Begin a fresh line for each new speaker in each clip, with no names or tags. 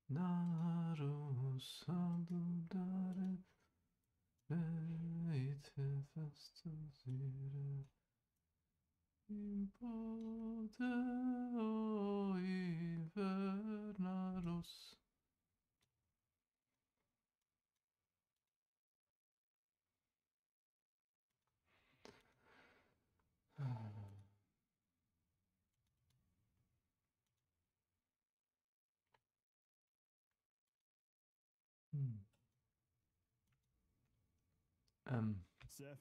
Naru saludare reite fastosire impote o invernarus.
Seth.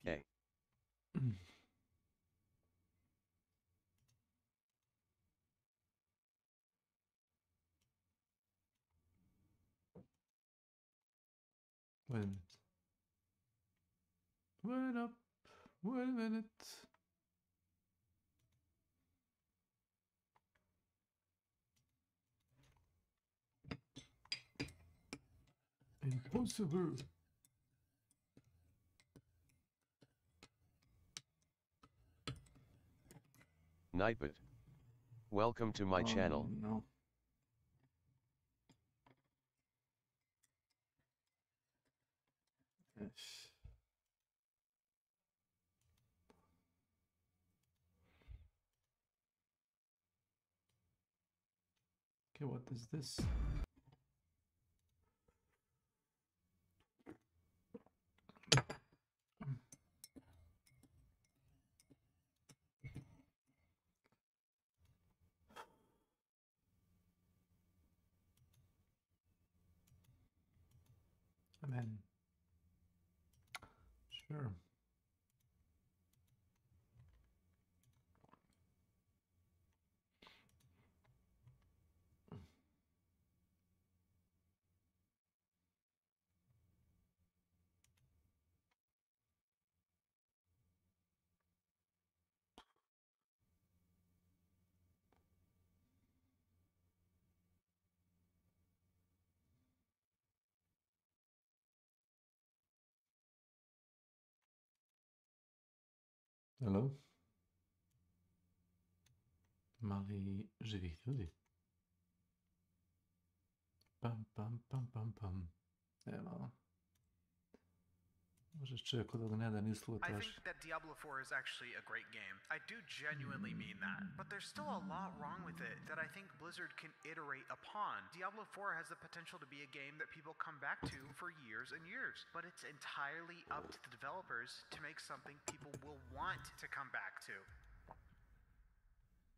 Hey.
Wait a minute. Wait up. Wait a minute. Impossible.
Nightbot. Welcome to my channel.
No. Yes. Okay, what is this? I mean, sure. Hello? Mali živih ljudi. Pam, pam, pam, pam, pam. Evo. Možeš čovjek od ovog ne da ni usluga
I
traži.
think that Diablo 4 is actually a great game. I do genuinely mean that. But there's still a lot wrong with it that I think Blizzard can iterate upon. Diablo 4 has the potential to be a game that people come back to for years and years. But it's entirely up to the developers to make something people will want to come back to.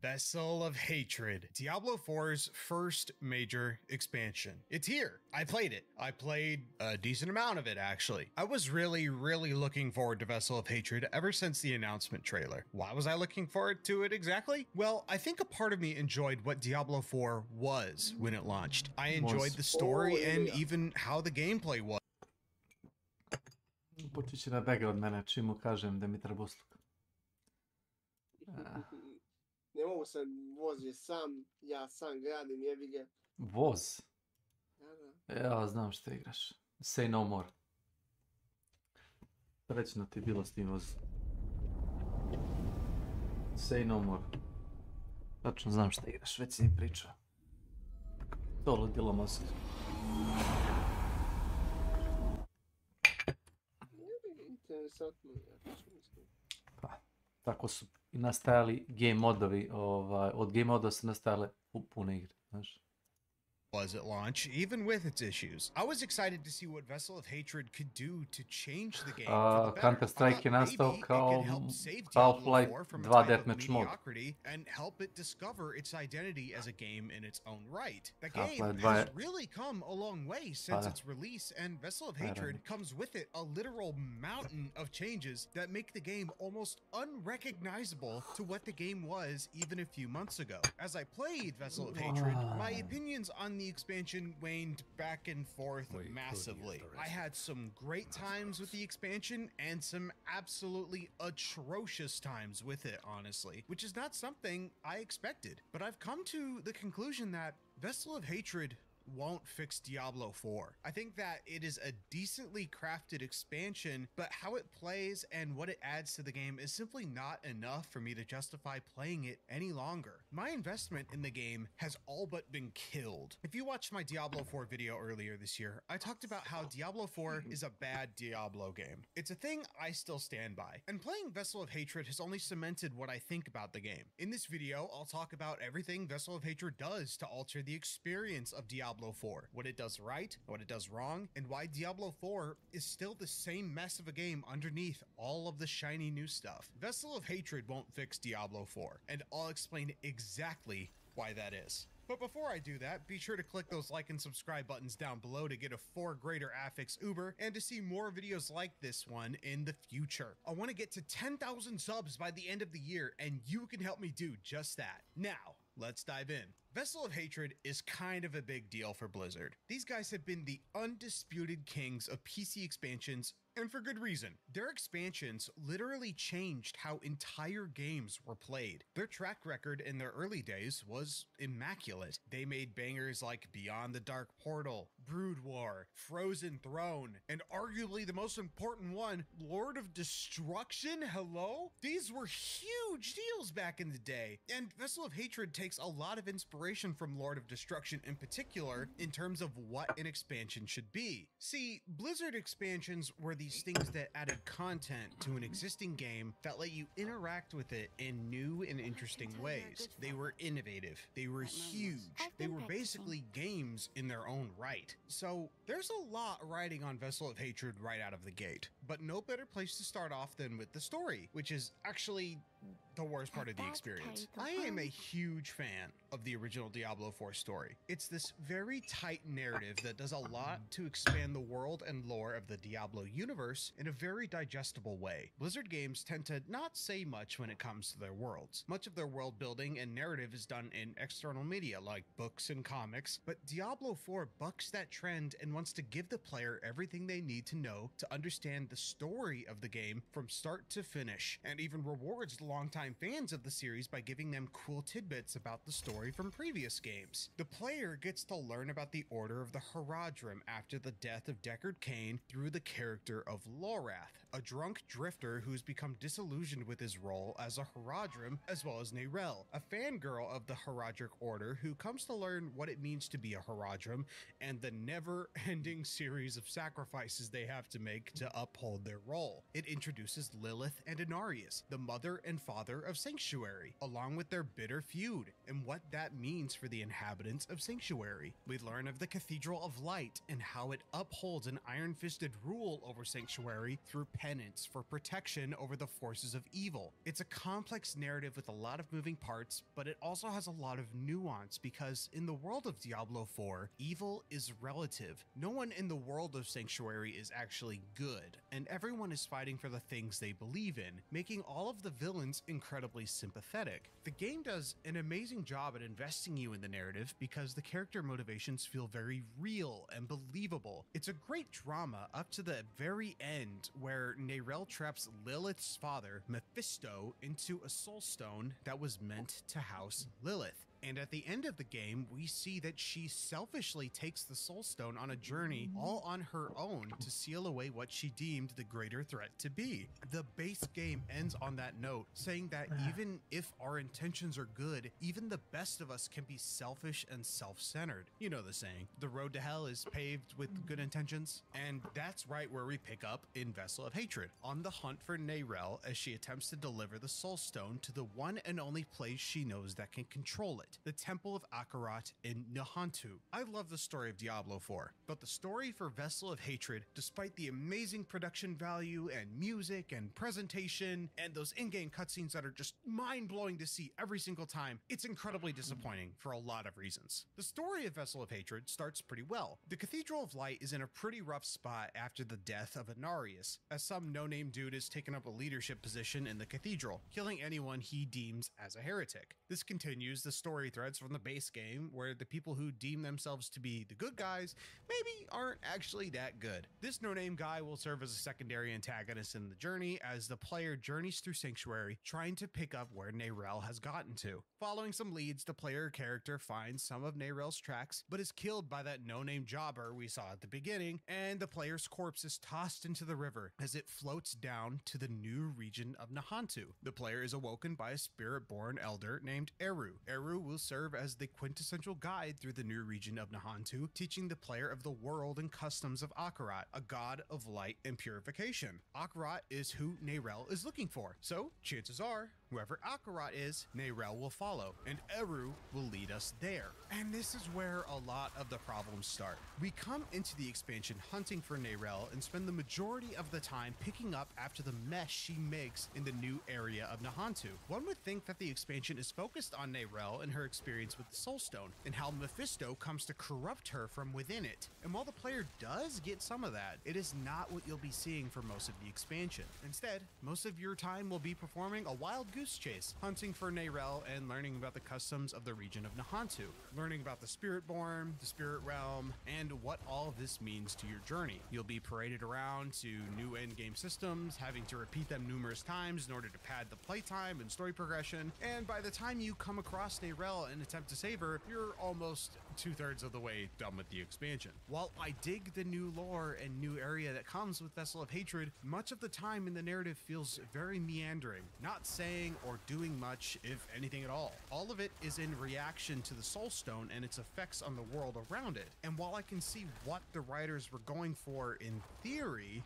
Vessel of Hatred, Diablo 4's first major expansion. It's here. I played it. I played a decent amount of it, actually. I was really looking forward to Vessel of Hatred ever since the announcement trailer. Why was I looking forward to it exactly? Well, I think a part of me enjoyed what Diablo 4 was when it launched. I enjoyed the story and even how the gameplay was.
Počet će da bega od mene čim mu kažem da mi treba usluga.
Ne mogu se, voz je sam, ja sam gradim, jebi ga.
Voz?
Da.
Ja znam što igraš. Say no more. Srećno ti bilo s tim voz. Say no more. Tačno znam što igraš, već si mi pričao. To ludilo mozga.
Interesantno, ja mislim.
Pa, tako su i nastajali game modovi, od game moda su nastajale pune igre, znaš.
Was at launch, even with its issues. I was excited to see what Vessel of Hatred could do to change the game for the better.
Counter-Strike je nastao kao Half-Life 2 Deathmatch mod.
And help it discover its identity as a game in its own right. The game has really come a long way since its release, and Vessel of Hatred comes with it a literal mountain of changes that make the game almost unrecognizable to what the game was even a few months ago. As I played Vessel of Hatred, my opinions on the expansion waned back and forth massively. I had some great times with the expansion and some absolutely atrocious times with it, honestly, which is not something I expected. But I've come to the conclusion that Vessel of Hatred won't fix Diablo 4. I think that it is a decently crafted expansion, but how it plays and what it adds to the game is simply not enough for me to justify playing it any longer. My investment in the game has all but been killed. If you watched my Diablo 4 video earlier this year, I talked about how Diablo 4 is a bad Diablo game. It's a thing I still stand by, and playing Vessel of Hatred has only cemented what I think about the game. In this video, I'll talk about everything Vessel of Hatred does to alter the experience of Diablo 4, what it does right, what it does wrong, and why Diablo 4 is still the same mess of a game underneath all of the shiny new stuff. Vessel of Hatred won't fix Diablo 4, and I'll explain exactly why that is. But before I do that, be sure to click those like and subscribe buttons down below to get a 4 greater affix Uber and to see more videos like this one in the future. I want to get to 10,000 subs by the end of the year, and you can help me do just that. Now, let's dive in. Vessel of Hatred is kind of a big deal for Blizzard. These guys have been the undisputed kings of PC expansions, and for good reason. Their expansions literally changed how entire games were played. Their track record in their early days was immaculate. They made bangers like Beyond the Dark Portal, Brood War, Frozen Throne, and arguably the most important one, Lord of Destruction. Hello? These were huge deals back in the day, and Vessel of Hatred takes a lot of inspiration from Lord of Destruction in particular in terms of what an expansion should be. See, Blizzard expansions were these things that added content to an existing game that let you interact with it in new and interesting ways. They were innovative. They were huge. They were basically games in their own right. So there's a lot riding on Vessel of Hatred right out of the gate, but no better place to start off than with the story, which is actually the worst part of the experience. I am a huge fan of the original Diablo 4 story. It's this very tight narrative that does a lot to expand the world and lore of the Diablo universe in a very digestible way. Blizzard games tend to not say much when it comes to their worlds. Much of their world building and narrative is done in external media like books and comics, but Diablo 4 bucks that trend and wants to give the player everything they need to know to understand the story of the game from start to finish, and even rewards longtime fans of the series by giving them cool tidbits about the story from previous games. The player gets to learn about the Order of the Haradrim after the death of Deckard Cain through the character of Lorath, a drunk drifter who's become disillusioned with his role as a Haradrim, as well as Neyrelle, a fangirl of the Haradric Order who comes to learn what it means to be a Haradrim and the never-ending series of sacrifices they have to make to uphold their role. It introduces Lilith and Inarius, the mother and father of Sanctuary, along with their bitter feud and what that means for the inhabitants of Sanctuary. We learn of the Cathedral of Light and how it upholds an iron-fisted rule over Sanctuary through penance for protection over the forces of evil. It's a complex narrative with a lot of moving parts, but it also has a lot of nuance because in the world of Diablo 4, evil is relative. No one in the world of Sanctuary is actually good, and everyone is fighting for the things they believe in, making all of the villains incredibly sympathetic. The game does an amazing job at investing you in the narrative because the character motivations feel very real and believable. It's a great drama up to the very end where Neyrelle traps Lilith's father, Mephisto, into a soul stone that was meant to house Lilith. And at the end of the game, we see that she selfishly takes the Soul Stone on a journey all on her own to seal away what she deemed the greater threat to be. The base game ends on that note, saying that even if our intentions are good, even the best of us can be selfish and self-centered. You know the saying, the road to hell is paved with good intentions. And that's right where we pick up in Vessel of Hatred, on the hunt for Neyrelle as she attempts to deliver the Soul Stone to the one and only place she knows that can control it. The Temple of Akarat in Nihantu. I love the story of Diablo 4, but the story for Vessel of Hatred, despite the amazing production value and music and presentation and those in-game cutscenes that are just mind-blowing to see every single time, it's incredibly disappointing for a lot of reasons. The story of Vessel of Hatred starts pretty well. The Cathedral of Light is in a pretty rough spot after the death of Inarius, as some no-name dude has taken up a leadership position in the cathedral, killing anyone he deems as a heretic. This continues the story story threads from the base game where the people who deem themselves to be the good guys maybe aren't actually that good. This no-name guy will serve as a secondary antagonist in the journey as the player journeys through Sanctuary trying to pick up where Neyrelle has gotten to. Following some leads, the player character finds some of Neyrelle's tracks but is killed by that no-name jobber we saw at the beginning, and the player's corpse is tossed into the river as it floats down to the new region of Nahantu. The player is awoken by a spirit-born elder named Eru. Eru will serve as the quintessential guide through the new region of Nahantu, teaching the player of the world and customs of Akarat, a god of light and purification. Akarat is who Neyrelle is looking for, so chances are whoever Akarat is, Neyrelle will follow, and Eru will lead us there. And this is where a lot of the problems start. We come into the expansion hunting for Neyrelle and spend the majority of the time picking up after the mess she makes in the new area of Nahantu. One would think that the expansion is focused on Neyrelle and her experience with the Soulstone, and how Mephisto comes to corrupt her from within it. And while the player does get some of that, it is not what you'll be seeing for most of the expansion. Instead, most of your time will be performing a wild goose chase, hunting for Neyrelle and learning about the customs of the region of Nahantu, learning about the Spiritborn, the Spirit Realm, and what all of this means to your journey. You'll be paraded around to new endgame systems, having to repeat them numerous times in order to pad the playtime and story progression, and by the time you come across Neyrelle and attempt to save her, you're almost 2/3 of the way done with the expansion. While I dig the new lore and new area that comes with Vessel of Hatred, much of the time in the narrative feels very meandering, not saying or doing much, if anything at all. All of it is in reaction to the Soulstone and its effects on the world around it. And while I can see what the writers were going for in theory,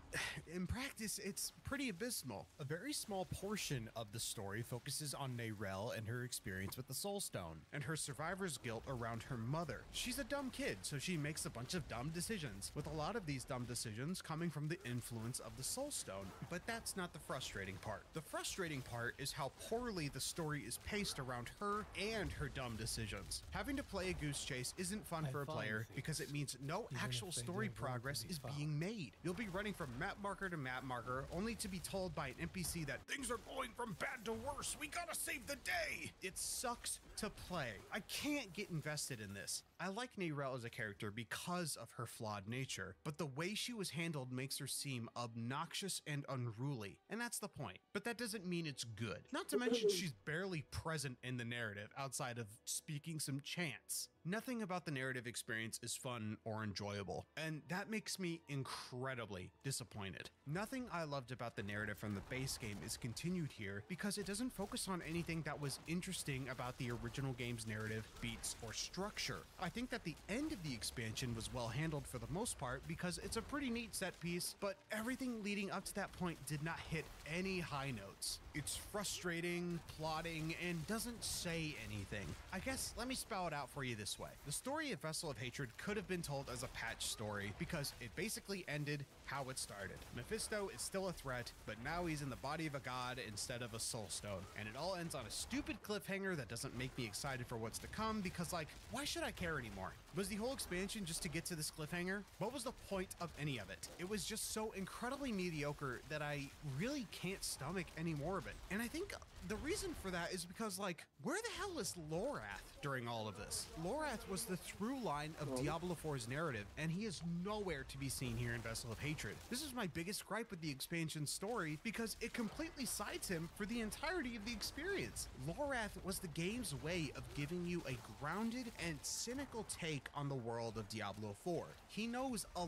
in practice it's pretty abysmal. A very small portion of the story focuses on Neyrelle and her experience with the Soulstone, and her survivor's guilt around her mother. She's a dumb kid, so she makes a bunch of dumb decisions, with a lot of these dumb decisions coming from the influence of the Soulstone. But that's not the frustrating part. The frustrating part is how poorly the story is paced around her and her dumb decisions. Having to play a goose chase isn't fun for a player because it means no actual story progress is being made. You'll be running from map marker to map marker only to be told by an NPC that things are going from bad to worse, we gotta save the day! It sucks to play. I can't get invested in this. I like Neyrelle as a character because of her flawed nature, but the way she was handled makes her seem obnoxious and unruly, and that's the point. But that doesn't mean it's good. Not to mention she's barely present in the narrative outside of speaking some chants. Nothing about the narrative experience is fun or enjoyable, and that makes me incredibly disappointed. Nothing I loved about the narrative from the base game is continued here because it doesn't focus on anything that was interesting about the original game's narrative, beats, or structure. I think that the end of the expansion was well handled for the most part because it's a pretty neat set piece, but everything leading up to that point did not hit any high notes. It's frustrating, plotting, and doesn't say anything. I guess let me spell it out for you this way. The story of Vessel of Hatred could have been told as a patch story because it basically ended how it started. Mephisto is still a threat, but now he's in the body of a god instead of a soulstone, and it all ends on a stupid cliffhanger that doesn't make me excited for what's to come because, like, why should I care anymore? Was the whole expansion just to get to this cliffhanger? What was the point of any of it? It was just so incredibly mediocre that I really can't stomach any more of it. And I think the reason for that is because, like, where the hell is Lorath during all of this? Lorath was the through line of Diablo 4's narrative, and he is nowhere to be seen here in Vessel of Hatred. This is my biggest gripe with the expansion story because it completely sides him for the entirety of the experience. Lorath was the game's way of giving you a grounded and cynical take on the world of Diablo 4. He knows a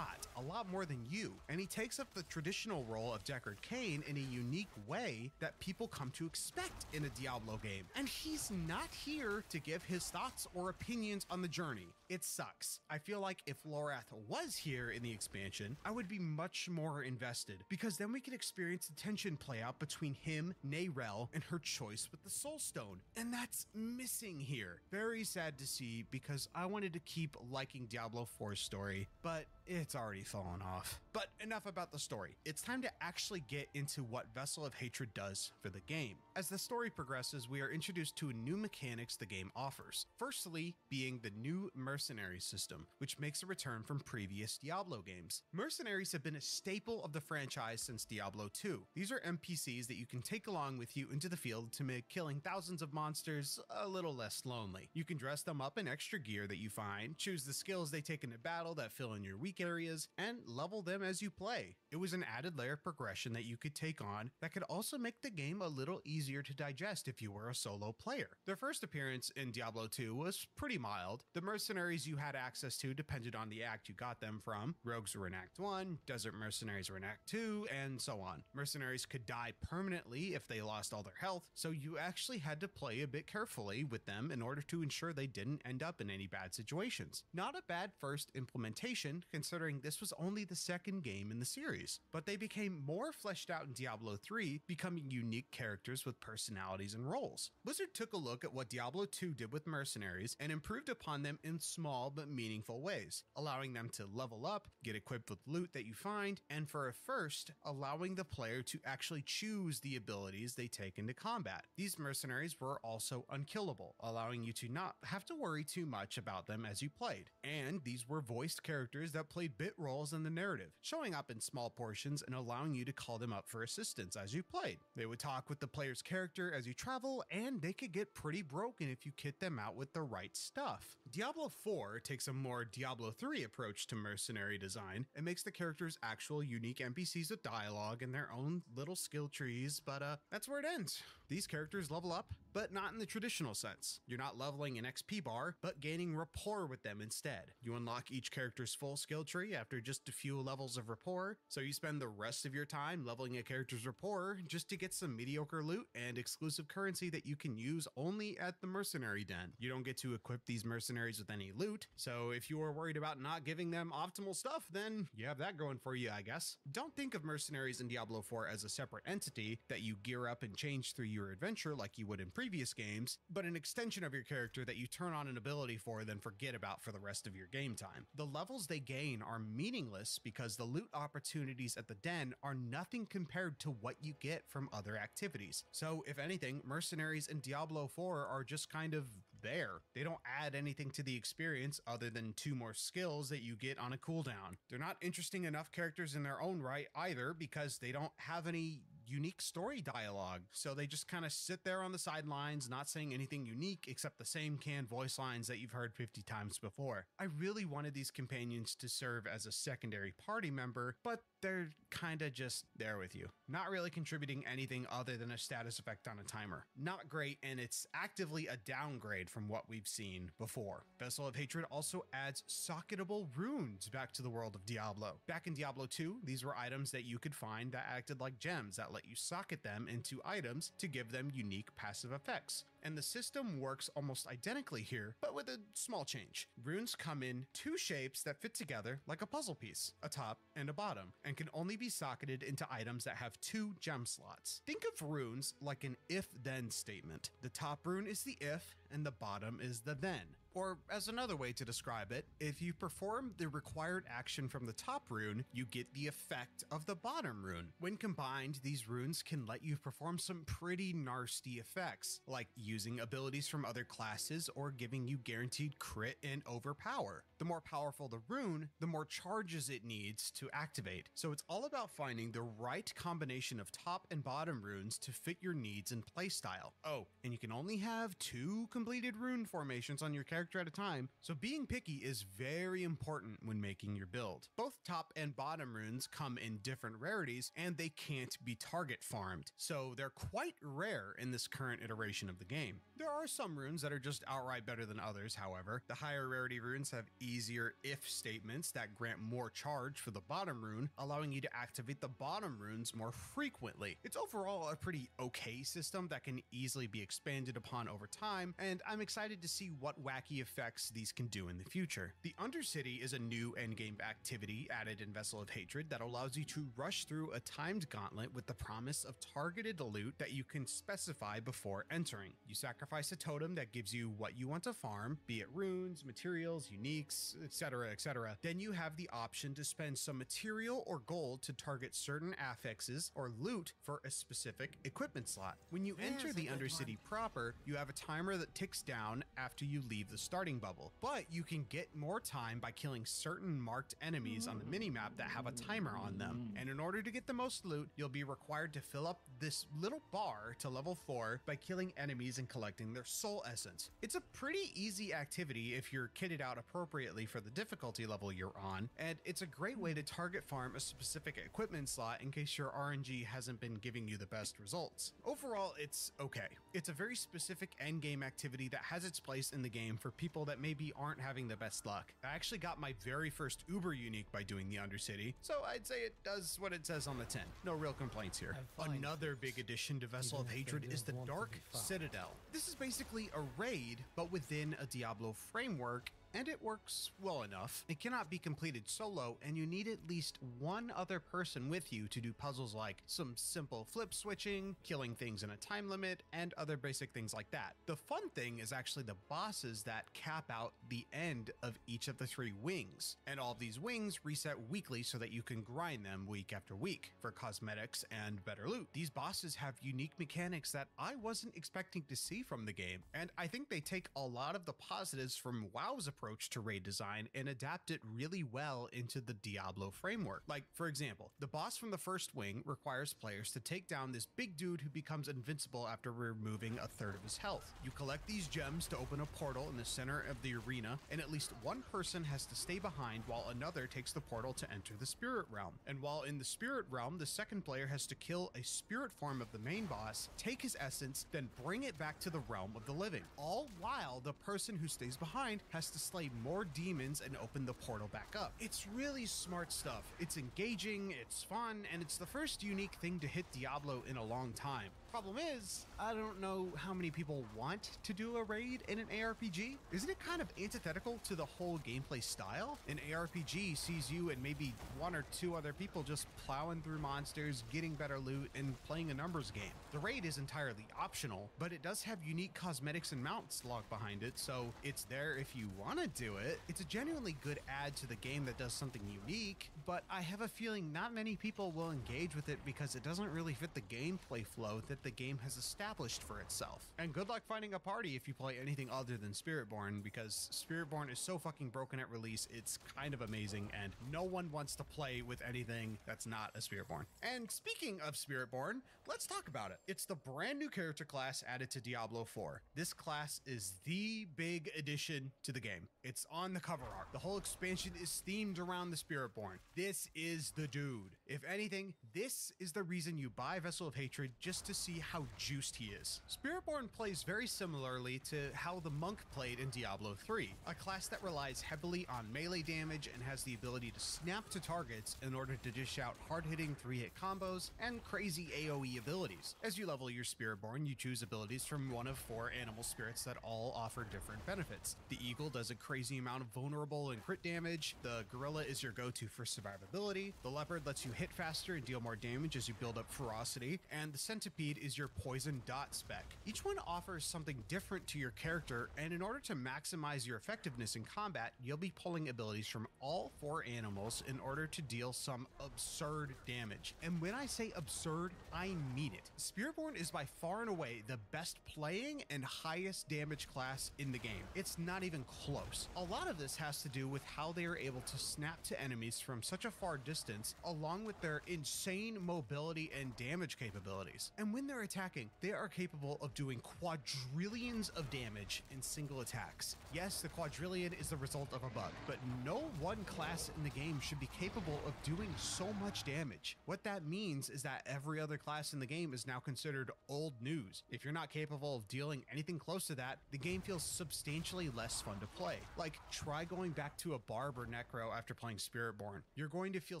lot more than you, and he takes up the traditional role of Deckard Cain in a unique way that people come to expect in a Diablo game. And he's not here to give his thoughts or opinions on the journey. It sucks. I feel like if Lorath was here in the expansion, I would be much more invested because then we could experience the tension play out between him, Neyrelle, and her choice with the Soulstone. And that's missing here. Very sad to see because I wanted to keep liking Diablo 4's story, but it's already fallen off. But enough about the story. It's time to actually get into what Vessel of Hatred does for the game. As the story progresses, we are introduced to new mechanics the game offers. Firstly, being the new mercenary system, which makes a return from previous Diablo games. Mercenaries have been a staple of the franchise since Diablo 2. These are NPCs that you can take along with you into the field to make killing thousands of monsters a little less lonely. You can dress them up in extra gear that you find, choose the skills they take into battle that fill in your weak areas, and level them as you play. It was an added layer of progression that you could take on that could also make the game a little easier to digest if you were a solo player. Their first appearance in Diablo 2 was pretty mild. The mercenaries you had access to depended on the act you got them from. Rogues were in Act 1, desert mercenaries were in Act 2, and so on. Mercenaries could die permanently if they lost all their health, so you actually had to play a bit carefully with them in order to ensure they didn't end up in any bad situations. Not a bad first implementation, considering this was only the second game in the series, but they became more fleshed out in Diablo 3, becoming unique characters with personalities and roles. Blizzard took a look at what Diablo 2 did with mercenaries and improved upon them in small but meaningful ways, allowing them to level up, get equipped with loot that you find, and for a first, allowing the player to actually choose the abilities they take into combat. These mercenaries were also unkillable, allowing you to not have to worry too much about them as you played. And these were voiced characters that played bit roles in the narrative, showing up in small portions and allowing you to call them up for assistance as you played. They would talk with the player's character as you travel, and they could get pretty broken if you kit them out with the right stuff. Diablo 4 takes a more Diablo 3 approach to mercenary design and makes the characters actual unique NPCs with dialogue and their own little skill trees, but that's where it ends. These characters level up, but not in the traditional sense. You're not leveling an XP bar, but gaining rapport with them instead. You unlock each character's full skill tree after just a few levels of rapport, so you spend the rest of your time leveling a character's rapport just to get some mediocre loot and exclusive currency that you can use only at the mercenary den. You don't get to equip these mercenaries with any loot, so if you are worried about not giving them optimal stuff, then you have that going for you, I guess. Don't think of mercenaries in Diablo 4 as a separate entity that you gear up and change through your adventure like you would in previous games, but an extension of your character that you turn on an ability for then forget about for the rest of your game time. The levels they gain are meaningless because the loot opportunities at the den are nothing compared to what you get from other activities. So if anything, mercenaries in Diablo 4 are just kind of there. They don't add anything to the experience other than 2 more skills that you get on a cooldown. They're not interesting enough characters in their own right either because they don't have any unique story dialogue, so they just kind of sit there on the sidelines not saying anything unique except the same canned voice lines that you've heard 50 times before. I really wanted these companions to serve as a secondary party member, but they're kind of just there with you, not really contributing anything other than a status effect on a timer. Not great, and it's actively a downgrade from what we've seen before. Vessel of Hatred also adds socketable runes back to the world of Diablo. Back in Diablo 2, these were items that you could find that acted like gems that let you socket them into items to give them unique passive effects. And the system works almost identically here, but with a small change. Runes come in 2 shapes that fit together like a puzzle piece, a top and a bottom, and can only be socketed into items that have 2 gem slots. Think of runes like an if-then statement. The top rune is the if, and the bottom is the then. Or as another way to describe it, if you perform the required action from the top rune, you get the effect of the bottom rune. When combined, these runes can let you perform some pretty nasty effects, like using abilities from other classes or giving you guaranteed crit and overpower. The more powerful the rune, the more charges it needs to activate. So it's all about finding the right combination of top and bottom runes to fit your needs and playstyle. Oh, and you can only have 2 completed rune formations on your character at a time, so being picky is very important when making your build. Both top and bottom runes come in different rarities, and they can't be target farmed, so they're quite rare in this current iteration of the game. There are some runes that are just outright better than others, however. The higher rarity runes have easier if statements that grant more charge for the bottom rune, allowing you to activate the bottom runes more frequently. It's overall a pretty okay system that can easily be expanded upon over time, and I'm excited to see what wacky effects these can do in the future. The Undercity is a new endgame activity added in Vessel of Hatred that allows you to rush through a timed gauntlet with the promise of targeted loot that you can specify before entering. You sacrifice a totem that gives you what you want to farm, be it runes, materials, uniques, etc, etc. Then you have the option to spend some material or gold to target certain affixes or loot for a specific equipment slot. When you enter the Undercity proper, you have a timer that ticks down after you leave the starting bubble, but you can get more time by killing certain marked enemies on the minimap that have a timer on them. And in order to get the most loot, you'll be required to fill up this little bar to level 4 by killing enemies and collecting their soul essence. It's a pretty easy activity if you're kitted out appropriately for the difficulty level you're on, and it's a great way to target farm a specific equipment slot in case your RNG hasn't been giving you the best results. Overall, it's okay. It's a very specific endgame activity that has its place in the game for people that maybe aren't having the best luck. I actually got my very first Uber unique by doing the Undercity, so I'd say it does what it says on the tin. No real complaints here. Another big addition to Vessel of Hatred is the Dark Citadel. This is basically a raid, but within a Diablo framework, and it works well enough. It cannot be completed solo, and you need at least one other person with you to do puzzles like some simple flip switching, killing things in a time limit, and other basic things like that. The fun thing is actually the bosses that cap out the end of each of the 3 wings, and all of these wings reset weekly so that you can grind them week after week for cosmetics and better loot. These bosses have unique mechanics that I wasn't expecting to see from the game, and I think they take a lot of the positives from WoW's approach to raid design and adapt it really well into the Diablo framework. Like, for example, the boss from the first wing requires players to take down this big dude who becomes invincible after removing a third of his health. You collect these gems to open a portal in the center of the arena, and at least one person has to stay behind while another takes the portal to enter the spirit realm. And while in the spirit realm, the second player has to kill a spirit form of the main boss, take his essence, then bring it back to the realm of the living, all while the person who stays behind has to slay more demons and open the portal back up. It's really smart stuff. It's engaging, it's fun, and it's the first unique thing to hit Diablo in a long time. Problem is, I don't know how many people want to do a raid in an ARPG. Isn't it kind of antithetical to the whole gameplay style? An ARPG sees you and maybe 1 or 2 other people just plowing through monsters, getting better loot, and playing a numbers game. The raid is entirely optional, but it does have unique cosmetics and mounts locked behind it, so it's there if you want to do it. It's a genuinely good add to the game that does something unique, but I have a feeling not many people will engage with it because it doesn't really fit the gameplay flow that the game has established for itself. And good luck finding a party if you play anything other than Spiritborn, because Spiritborn is so fucking broken at release, it's kind of amazing, and no one wants to play with anything that's not a Spiritborn. And speaking of Spiritborn, let's talk about it. It's the brand new character class added to Diablo 4. This class is the big addition to the game. It's on the cover art. The whole expansion is themed around the Spiritborn. This is the dude. If anything, this is the reason you buy Vessel of Hatred, just to see how juiced he is. Spiritborn plays very similarly to how the monk played in Diablo 3, a class that relies heavily on melee damage and has the ability to snap to targets in order to dish out hard-hitting 3-hit combos and crazy AoE abilities. As you level your Spiritborn, you choose abilities from one of 4 animal spirits that all offer different benefits. The eagle does a crazy amount of vulnerable and crit damage, the gorilla is your go-to for survivability, the leopard lets you hit faster and deal more damage as you build up ferocity, and the centipede is your poison dot spec. Each one offers something different to your character, and in order to maximize your effectiveness in combat, you'll be pulling abilities from all 4 animals in order to deal some absurd damage. And when I say absurd, I mean it. Spiritborn is by far and away the best playing and highest damage class in the game. It's not even close. A lot of this has to do with how they are able to snap to enemies from such a far distance, along with their insane mobility and damage capabilities. And when they're attacking, they are capable of doing quadrillions of damage in single attacks. Yes, the quadrillion is the result of a bug, but no one class in the game should be capable of doing so much damage. What that means is that every other class in the game is now considered old news. If you're not capable of dealing anything close to that, the game feels substantially less fun to play. Like, try going back to a barb or necro after playing Spiritborn. You're going to feel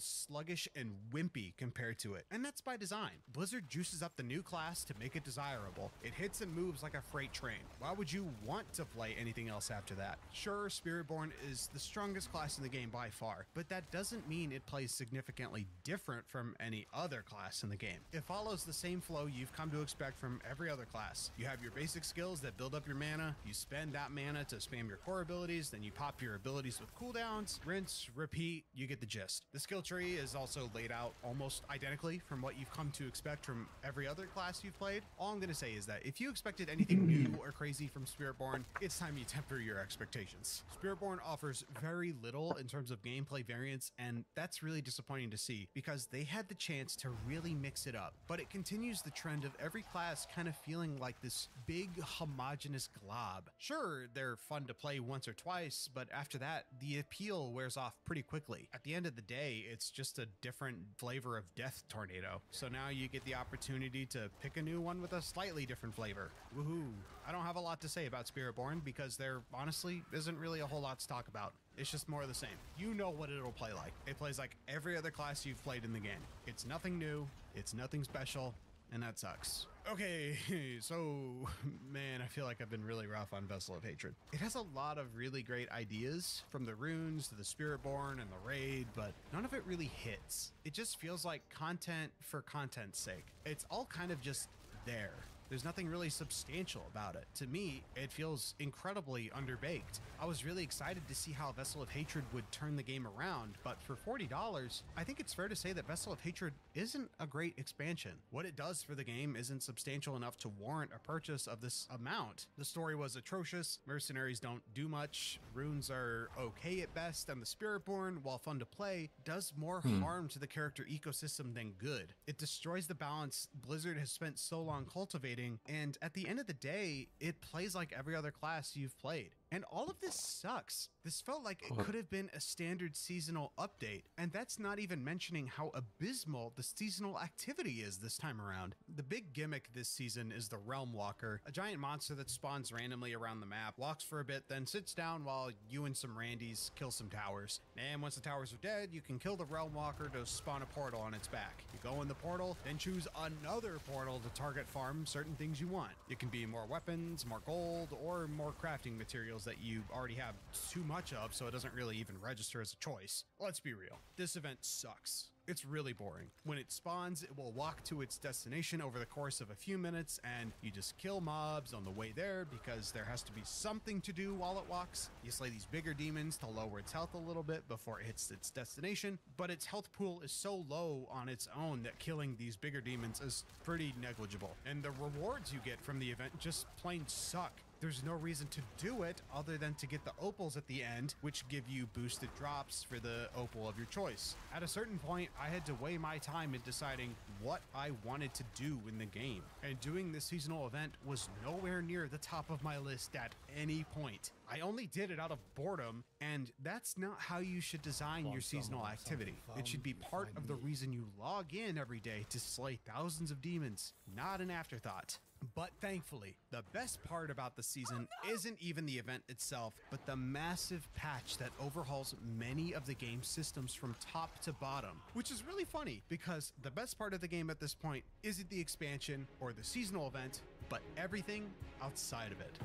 sluggish and wimpy compared to it, and that's by design. Blizzard juices up the new class class to make it desirable. It hits and moves like a freight train. Why would you want to play anything else after that? Sure, Spiritborn is the strongest class in the game by far, but that doesn't mean it plays significantly different from any other class in the game. It follows the same flow you've come to expect from every other class. You have your basic skills that build up your mana, you spend that mana to spam your core abilities, then you pop your abilities with cooldowns, rinse, repeat, you get the gist. The skill tree is also laid out almost identically from what you've come to expect from every other class you've played. All I'm going to say is that if you expected anything new or crazy from Spiritborn, it's time you temper your expectations. Spiritborn offers very little in terms of gameplay variance, and that's really disappointing to see because they had the chance to really mix it up, but it continues the trend of every class kind of feeling like this big homogenous glob. Sure, they're fun to play once or twice, but after that, the appeal wears off pretty quickly. At the end of the day, it's just a different flavor of Death Tornado. So now you get the opportunity to pick a new one with a slightly different flavor. Woohoo! I don't have a lot to say about Spiritborn because there honestly isn't really a whole lot to talk about. It's just more of the same. You know what it'll play like. It plays like every other class you've played in the game. It's nothing new, it's nothing special, and that sucks. Okay, so, man, I feel like I've been really rough on Vessel of Hatred. It has a lot of really great ideas, from the runes to the Spiritborn and the raid, but none of it really hits. It just feels like content for content's sake. It's all kind of just there. There's nothing really substantial about it. To me, it feels incredibly underbaked. I was really excited to see how Vessel of Hatred would turn the game around, but for $40, I think it's fair to say that Vessel of Hatred isn't a great expansion. What it does for the game isn't substantial enough to warrant a purchase of this amount. The story was atrocious, mercenaries don't do much, runes are okay at best, and the Spiritborn, while fun to play, does more harm to the character ecosystem than good. It destroys the balance Blizzard has spent so long cultivating, and at the end of the day, it plays like every other class you've played. And all of this sucks. This felt like it could have been a standard seasonal update, and that's not even mentioning how abysmal the seasonal activity is this time around. The big gimmick this season is the Realm Walker, a giant monster that spawns randomly around the map, walks for a bit, then sits down while you and some randies kill some towers. And once the towers are dead, you can kill the Realm Walker to spawn a portal on its back. You go in the portal, then choose another portal to target farm certain things you want. It can be more weapons, more gold, or more crafting materials that you already have too much of, so it doesn't really even register as a choice. Let's be real, this event sucks. It's really boring. When it spawns, it will walk to its destination over the course of a few minutes, and you just kill mobs on the way there because there has to be something to do while it walks. You slay these bigger demons to lower its health a little bit before it hits its destination, but its health pool is so low on its own that killing these bigger demons is pretty negligible. And the rewards you get from the event just plain suck. There's no reason to do it other than to get the opals at the end, which give you boosted drops for the opal of your choice. At a certain point, I had to weigh my time in deciding what I wanted to do in the game, and doing this seasonal event was nowhere near the top of my list at any point. I only did it out of boredom, and that's not how you should design your seasonal activity. It should be part of the reason you log in every day to slay thousands of demons, not an afterthought. But thankfully, the best part about the season isn't even the event itself, but the massive patch that overhauls many of the game's systems from top to bottom, which is really funny because the best part of the game at this point isn't the expansion or the seasonal event, but everything outside of it.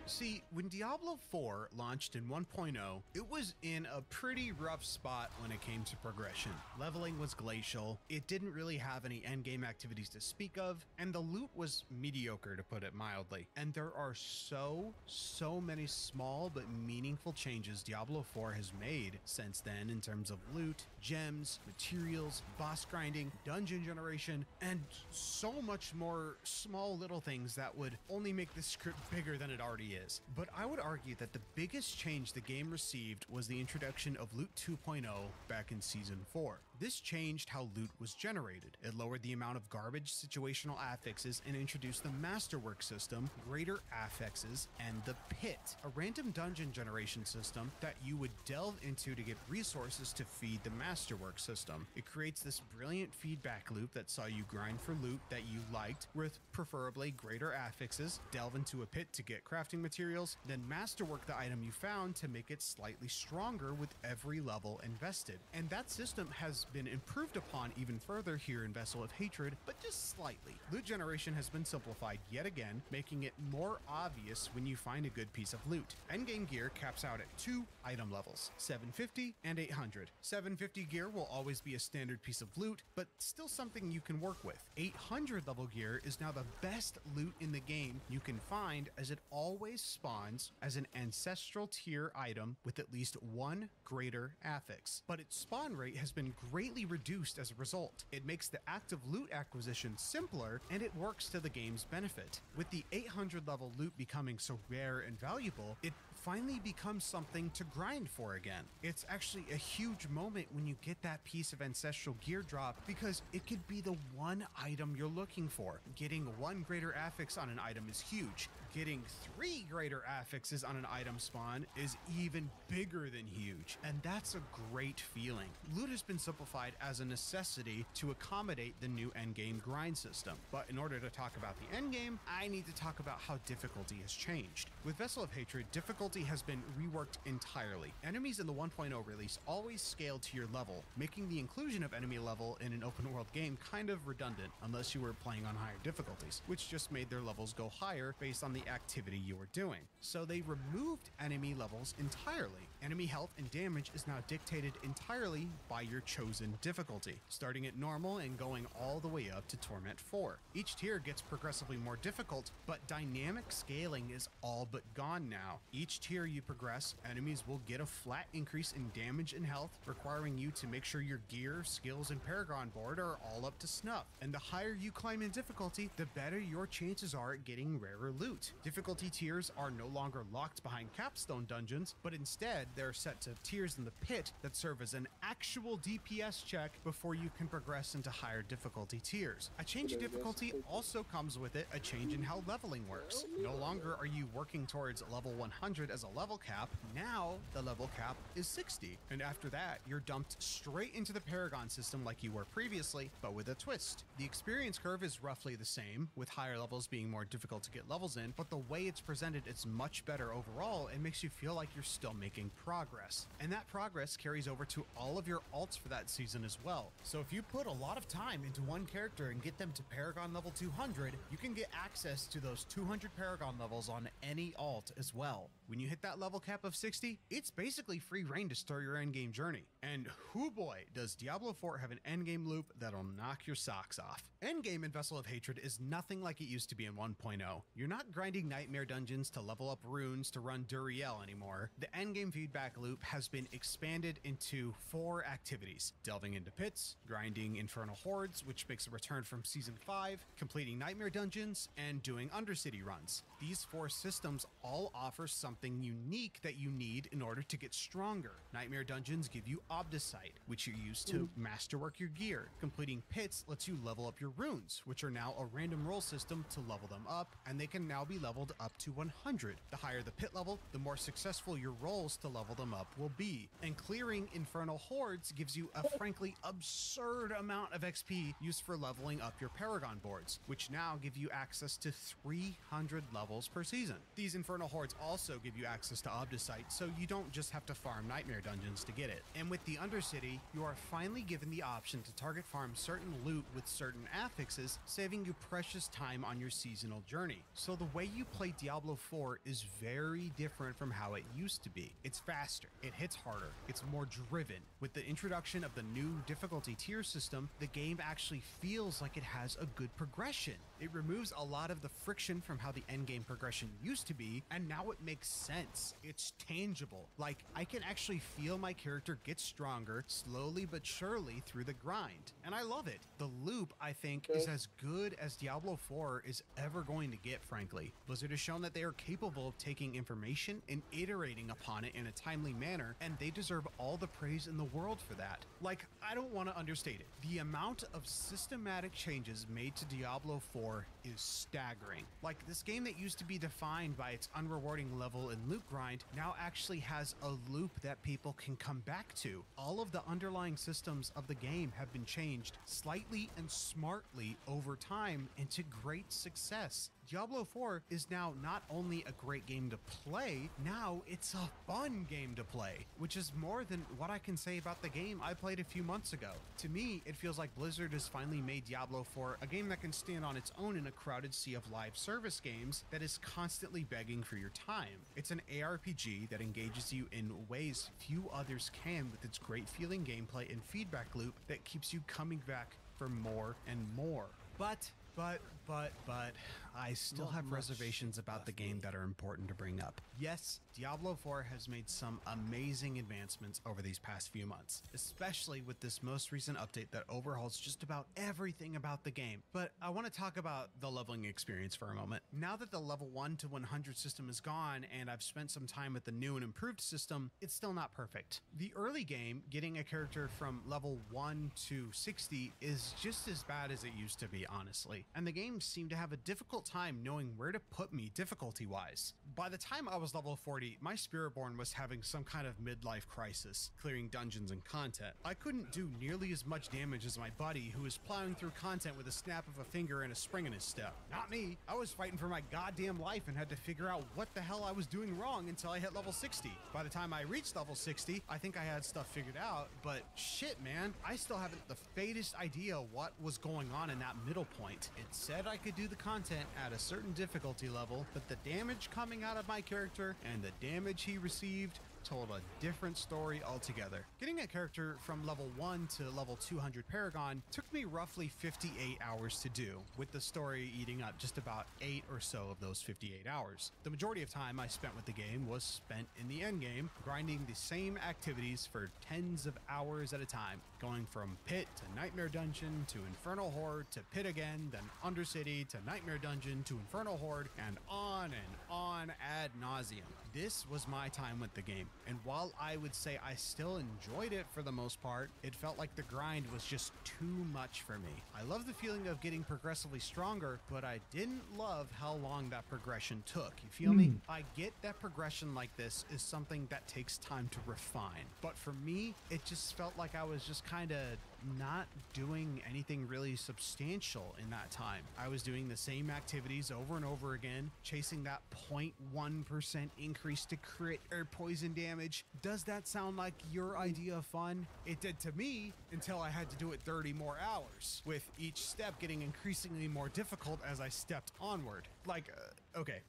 See, when Diablo 4 launched in 1.0, it was in a pretty rough spot when it came to progression. Leveling was glacial, it didn't really have any endgame activities to speak of, and the loot was mediocre, to put it mildly. And there are so many small but meaningful changes Diablo 4 has made since then in terms of loot, gems, materials, boss grinding, dungeon generation, and so much more small little things that would only make this script bigger than it already is. is. But I would argue that the biggest change the game received was the introduction of Loot 2.0 back in Season 4. This changed how loot was generated. It lowered the amount of garbage situational affixes and introduced the Masterwork system, greater affixes, and the Pit, a random dungeon generation system that you would delve into to get resources to feed the Masterwork system. It creates this brilliant feedback loop that saw you grind for loot that you liked with preferably greater affixes, delve into a pit to get crafting materials, then Masterwork the item you found to make it slightly stronger with every level invested. And that system has been improved upon even further here in Vessel of Hatred, but just slightly. Loot generation has been simplified yet again, making it more obvious when you find a good piece of loot. Endgame gear caps out at 2 item levels, 750 and 800. 750 gear will always be a standard piece of loot, but still something you can work with. 800 level gear is now the best loot in the game you can find, as it always spawns as an ancestral tier item with at least 1 greater affix. But its spawn rate has been greatly reduced as a result. It makes the active loot acquisition simpler, and it works to the game's benefit. With the 800 level loot becoming so rare and valuable, it finally becomes something to grind for again. It's actually a huge moment when you get that piece of ancestral gear drop, because it could be the one item you're looking for. Getting 1 greater affix on an item is huge. Getting 3 greater affixes on an item spawn is even bigger than huge, and that's a great feeling. Loot has been simplified as a necessity to accommodate the new endgame grind system, but in order to talk about the endgame, I need to talk about how difficulty has changed. With Vessel of Hatred, difficulty has been reworked entirely. Enemies in the 1.0 release always scaled to your level, making the inclusion of enemy level in an open world game kind of redundant unless you were playing on higher difficulties, which just made their levels go higher based on the activity you were doing. So they removed enemy levels entirely. Enemy health and damage is now dictated entirely by your chosen difficulty, starting at normal and going all the way up to Torment 4. Each tier gets progressively more difficult, but dynamic scaling is all but gone now. Each tier you progress, enemies will get a flat increase in damage and health, requiring you to make sure your gear, skills, and Paragon board are all up to snuff. And the higher you climb in difficulty, the better your chances are at getting rarer loot. Difficulty tiers are no longer locked behind capstone dungeons, but instead they're set to tiers in the pit that serve as an actual DPS check before you can progress into higher difficulty tiers. A change in difficulty also comes with it a change in how leveling works. No longer are you working towards level 100 as a level cap, now the level cap is 60. And after that, you're dumped straight into the Paragon system like you were previously, but with a twist. The experience curve is roughly the same, with higher levels being more difficult to get levels in, but the way it's presented is much better overall and makes you feel like you're still making progress. And that progress carries over to all of your alts for that season as well. So if you put a lot of time into one character and get them to Paragon level 200, you can get access to those 200 Paragon levels on any alt as well. When you hit that level cap of 60, it's basically free reign to start your endgame journey. And hoo boy, does Diablo 4 have an endgame loop that'll knock your socks off. Endgame in Vessel of Hatred is nothing like it used to be in 1.0. You're not grinding nightmare dungeons to level up runes to run Duriel anymore. The endgame feedback loop has been expanded into 4 activities: delving into pits, grinding infernal hordes, which makes a return from season 5, completing nightmare dungeons, and doing undercity runs. These 4 systems all offer something unique that you need in order to get stronger. Nightmare dungeons give you Obdicite, which you use to masterwork your gear. Completing pits lets you level up your runes, which are now a random roll system to level them up, and they can now be leveled up to 100. The higher the pit level, the more successful your rolls to level them up will be. And clearing infernal hordes gives you a frankly absurd amount of XP used for leveling up your Paragon boards, which now give you access to 300 levels per season. These infernal hordes also give you access to Obdicite, so you don't just have to farm nightmare dungeons to get it. And with the Undercity, you are finally given the option to target farm certain loot with certain affixes, saving you precious time on your seasonal journey. So the way you play Diablo 4 is very different from how it used to be. It's faster, it hits harder, it's more driven. With the introduction of the new difficulty tier system, the game actually feels like it has a good progression. It removes a lot of the friction from how the endgame progression used to be, and now it makes sense. It's tangible. Like, I can actually feel my character get stronger slowly but surely through the grind, and I love it. The loop, I think, is as good as Diablo 4 is ever going to get, frankly. Blizzard has shown that they are capable of taking information and iterating upon it in a timely manner, and they deserve all the praise in the world for that. Like, I don't want to understate it. The amount of systematic changes made to Diablo 4 is staggering. Like, this game that used to be defined by its unrewarding level and loot grind now actually has a loop that people can come back to. All of the underlying systems of the game have been changed slightly and smartly over time into great success. Diablo 4 is now not only a great game to play, now it's a fun game to play, which is more than what I can say about the game I played a few months ago. To me, it feels like Blizzard has finally made Diablo 4 a game that can stand on its own in a crowded sea of live service games that is constantly begging for your time. It's an ARPG that engages you in ways few others can with its great feeling gameplay and feedback loop that keeps you coming back for more and more. But I still have reservations about the game that are important to bring up. Yes, Diablo 4 has made some amazing advancements over these past few months, especially with this most recent update that overhauls just about everything about the game. But I want to talk about the leveling experience for a moment. Now that the level 1 to 100 system is gone and I've spent some time with the new and improved system, it's still not perfect. The early game, getting a character from level 1 to 60 is just as bad as it used to be, honestly. And the game seemed to have a difficult time knowing where to put me difficulty-wise. By the time I was level 40, my Spiritborn was having some kind of midlife crisis, clearing dungeons and content. I couldn't do nearly as much damage as my buddy, who was plowing through content with a snap of a finger and a spring in his step. Not me. I was fighting for my goddamn life and had to figure out what the hell I was doing wrong until I hit level 60. By the time I reached level 60, I think I had stuff figured out, but shit, man, I still haven't the faintest idea what was going on in that middle point. It said I could do the content at a certain difficulty level, but the damage coming out of my character and the damage he received told a different story altogether. Getting a character from level 1 to level 200 Paragon took me roughly 58 hours to do, with the story eating up just about 8 or so of those 58 hours. The majority of time I spent with the game was spent in the endgame, grinding the same activities for tens of hours at a time, going from pit to nightmare dungeon to infernal horde to pit again, then undercity to nightmare dungeon to infernal horde, and on ad nauseum. This was my time with the game, and while I would say I still enjoyed it for the most part, it felt like the grind was just too much for me. I love the feeling of getting progressively stronger, but I didn't love how long that progression took. You feel me? I get that progression like this is something that takes time to refine, but for me, it just felt like I was just kind of not doing anything really substantial in that time. I was doing the same activities over and over again, chasing that 0.1% increase to crit or poison damage. Does that sound like your idea of fun? It did to me until I had to do it 30 more hours, with each step getting increasingly more difficult as I stepped onward. Like, okay,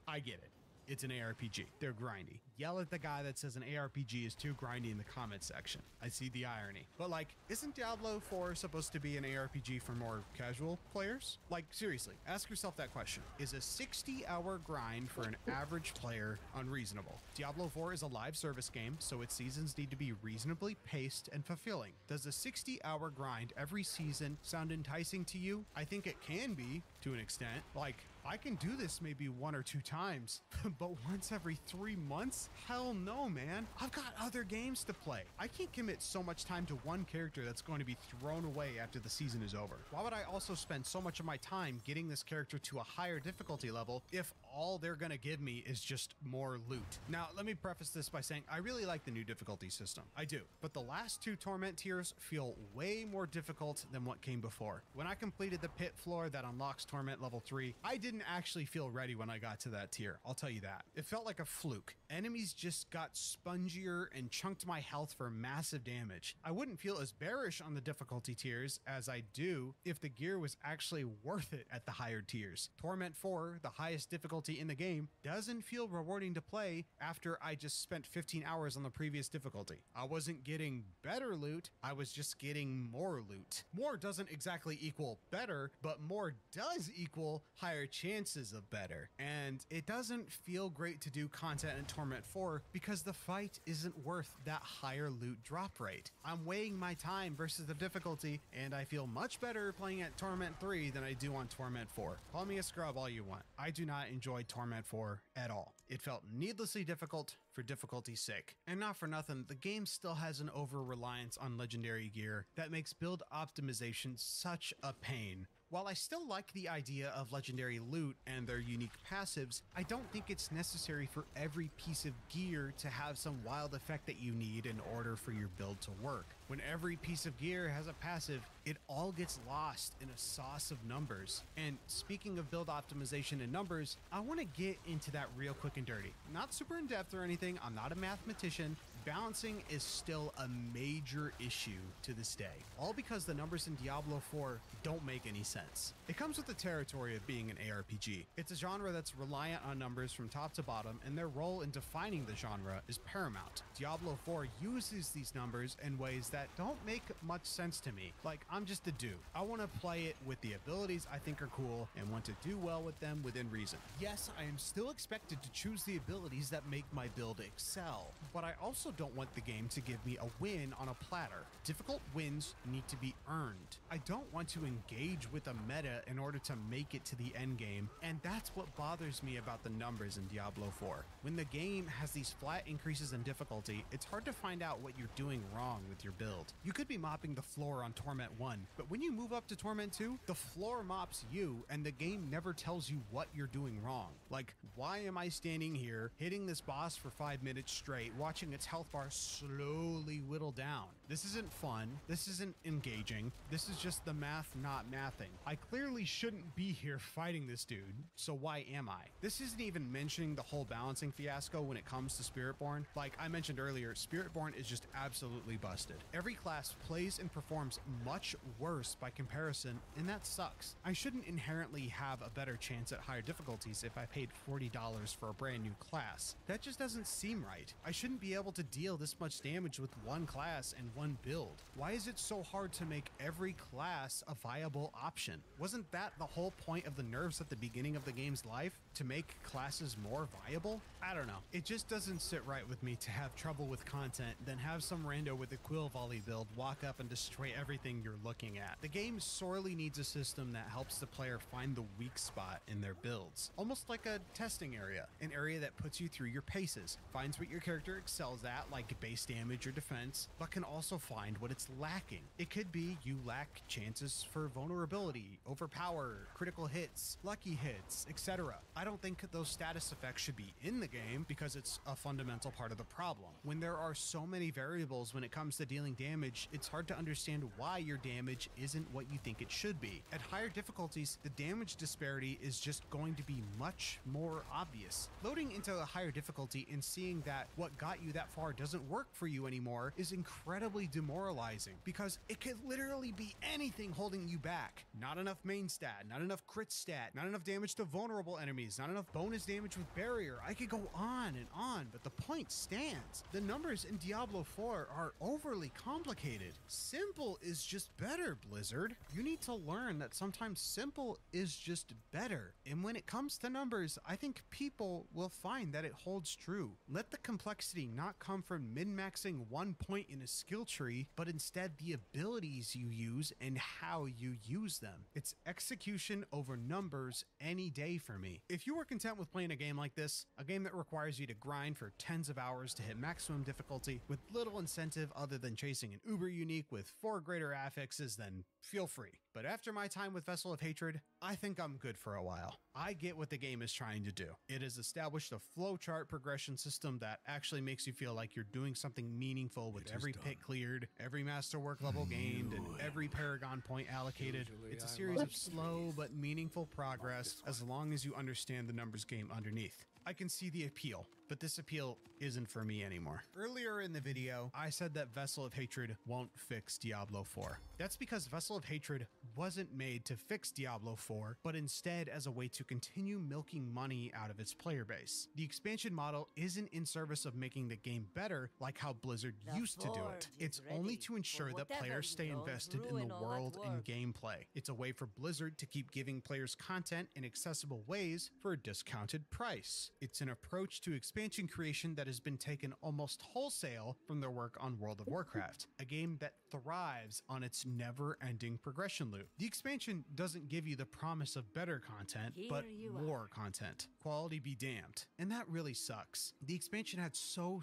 I get it. It's an ARPG. They're grindy. Yell at the guy that says an ARPG is too grindy in the comment section. I see the irony. But like, isn't Diablo 4 supposed to be an ARPG for more casual players? Like, seriously, ask yourself that question. Is a 60-hour grind for an average player unreasonable? Diablo 4 is a live service game, so its seasons need to be reasonably paced and fulfilling. Does a 60-hour grind every season sound enticing to you? I think it can be, to an extent. Like, I can do this maybe 1 or 2 times, but once every 3 months? Hell no, man. I've got other games to play. I can't commit so much time to one character that's going to be thrown away after the season is over. Why would I also spend so much of my time getting this character to a higher difficulty level if all they're gonna give me is just more loot? Now, let me preface this by saying I really like the new difficulty system. I do. But the last 2 torment tiers feel way more difficult than what came before. When I completed the pit floor that unlocks torment level 3, I didn't actually feel ready when I got to that tier. I'll tell you that. It felt like a fluke. Enemies just got spongier and chunked my health for massive damage. I wouldn't feel as bearish on the difficulty tiers as I do if the gear was actually worth it at the higher tiers. Torment 4, the highest difficulty in the game, doesn't feel rewarding to play after I just spent 15 hours on the previous difficulty. I wasn't getting better loot, I was just getting more loot. More doesn't exactly equal better, but more does equal higher chance chances of better. And it doesn't feel great to do content in Torment 4 because the fight isn't worth that higher loot drop rate. I'm weighing my time versus the difficulty, and I feel much better playing at Torment 3 than I do on Torment 4. Call me a scrub all you want. I do not enjoy Torment 4 at all. It felt needlessly difficult for difficulty's sake. And not for nothing, the game still has an over-reliance on legendary gear that makes build optimization such a pain. While I still like the idea of legendary loot and their unique passives, I don't think it's necessary for every piece of gear to have some wild effect that you need in order for your build to work. When every piece of gear has a passive, it all gets lost in a sauce of numbers. And speaking of build optimization and numbers, I want to get into that real quick and dirty. Not super in depth or anything, I'm not a mathematician. Balancing is still a major issue to this day, all because the numbers in Diablo 4 don't make any sense. It comes with the territory of being an ARPG. It's a genre that's reliant on numbers from top to bottom, and their role in defining the genre is paramount. Diablo 4 uses these numbers in ways that don't make much sense to me. Like, I'm just a dude. I want to play it with the abilities I think are cool and want to do well with them within reason. Yes, I am still expected to choose the abilities that make my build excel, but I also don't want the game to give me a win on a platter. Difficult wins need to be earned. I don't want to engage with a meta in order to make it to the end game, and that's what bothers me about the numbers in Diablo 4. When the game has these flat increases in difficulty, it's hard to find out what you're doing wrong with your build. You could be mopping the floor on Torment 1, but when you move up to Torment 2, the floor mops you, and the game never tells you what you're doing wrong. Like, why am I standing here, hitting this boss for 5 minutes straight, watching its health bar slowly whittle down? This isn't fun, this isn't engaging, this is just the math not mathing. I clearly shouldn't be here fighting this dude, so why am I? This isn't even mentioning the whole balancing fiasco when it comes to Spiritborn. Like I mentioned earlier, Spiritborn is just absolutely busted. Every class plays and performs much worse by comparison, and that sucks. I shouldn't inherently have a better chance at higher difficulties if I paid $40 for a brand new class. That just doesn't seem right. I shouldn't be able to deal this much damage with one class and one build. Why is it so hard to make every class a viable option? Wasn't that the whole point of the nerfs at the beginning of the game's life? To make classes more viable? I don't know. It just doesn't sit right with me to have trouble with content, then have some rando with a quill volley build walk up and destroy everything you're looking at. The game sorely needs a system that helps the player find the weak spot in their builds. Almost like a testing area, an area that puts you through your paces, finds what your character excels at, like base damage or defense, but can also find what it's lacking. It could be you lack chances for vulnerability, overpower, critical hits, lucky hits, etc. I don't think those status effects should be in the game because it's a fundamental part of the problem. When there are so many variables when it comes to dealing damage, it's hard to understand why your damage isn't what you think it should be. At higher difficulties, the damage disparity is just going to be much more obvious. Loading into a higher difficulty and seeing that what got you that far doesn't work for you anymore is incredibly demoralizing because it could literally be anything holding you back. Not enough main stat, not enough crit stat, not enough damage to vulnerable enemies, not enough bonus damage with barrier. I could go on and on, but the point stands. The numbers in Diablo 4 are overly complicated. Simple is just better, Blizzard. You need to learn that sometimes simple is just better. And when it comes to numbers, I think people will find that it holds true. Let the complexity not come from min-maxing one point in a skill tree, but instead the abilities you use and how you use them. It's execution over numbers any day for me. If you are content with playing a game like this, a game that requires you to grind for tens of hours to hit maximum difficulty with little incentive other than chasing an uber unique with 4 greater affixes, then feel free. But after my time with Vessel of Hatred, I think I'm good for a while. I get what the game is trying to do. It has established a flowchart progression system that actually makes you feel like you're doing something meaningful with every pit cleared, every masterwork level gained, and every paragon point allocated. It's a series of slow but meaningful progress as long as you understand the numbers game underneath. I can see the appeal. but this appeal isn't for me anymore. Earlier in the video, I said that Vessel of Hatred won't fix Diablo 4. That's because Vessel of Hatred wasn't made to fix Diablo 4, but instead as a way to continue milking money out of its player base. The expansion model isn't in service of making the game better like how Blizzard used to do it. It's only to ensure that players stay invested in the world and gameplay. It's a way for Blizzard to keep giving players content in accessible ways for a discounted price. It's an approach to expansion creation that has been taken almost wholesale from their work on World of Warcraft, a game that thrives on its never-ending progression loop. The expansion doesn't give you the promise of better content, but more content. Quality be damned. And that really sucks. The expansion had so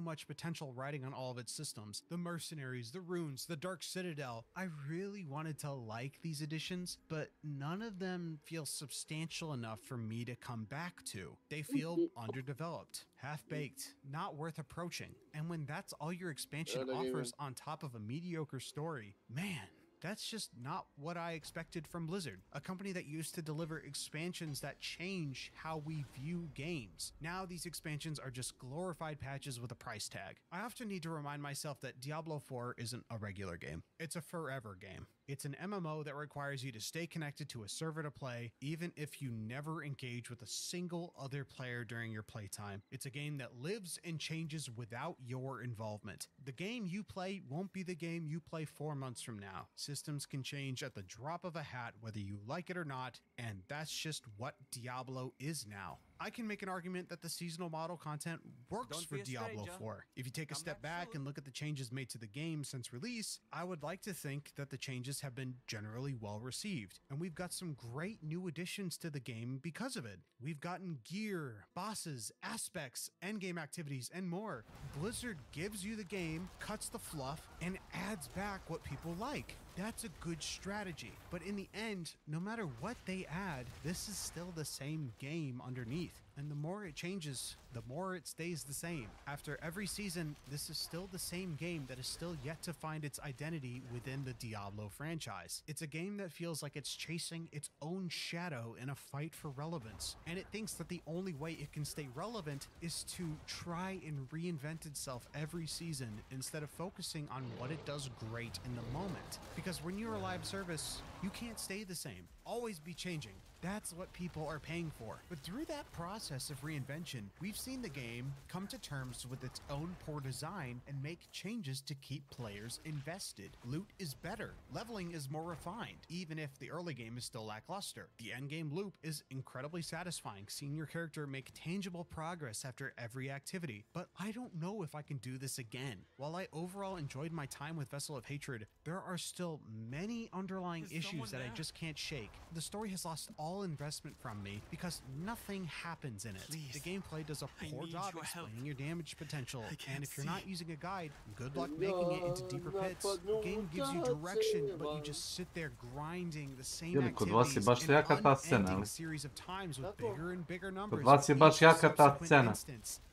much potential riding on all of its systems. The mercenaries, the runes, the Dark Citadel. I really wanted to like these additions, but none of them feel substantial enough for me to come back to. They feel underdeveloped, half-baked, not worth approaching. And when that's all your expansion offers on top of a mediocre story, man, that's just not what I expected from Blizzard, a company that used to deliver expansions that change how we view games. Now these expansions are just glorified patches with a price tag. I often need to remind myself that Diablo 4 isn't a regular game. It's a forever game. It's an MMO that requires you to stay connected to a server to play, even if you never engage with a single other player during your playtime. It's a game that lives and changes without your involvement. The game you play won't be the game you play 4 months from now. Systems can change at the drop of a hat whether you like it or not, and that's just what Diablo is now. I can make an argument that the seasonal model content works for Diablo 4. If you take a step back and look at the changes made to the game since release, I would like to think that the changes have been generally well received, and we've got some great new additions to the game because of it. We've gotten gear, bosses, aspects, endgame activities, and more. Blizzard gives you the game, cuts the fluff, and adds back what people like. That's a good strategy, but in the end, no matter what they add, this is still the same game underneath. And the more it changes, the more it stays the same. After every season, this is still the same game that is still yet to find its identity within the Diablo franchise. It's a game that feels like it's chasing its own shadow in a fight for relevance, and it thinks that the only way it can stay relevant is to try and reinvent itself every season instead of focusing on what it does great in the moment. Because when you're a live service, you can't stay the same. Always be changing. That's what people are paying for. But through that process of reinvention, we've seen the game come to terms with its own poor design and make changes to keep players invested. Loot is better. Leveling is more refined, even if the early game is still lackluster. The endgame loop is incredibly satisfying, seeing your character make tangible progress after every activity. But I don't know if I can do this again. While I overall enjoyed my time with Vessel of Hatred, there are still many underlying issues that I just can't shake. The story has lost all investment from me because nothing happens in it.
Please.
The gameplay does a poor job explaining your damage potential, and if you're not using a guide, good luck making it into deeper pits. The game gives you direction, but you just sit there grinding the same activities an unending series of times with bigger and bigger numbers.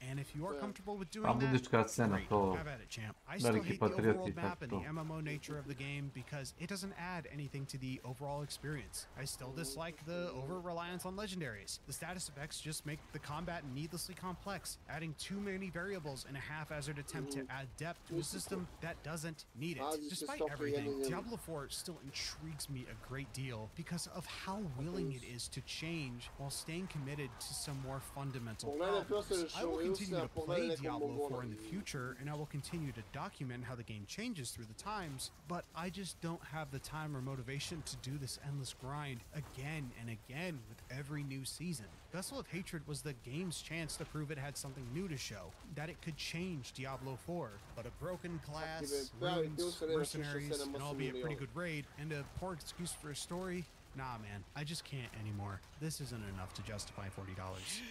And if you are comfortable with doing that, great. Have at it, champ. I still hate the overworld map and the MMO nature of the game because it doesn't add anything to the overall experience. I still dislike the over-reliance on legendaries. The status effects just make the combat needlessly complex, adding too many variables in a haphazard attempt to add depth to a system that doesn't need it. Despite everything, Diablo 4 still intrigues me a great deal because of how willing it is to change while staying committed to some more fundamental problems. I will continue to play Diablo 4 in the future, and I will continue to document how the game changes through the times, but I just don't have the time or motivation to do this endless grind again and again with every new season. Vessel of Hatred was the game's chance to prove it had something new to show, that it could change Diablo 4, but a broken class, runes, mercenaries, an albeit pretty good raid, and a poor excuse for a story. Nah, man, I just can't anymore. This isn't enough to justify $40.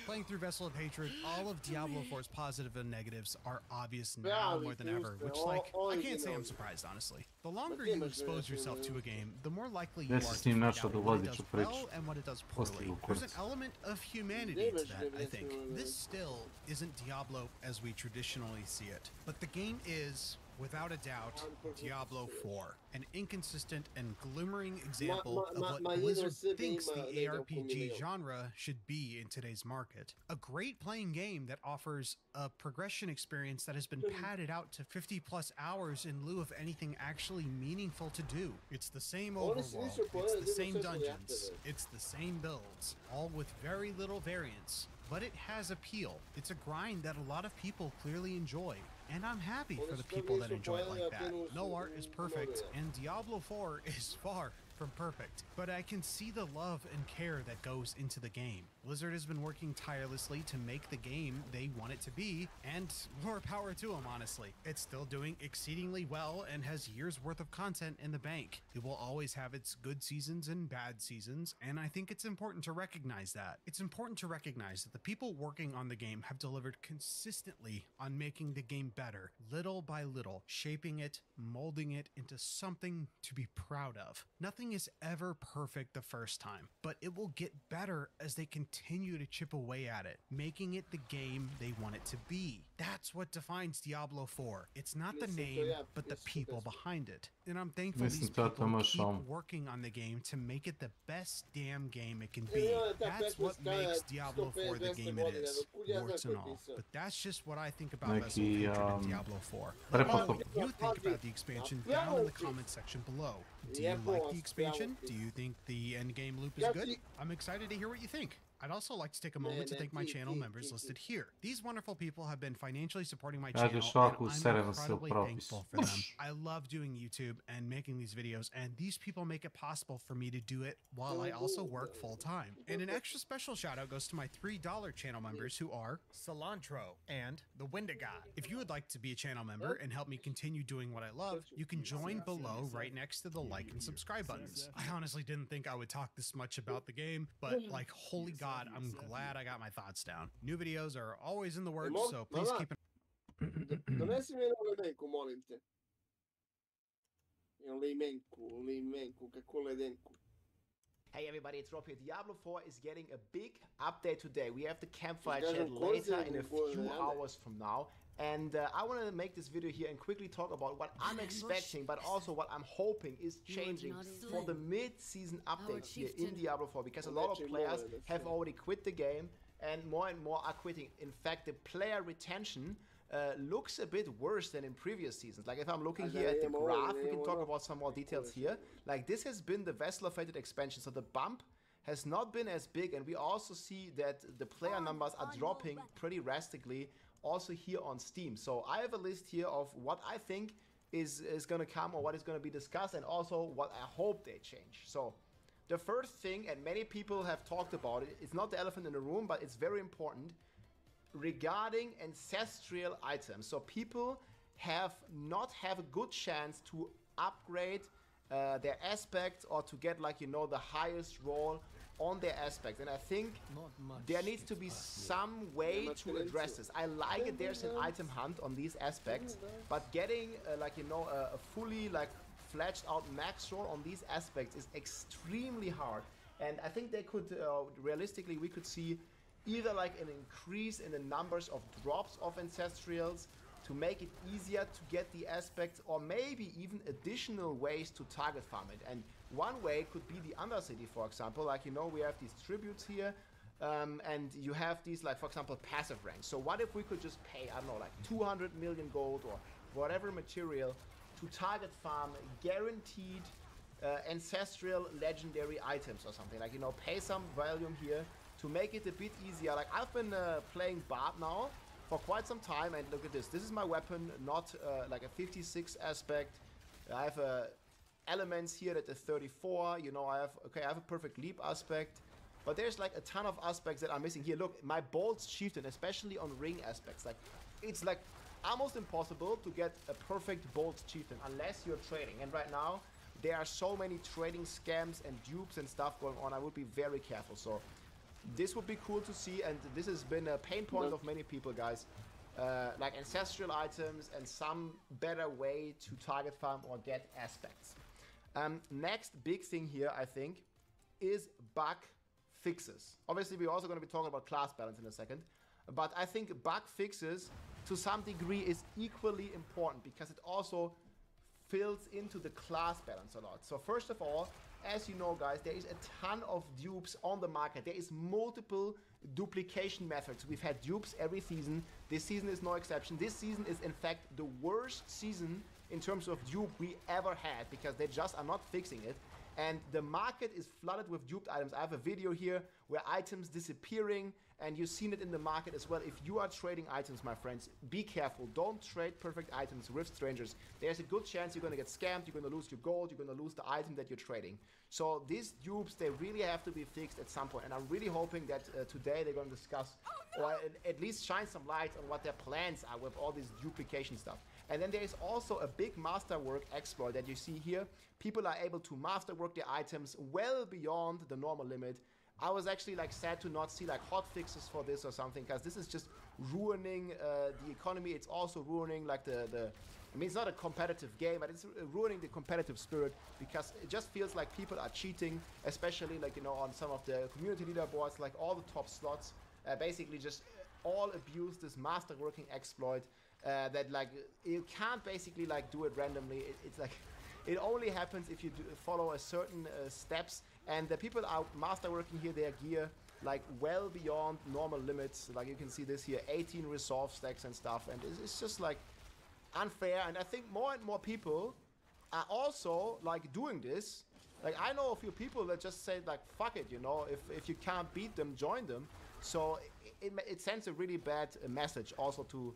Playing through Vessel of Hatred, all of Diablo 4's positive and negatives are obvious now more than ever, which, like, I can't say I'm surprised, honestly. The longer you expose yourself to a game, the more likely you are to find out what it does well and what it does poorly. There's an element of humanity to that, I think. This still isn't Diablo as we traditionally see it, but the game is Without a doubt, Diablo 4, an inconsistent and glimmering example of what Blizzard thinks the ARPG genre should be in today's market. A great playing game that offers a progression experience that has been padded out to 50 plus hours in lieu of anything actually meaningful to do. It's the same overworld, it's the same dungeons, it's the same builds, all with very little variance. But it has appeal. It's a grind that a lot of people clearly enjoy. And I'm happy for the people that enjoy it like that. No art is perfect, and Diablo 4 is far from perfect. But I can see the love and care that goes into the game. Blizzard has been working tirelessly to make the game they want it to be, and more power to them, honestly. It's still doing exceedingly well and has years worth of content in the bank. It will always have its good seasons and bad seasons, and I think it's important to recognize that. It's important to recognize that the people working on the game have delivered consistently on making the game better, little by little, shaping it, molding it into something to be proud of. Nothing is ever perfect the first time, but it will get better as they continue to chip away at it, making it the game they want it to be. That's what defines Diablo 4. It's not the name, but the people behind it. And I'm thankful these people keep working on the game to make it the best damn game it can be. That's what makes Diablo 4 the game it is, warts and all. But that's just what I think about Vessel of Hatred and Diablo 4. Let me know what you think about the expansion down in the comment section below. Do you like the expansion? Do you think the endgame loop is good? I'm excited to hear what you think. I'd also like to take a moment to thank my channel members listed here. These wonderful people have been financially supporting my channel, and I'm incredibly thankful for them. I love doing YouTube and making these videos, and these people make it possible for me to do it while I also work full-time. And an extra special shout-out goes to my $3 channel members, who are Cilantro and The Wendigot. If you would like to be a channel member and help me continue doing what I love, you can join below right next to the like and subscribe buttons. I honestly didn't think I would talk this much about the game, but like, holy God, I'm glad I got my thoughts down. New videos are always in the works, so please keep it.
Hey everybody, it's Rob here. Diablo 4 is getting a big update today. We have the campfire chat later in a few hours from now. And I want to make this video here and quickly talk about what I'm expecting, but also what I'm hoping is changing for the mid-season updates here in Diablo 4, because a lot of players have already quit the game and more are quitting. In fact, the player retention looks a bit worse than in previous seasons. Like if I'm looking here at the graph, we can talk about some more details here. Like this has been the Vessel of Hatred expansion, so the bump has not been as big, and we also see that the player numbers are dropping pretty drastically also here on Steam. So I have a list here of what I think is going to come, or what is going to be discussed, and also what I hope they change. So the first thing, and many people have talked about it, it's not the elephant in the room, but it's very important, regarding ancestral items. So people have not a good chance to upgrade their aspect, or to get, like, you know, the highest roll on their aspect, and I think there needs to be some way to address this. I like it, there's an item hunt on these aspects, but getting like, you know, a fully like fledged out max roll on these aspects is extremely hard. And I think they could realistically, we could see either like an increase in the numbers of drops of ancestrals to make it easier to get the aspects, or maybe even additional ways to target farm it. And one way could be the Undercity, for example. Like, you know, we have these tributes here, and you have these, like, for example, passive ranks. So what if we could just pay, I don't know, like 200 million gold or whatever material to target farm guaranteed ancestral legendary items or something? Like, you know, pay some volume here to make it a bit easier. Like, I've been playing Barb now for quite some time, and look at this. This is my weapon, not like a 56 aspect. I have elements here at the 34. You know, I have a perfect leap aspect, but there's like a ton of aspects that I'm missing here. Look, my bolts chieftain, especially on ring aspects, like it's like almost impossible to get a perfect bolt chieftain unless you're trading. And right now there are so many trading scams and dupes and stuff going on. I would be very careful. So this would be cool to see, and this has been a pain point of many people, guys. Like ancestral items and some better way to target farm or get aspects. Next big thing here, I think, is bug fixes. Obviously, we're also going to be talking about class balance in a second, but I think bug fixes to some degree is equally important because it also fills into the class balance a lot. So first of all, as you know guys, there is a ton of dupes on the market. There is multiple duplication methods. We've had dupes every season. This season is no exception. This season is in fact the worst season in terms of dupe we ever had because they just are not fixing it. And the market is flooded with duped items. I have a video here where items disappearing, and you've seen it in the market as well. If you are trading items, my friends, be careful. Don't trade perfect items with strangers. There's a good chance you're going to get scammed, you're going to lose your gold, you're going to lose the item that you're trading. So these dupes, they really have to be fixed at some point. And I'm really hoping that today they're going to discuss or at least shine some light on what their plans are with all this duplication stuff. And then there is also a big masterwork exploit that you see here. People are able to masterwork their items well beyond the normal limit. I was actually like sad to not see like hot fixes for this or something, because this is just ruining the economy. It's also ruining like I mean, it's not a competitive game, but it's ruining the competitive spirit, because it just feels like people are cheating, especially like, you know, on some of the community leaderboards, like all the top slots basically just all abuse this masterworking exploit. That like you can't basically like do it randomly. It's like it only happens if you follow a certain steps, and the people are masterworking here their gear like well beyond normal limits. Like you can see this here, 18 resolve stacks and stuff, and it's just like unfair. And I think more and more people are also like doing this. Like I know a few people that just say like fuck it, you know, if you can't beat them, join them. So it sends a really bad message also to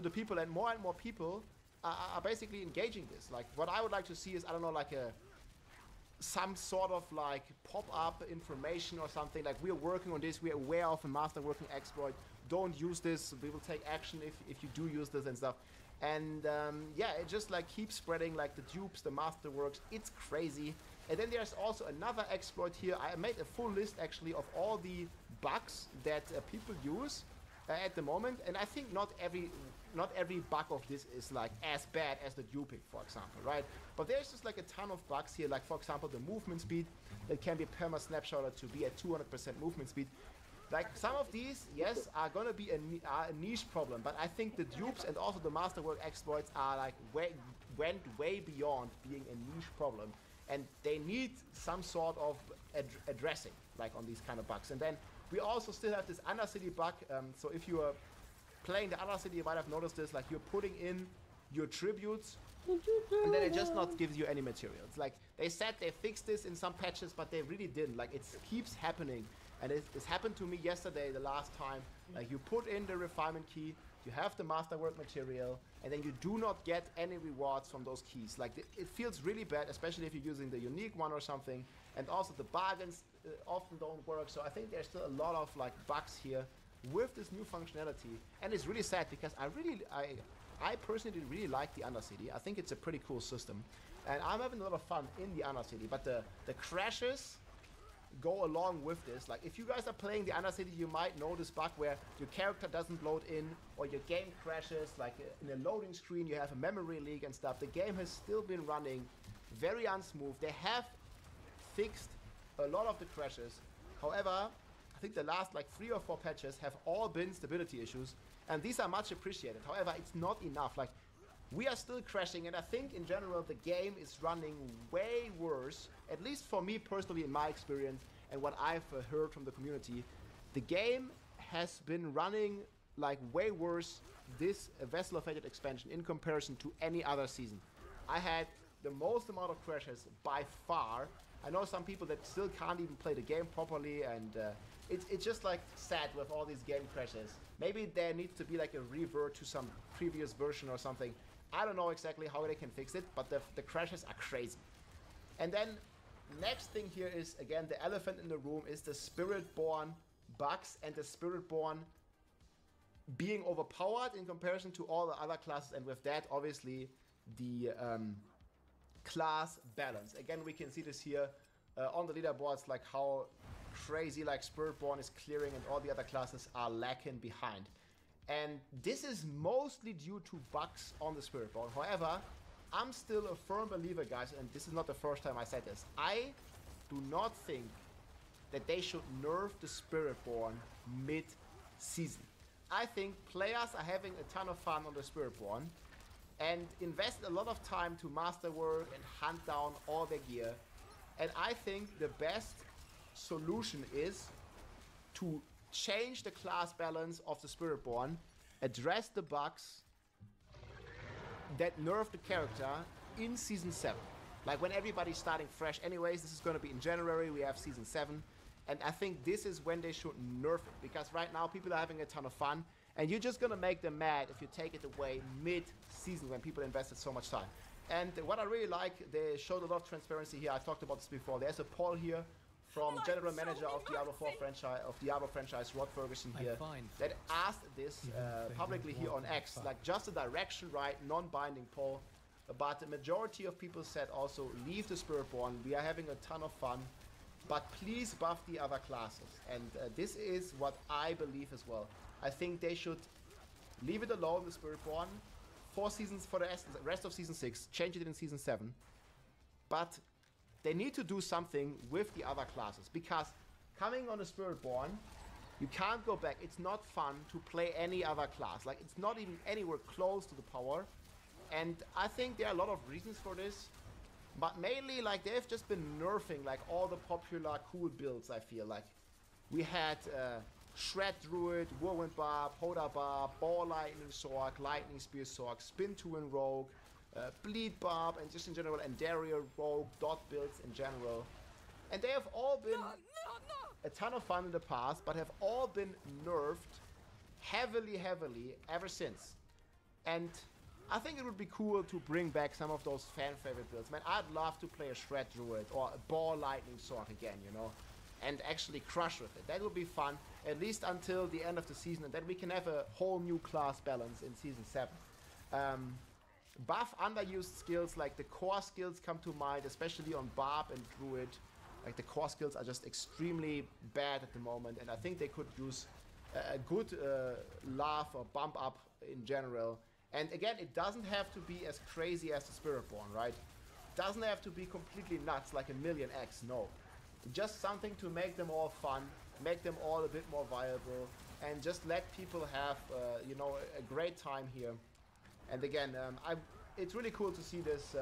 the people, and more people are basically engaging this. Like what I would like to see is, I don't know, like some sort of like pop-up information or something, like we're working on this, we're aware of a masterworking exploit, don't use this, we will take action if you do use this and stuff. And yeah, it just like keeps spreading, like the dupes, the masterworks, it's crazy. And then there's also another exploit here. I made a full list actually of all the bugs that people use at the moment, and I think not every bug of this is like as bad as the duping, for example, right? But there's just like a ton of bugs here, like for example the movement speed that can be perma snapshotted to be at 200% movement speed. Like some of these, yes, are gonna be a niche problem, but I think the dupes and also the masterwork exploits are like went way beyond being a niche problem, and they need some sort of addressing like on these kind of bugs. And then we also still have this Undercity bug. So if you are playing the Undercity, you might have noticed this, like you're putting in your tributes and then it just not gives you any materials. Like they said they fixed this in some patches, but they really didn't. Like it keeps happening, and it's happened to me yesterday, the last time. Like you put in the refinement key, you have the masterwork material, and then you do not get any rewards from those keys. Like it feels really bad, especially if you're using the unique one or something. And also the bargains often don't work. So I think there's still a lot of like bugs here with this new functionality, and it's really sad because I personally really like the Undercity. I think it's a pretty cool system, and I'm having a lot of fun in the Undercity. But the crashes go along with this. Like if you guys are playing the Undercity, you might know this bug where your character doesn't load in, or your game crashes. Like in a loading screen, you have a memory leak and stuff. The game has still been running very unsmooth. They have fixed a lot of the crashes. However, I think the last like 3 or 4 patches have all been stability issues, and these are much appreciated. However, it's not enough. Like we are still crashing, and I think in general the game is running way worse, at least for me personally in my experience and what I've heard from the community. The game has been running like way worse this Vessel of Fate expansion in comparison to any other season. I had the most amount of crashes by far. I know some people that still can't even play the game properly, and it's just like sad with all these game crashes. Maybe there needs to be like a revert to some previous version or something. I don't know exactly how they can fix it, but the crashes are crazy. And then next thing here is, again, the elephant in the room is the Spirit-born bugs and the Spirit-born being overpowered in comparison to all the other classes, and with that obviously the class balance. Again, we can see this here on the leaderboards, like how crazy like Spirit-born is clearing and all the other classes are lacking behind. And this is mostly due to bugs on the Spirit-born. However, I'm still a firm believer, guys, and this is not the first time I said this. I do not think that they should nerf the Spirit-born mid-season. I think players are having a ton of fun on the Spiritborn and invest a lot of time to masterwork and hunt down all their gear. And I think the best solution is to change the class balance of the Spiritborn, address the bugs that nerf the character in Season 7. Like when everybody's starting fresh anyways, this is going to be in January, we have Season 7. And I think this is when they should nerf it, because right now people are having a ton of fun, and you're just gonna make them mad if you take it away mid-season when people invested so much time. And what I really like, they showed a lot of transparency here. I talked about this before. There's a poll here from general manager of Diablo 4 franchise, of Diablo franchise, Rod Ferguson here, that asked this publicly here on X, like just a direction right, non-binding poll. But the majority of people said also, leave the Spiritborn. We are having a ton of fun. But please buff the other classes, and this is what I believe as well. I think they should leave it alone, the Spiritborn, for the rest of Season 6, change it in Season 7. But they need to do something with the other classes, because coming on the Spiritborn, you can't go back. It's not fun to play any other class. Like, it's not even anywhere close to the power. And I think there are a lot of reasons for this. But mainly, like, they've just been nerfing, like, all the popular cool builds, I feel like. We had Shred Druid, Whirlwind Barb, Hoda Barb, Ball Lightning Sork, Lightning Spear Sork, Spin Twin Rogue, Bleed Barb, and just in general, Endaria Rogue, Dot builds in general. And they have all been a ton of fun in the past, but have all been nerfed heavily ever since. And I think it would be cool to bring back some of those fan favorite builds. Man, I'd love to play a Shred Druid or a Ball Lightning Sork again, you know, and actually crush with it. That would be fun, at least until the end of the season, and then we can have a whole new class balance in Season 7. Buff underused skills, like the core skills come to mind, especially on Barb and Druid. Like, the core skills are just extremely bad at the moment, and I think they could use a good laugh or bump up in general. And again, it doesn't have to be as crazy as the Spiritborn, right? It doesn't have to be completely nuts like a million X, no. Just something to make them all fun, make them all a bit more viable, and just let people have, you know, a great time here. And again, it's really cool to see this,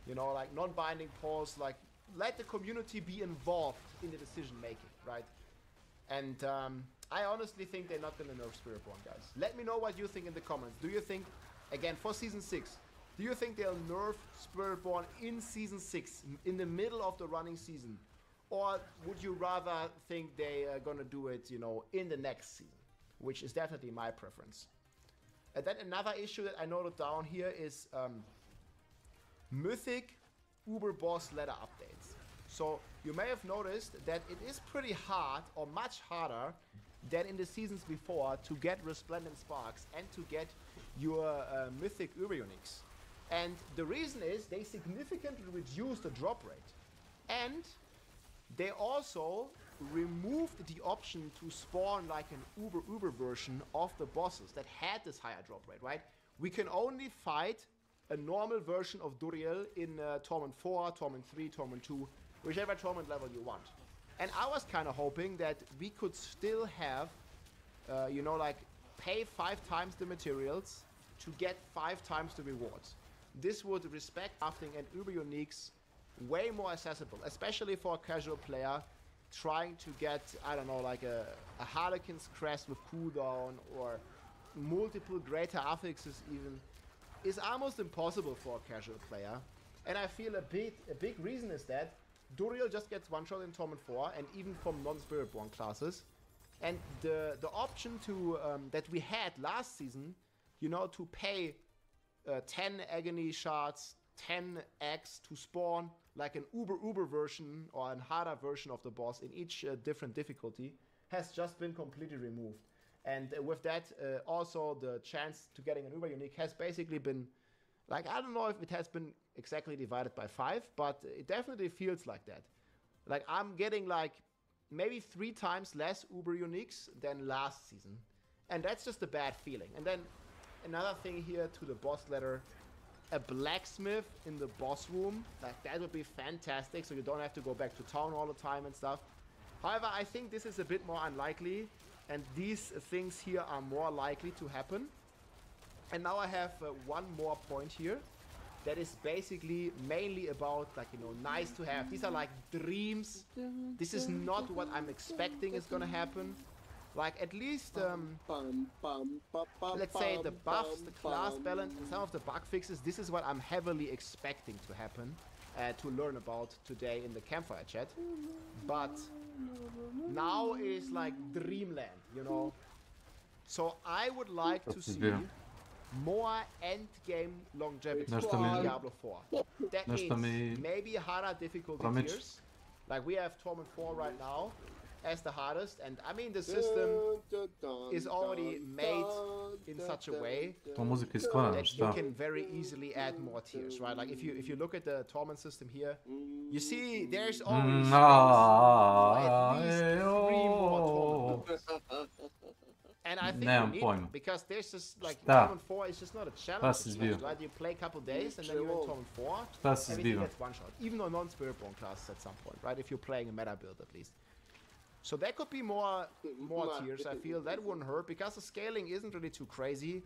you know, like non-binding polls, like let the community be involved in the decision making, right? And I honestly think they're not going to nerf Spiritborn, guys. Let me know what you think in the comments. Do you think, again, for Season 6, do you think they'll nerf Spiritborn in Season 6, in the middle of the running season? Or would you rather think they are going to do it, you know, in the next season? Which is definitely my preference. And then another issue that I noted down here is Mythic Uber Boss ladder updates. So you may have noticed that it is pretty hard, or much harder, than in the seasons before to get Resplendent Sparks and to get your Mythic Uber Uniques. And the reason is they significantly reduced the drop rate. And they also removed the option to spawn like an Uber version of the bosses that had this higher drop rate, right? We can only fight a normal version of Duriel in Torment 4, Torment 3, Torment 2, whichever Torment level you want. And I was kind of hoping that we could still have, you know, like pay 5 times the materials to get 5 times the rewards. This would respect crafting and Uber Uniques way more accessible, especially for a casual player trying to get, I don't know, like a Harlequin's Crest with cooldown or multiple greater affixes even, is almost impossible for a casual player. And I feel a big reason is that Duriel just gets one-shot in Torment 4 and even from non-Spiritborn classes. And the option to that we had last season, you know, to pay 10 Agony Shards, 10x to spawn like an Uber version or an harder version of the boss in each different difficulty, has just been completely removed. And with that, also the chance to getting an Uber Unique has basically been, like, I don't know if it has been exactly divided by 5, but it definitely feels like that. Like, I'm getting like maybe 3 times less Uber Uniques than last season. And that's just a bad feeling. And then another thing here to the boss ladder, a blacksmith in the boss room, like that would be fantastic, so you don't have to go back to town all the time and stuff. However, I think this is a bit more unlikely, and these things here are more likely to happen. And now I have one more point here that is basically mainly about, like, you know, nice to have. These are like dreams. This is not what I'm expecting is gonna happen. Like, at least, let's say the buffs, the class balance, and some of the bug fixes, this is what I'm heavily expecting to happen, to learn about today in the campfire chat. But now is like dreamland, you know. So I would like to see more end-game longevity in Diablo 4. That means maybe harder difficulty tiers. Like, we have Torment 4 right now as the hardest, and I mean the system is already made in such a way that you can very easily add more tiers, right? Like, if you look at the Torment system here, you see there's already space for at least 3 more Torment. And I think we need it, because there's just, like, Torment 4 is just not a challenge, right? You play a couple days and then you're in Torment 4, everything gets one shot. Even on non-Spiritborn classes at some point, right? If you're playing a meta build at least. So there could be more tiers, I feel. That wouldn't hurt, because the scaling isn't really too crazy.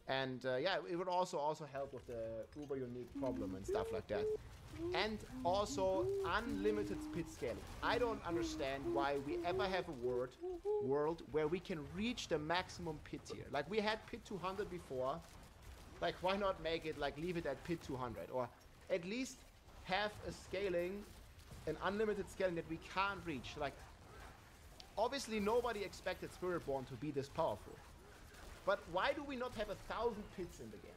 And yeah, it would also help with the uber unique problem and stuff like that. And also unlimited pit scaling. I don't understand why we ever have a world where we can reach the maximum pit tier. Like, we had pit 200 before. Like, why not make it, like, leave it at pit 200? Or at least have a scaling, an unlimited scaling that we can't reach. Like, obviously nobody expected Spiritborn to be this powerful. But why do we not have 1,000 pits in the game?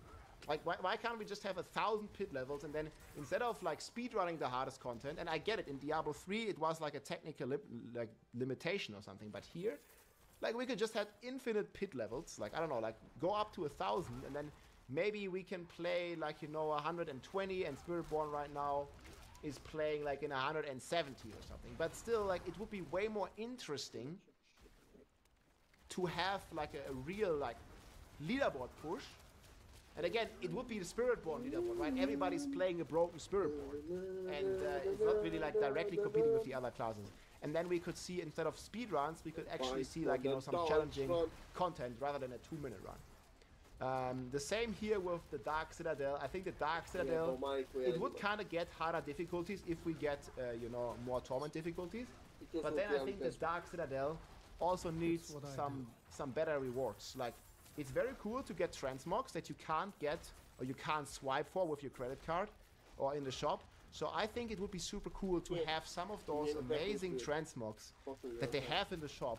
Like, why can't we just have 1,000 pit levels, and then instead of, like, speedrunning the hardest content, and I get it, in Diablo 3 it was like a technical limitation or something, but here, like, we could just have infinite pit levels, like, I don't know, like, go up to 1,000, and then maybe we can play, like, you know, 120, and Spiritborn right now is playing, like, in 170 or something. But still, like, it would be way more interesting to have, like, a real, like, leaderboard push. And again, it would be the Spiritborn leaderboard, right? Everybody's playing a broken Spiritborn. And it's not really, like, directly competing with the other classes. And then we could see, instead of speedruns, we could actually see, like, you know, some challenging content rather than a 2-minute run. The same here with the Dark Citadel. I think the Dark Citadel, it would kind of get harder difficulties if we get, you know, more Torment difficulties. But then I think the Dark Citadel also needs some better rewards. Like, it's very cool to get transmogs that you can't get, or you can't swipe for with your credit card or in the shop. So I think it would be super cool to have some of those amazing transmogs that they have in the shop,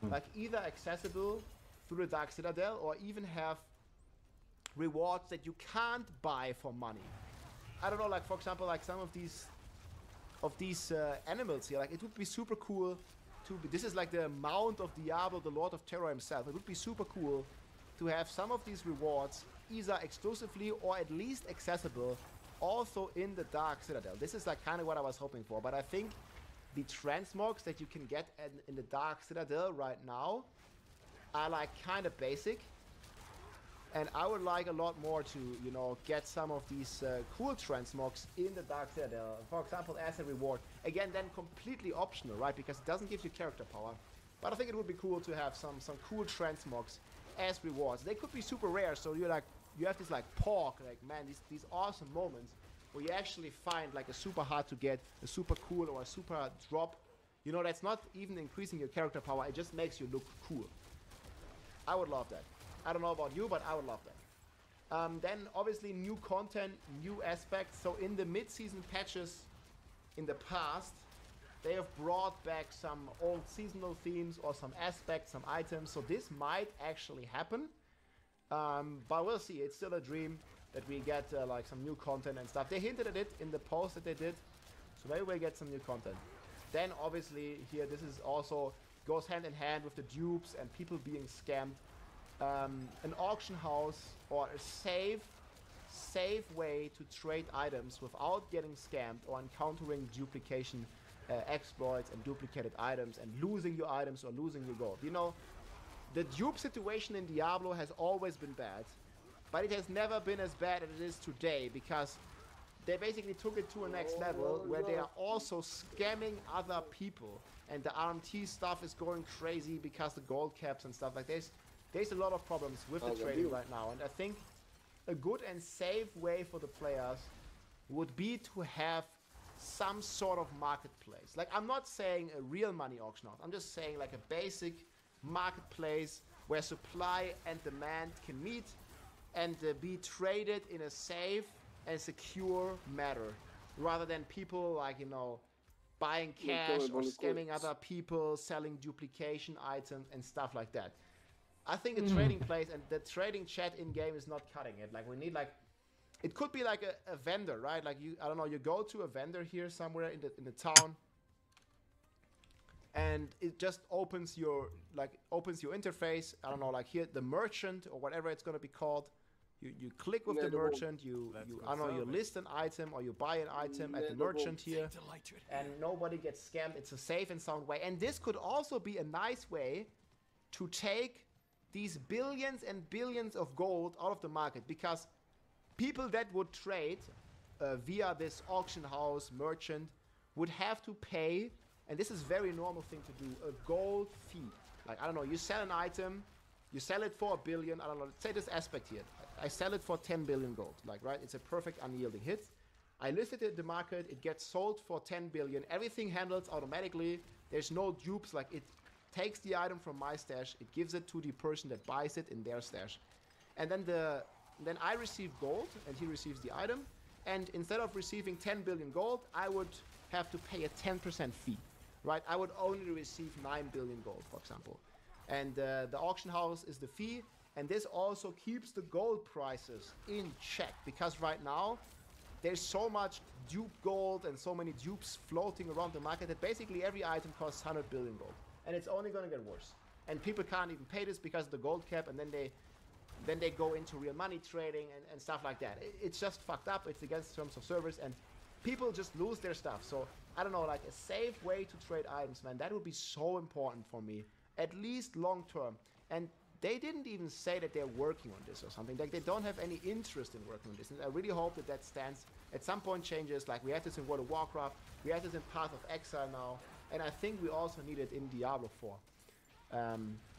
like, either accessible through the Dark Citadel, or even have rewards that you can't buy for money. I don't know, like, for example, like, some of these animals here, like, it would be super cool to be, this is like the Mount of Diablo, the Lord of Terror himself. It would be super cool to have some of these rewards either exclusively or at least accessible also in the Dark Citadel. This is, like, kind of what I was hoping for, but I think the transmogs that you can get in the Dark Citadel right now are, like, kind of basic. And I would like a lot more to, you know, get some of these cool transmogs in the Dark Citadel. For example, as a reward. Again, then completely optional, right? Because it doesn't give you character power. But I think it would be cool to have some cool transmogs as rewards. They could be super rare, so you're like, you have this, like, pork, like, man, these awesome moments where you actually find, like, a super hard to get, a super cool, or a super drop. You know, that's not even increasing your character power, it just makes you look cool. I would love that. I don't know about you, but I would love that. Then obviously new content, new aspects. So in the mid-season patches in the past, they have brought back some old seasonal themes or some aspects, some items. So this might actually happen, but we'll see. It's still a dream that we get like some new content and stuff. They hinted at it in the post that they did, so maybe we'll get some new content. Then obviously here, this is also goes hand in hand with the dupes and people being scammed. An auction house or a safe way to trade items without getting scammed or encountering duplication exploits and duplicated items and losing your items or losing your gold. You know, the dupe situation in Diablo has always been bad, but it has never been as bad as it is today, because they basically took it to a next level where they are also scamming other people, and the RMT stuff is going crazy because the gold caps and stuff. Like there's a lot of problems with the trading right now, and I think a good and safe way for the players would be to have some sort of marketplace. Like, I'm not saying a real money auction house, I'm just saying like a basic marketplace where supply and demand can meet and be traded in a safe and secure manner, rather than people like, you know, buying cash or scamming other people, selling duplication items and stuff like that. I think a trading place and the trading chat in game is not cutting it. Like, we need like, it could be like a vendor, right? Like you, I don't know, you go to a vendor here somewhere in the town, and it just opens your interface. I don't know, like here the merchant or whatever it's gonna be called. You click with the merchant, you I don't know, you list an item or you buy an item at the merchant here, and nobody gets scammed. It's a safe and sound way. And this could also be a nice way to take these billions and billions of gold out of the market, because people that would trade via this auction house merchant would have to pay, and this is a very normal thing to do, a gold fee. Like, I don't know, you sell an item, you sell it for $1 billion, I don't know, let's say this aspect here. I sell it for 10 billion gold, like, right? It's a perfect unyielding hit. I list it in the market, it gets sold for 10 billion, everything handles automatically, there's no dupes, like it takes the item from my stash, it gives it to the person that buys it in their stash. And then I receive gold and he receives the item, and instead of receiving 10 billion gold, I would have to pay a 10% fee, right? I would only receive 9 billion gold, for example. And the auction house is the fee, and this also keeps the gold prices in check, because right now there's so much dupe gold and so many dupes floating around the market that basically every item costs 100 billion gold, and it's only going to get worse. And people can't even pay this because of the gold cap, and then they go into real money trading and stuff like that. It's just fucked up. It's against terms of service, and people just lose their stuff. So I don't know, like a safe way to trade items, man, that would be so important for me, at least long term. And they didn't even say that they're working on this or something. Like, they don't have any interest in working on this. And I really hope that that stance at some point changes. Like, we have this in World of Warcraft, we have this in Path of Exile now, and I think we also need it in Diablo 4.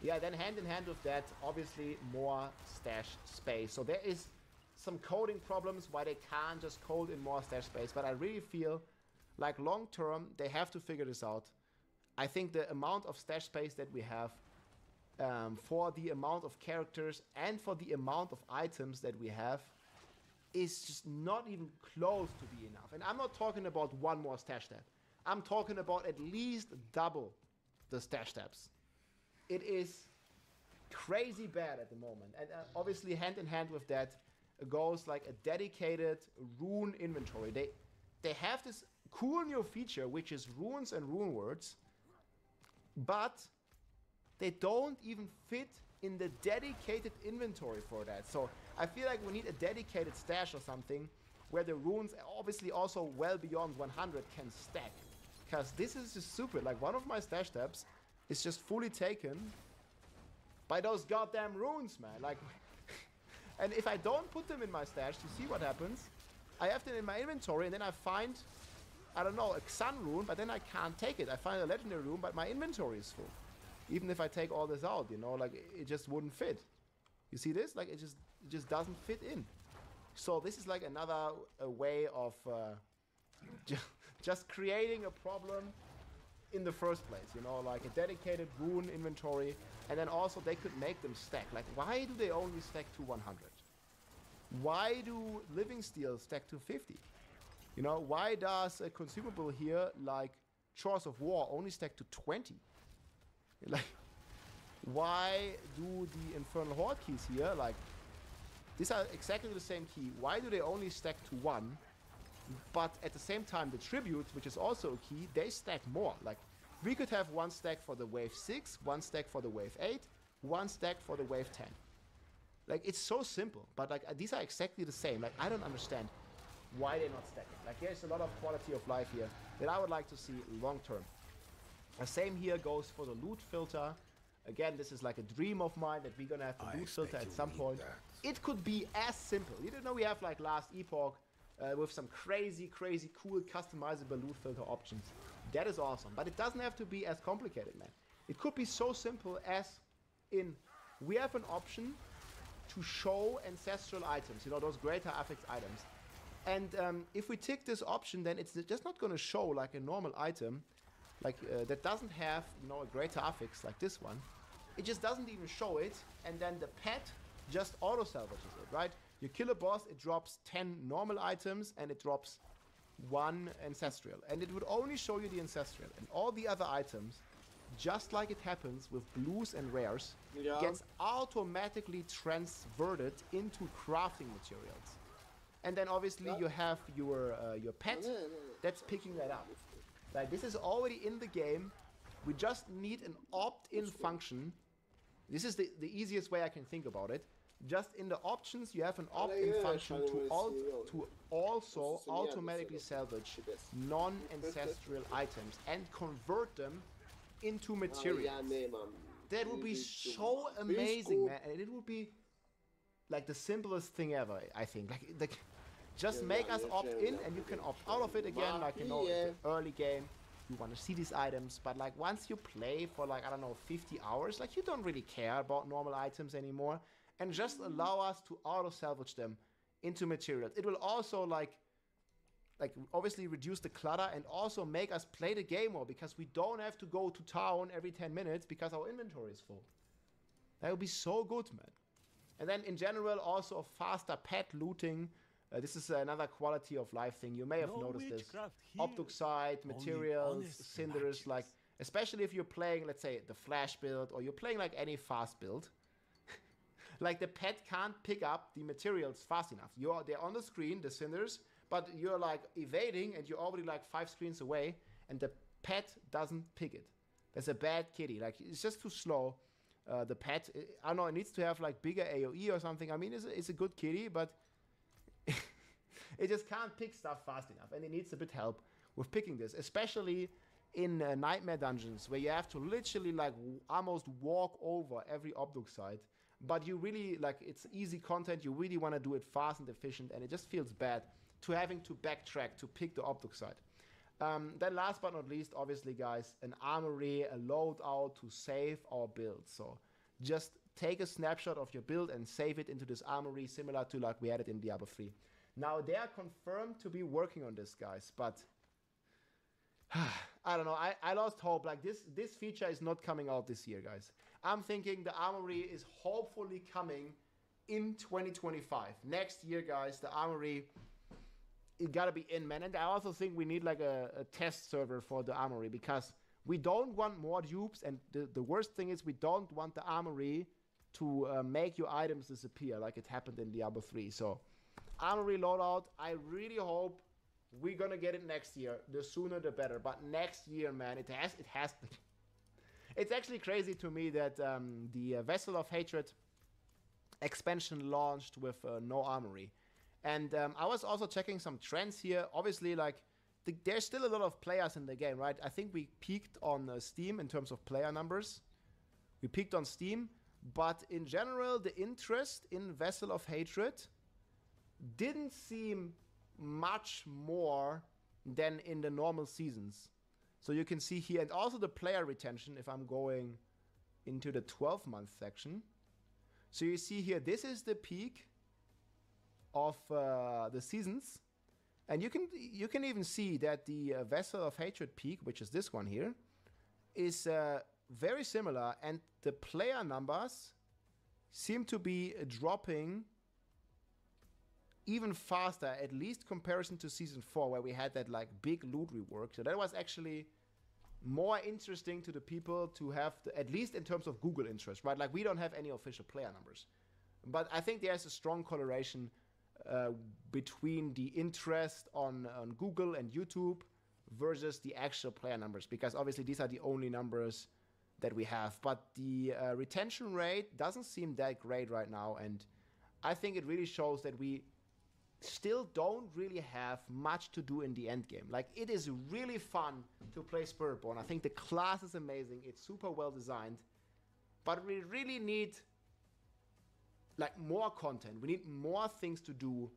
Yeah, then hand in hand with that, obviously more stash space. So there is some coding problems why they can't just code in more stash space, but I really feel like long term they have to figure this out. I think the amount of stash space that we have, for the amount of characters and for the amount of items that we have, is just not even close to be enough. And I'm not talking about one more stash tab. I'm talking about at least double the stash tabs. It is crazy bad at the moment. And obviously hand in hand with that goes like a dedicated rune inventory. They have this cool new feature, which is runes and rune words, but they don't even fit in the dedicated inventory for that. So I feel like we need a dedicated stash or something where the runes, obviously also well beyond 100, can stack. Because this is just stupid. Like, one of my stash tabs is just fully taken by those goddamn runes, man. Like, and if I don't put them in my stash to see what happens, I have them in my inventory, and then I find, I don't know, a sun rune, but then I can't take it. I find a legendary rune, but my inventory is full. Even if I take all this out, you know, like, it just wouldn't fit. You see this? Like, it just doesn't fit in. So this is like another way of just creating a problem in the first place, you know, like a dedicated rune inventory. And then also they could make them stack. Like, why do they only stack to 100? Why do living steel stack to 50? You know, why does a consumable here like Chores of War only stack to 20? Like, why do the Infernal Horde keys here, like, these are exactly the same key. Why do they only stack to 1? But at the same time, the tributes, which is also a key, they stack more. Like, we could have one stack for the wave 6, one stack for the wave 8, one stack for the wave 10. Like, it's so simple, but like, these are exactly the same. Like, I don't understand why they're not stacking. Like, there's a lot of quality of life here that I would like to see long term. The same here goes for the loot filter. Again, this is like a dream of mine that we're gonna have the loot filter at some point. It could be as simple. You don't know, we have like last epoch, with some crazy cool customizable loot filter options. That is awesome, but it doesn't have to be as complicated, man. It could be so simple as in, we have an option to show ancestral items, you know, those greater affix items. And if we tick this option, then it's just not going to show like a normal item, like that doesn't have, you know, a greater affix like this one. It just doesn't even show it, and then the pet just auto salvages it, right? You kill a boss, it drops 10 normal items, and it drops 1 ancestral. And it would only show you the ancestral, and all the other items, just like it happens with blues and rares, gets automatically transverted into crafting materials. And then obviously you have your pet that's picking that up. Like, this is already in the game. We just need an opt-in function. This is the easiest way I can think about it. Just in the options, you have an opt-in function to also automatically salvage non-ancestral items and convert them into materials. That would be so amazing, man. And it would be like the simplest thing ever, I think. Like just make us opt in, and you can opt out of it again. Like, you know, it's an early game, you want to see these items, but like once you play for like, I don't know, 50 hours, like you don't really care about normal items anymore, and just allow us to auto salvage them into materials. It will also like obviously reduce the clutter and also make us play the game more, because we don't have to go to town every 10 minutes because our inventory is full. That would be so good, man. And then in general, also faster pet looting. This is another quality of life thing. You may have noticed this. Obduxite, materials, cinders, like, especially if you're playing, let's say, the flash build, or you're playing like any fast build. Like, the pet can't pick up the materials fast enough. They're on the screen, the cinders, but you're like evading and you're already like 5 screens away, and the pet doesn't pick it. That's a bad kitty. Like, it's just too slow. The pet, I don't know, it needs to have like bigger AoE or something. I mean, it's a good kitty, but it just can't pick stuff fast enough, and it needs a bit help with picking this, especially in nightmare dungeons where you have to literally like almost walk over every Obduxite. But you really, like, it's easy content, you really want to do it fast and efficient, and it just feels bad to having to backtrack to pick the Obduxite. Then last but not least, obviously, guys, an armory, a loadout to save our build. So just take a snapshot of your build and save it into this armory, similar to like we had it in Diablo 3. Now, they are confirmed to be working on this, guys, but I don't know. I lost hope. Like, this feature is not coming out this year, guys. I'm thinking the armory is hopefully coming in 2025. Next year, guys, the armory, it gotta be in, man. And I also think we need like a test server for the armory, because we don't want more dupes, and the worst thing is we don't want the armory to make your items disappear like it happened in Diablo 3. So armory loadout, I really hope we're gonna get it next year. The sooner the better. But next year, man, it has to. It's actually crazy to me that the Vessel of Hatred expansion launched with no armory. And I was also checking some trends here. Obviously, like, there's still a lot of players in the game, right? I think we peaked on Steam in terms of player numbers. We peaked on Steam. But in general, the interest in Vessel of Hatred didn't seem much more than in the normal seasons. So you can see here, and also the player retention, if I'm going into the 12-month section. So you see here, this is the peak of the seasons. And you can even see that the Vessel of Hatred peak, which is this one here, is very similar. And the player numbers seem to be dropping even faster, at least comparison to Season 4, where we had that like big loot rework. So that was actually more interesting to the people to have, at least in terms of Google interest, right? Like, we don't have any official player numbers. But I think there's a strong correlation between the interest on Google and YouTube versus the actual player numbers, because obviously these are the only numbers that we have. But the retention rate doesn't seem that great right now, and I think it really shows that we still don't really have much to do in the end game. Like, it is really fun to play Spiritborn. I think the class is amazing. It's super well designed, but we really need like more content. We need more things to do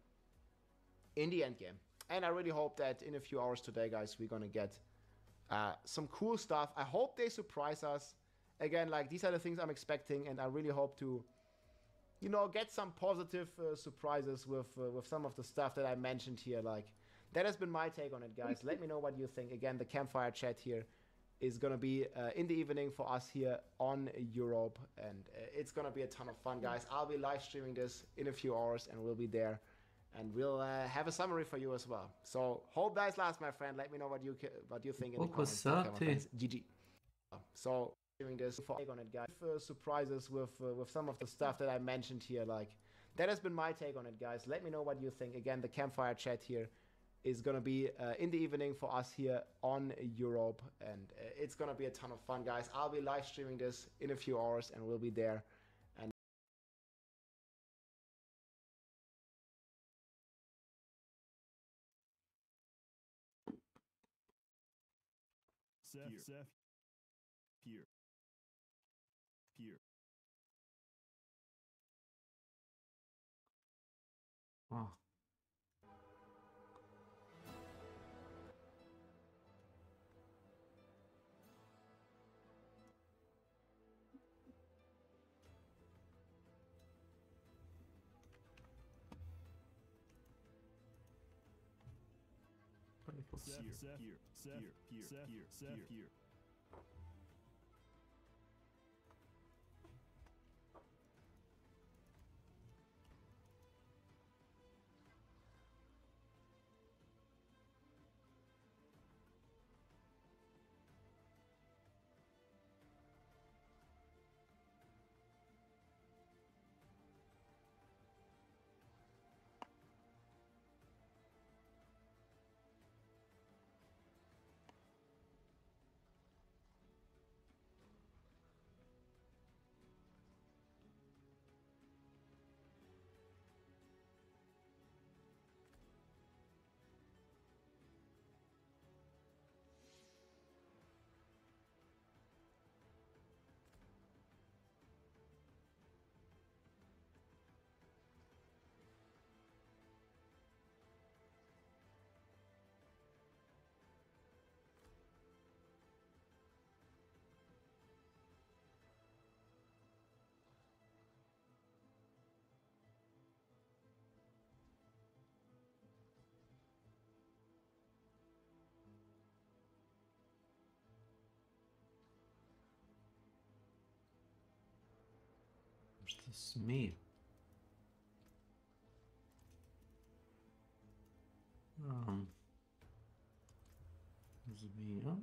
in the end game. And I really hope that in a few hours today, guys, we're gonna get some cool stuff. I hope they surprise us. Again, like, these are the things I'm expecting, and I really hope to, you know, get some positive surprises with some of the stuff that I mentioned here. Like, that has been my take on it, guys. Let me know what you think. Again, the campfire chat here is gonna be in the evening for us here on Europe, and it's gonna be a ton of fun, guys. I'll be live streaming this in a few hours, and we'll be there, and we'll have a summary for you as well. So hope that lasts, my friend. Let me know what you think in the comments. Okay, GG. So doing this for take on it, guys. Surprises with some of the stuff that I mentioned here. Like, that has been my take on it, guys. Let me know what you think. Again, the campfire chat here is gonna be in the evening for us here on Europe, and it's gonna be a ton of fun, guys. I'll be live streaming this in a few hours, and we'll be there. And
Seth, here.
Oh.
Seth, here.
This me. Zmija.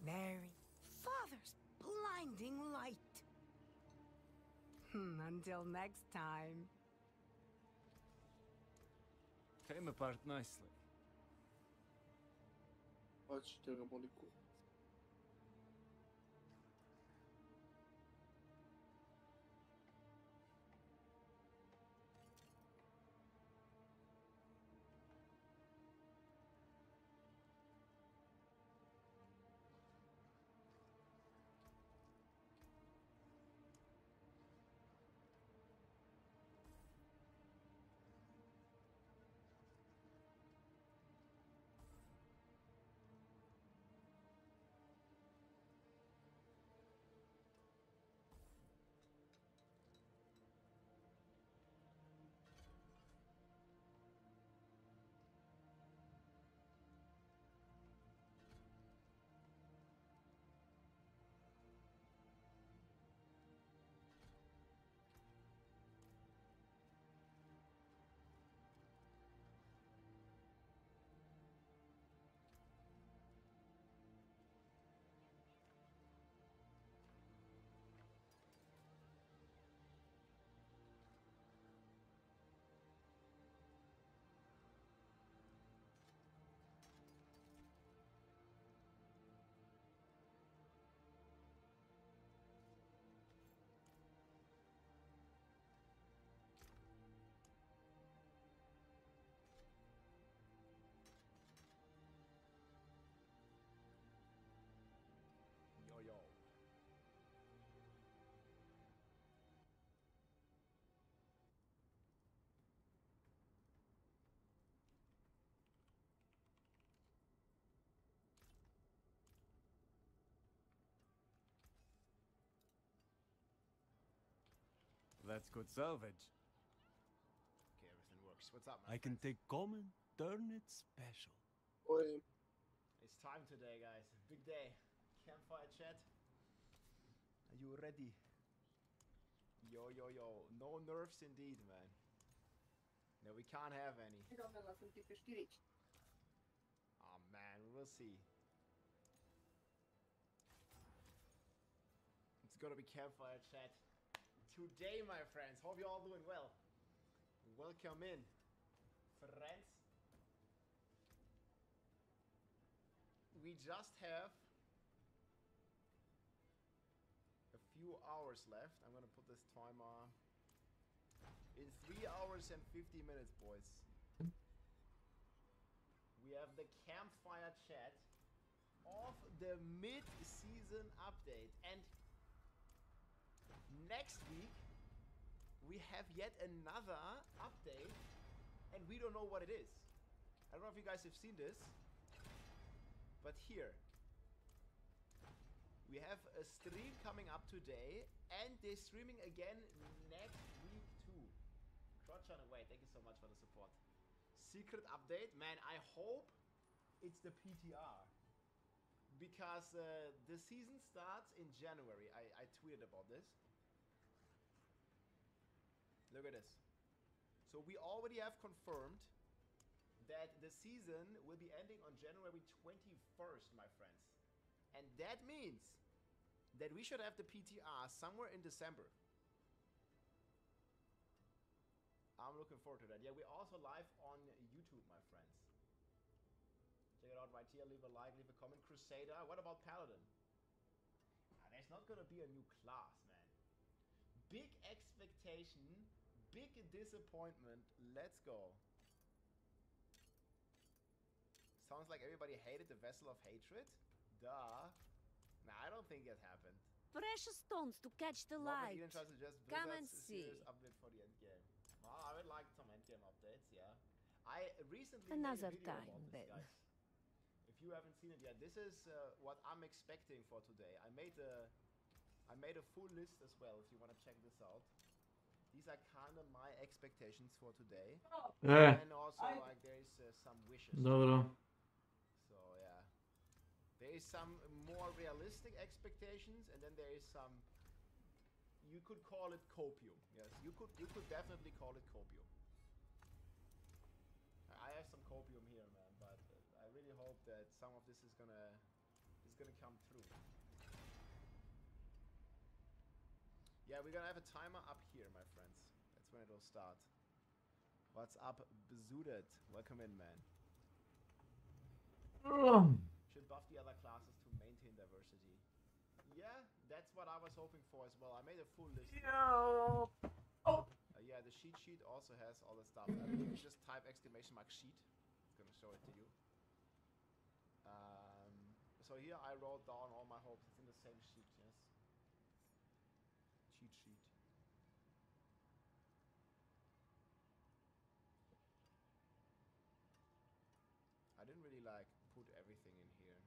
Mary, Father's blinding light. Until next time.
Came apart nicely.
Hoćete ga boli kurac.
Yo.
That's good salvage.
Okay, everything works. What's up,
I
my
can
friends?
take common, turn it special.
Oj,
It's time today, guys. Big day. Campfire chat. Are you ready? Yo. No nerfs indeed, man. No, we can't have any.
dobila sam ti peškirić.
Oh man, we'll see. It's gonna be campfire chat today, my friends. Hope you're all doing well. Welcome in, friends. We just have a few hours left. I'm gonna put this timer in 3 hours and 50 minutes, boys. We have the campfire chat of the mid-season update, and next week we have yet another update, and we don't know what it is. I don't know if you guys have seen this, but here we have a stream coming up today, and they're streaming again next week too. Crotch on away, thank you so much for the support. Secret update, man, I hope it's the PTR, because the season starts in January. I tweeted about this. Look at this. So we already have confirmed that the season will be ending on January 21st, my friends. And that means that we should have the PTR somewhere in December. I'm looking forward to that. Yeah, we're also live on YouTube, my friends. Check it out right here. Leave a like, leave a comment. Crusader. What about Paladin? There's not gonna be a new class, man. Big expectation, big disappointment. Let's go. Sounds like everybody hated the Vessel of Hatred. Duh. Nah, I don't think it happened.
Precious stones to catch the light. Come and see.
Update for the endgame. Well, I would like some endgame updates, yeah. I recently
Another
made a video
time,
about this,
then.
guys. If you haven't seen it yet, this is what I'm expecting for today. I made a full list as well. If you want to check this out, these are kind of my expectations for today. And also, like, there is some wishes.
Dobro.
So yeah, there is some more realistic expectations, and then there is some. You could call it copium. Yes, you could definitely call it copium. I have some copium here, man, but I really hope that some of this is gonna come through. Yeah, we're gonna have a timer up here, my friends. That's when it'll start. What's up, Bezooted? Welcome in, man. Should buff the other classes to maintain diversity. Yeah, that's what I was hoping for as well. I made a full list. Yeah, the cheat sheet also has all the stuff. You can just type exclamation mark sheet. It's gonna show it to you. So here I wrote down all my hopes. It's in the same sheet, yes. Cheat sheet. I didn't really like put everything in here.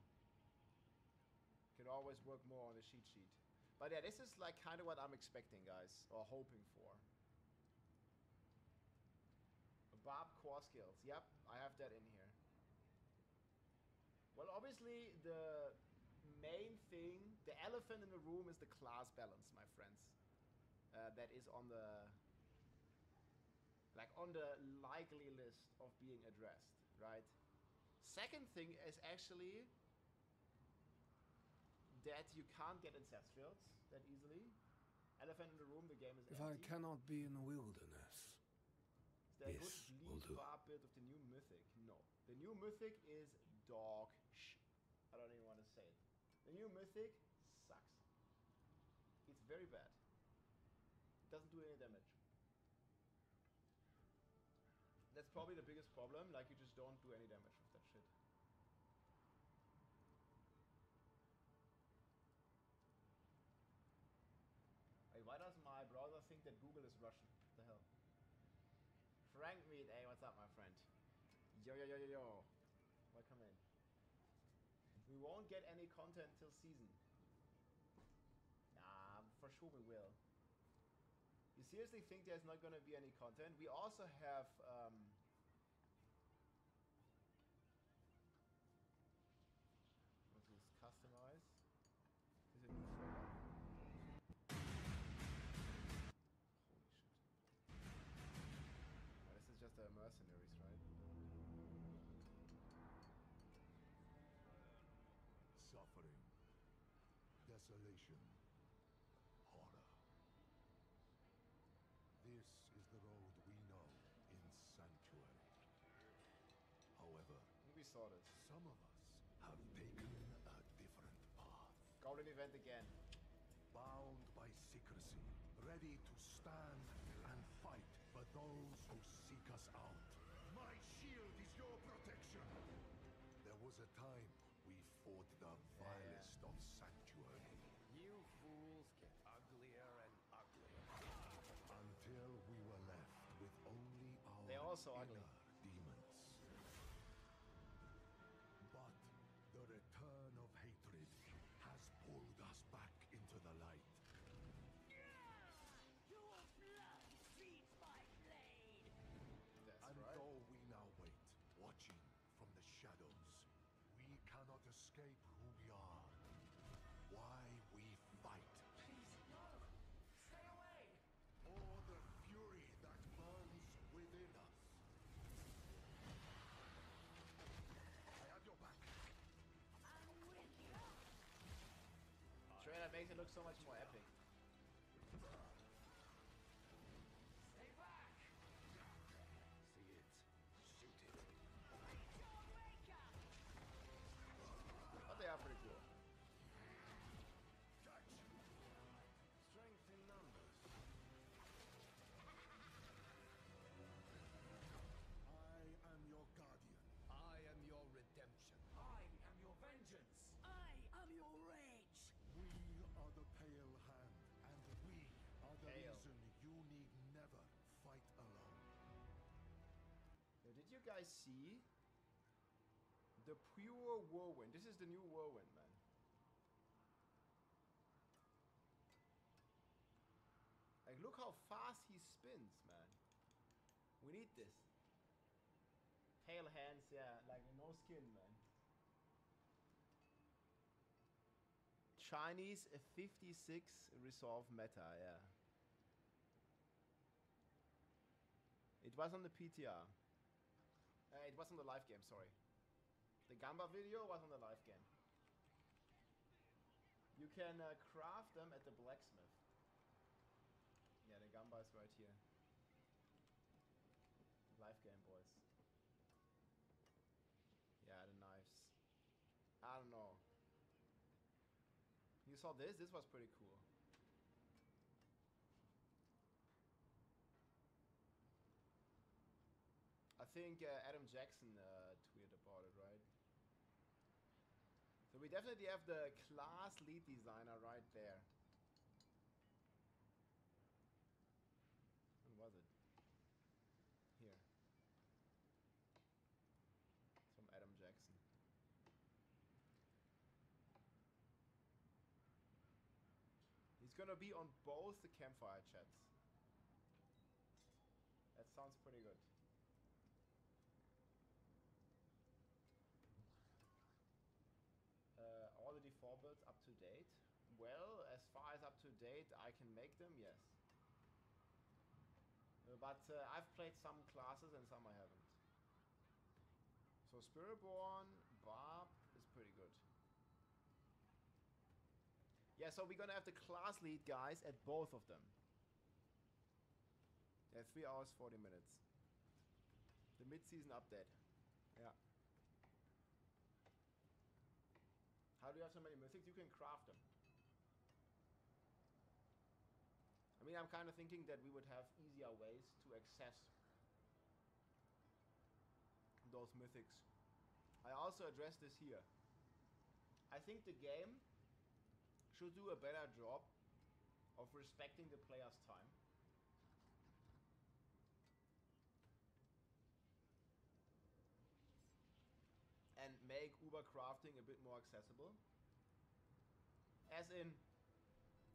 Could always work more on the cheat sheet. But yeah, this is like kind of what I'm expecting, guys, or hoping for. Bob core skills. Yep, I have that in here. Well, obviously the main thing, the elephant in the room, is the class balance, my friends. That is on the likely list of being addressed, right? Second thing is actually that you can't get ancestors that easily. Elephant in the room, the game is empty.
If I cannot be in the wilderness,
is there a
this
good
will do.
bar build of the new mythic? No. The new mythic is dog shit. I don't even want to say it. The new mythic sucks. It's very bad. It doesn't do any damage. That's probably the biggest problem, like you just don't do any damage with that shit. Hey, why does my browser think that Google is Russian? What the hell? Frank Meat, hey, what's up, my friend? Yo, yo, yo, yo, yo. Welcome in. We won't get any content till season. Nah, for sure we will. You seriously think there's not gonna be any content? We also have, what's this, customize? Is it new flavor? Holy shit. This is just a mercenaries, right?
Suffering, desolation, horror. This is the road we know in Sanctuary. However,
We saw this.
some of us have taken a different path.
Golden event again.
Bound by secrecy, ready to stand and fight for those who seek us out. My shield is your protection. There was a time we fought the vilest of Sanctuary.
You fools get uglier and uglier.
Until we were left with only our
They're also ugly.
inner demons. But the return of hatred has pulled us back into the light.
Your blood feeds my blade.
That's
And
right.
though we now wait, watching from the shadows, we cannot escape who we are. Why we fight.
Please, no. Stay away.
Or the fury that burns within us. I have your back.
I'm with you.
Trailer makes it look so much more epic.
Stay back.
See it. Shoot it.
But they are pretty cool.
Catch the reason you need never fight alone.
Now, did you guys see the pure whirlwind? This is the new whirlwind, man. Like, look how fast he spins, man. We need this. Tail hands, yeah, like no skin, man. Chinese 56 resolve meta, yeah. It was on the PTR. It was on the live game, sorry. The Gamba video was on the live game. You can craft them at the blacksmith. Yeah, the Gamba is right here. Live game, boys. Yeah, the knives. I don't know. You saw this? This was pretty cool. I think Adam Jackson tweeted about it, right? So we definitely have the class lead designer right there. When was it? Here. It's from Adam Jackson. He's gonna be on both the campfire chats. That sounds pretty good. All the default builds up to date? Well, as far as up to date I can make them, yes. But I've played some classes and some I haven't. So Spiritborn, Barb is pretty good. Yeah, so we're gonna have the class lead guys at both of them. Yeah, 3 hours 40 minutes. The mid-season update. Yeah. How do you have so many mythics? You can craft them. I mean, I'm kind of thinking that we would have easier ways to access those mythics. I also addressed this here. I think the game should do a better job of respecting the player's time. And make Uber crafting a bit more accessible. As in,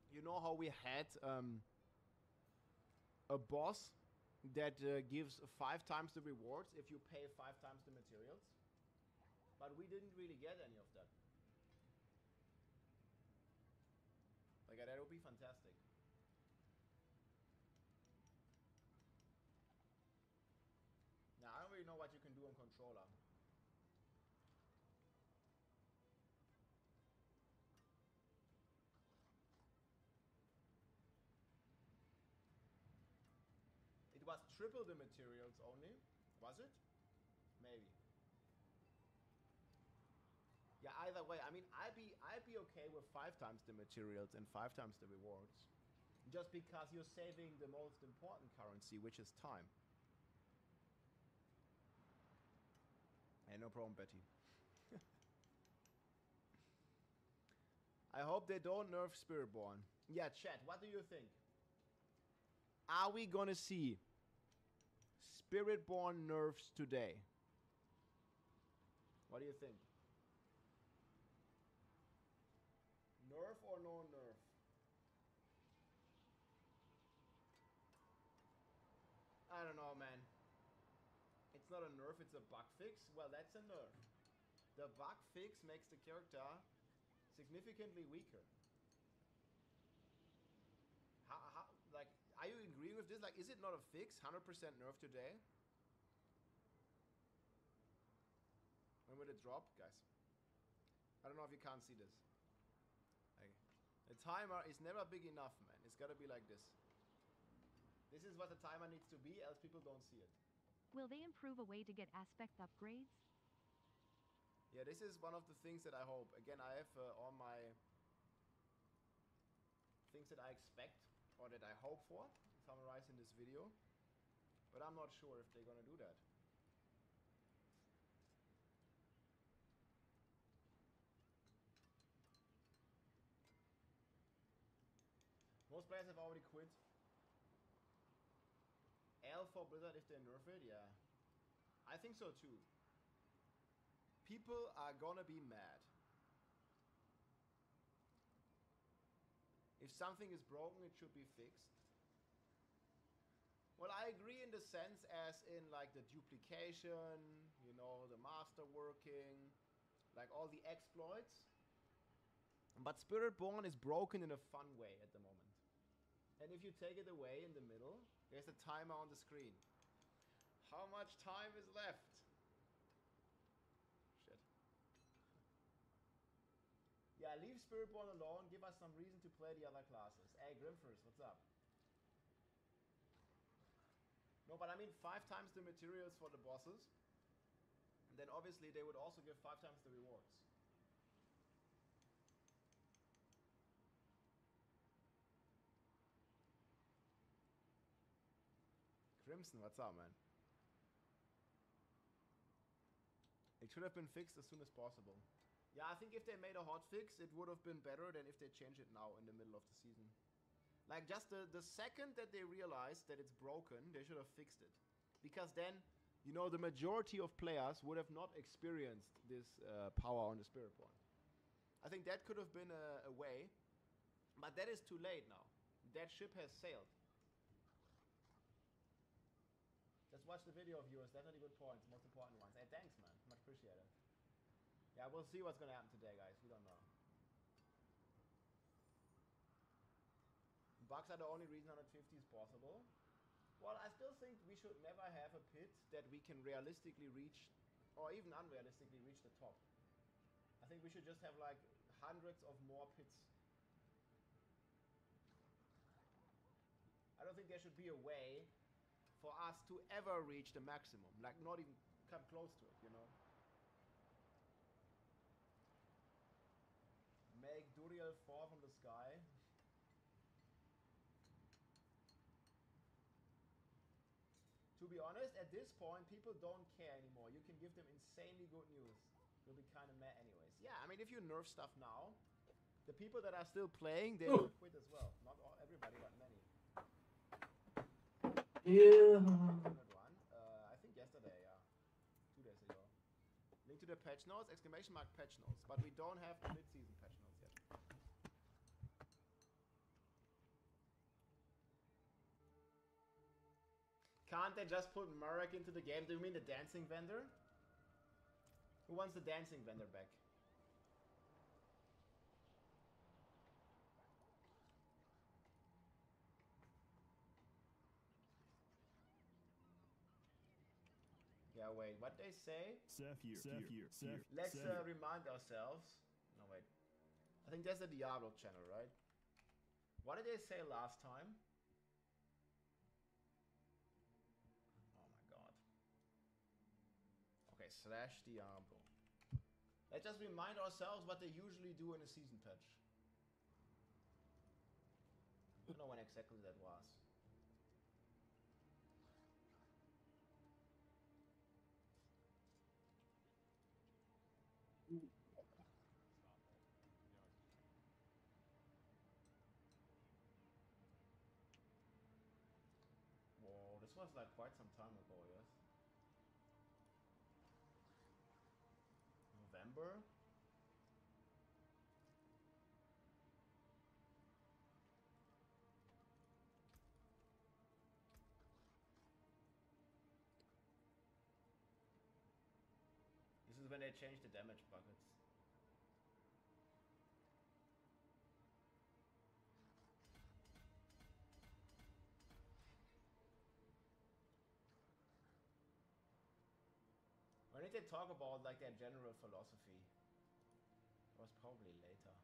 you know how we had a boss that gives 5 times the rewards if you pay 5 times the materials? But we didn't really get any of that. Like, that would be fantastic. Now, I don't really know what you can do on controller. It was triple the materials only, was it? Maybe. Yeah, either way, I mean, I'd be okay with 5 times the materials and 5 times the rewards. Just because you're saving the most important currency, which is time. Hey, no problem, Betty. I hope they don't nerf Spiritborn. Yeah, chat, what do you think? Are we gonna see Spiritborn nerfs today? What do you think? Nerf or no nerf? I don't know, man. It's not a nerf, it's a bug fix. Well, that's a nerf. The bug fix makes the character significantly weaker. Like, are you agreeing with this? Like, is it not a fix? 100% nerf today? When will it drop, guys? I don't know if you can't see this. Like, the timer is never big enough, man. It's gotta be like this. This is what the timer needs to be, else people don't see it.
Will they improve a way to get aspect upgrades?
Yeah, this is one of the things that I hope. Again, I have all my things that I expect or that I hope for summarized in this video. But I'm not sure if they're gonna do that. Most players have already quit. for Blizzard if they nerf it? Yeah. I think so too. People are gonna be mad. If something is broken, it should be fixed. Well, I agree in the sense as in like the duplication, you know, the master working, like all the exploits. But Spiritborn is broken in a fun way at the moment. And if you take it away in the middle, there's a timer on the screen. How much time is left? Shit. Yeah, leave Spiritborn alone. Give us some reason to play the other classes. Hey, Grimfers, what's up? No, but I mean 5 times the materials for the bosses. And then obviously they would also give 5 times the rewards. Crimson, what's up, man? It should have been fixed as soon as possible. Yeah, I think if they made a hotfix, it would have been better than if they change it now in the middle of the season. Like, just the second that they realized that it's broken, they should have fixed it. Because then, you know, the majority of players would have not experienced this power on the Spiritborn. I think that could have been a way. But that is too late now. That ship has sailed. Just watch the video, viewers. Definitely good points. Most important ones. Hey, thanks, man. Much appreciated. Yeah, we'll see what's going to happen today, guys. We don't know. Bugs are the only reason 150 is possible. Well, I still think we should never have a pit that we can realistically reach, or even unrealistically reach the top. I think we should just have like hundreds of more pits. I don't think there should be a way for us to ever reach the maximum, like not even come close to it, you know. Make Duriel fall from the sky. To be honest, at this point, people don't care anymore. You can give them insanely good news. They'll be kind of mad anyways. Yeah, I mean, if you nerf stuff now, the people that are still playing, they will quit as well. Not all, everybody, but many.
Yeah.
I think yesterday, yeah. 2 days ago. Link to the patch notes, exclamation mark patch notes. But we don't have the mid-season patch notes yet. Can't they just put Marek into the game? Do you mean the dancing vendor? Who wants the dancing vendor back? Yeah, wait, what they say? Let's remind ourselves. No, wait. I think that's the Diablo channel, right? What did they say last time? Oh my god. Okay, / Diablo. Let's just remind ourselves what they usually do in a season patch. I don't know when exactly that was. Whoa, this was like quite some time ago, yes? November? This is when they changed the damage buckets. When did they talk about like their general philosophy? It was probably later.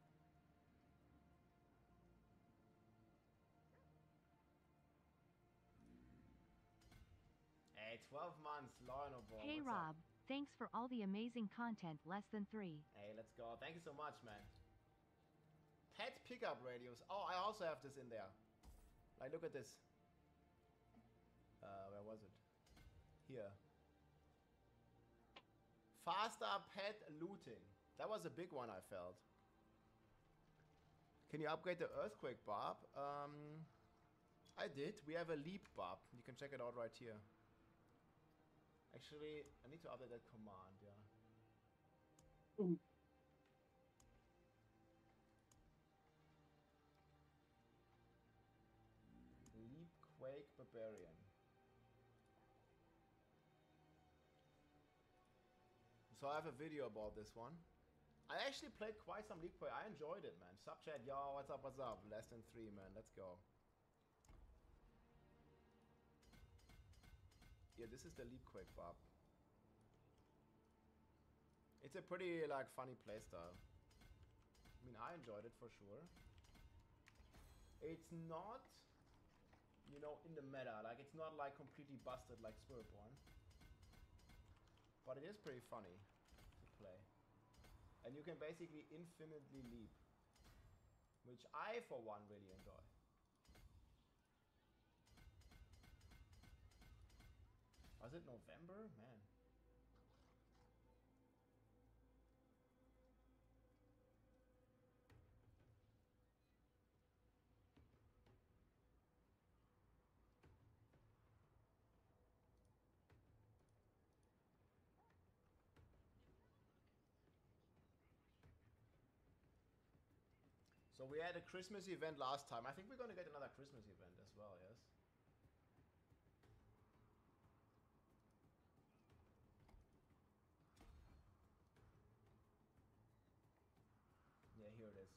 Hey, 12 months, Lionel Ball.
Hey Rob, thanks for all the amazing content, less than 3.
Hey, let's go. Thank you so much, man. Pet pickup radios. Oh, I also have this in there. Like, look at this. Where was it? Here. Faster pet looting. That was a big one, I felt. Can you upgrade the earthquake barb? I did. We have a leap bob. You can check it out right here. Actually, I need to update that command, yeah. Leap Quake Barbarian. So I have a video about this one. I actually played quite some Leap Quake. I enjoyed it, man. Sub chat, yo, what's up, what's up? Less than 3, man. Let's go. Yeah, this is the Leap Quake Bob. It's a pretty, like, funny playstyle. I mean, I enjoyed it for sure. It's not, you know, in the meta. Like, it's not, like, completely busted like Spiritborn. But it is pretty funny to play. And you can basically infinitely leap. Which I, for one, really enjoy. Was it November? Man. So we had a Christmas event last time. I think we're going to get another Christmas event as well, yes? Yeah, here it is.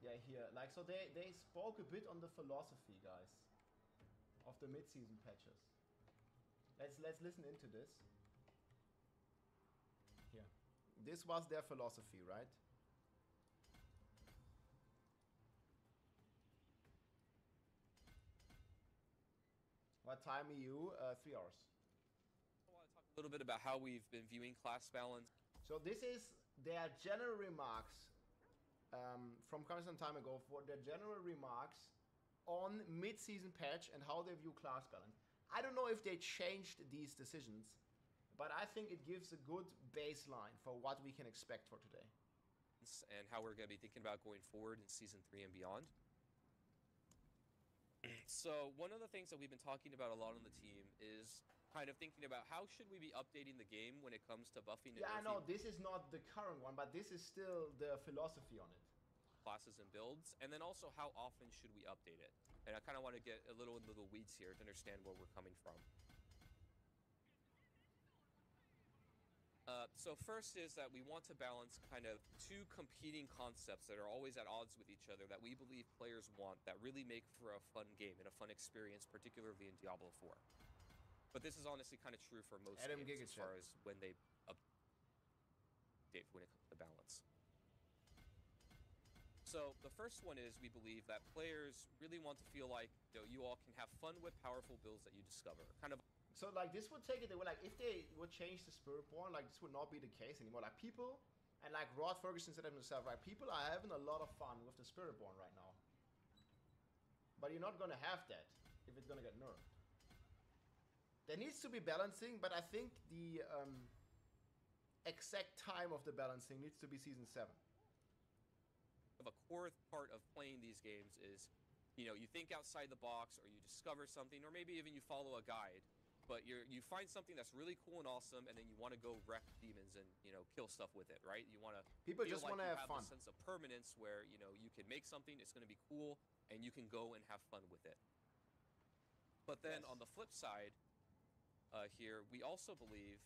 Yeah, here. Like, so they spoke a bit on the philosophy, guys, of the mid-season patches. Let's listen into this. Here. This was their philosophy, right? What time are you? 3 hours.
I want to talk a little bit about how we've been viewing class balance.
So this is their general remarks from quite some time ago for their general remarks on mid-season patch and how they view class balance. I don't know if they changed these decisions, but I think it gives a good baseline for what we can expect for today.
And how we're going to be thinking about going forward in Season 3 and beyond. So one of the things that we've been talking about a lot on the team is kind of thinking about how should we be updating the game when it comes to buffing and
Yeah, I
nerfing
know this is not the current one, but this is still the philosophy on it.
Classes and builds, and then also how often should we update it? And I kind of want to get a little into the weeds here to understand where we're coming from. So first is that we want to balance kind of two competing concepts that are always at odds with each other that we believe players want that really make for a fun game and a fun experience, particularly in Diablo 4. But this is honestly kind of true for most games as far as when they update when it comes to balance. So the first one is we believe that players really want to feel like you all can have fun with powerful builds that you discover. Kind of.
So like this would take it away, like if they would change the Spiritborn, like this would not be the case anymore. Like people, and like Rod Ferguson said himself, right, people are having a lot of fun with the Spiritborn right now. But you're not gonna have that if it's gonna get nerfed. There needs to be balancing, but I think the exact time of the balancing needs to be Season 7.
A core part of playing these games is, you think outside the box, or you discover something, or maybe even you follow a guide. But you find something that's really cool and awesome, and then you want to go wreck demons and kill stuff with it, right? You want to
people just want to have fun.
A sense of permanence where you can make something, it's going to be cool, and you can go and have fun with it. But then on the flip side, here we also believe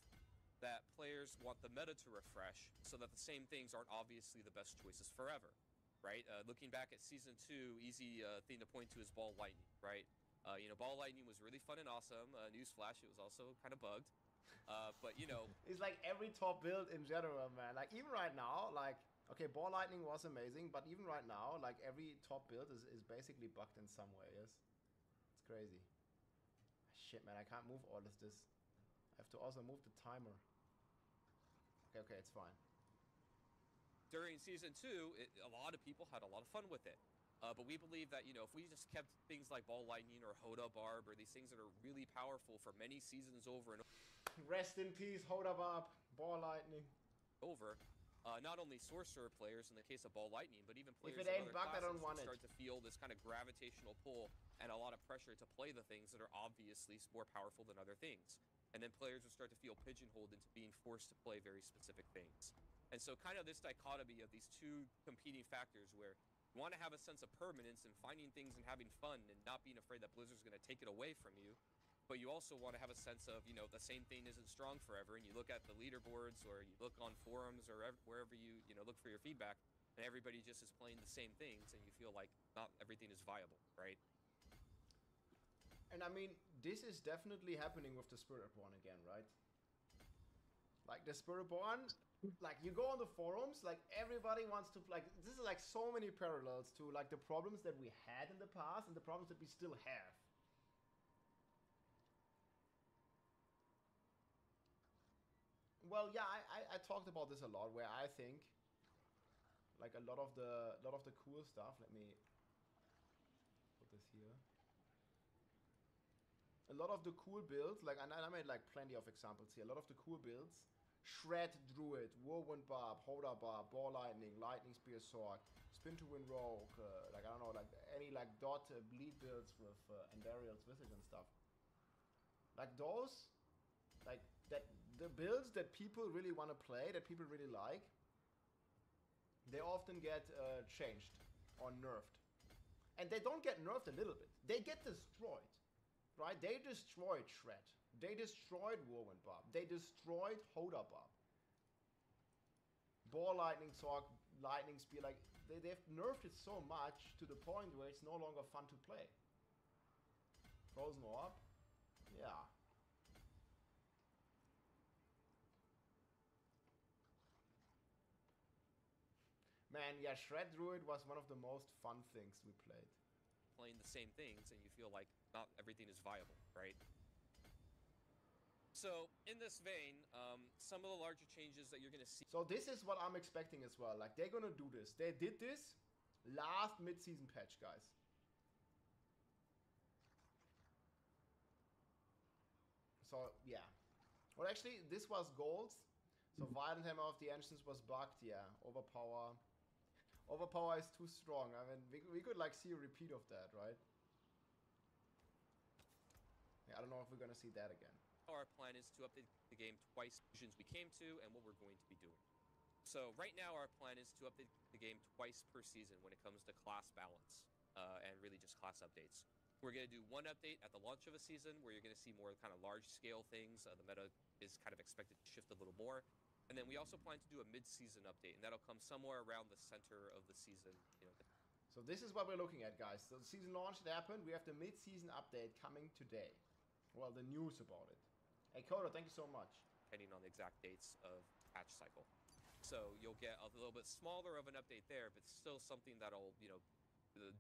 that players want the meta to refresh, so that the same things aren't obviously the best choices forever, right? Looking back at Season 2, easy thing to point to is Ball Lightning, right? Ball Lightning was really fun and awesome. Newsflash, it was also kind of bugged. But,
it's like every top build in general, man. Like, even right now, like, okay, Ball Lightning was amazing, but even right now, like, every top build is basically bugged in some way, yes? It's crazy. Shit, man, I can't move all of this. I have to also move the timer. Okay, it's fine.
During Season 2, a lot of people had a lot of fun with it. But we believe that, you know, if we just kept things like Ball Lightning or Hoda Barb or these things that are really powerful for many seasons over and
Rest in peace, Hoda Barb, Ball Lightning.
Over, not only Sorcerer players in the case of Ball Lightning, but even players
if it
of
ain't
other
bugged, I
classes
don't want
start
it.
to feel this kind of gravitational pull and a lot of pressure to play the things that are obviously more powerful than other things. And then players will start to feel pigeonholed into being forced to play very specific things. And so kind of this dichotomy of these two competing factors where you want to have a sense of permanence and finding things and having fun and not being afraid that Blizzard's going to take it away from you. But you also want to have a sense of, you know, the same thing isn't strong forever. And you look at the leaderboards or you look on forums or wherever you look for your feedback, and everybody just is playing the same things, and you feel like not everything is viable, right?
And I mean, this is definitely happening with the Spiritborn again, right? Like the Spiritborn, like you go on the forums, like everybody wants to, like, this is like so many parallels to like the problems that we had in the past and the problems that we still have. Well, yeah, I talked about this a lot, where I think like a lot of the cool stuff. Let me put this here. A lot of the cool builds, like, and I made like plenty of examples here. A lot of the cool builds: Shred Druid, Whirlwind Barb, Hoda Barb, Ball Lightning, Lightning Spear Sword, Spin to Win Rogue, like I don't know, like any like dot bleed builds with Andariel's Visage and stuff. Like those, like that, the builds that people really want to play, that people really like, they often get changed or nerfed. And they don't get nerfed a little bit. They get destroyed. Right? They destroyed Shred. They destroyed Whirlwind Barb. They destroyed Hoda Barb. Ball Lightning Sword, Lightning Spear, like they've nerfed it so much to the point where it's no longer fun to play. Frozen Orb? Yeah. Man, yeah, Shred Druid was one of the most fun things we played.
Playing the same things, and you feel like not everything is viable, right? So, in this vein, some of the larger changes that you're going to see...
So this is what I'm expecting as well. Like, they're going to do this. They did this last mid-season patch, guys. So, yeah. Well, actually, this was gold. So, Violent Hammer of the Ancients was bugged, yeah. Overpower. Overpower is too strong. I mean, we could, like, see a repeat of that, right? Yeah, I don't know if we're gonna see that again.
Our plan is to update the game twice, versions we came to, and what we're going to be doing. So right now, our plan is to update the game twice per season when it comes to class balance, and really just class updates. We're going to do one update at the launch of a season, where you're going to see more kind of large-scale things. The meta is kind of expected to shift a little more. And then we also plan to do a mid-season update, and that'll come somewhere around the center of the season. You know.
So this is what we're looking at, guys. So the season launch that happened, we have the mid-season update coming today. Well, the news about it. Hey, Koda, thank you so much.
Depending on the exact dates of patch cycle. So you'll get a little bit smaller of an update there, but still something that'll, you know,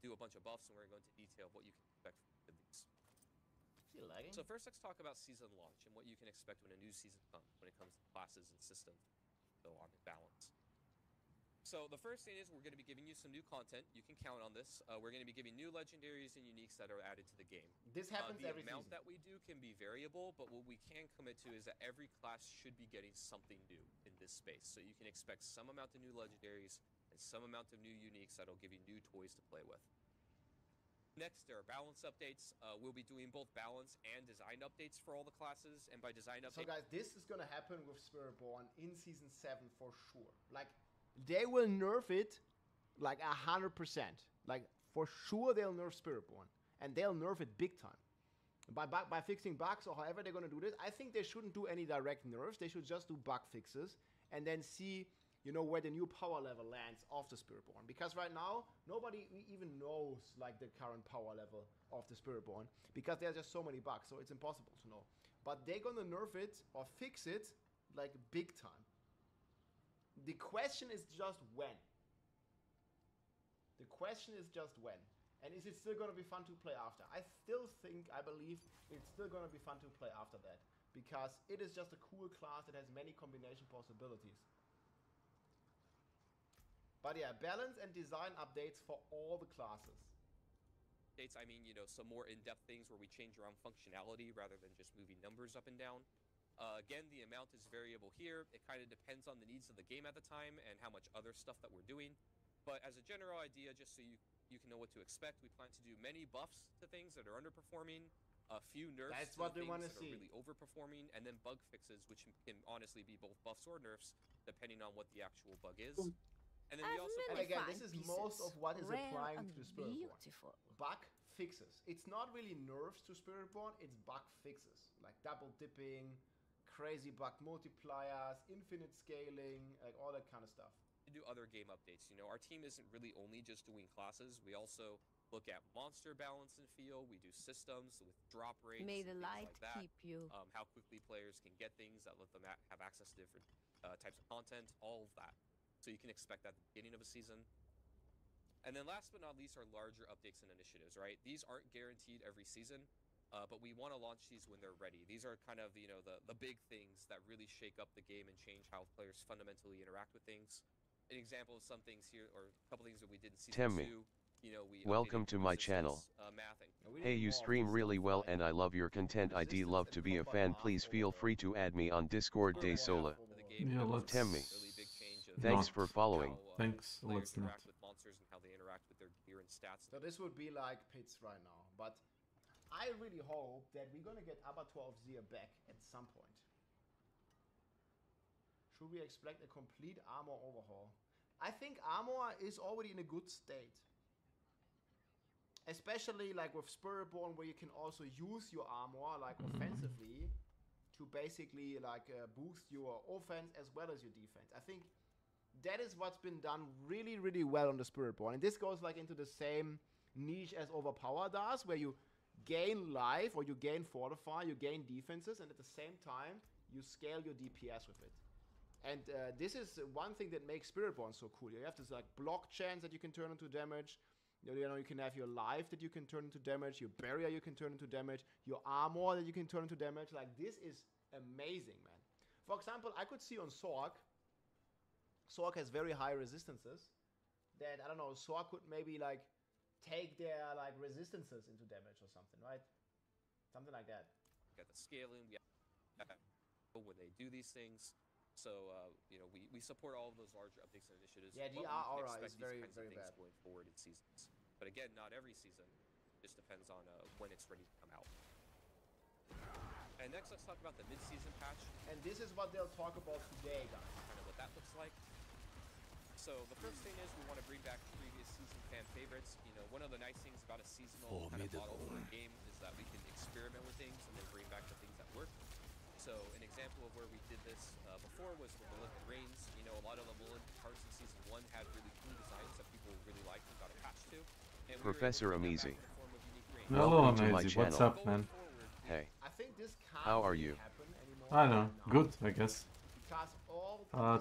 do a bunch of buffs, and we're going to detail what you can expect from these.
Is he lagging?
So first, let's talk about season launch and what you can expect when a new season comes when it comes to classes and systems. So on balance. So the first thing is we're going to be giving you some new content. You can count on this. We're going to be giving new legendaries and uniques that are added to the game.
This happens every season.
The amount that we do can be variable, but what we can commit to is that every class should be getting something new in this space. So you can expect some amount of new legendaries and some amount of new uniques that'll give you new toys to play with. Next, there are balance updates. We'll be doing both balance and design updates for all the classes, and by design updates...
So guys, this is gonna happen with Spiritborn in Season 7 for sure. Like, they will nerf it like 100%. Like, for sure they'll nerf Spiritborn. And they'll nerf it big time. By fixing bugs or however they're gonna do this, I think they shouldn't do any direct nerfs. They should just do bug fixes and then see, you know, where the new power level lands of the Spiritborn. Because right now, nobody even knows, like, the current power level of the Spiritborn. Because there are just so many bugs, so it's impossible to know. But they're gonna nerf it or fix it, like, big time. The question is just when. The question is just when. And is it still gonna be fun to play after? I believe it's still gonna be fun to play after that. Because it is just a cool class that has many combination possibilities. But yeah, balance and design updates for all the classes.
I mean, you know, some more in-depth things where we change around functionality rather than just moving numbers up and down. Again, the amount is variable here. It kind of depends on the needs of the game at the time and how much other stuff that we're doing. But as a general idea, just so you can know what to expect, we plan to do many buffs to things that are underperforming, a few nerfs to things that are really overperforming, and then bug fixes, which can honestly be both buffs or nerfs, depending on what the actual bug is. And then we also...
And again, this is most of what is applying to the Spiritborn. Bug fixes. It's not really nerfs to Spiritborn, it's bug fixes. Like double dipping, crazy bug multipliers, infinite scaling, like all that kind of stuff.
To do other game updates. You know, our team isn't really only just doing classes. We also look at monster balance and feel. We do systems with drop rates,
May the
things
light
like that.
keep you.
How quickly players can get things that let them have access to different types of content, all of that. So you can expect that at the beginning of a season. And then last but not least are larger updates and initiatives, right? These aren't guaranteed every season, but we want to launch these when they're ready. These are kind of, you know, the big things that really shake up the game and change how players fundamentally interact with things. An example of some things here, or a couple things that we did in season 2. You know, we
welcome to my channel. Hey, you stream really well and I love your content. I'd love to be a fan. Please feel free to add me on Discord. Day Sola.
Yeah, let's
Temmi. Thanks for following.
Thanks, let's not.
With monsters and how they interact with their gear and stats.
So this would be like pits right now, but I really hope that we're gonna get Abattoir of Zir back at some point. Should we expect a complete armor overhaul? I think armor is already in a good state. Especially like with Spiritborn, where you can also use your armor like offensively to basically like boost your offense as well as your defense. I think that is what's been done really, really well on the Spiritborn. And this goes like into the same niche as Overpower does, where you gain life or you gain fortify, you gain defenses, and at the same time, you scale your DPS with it. And this is one thing that makes Spiritborn so cool. You have this like block chance that you can turn into damage. You know, you can have your life that you can turn into damage, your barrier you can turn into damage, your armor that you can turn into damage. Like, this is amazing, man. For example, I could see on Sorg has very high resistances. That, I don't know, Sorg could maybe like take their like resistances into damage or something, right? Something like that.
Got the scaling, we have when they do these things. So, you know, we support all of those larger updates and initiatives.
Yeah, the aura is very, very bad.
Going forward in seasons. But again, not every season. It just depends on when it's ready to come out. And next, let's talk about the mid-season patch.
And this is what they'll talk about today, guys.
Kind of what that looks like. So the first thing is we want to bring back previous season fan favorites. You know, one of the nice things about a seasonal kind of model for a game is that we can experiment with things and then bring back the things that work. So an example of where we did this before was the Maleficent Reigns. You know, a lot of the Maleficent parts in season 1 had really cool designs that people really liked and got attached to. And
Professor Amizi.
Hello, Amizi. What's up, man?
Hey.
I think this
how are you?
I don't know. Good, I guess.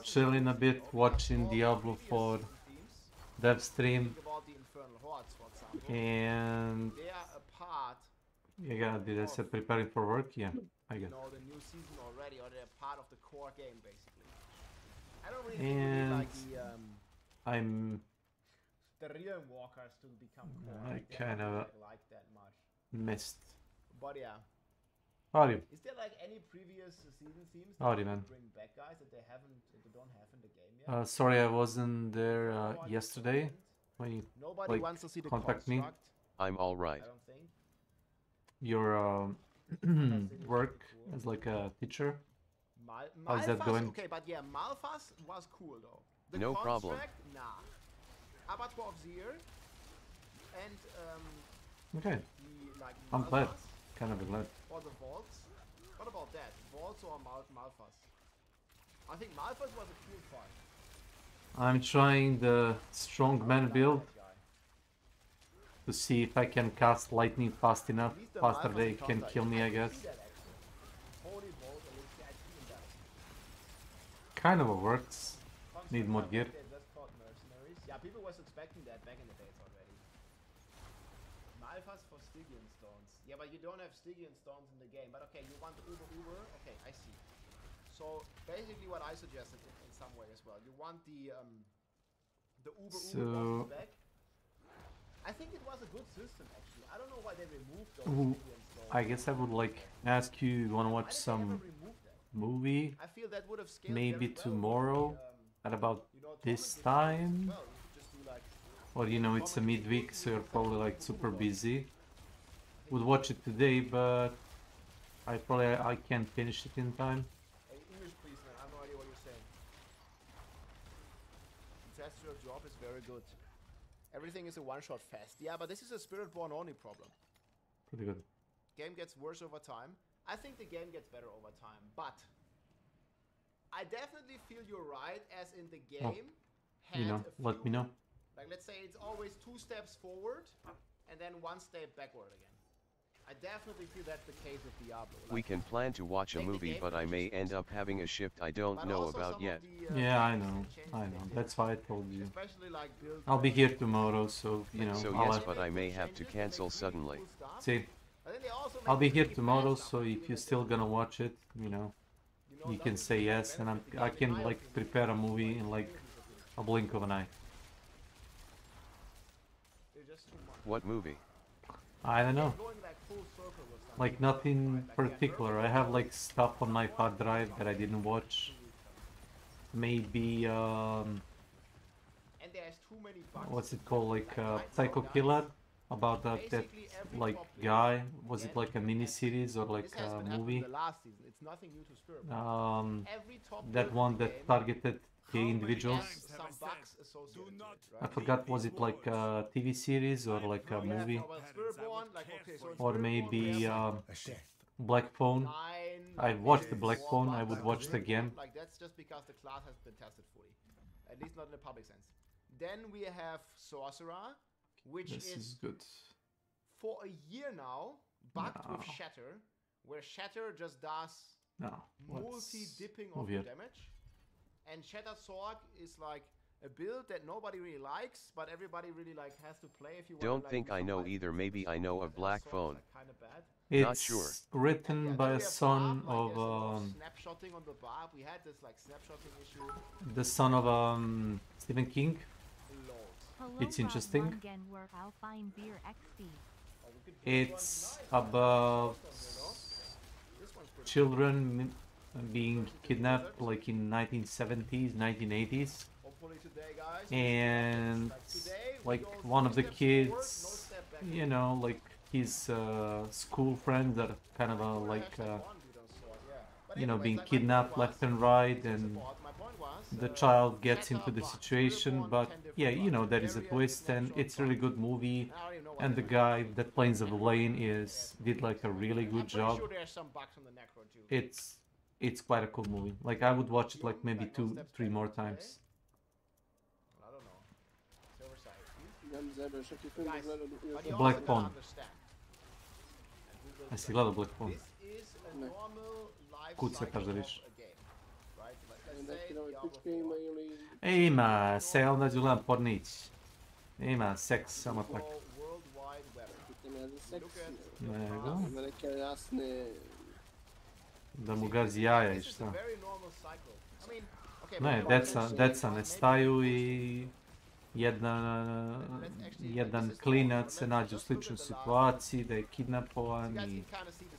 Chilling a bit, watching Diablo 4 dev stream. And yeah, did I say preparing for work? Yeah, I guess.
You know, the new season already, or they're part of the core game, basically. I don't really think like the the realm walkers to become core.
I kind of
like that much.
missed.
But yeah.
Howdy.
Is there like any previous season themes that
Howdy,
they
man.
bring back, guys, that they don't have in the game yet?
Sorry, I wasn't there yesterday when you
Nobody wants to see the
contact me.
I'm all right.
I don't think.
Your work as like a teacher. How's that going?
Okay, but yeah, Malphas was cool though. The
no problem.
Nah. Abattoir of Zir and
okay.
Like
I'm glad. Kind of glad.
Or the vaults. What about that? Vaults or Malphas? I think Malphas was a cool fight.
I'm trying the strongman build to see if I can cast lightning fast enough. Faster they can kill me, I guess. Kind of works. Need more gear.
Yeah, people was expecting that back in the days already. Malphas for Stygian stones. Yeah, but you don't have Stygian stones in the game. But okay, you want Uber. Okay, I see. So basically, what I suggested in some way as well. You want the The Uber
So
back. I think it was a good system actually. I don't know why they removed those minions though.
I guess I would like ask you, you wanna watch some movie?
I feel that would have scaled
Maybe
very well
tomorrow at about this time? Or you know, it's a midweek, so you're probably like super busy. Would watch it today, but I can't finish it in time.
Hey, English please, man. I have no idea what you're saying. Ancestral drop is very good. Everything is a one-shot fast. Yeah, but this is a Spirit-born only problem.
Pretty good.
Game gets worse over time. I think the game gets better over time, but I definitely feel you're right, as in the game had
you know, let me know.
Like, let's say it's always 2 steps forward and then 1 step backward again. I definitely feel that's the case with Diablo.
We can plan to watch a movie, but I may end up having a shift I don't know about yet.
Yeah, I know. That's why I told you. I'll be here tomorrow, so, you know.
So yes, but I may have to cancel suddenly.
See, I'll be here tomorrow, so if you're still gonna watch it, you know, you can say yes, and I can, like, prepare a movie in, like, a blink of an eye.
What movie?
I don't know. Like, nothing particular. I have, like, stuff on my hard drive that I didn't watch. Maybe, what's it called? Like, Psycho Killer? About that like, guy. Was it, like, a mini-series or, like, a movie? That one that targeted gay individuals. I forgot, was it like a TV series or like a movie? Or maybe Black Phone. I watched the Black Phone, I would watch it again.
Like, that's just because the class has been tested fully. At least not in a public sense. Then we have Sorcerer, which is
good.
For a year now, bugged with Shatter, where Shatter just does multi-dipping of the damage. And Shattered Sword is like a build that nobody really likes, but everybody really like has to play if you
don't think I know either. Maybe I know of Black Phone.
It's
not sure.
Written by a son of
snapshotting on the barb. We had this like snapshotting issue.
The son of Stephen King. It's interesting. It's about children being kidnapped like in 1970s, 1980s, and like one of the kids, you know, like his school friends are kind of like you know, being kidnapped left and right, and the child gets into the situation. But yeah, you know, there is a twist, and it's a really good movie, and the guy that plays the villain did like a really good job. It's quite a cool movie. Like, I would watch it like maybe 2-3 more times. Black Phone. Jesi gledao Black Phone? Kuca da vidiš. Ima se, onda ću gledam pornić. Ima seks, samo tako. Nego? Da mu gazi jaja i šta. Ne, deca ne staju i jedan klinac se nađe u sličnoj situaciji da je kidnapovan i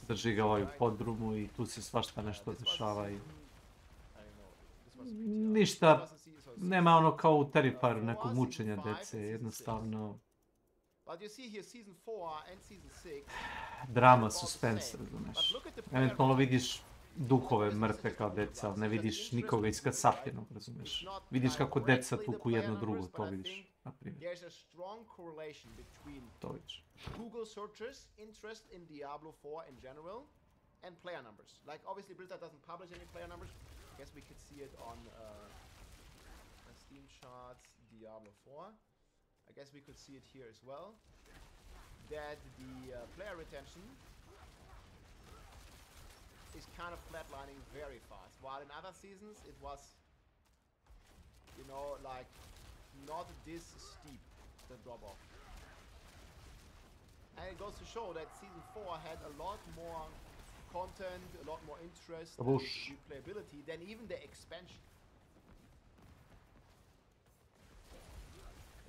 drži ga ovaj u podrumu i tu se svašta nešto dešava i ništa, nema ono kao u Terrifieru nekog mučenja dece, jednostavno drama, suspense, razumeš. Eventualno vidiš duhove mrtve kao deca, ali ne vidiš nikoga iskasapljenog, razumeš. Vidiš kako deca tuku jedno drugo, to vidiš, na primjer. To vidiš.
Google searches interest in Diablo 4 in general and player numbers. Like, obviously Blizzard doesn't publish any player numbers. I guess we could see it on Steam charts, Diablo 4. I guess we could see it here as well. That the player retention is kind of flatlining very fast. While in other seasons it was, you know, like not this steep, the drop off. And it goes to show that season 4 had a lot more content, a lot more interest and replayability than even the expansion.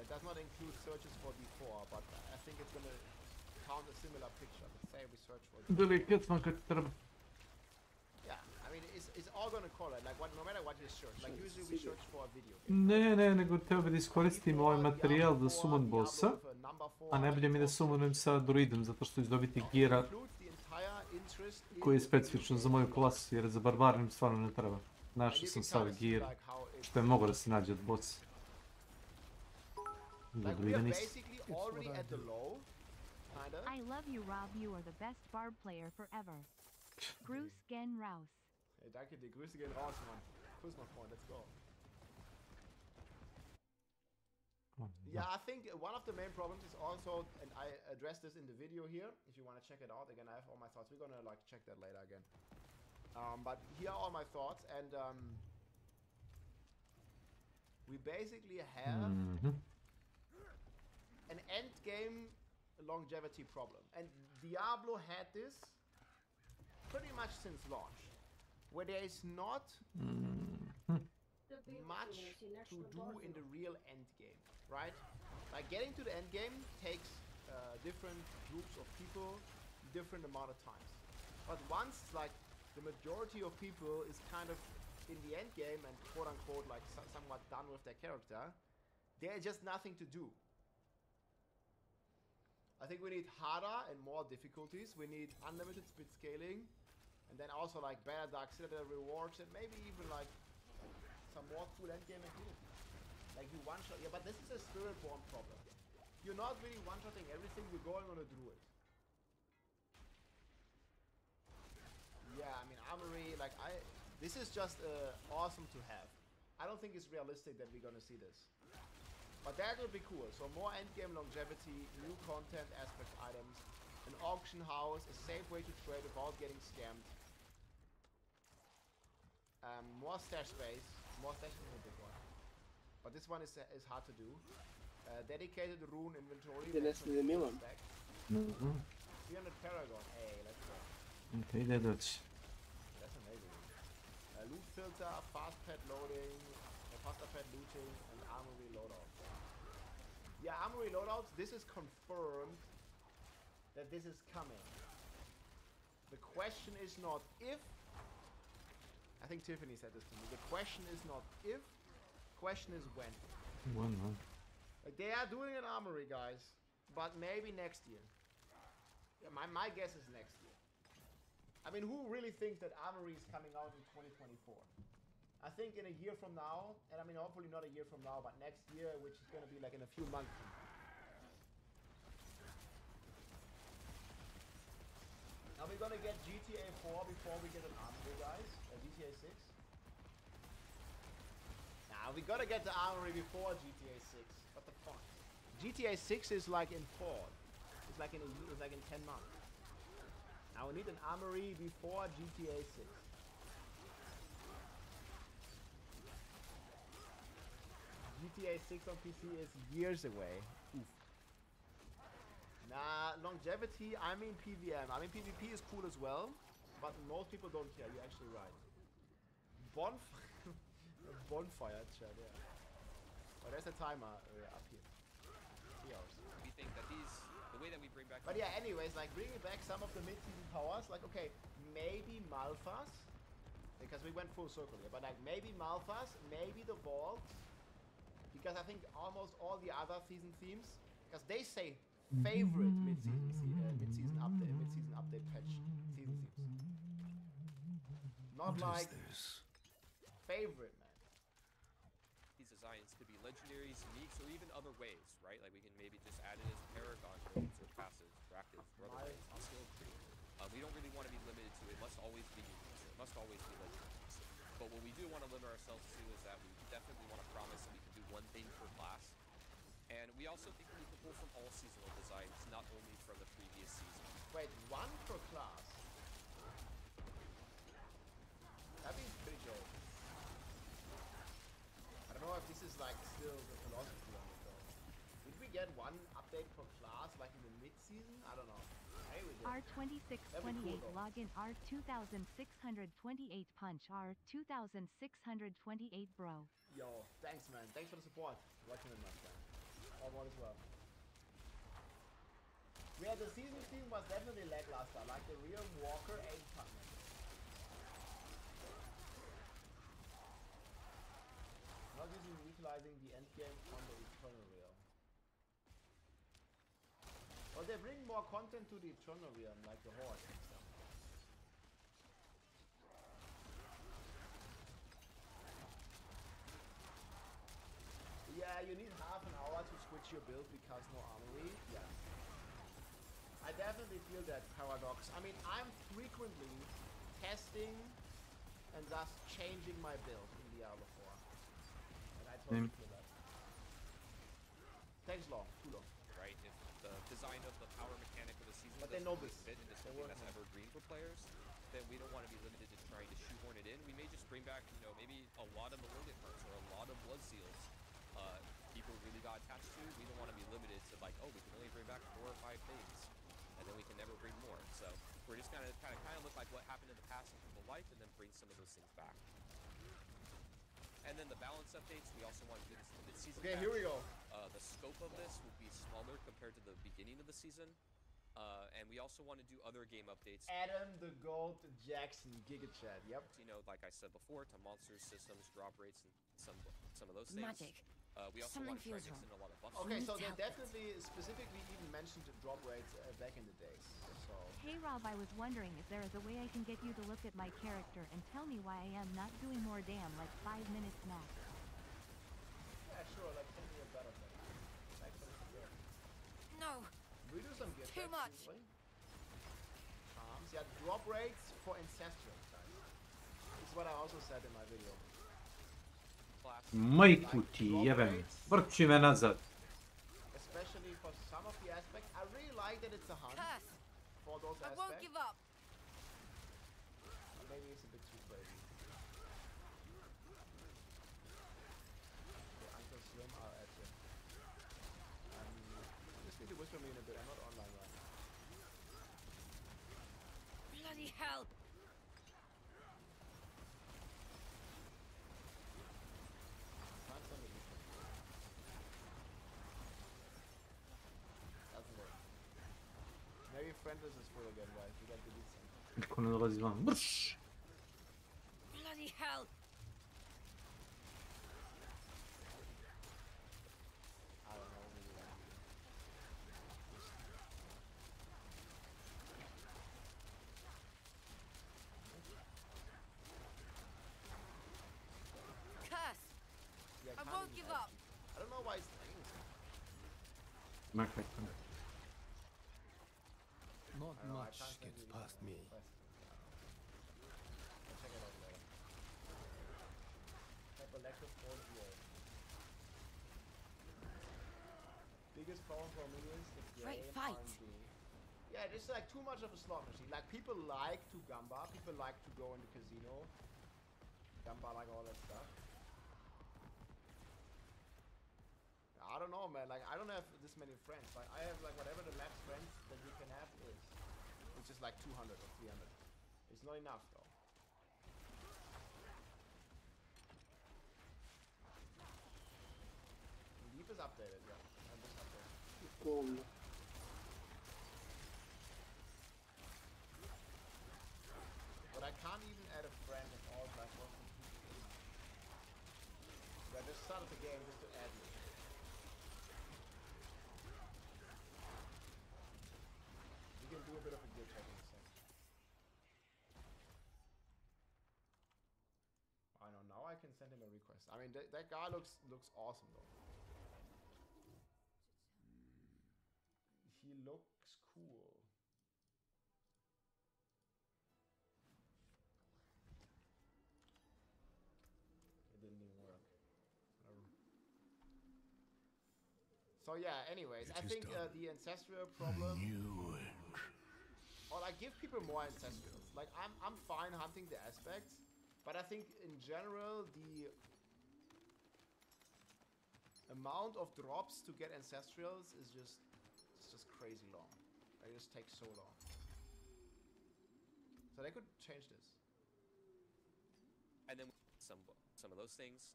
It does not include searches for D4, but I think it's gonna count a similar picture. Let's say we search for D4. Yeah, I mean, it's all gonna call it, like no matter what you search. Like usually we search for a video game.
Ne, nego teo bi da iskoristim ovaj materijal da summon bossa, a ne bude mi da summonujem sa druidom, zato što ću dobiti gira koji je specifičan za moju klasu, jer za barbarim stvarno ne treba. Našao sam sav gir, što je mogo da se nađe od bossa. Za druida nisam.
I love you, Rob. You are the best barb player forever. Grüß gen raus.
Hey, danke dir. Grüße gehen raus, Mann. Kuss, my friend. Let's go. Yeah, I think one of the main problems is also, and I addressed this in the video here, if you want to check it out. Again, I have all my thoughts. We're gonna like check that later again. But here are all my thoughts, and we basically have an end game longevity problem. And Diablo had this pretty much since launch, where there is not much to do in the real end game, right? Like getting to the end game takes different groups of people, different amount of times. But once like the majority of people is kind of in the end game and quote unquote like somewhat done with their character, there's just nothing to do. I think we need harder and more difficulties. We need unlimited speed scaling, and then also like better Dark Citadel rewards, and maybe even like some more cool endgame activities. Like you one-shot, yeah, but this is a Spirit-born problem. You're not really one-shotting everything, you're going on a druid. Yeah, I mean, Armory, like this is just awesome to have. I don't think it's realistic that we're gonna see this. But that would be cool. So more endgame longevity, new content aspect items, an auction house, a safe way to trade without getting scammed. More stash space. More stash is a big one. But this one is hard to do. Dedicated rune inventory.
The next the Milan.
300 Paragon. Hey, let's go.
Okay, that's
amazing. Loot filter, fast pet loading, faster pet looting, and armory loadout. Yeah, armory loadouts, this is confirmed that this is coming. The question is not if. I think Tiffany said this to me. The question is not if, question is when. Like they are doing an armory, guys, but maybe next year. Yeah, my guess is next year. I mean, who really thinks that armory is coming out in 2024? I think in a year from now, and I mean hopefully not a year from now, but next year, which is going to be like in a few months from now. Now we're going to get GTA 4 before we get an armory, guys. GTA 6. Now we got to get the armory before GTA 6. What the fuck? GTA 6 is like in fall. It's like in a year, it's like in 10 months. Now we need an armory before GTA 6. GTA 6 on PC is years away. Oof. Nah, longevity, I mean PVM. I mean PvP is cool as well, but most people don't care. You're actually right. Bonfire chat, yeah. But there's a timer up here. 3 hours.
We think that the way that we bring back...
But yeah, anyways, like bringing back some of the mid-season powers, like okay, maybe Malphas, because we went full circle here, but like maybe Malphas, maybe the Vault, because I think almost all the other season themes, because they say favorite mid-season update patch season themes. Not what like favorite, man.
These designs could be legendaries, uniques, or even other ways, right? Like we can maybe just add it as paragon raids or passives, or actives, or other ways. We don't really want to be limited to it. It must always be unique. So it must always be legendaries. But what we do want to limit ourselves to is that we definitely want to promise that we can do one thing per class. And we also think we can pull from all seasonal designs, not only from the previous season.
Wait, one per class? That'd be pretty dope. I don't know if this is like still the philosophy of it though. Did we get one update per class like in the mid-season? I don't know. Hey, we did.
R2628 cool, login R2628 punch R2628 bro.
Yo, thanks man. Thanks for the support. Watching it, man. one as well. Yeah, the season theme was definitely lackluster, like the real Walker ain't coming. Not using utilizing the endgame on the Eternal Realm. Well, they bring more content to the Eternal Realm, like the Horde and stuff. Yeah, you need half an hour to switch your build because no armory. Yeah. I definitely feel that paradox. I mean, I'm frequently testing and thus changing my build in Diablo 4. And I totally feel that. Takes long, too long.
Right? If the design of the power mechanic of the season
doesn't
really fit into something that's evergreen for players, then we don't want to be limited to trying to shoehorn it in. We may just bring back, you know, maybe a lot of Malignant Hearts or a lot of Blood Seals. People really got attached to. We don't want to be limited to like, oh, we can only bring back 4 or 5 things, and then we can never bring more. So we're just gonna kind of look like what happened in the past in People Life, and then bring some of those things back. And then the balance updates, we also want to do this in the mid-season.
Okay, here we go.
The scope of this will be smaller compared to the beginning of the season. And we also want to do other game updates.
Adam the Gold Jackson, Giga Chat, yep.
You know, like I said before, to monsters, systems, drop rates, and some of those things.
Magic.
We also want to try mixing in a lot of buffs.
Okay, so they definitely specifically even mentioned the drop rates back in the days. So.
Hey Rob, I was wondering if there is a way I can get you to look at my character and tell me why I am not doing more damn like 5 minutes max.
Yeah, sure, like send me a better thing. Like,
no.
We do some gift
Too much.
Charms, yeah, drop rates for ancestral types. This is what I also said in my video.
Majkuti, jebem. Wrócimy nazad.
Especially for some of the aspects. I really like that it's a hunt. For those aspects.
I won't give up.
Maybe it's a bit too crazy. Okay, Uncle Slim, I'll add you. Just need to whisper me in a bit. I'm not online right now.
Bloody hell.
Maybe friendless is full again, guys. We got to delete some.
Tylko non rozwijam. Brsz!
Bloody hell.
I don't know. Maybe
Curse.
yeah,
I won't give up.
I don't know why it's playing so
Mac Factor.
Not much gets past me.
I'll check it out later. Type electric force here. Biggest problem for me is the
Great
game
fight.
RNG. Yeah, it's like too much of a slot machine. Like people like to gamba, people like to go in the casino. Gamba, like all that stuff. I don't know, man. Like I don't have this many friends. Like I have like whatever the max friends that you can have is. It's just like 200 or 300. It's not enough though. Leap is updated, yeah. And this updated.
Boom.
But I can't even add a friend if all black was. I just started the game just to add me. We can do a bit of a gear check in a sec. I know, now I can send him a request. I mean, that guy looks awesome though. He looks cool. It didn't even work. So yeah, anyways, I think the ancestral problem. Or like give people more ancestrals. Like I'm fine hunting the aspects, but I think in general the amount of drops to get ancestrals is just crazy long. It just takes so long. So they could change this.
And then some of those things.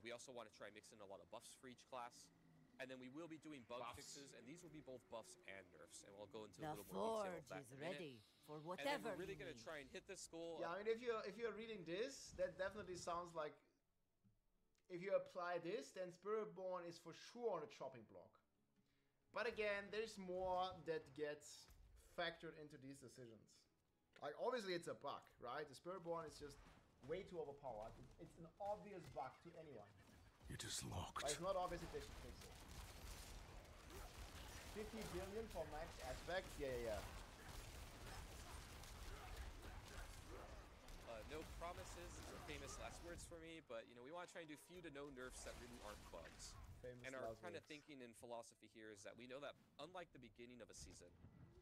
We also want to try mix in a lot of buffs for each class. And then we will be doing bug fixes, and these will be both buffs and nerfs, and we'll go into a
The
little more detail of
forge
that
is
in a minute.
ready for
And then
whatever
we're really
you
going to
need.
try and hit this goal.
Yeah, I mean, if you're reading this, that definitely sounds like if you apply this, then Spiritborn is for sure on a chopping block. But again, there's more that gets factored into these decisions. Like, obviously it's a bug, right? The Spiritborn is just way too overpowered. It's an obvious bug to anyone.
It is locked.
But it's not obvious if they should fix it. 50 billion for max aspect? Yeah.
No promises are famous last words for me, but we want to try and do few to no nerfs that really aren't bugs.
Famous
and our
last
kind of
words.
thinking and philosophy here is that we know that unlike the beginning of a season,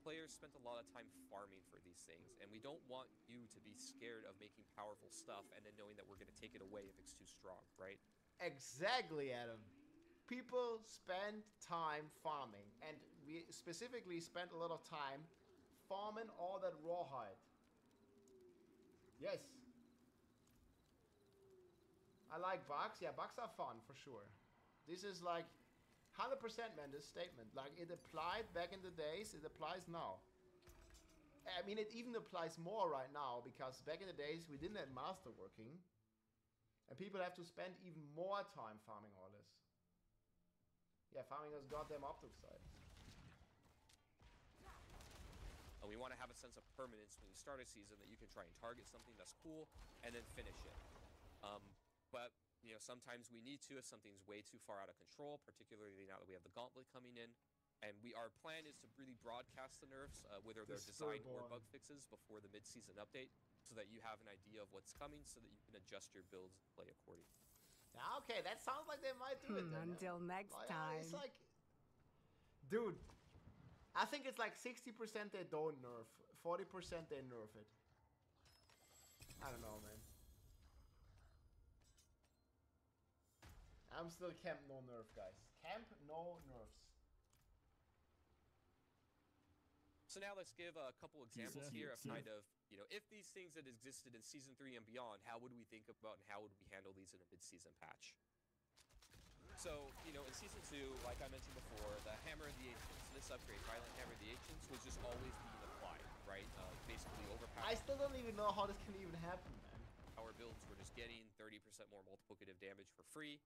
players spent a lot of time farming for these things, and we don't want you to be scared of making powerful stuff and then knowing that we're going to take it away if it's too strong, right?
Exactly, Adam. People spend time farming, and we specifically spent a lot of time farming all that rawhide. Yes. I like bugs. Yeah, bugs are fun, for sure. This is like 100%, man, this statement. Like, it applied back in the days, it applies now. I mean, it even applies more right now, because back in the days, we didn't have master working. And people have to spend even more time farming all this. Yeah, farming is goddamn optic side.
And we want to have a sense of permanence when you start a season, that you can try and target something that's cool and then finish it. But sometimes we need to if something's way too far out of control, particularly now that we have the gauntlet coming in. And our plan is to really broadcast the nerfs, whether they're design or bug fixes, before the mid-season update, so that you have an idea of what's coming, so that you can adjust your builds and play accordingly.
Okay, that sounds like they might do it then.
Until next time.
It's like, dude, I think it's like 60% they don't nerf, 40% they nerf it. I don't know, man. I'm still camp no nerf, guys. Camp no nerfs.
So now let's give a couple examples here of kind of, if these things had existed in Season 3 and beyond, how would we think about and how would we handle these in a mid-season patch? So, in Season 2, like I mentioned before, the Hammer of the Ancients, this upgrade, Violent Hammer of the Ancients, was just always being applied, right? Basically overpowered.
I still don't even know how this can even happen, man.
Our builds were just getting 30% more multiplicative damage for free.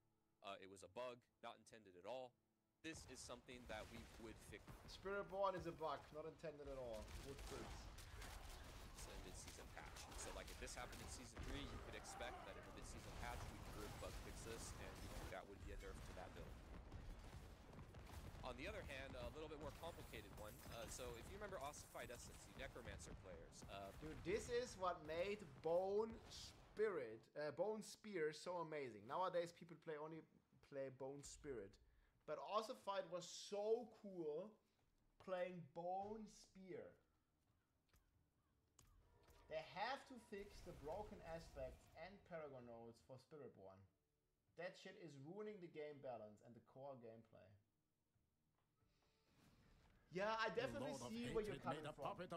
It was a bug, not intended at all. This is something that we would fix.
Spiritborn is a bug, not intended at all. With fruits.
It's a mid-season patch. So, like, if this happened in Season 3, you could expect that in a mid-season patch, we could bug fix this, and that would be a nerf to that build. On the other hand, a little bit more complicated one. So, if you remember Ossified Essence, you Necromancer players.
Dude, this is what made Bone Spear so amazing. Nowadays, people only play Bone Spirit. But Ossified was so cool playing Bone Spear. They have to fix the broken aspects and Paragon nodes for Spiritborn. That shit is ruining the game balance and the core gameplay. Yeah, I definitely see where you're coming from. We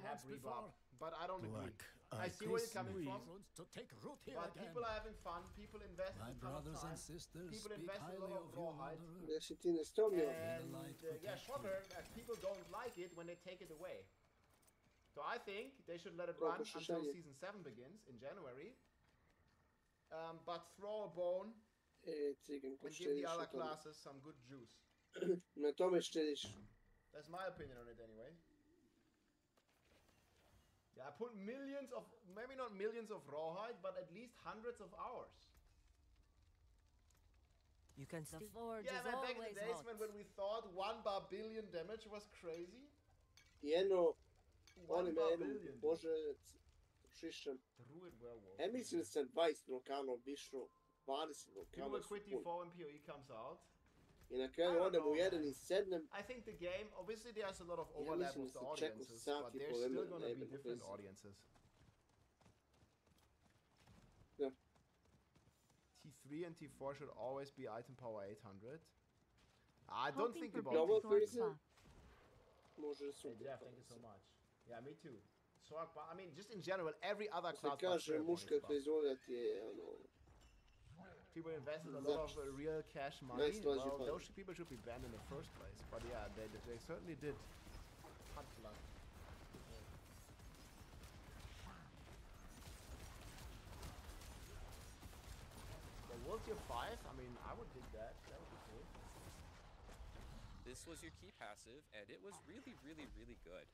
have Rebop, but I don't agree. I see where you're coming from. But people are having fun. People invest a ton of time. People invest a lot of rawhide. And yeah, shocker, people don't like it when they take it away. So I think they should let it run until Season 7 begins in January. But throw a bone and give the other classes some good juice. That's my opinion on it anyway. Yeah, I put millions of, maybe not millions of rawhide, but at least hundreds of hours.
You can still forge.
Yeah, man, back in the days when we thought 1 billion damage was crazy.
Jedno,
1
oni
billion.
može šišem.
Druid werewolf.
Mislim da sam 20 lokalo višao, 20
People
lokalo
will
su
quit
puni.
D4 when PoE comes out.
I na kraju odem u jedan i sednem.
I think the game, obviously there's a lot of
Ja
overlap
mislim
with
da
the
sam čekao
audiences,
sat
but
i
there's
po
still
vremena
gonna
ne
be
bi
different
bez.
audiences.
Ja.
T3 and T4 should always be item power 800. I don't think about
Ja,
it.
ovo priznam. Može super.
Yeah, thank you so much. Yeah, me too. Sorg, but I mean, just in general, every other
Se
class.
kaže muška proizvodnja ti je ono...
people invested a lot of real cash money. Well, those people should be banned in the first place. But yeah, they certainly did. Hot blood. The World Tier 5? I mean, I would dig that. That would be cool.
This was your key passive, and it was really, really, really good.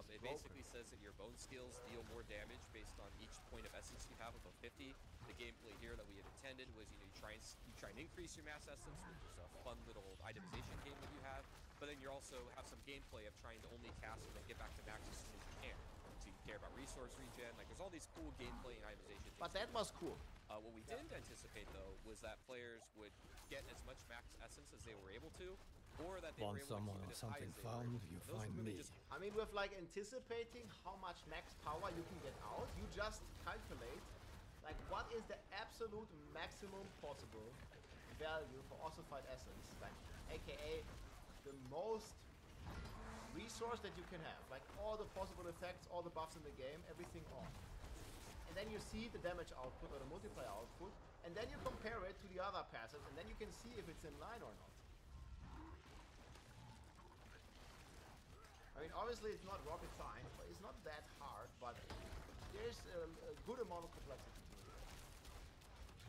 It basically says that your bone skills deal more damage based on each point of essence you have above 50. The gameplay here that we had intended was, you know, you try and increase your mass essence, which is a fun little itemization game that you have. But then you also have some gameplay of trying to only cast and then get back to max as soon as you can. So you care about resource regen. Like, there's all these cool gameplay and itemization things.
But that was cool.
What we didn't anticipate, though, was that players would get as much max essence as they were able to, or that they were able to keep it as high as they were able to.
You find me.
I mean, with like anticipating how much max power you can get out, you just calculate like what is the absolute maximum possible value for ossified essence, like aka the most resource that you can have, like all the possible effects, all the buffs in the game, everything on. And then you see the damage output or the multiplier output, and then you compare it to the other passives, and then you can see if it's in line or not. I mean, obviously it's not rocket science, but it's not that hard, but there's a good amount of complexity to it.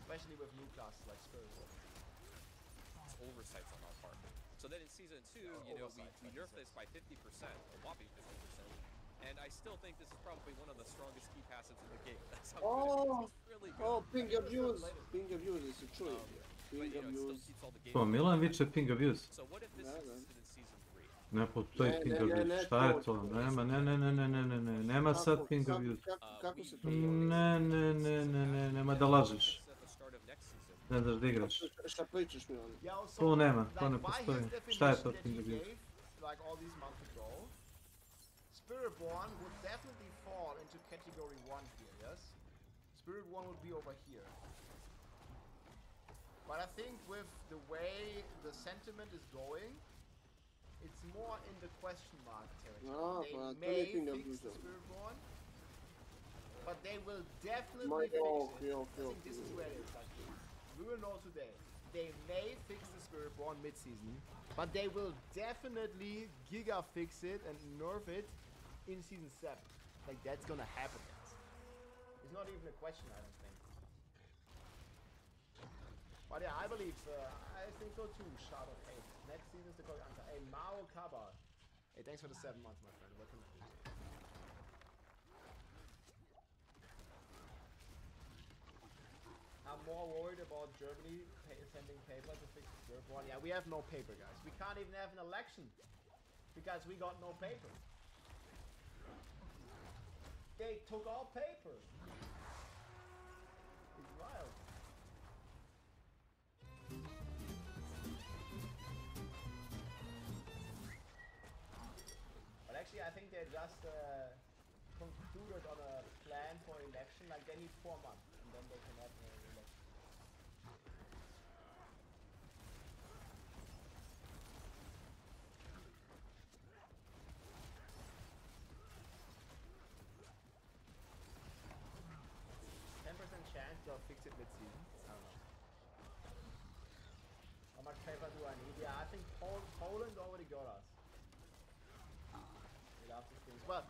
Especially with new classes like Spirit.
It's oversights on our part. So then in Season 2, you know, we nerfed this by 50%, a whopping 50%. And I still think this is probably one of the strongest key passives in the game. That's how good it is. It's really good.
Oh, ping abuse. Ping abuse is true. Ping abuse.
To Milan viče ping abuse.
So what if this existed in Season 3?
Ne postoji ping abuse. Šta je to? Nema, ne. Nema sad ping abuse.
Kako se to
Ne, nema da lažeš. Ne daš da igraš.
Šta pričaš, Milan?
To nema, to ne postoji. Šta je to ping abuse?
Like all these months ago, Spiritborn would definitely fall into category 1 here, yes? Spiritborn would be over here. But I think with the way the sentiment is going, it's more in the question mark territory. They may fix the Spiritborn, but they will definitely fix it. I think this is where it is. Like, we will know today. They may fix the Spiritborn mid-season, but they will definitely giga fix it and nerf it in Season 7. Like, that's gonna happen, guys. It's not even a question, I don't think. But yeah, I believe, I think so too, Shard of Hate. Next season is the correct answer. Hey, Mao Kaba. Hey, thanks for the 7 months, my friend. Welcome to this. I'm more worried about Germany sending paper to fix the Spiritborn. Yeah, we have no paper, guys. We can't even have an election because we got no paper. They took our paper. It's wild. But actually, I think they just concluded on a plan for election. Like, they need 4 months, and then they can have an election. 10% chance they'll fix it mid-season. I don't know. How much paper do I need? Yeah, I think Poland already got us. We love these things. Well,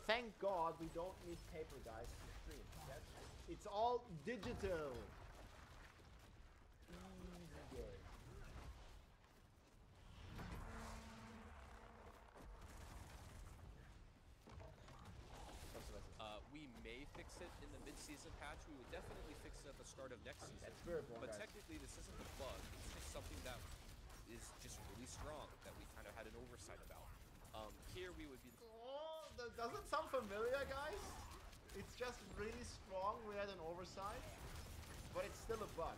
thank God we don't need paper, guys, to stream. Yes? It's all digital. Easy game.
We may fix it in the mid-season patch. We would definitely fix it at the start of next season.
That's very
but technically, this isn't a bug. It's just something that is just really strong that we kind of had an oversight about. Here we would be.
Oh, does it sound familiar, guys? It's just really strong. We had an oversight, but it's still a bug.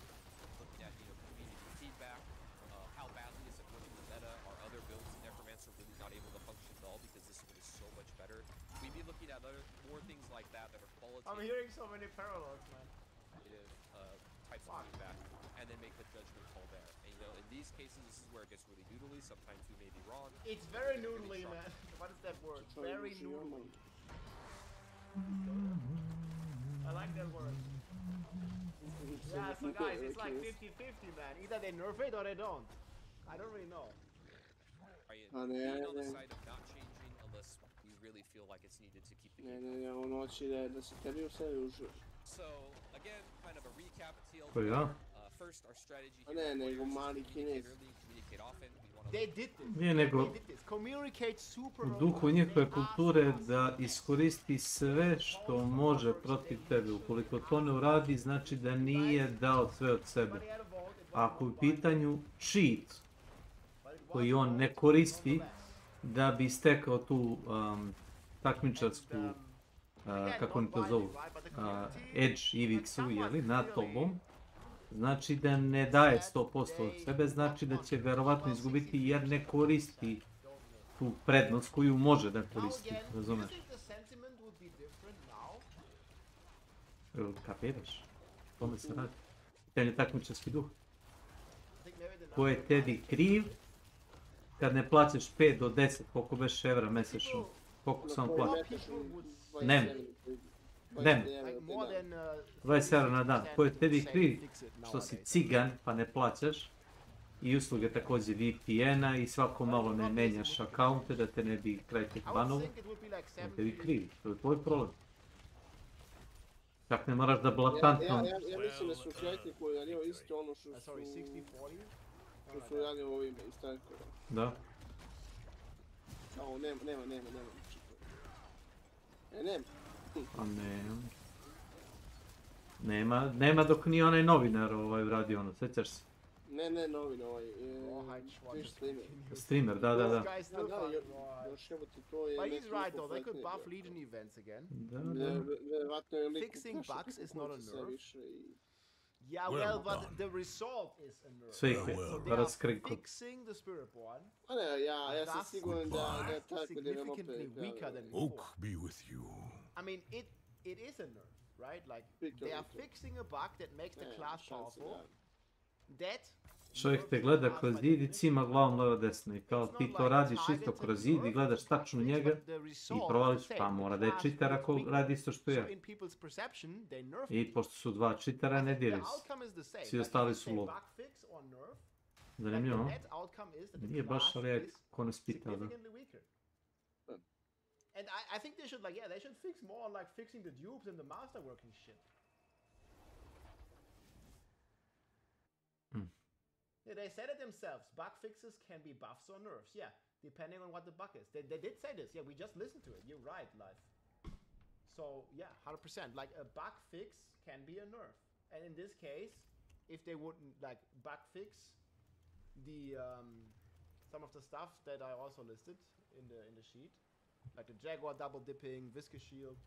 Looking at community feedback, how badly is it working the meta? Are other builds in Necromancer really not able to function at all because this one is so much better? We'd be looking at more things like that are qualitative.
I'm hearing so many parallels, man.
Types of feedback, and then make the judgment call there. And in these cases, this is where it gets really noodly. Sometimes we may be wrong.
It's very noodly, man. What is that word? Very noodly. I like that word. Yeah, so guys, it's like 50-50, man. Either they nerf it or they don't. I don't really know.
Being on the side of not changing unless you really feel like it's needed to keep the game. So again, kind of a recap at TLDR. First, our strategy here is communicate early, communicate often.
They did this.
Nije nego u duhu njihove kulture da iskoristi sve što može protiv tebe. Ukoliko to ne uradi, znači da nije dao sve od sebe. Ako u pitanju cheat koji on ne koristi da bi stekao tu takmičarsku, kako oni to zovu, edge ivicu, jeli, nad tobom, znači da ne daje 100% od sebe, znači da će verovatno izgubiti jer ne koristi tu prednost koju može da koristi, razumeš? Kapiraš? Tome se radi. Ten je takmičarski duh. Ko je tebi kriv kad ne plaćaš 5 do 10, koliko beš evra mesečno? Koliko sam plaćaš? Dnevno. 20 evra na dan. Ko je tebi kriv što si cigan pa ne plaćaš? I usluge također VPN-a i svako malo ne menjaš akaunte da te ne bi kraj tih banova. On je tebi kriv. To je tvoj problem. Čak ne moraš da blatantno...
Ja mislim da su krajti koji radio isto ono što su radio ovime iz tankova.
Da.
Kao nema. Nema.
A nema dok nije onaj novinar radio ono, sjećaš se?
Ne novinar
Streamer, da.
Još evo ti to je...
But he's right though, they could buff Legion events again. Fixing bugs is not a nerf. Yeah, well, but the result is a nerf.
Sve ih je raskrinkao.
Fixing the Spiritborn.
Ja sam siguran da je tako da imamo
Oak be with you.
I mean, it is a nerf, right? Like, they are fixing a bug that makes the class powerful. That...
Čovjek te gleda kroz zid i cima glavom levo desno i kao ti to radiš isto kroz zid i gledaš tačno njega i provališ, pa mora da je cheater ako radi isto što ja. I pošto su dva cheatera ne diriš, svi ostali su low. Zanimljivo, nije baš, ali je ko nas pitao da.
And I think they should they should fix more on fixing the dupes and the masterworking shit. Yeah, they said it themselves. Bug fixes can be buffs or nerfs. Yeah, depending on what the bug is. They did say this. Yeah, we just listened to it. You're right, Life. So yeah, 100%. Like a bug fix can be a nerf. And in this case, if they wouldn't bug fix the some of the stuff that I also listed in the sheet, like the Jaguar double dipping, Viscous Shield,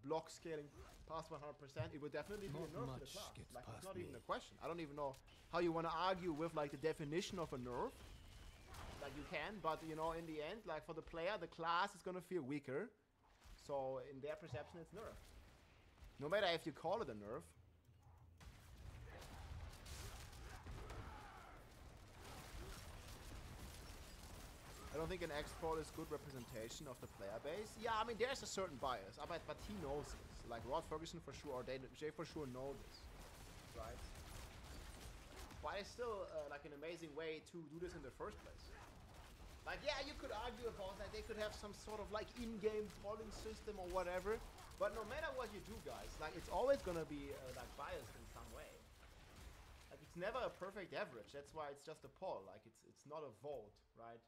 block scaling past 100%, it would definitely be a nerf to the class. It's not even a question. I don't even know how you want to argue with the definition of a nerf. You can, but in the end, for the player, the class is gonna feel weaker. So in their perception, it's nerf. No matter if you call it a nerf. I don't think an export is good representation of the player base. Yeah, I mean, there's a certain bias, but he knows this. Rod Ferguson for sure, or Jay for sure know this, right? But it's still an amazing way to do this in the first place. Yeah, you could argue about that they could have some sort of in-game polling system or whatever, but no matter what you do, guys, it's always gonna be biased in some way. It's never a perfect average. That's why it's just a poll. It's not a vote, right?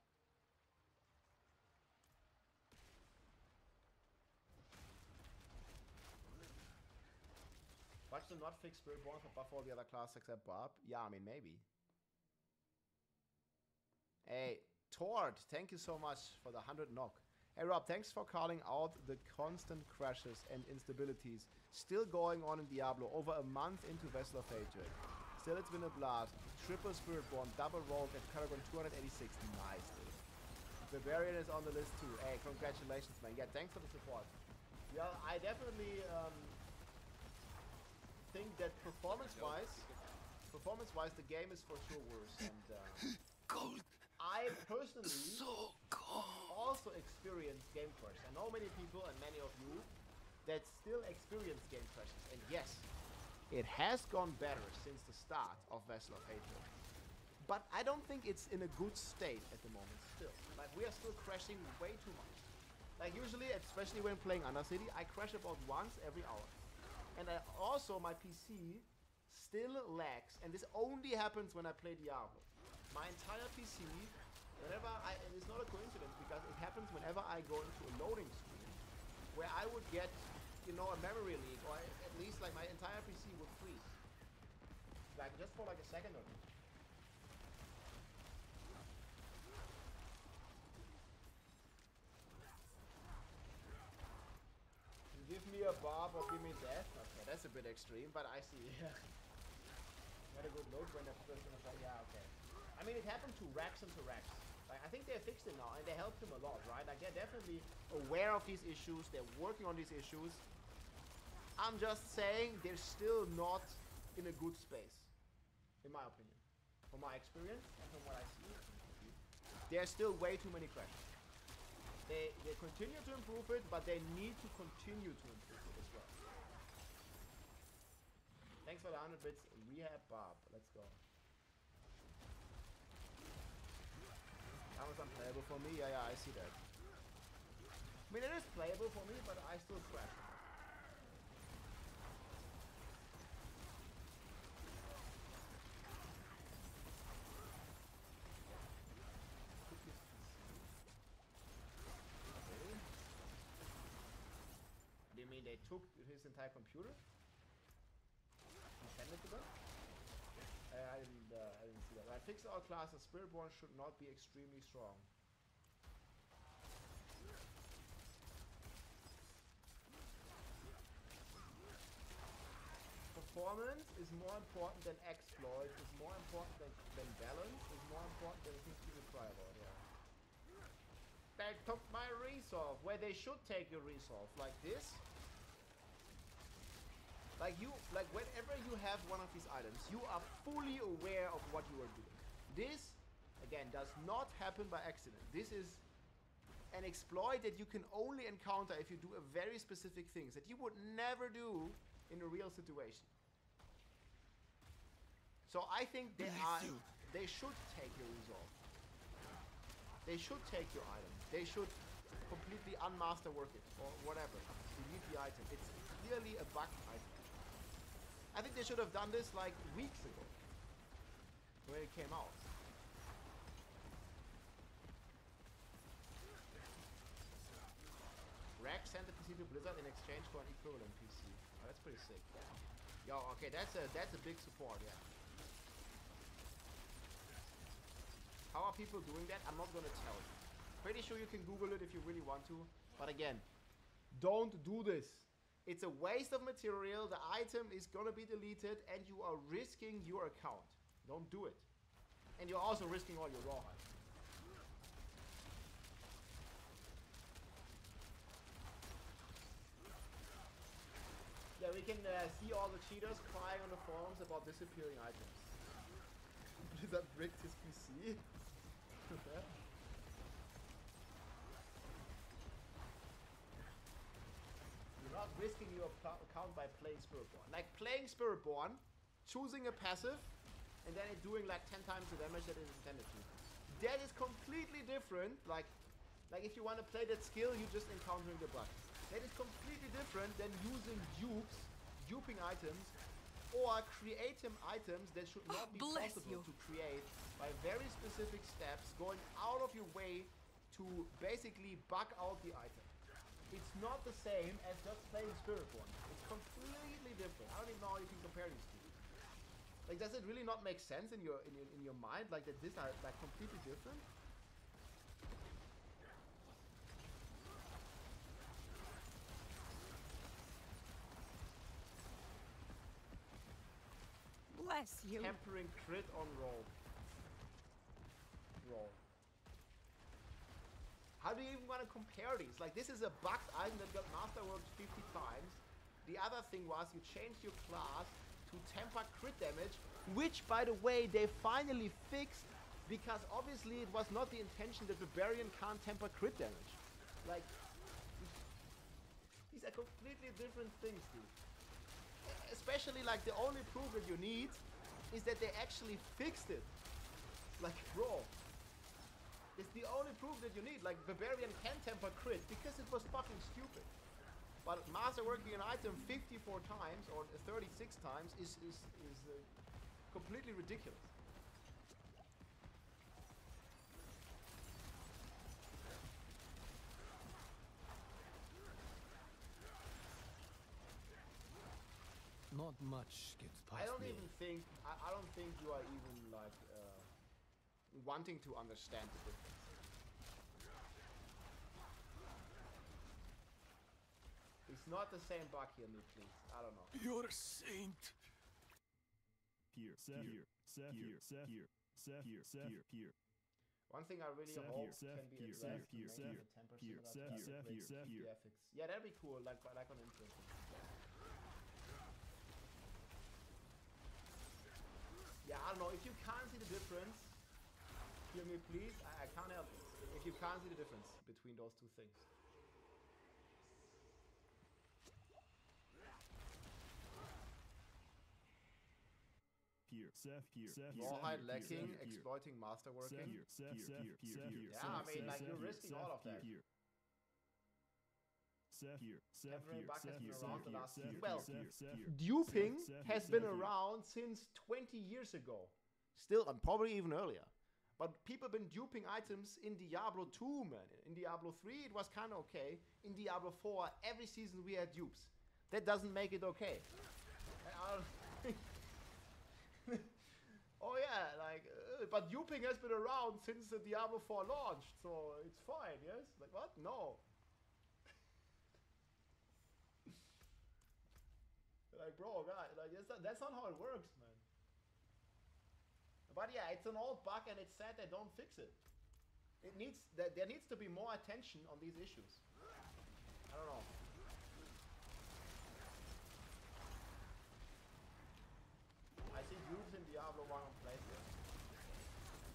Watch them not fix Spiritborn for buff all the other classes except Barb? Yeah, I mean, maybe. Hey, Tord, thank you so much for the 100 knock. Hey Rob, thanks for calling out the constant crashes and instabilities still going on in Diablo over a month into Vessel of Hatred. Still, it's been a blast. Triple Spiritborn, double rogue at Paragon 286. Nice, dude. Barbarian is on the list too. Hey, congratulations, man. Yeah, thanks for the support. Yeah, I definitely... think that performance-wise, the game is for sure worse. And I personally also experience game crash. I know many people and many of you that still experience game crashes. And yes, It has gone better since the start of Vessel of Hatred. But I don't think it's in a good state at the moment still. Like, we are still crashing way too much. Like, usually, especially when playing Undercity, I crash about once every hour. And also, my PC still lags, and this only happens when I play Diablo. My entire PC, whenever and it's not a coincidence, because it happens whenever I go into a loading screen, where I would get, you know, a memory leak, or at least, like, my entire PC would freeze. Like, just for, like, a second or two. Give me a barb or give me death. Okay, that's a bit extreme, but I see. Not a good look when the person is like, yeah, okay. I mean, it happened to Rex and to Rex. Like, I think they fixed it now, and they helped him a lot, right? Like, they're definitely aware of these issues. They're working on these issues. I'm just saying they're still not in a good space, in my opinion. From my experience and from what I see, there's still way too many crashes. They continue to improve it, but they need to continue to improve it as well. Thanks for the 100 bits, Rehab Bob. Let's go. That was unplayable for me. Yeah, I see that. I mean, it is playable for me, but I still crash. You mean they took his entire computer and sent it to them? I didn't see that. Right, fix our classes. Spiritborn should not be extremely strong. Performance is more important than exploits, is more important than balance, is more important than things people cry about, yeah. They took my resolve, where they should take your resolve, like this. Like whenever you have one of these items, you are fully aware of what you are doing. This, again, does not happen by accident. This is an exploit that you can only encounter if you do a very specific things that you would never do in a real situation. So I think they should take your resolve. They should take your item. They should completely unmaster work it or whatever. Delete the item. It's clearly a bugged item. I think they should have done this like weeks ago when it came out. Rex sent the PC to Blizzard in exchange for an equivalent PC. Oh, that's pretty sick. Yo, okay, that's a big support, yeah. How are people doing that? I'm not gonna tell you. Pretty sure you can Google it if you really want to. But again, don't do this. It's a waste of material. The item is gonna be deleted and you are risking your account. Don't do it. And you're also risking all your raw items. Yeah, we can see all the cheaters crying on the forums about disappearing items. Blizzard bricked his PC. You're not risking your account by playing Spiritborn. Like playing Spiritborn, choosing a passive, and then it doing like 10 times the damage that it is intended to. That is completely different. Like if you want to play that skill, you're just encountering the bug. That is completely different than using duping items, or creating items that should not be possible to create by very specific steps, going out of your way to basically bug out the item. It's not the same as just playing Spiritborn. It's completely different. I don't even know how you can compare these two. Like, does it really not make sense in your mind? Like that these are like completely different?
Bless you.
Tempering crit on roll. How do you even want to compare these? Like, this is a bugged item that got masterworked 50 times. The other thing was you changed your class to temper crit damage, which, by the way, they finally fixed, because obviously it was not the intention that Barbarian can't temper crit damage. Like, these are completely different things, dude. Especially like the only proof that you need is that they actually fixed it. Like, bro, it's the only proof that you need. Like, Barbarian can temper crit because it was fucking stupid. But masterworking an item 54 times or 36 times is completely ridiculous.
Not much gets past
I don't
me.
even think I don't think you are even like wanting to understand the difference. It's not the same bug here, me, please. I don't know.
You're a saint.
Here.
One thing I really hope can be addressed to make the temper similar to the ethics. Yeah, that'd be cool, like on interesting. Yeah, I don't know, if you can't see the difference, hear me please, I can't help it. If you can't see the difference between those two things. Rawhide lacking, exploiting masterworking. Yeah, I mean, like, you're risking all of that. Temporary bug has been around the last few. Well, duping has been around since 20 years ago. Still, and probably even earlier. But people have been duping items in Diablo 2, man. In Diablo 3, it was kind of okay. In Diablo 4, every season we had dupes. That doesn't make it okay. Oh yeah, like, but duping has been around since the Diablo 4 launched, so it's fine, yes? Like, what? No. Like, bro, God, like, that's not how it works, man. But yeah, it's an old bug, and it's sad they don't fix it. There needs to be more attention on these issues. I don't know. I see dupes in Diablo 1 on PlayStation.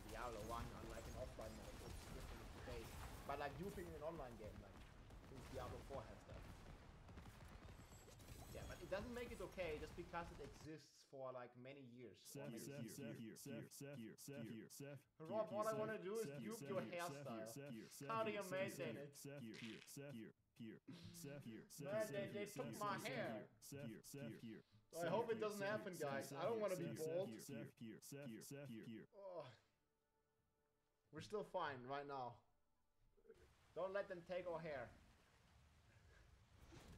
Diablo 1, unlike an offline mode, it's different base. But like duping in an online game, like, since Diablo 4 has that. Yeah, but it doesn't make it okay just because it exists for like many years. Rob, all I want to do is dupe your hairstyle. How do you maintain it? Man, they took my hair. I hope it doesn't happen, guys. I don't want to be bald. Oh. We're still fine right now. Don't let them take our hair.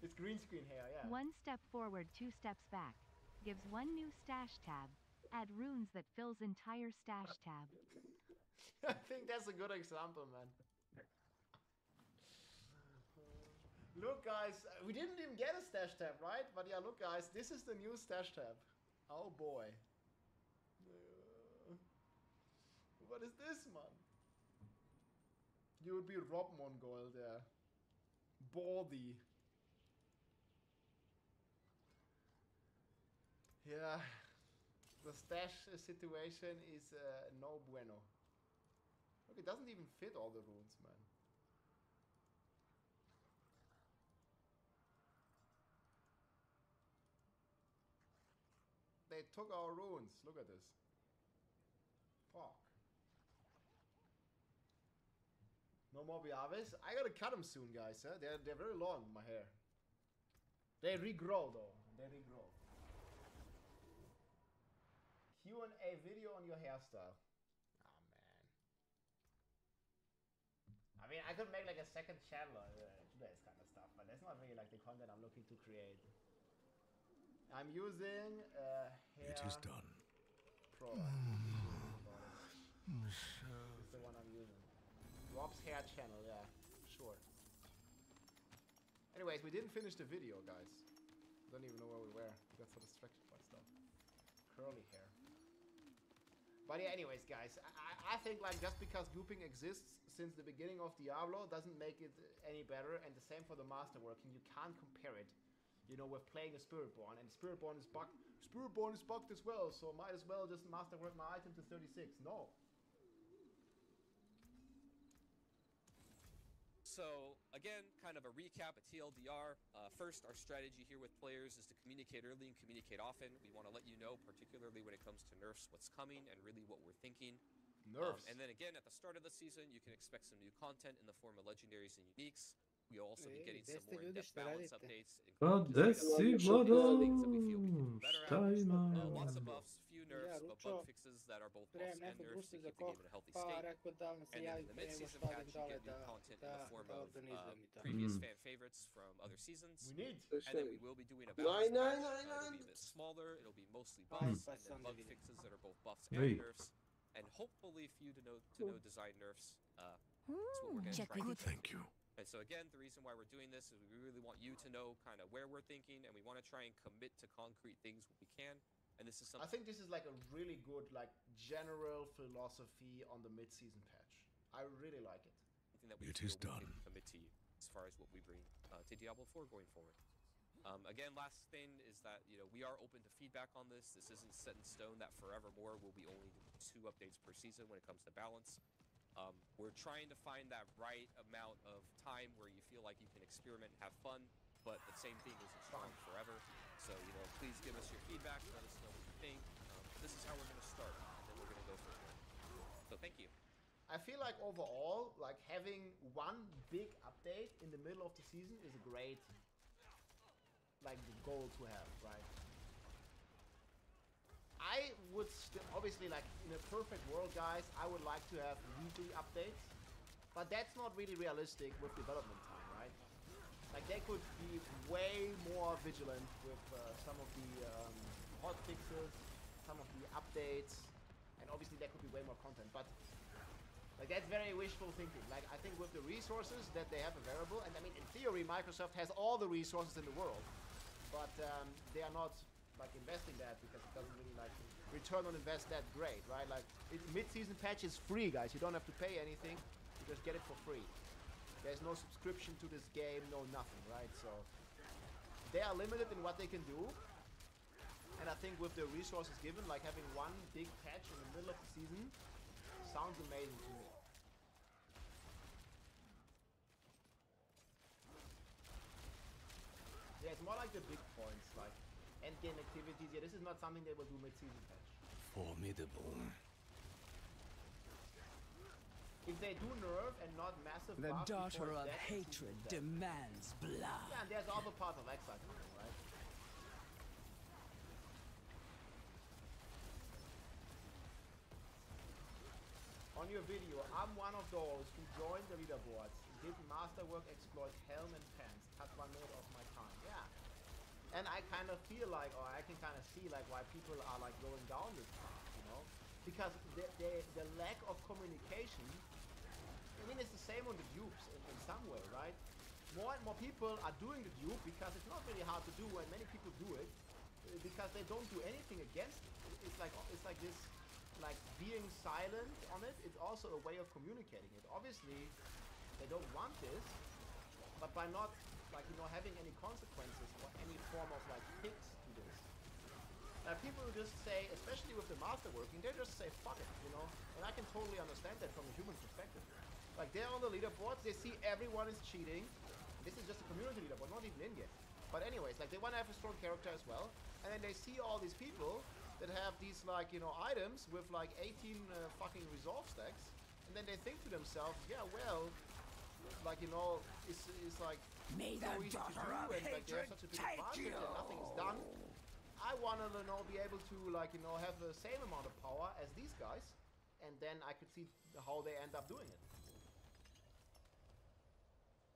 It's green screen hair, yeah.
1 step forward, 2 steps back. Gives 1 new stash tab. Add runes that fills entire stash tab.
I think that's a good example, man. Look, guys, we didn't even get a stash tab, right? But yeah, look, guys, this is the new stash tab. Oh boy. What is this, man? You would be Rob Mongol there. Baldy. Yeah, the stash situation is no bueno. Look, it doesn't even fit all the runes, man. They took our runes. Look at this. Fuck. No more Biaves. I gotta cut them soon, guys. Huh? They're very long, my hair. They regrow, though. They regrow. Q&A video on your hairstyle. Oh, man. I mean, I could make like a second channel to this kind of stuff, but that's not really like the content I'm looking to create. I'm using hair.
It is done.
Product. This is the one I'm using. Rob's hair channel, yeah, sure. Anyways, we didn't finish the video, guys. Don't even know where we were. We got so distracted by stuff. Curly hair. But yeah, anyways, guys, I think like just because duping exists since the beginning of Diablo doesn't make it any better, and the same for the masterworking. You can't compare it, you know, with playing a Spiritborn, and Spiritborn is bugged. Spiritborn is bugged as well, so might as well just masterwork my item to 36. No.
So again, kind of a recap, a TLDR. First, our strategy here with players is to communicate early and communicate often. We want to let you know, particularly when it comes to nerfs, what's coming and really what we're thinking.
Nerfs.
And then again, at the start of the season, you can expect some new content in the form of legendaries and uniques. We'll also be getting some more in-depth balance updates. Lots of buffs, few nerfs, but bug fixes that are both buffs and nerfs to keep the game in a healthy state. And then in the mid-season patch, you get new content in the form of previous fan favorites from other seasons. And then we will be doing a balance patch. It'll be a bit smaller, it'll be mostly buffs, and then bug fixes that are both buffs and nerfs. And hopefully few to no design nerfs. That's what we're going to try to do.
Thank you.
And so again, the reason why we're doing this is we really want you to know kind of where we're thinking, and we want to try and commit to concrete things when we can. And this is something
I think this is like a really good like general philosophy on the mid-season patch. I really like it.
Something that we can commit to you as far as what we bring to Diablo 4 going forward. Again, last thing is that we are open to feedback on this. This isn't set in stone that forevermore we'll be only doing 2 updates per season when it comes to balance. We're trying to find that right amount of time where you feel like you can experiment and have fun, but the same thing isn't strong forever. So, please give us your feedback, let us know what you think. This is how we're going to start, and then we're going to go from there. So thank you.
I feel like overall, like having one big update in the middle of the season is a great like goal to have, right? I would obviously, like in a perfect world, guys, I would like to have weekly updates, but that's not really realistic with development time, right? Like they could be way more vigilant with some of the hot fixes, some of the updates, and obviously there could be way more content, but like that's very wishful thinking. Like I think with the resources that they have available, and I mean in theory Microsoft has all the resources in the world, but they are not like investing that because it doesn't really like return on invest that great, right? Like mid-season patch is free, guys. You don't have to pay anything. You just get it for free. There's no subscription to this game, no nothing, right? So they are limited in what they can do. And I think with the resources given, like having one big patch in the middle of the season sounds amazing to me. Yeah, it's more like the big points, like endgame activities. Yeah, this is not something they will do mid-season patch.
Formidable.
If they do nerf and not massive
The
buff
daughter
before
of
that,
hatred demands blood.
Yeah, and there's other parts of Exile coming, right? On your video, I'm one of those who joined the leaderboards, did masterwork exploit Helm and Pants, cut 1 minute of my time. Yeah. And I kind of feel like, or I can kind of see like why people are like going down this path, because the lack of communication. I mean, it's the same on the dupes in some way, right? More and more people are doing the dupe because it's not really hard to do, and many people do it because they don't do anything against it. It's like this, like being silent on it. It's also a way of communicating it. Obviously, they don't want this, but by not like having any consequences or any form of like fix to this. People who just say, especially with the master working, they just say fuck it, and I can totally understand that from a human perspective. Like they're on the leaderboards, they see everyone is cheating. This is just a community leaderboard, not even in-game. But anyways, like they want to have a strong character as well, and then they see all these people that have these like items with like 18 fucking resolve stacks, and then they think to themselves, yeah, well, like it's like
May
so
the
easy to do, and like they have such a big advantage and nothing is done. I want to be able to like have the same amount of power as these guys, and then I could see how they end up doing it.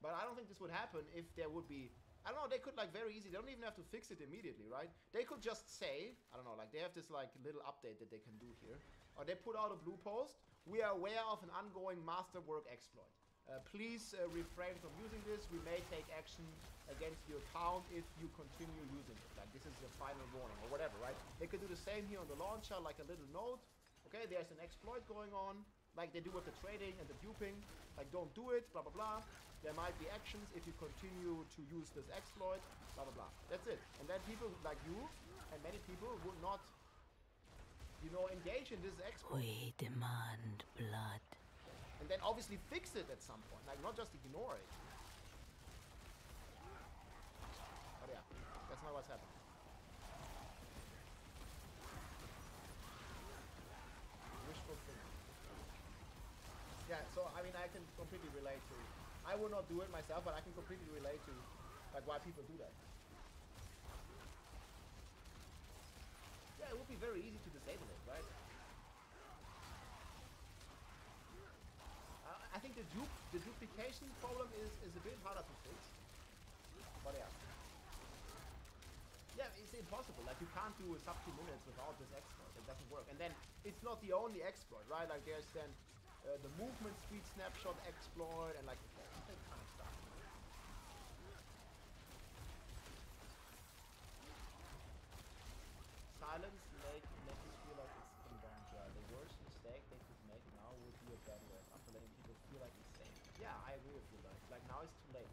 But I don't think this would happen if there would be, I don't know, they could like very easy, they don't even have to fix it immediately, right? They could just say, I don't know, like they have this like little update that they can do here, or they put out a blue post, we are aware of an ongoing masterwork exploit. Please refrain from using this. We may take action against your account if you continue using it. Like this is the final warning or whatever, right? They could do the same here on the launcher, like a little note. Okay, there's an exploit going on, like they do with the trading and the duping. Like don't do it, blah blah blah. There might be actions if you continue to use this exploit, blah blah blah. That's it. And then people like you and many people would not, engage in this exploit.
We demand blood.
And then obviously fix it at some point, like not just ignore it. But yeah, that's not what's happening. Wishful thinking. Yeah, so I mean I can completely relate to, I will not do it myself, but I can completely relate to like why people do that. Yeah, it would be very easy to disable it, right? I think the duplication problem is a bit harder to fix. But yeah. Yeah, it's impossible. Like you can't do a sub 2 minutes without this exploit. It doesn't work. And then it's not the only exploit, right? Like there's then the movement speed snapshot exploit and like that kind of stuff. Silence make us feel like it's condemned. The worst mistake they could make now would be a bad word after letting people feel like it's safe. Yeah, I agree with you. Like now it's too late.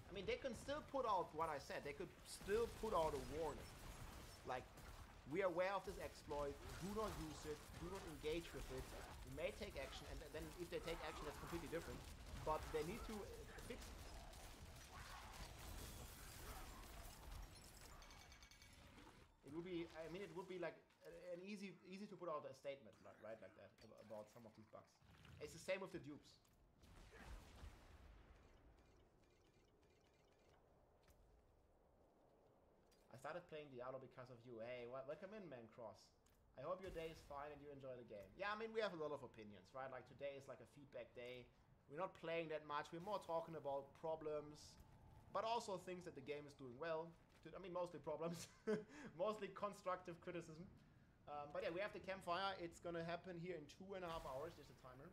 I mean, they can still put out what I said. They could still put out a warning. Like, we are aware of this exploit. Do not use it. Do not engage with it. We may take action, and then if they take action, that's completely different. But they need to fix it. It would be, I mean, it would be like an easy to put out a statement, right, like that, about some of these bugs. It's the same with the dupes. I started playing Diablo because of you. Hey, welcome in, man, Cross. I hope your day is fine and you enjoy the game. Yeah, I mean, we have a lot of opinions, right? Like today is like a feedback day. We're not playing that much. We're more talking about problems, but also things that the game is doing well. I mean, mostly problems, mostly constructive criticism. But yeah, we have the campfire. It's gonna happen here in 2.5 hours. There's a timer.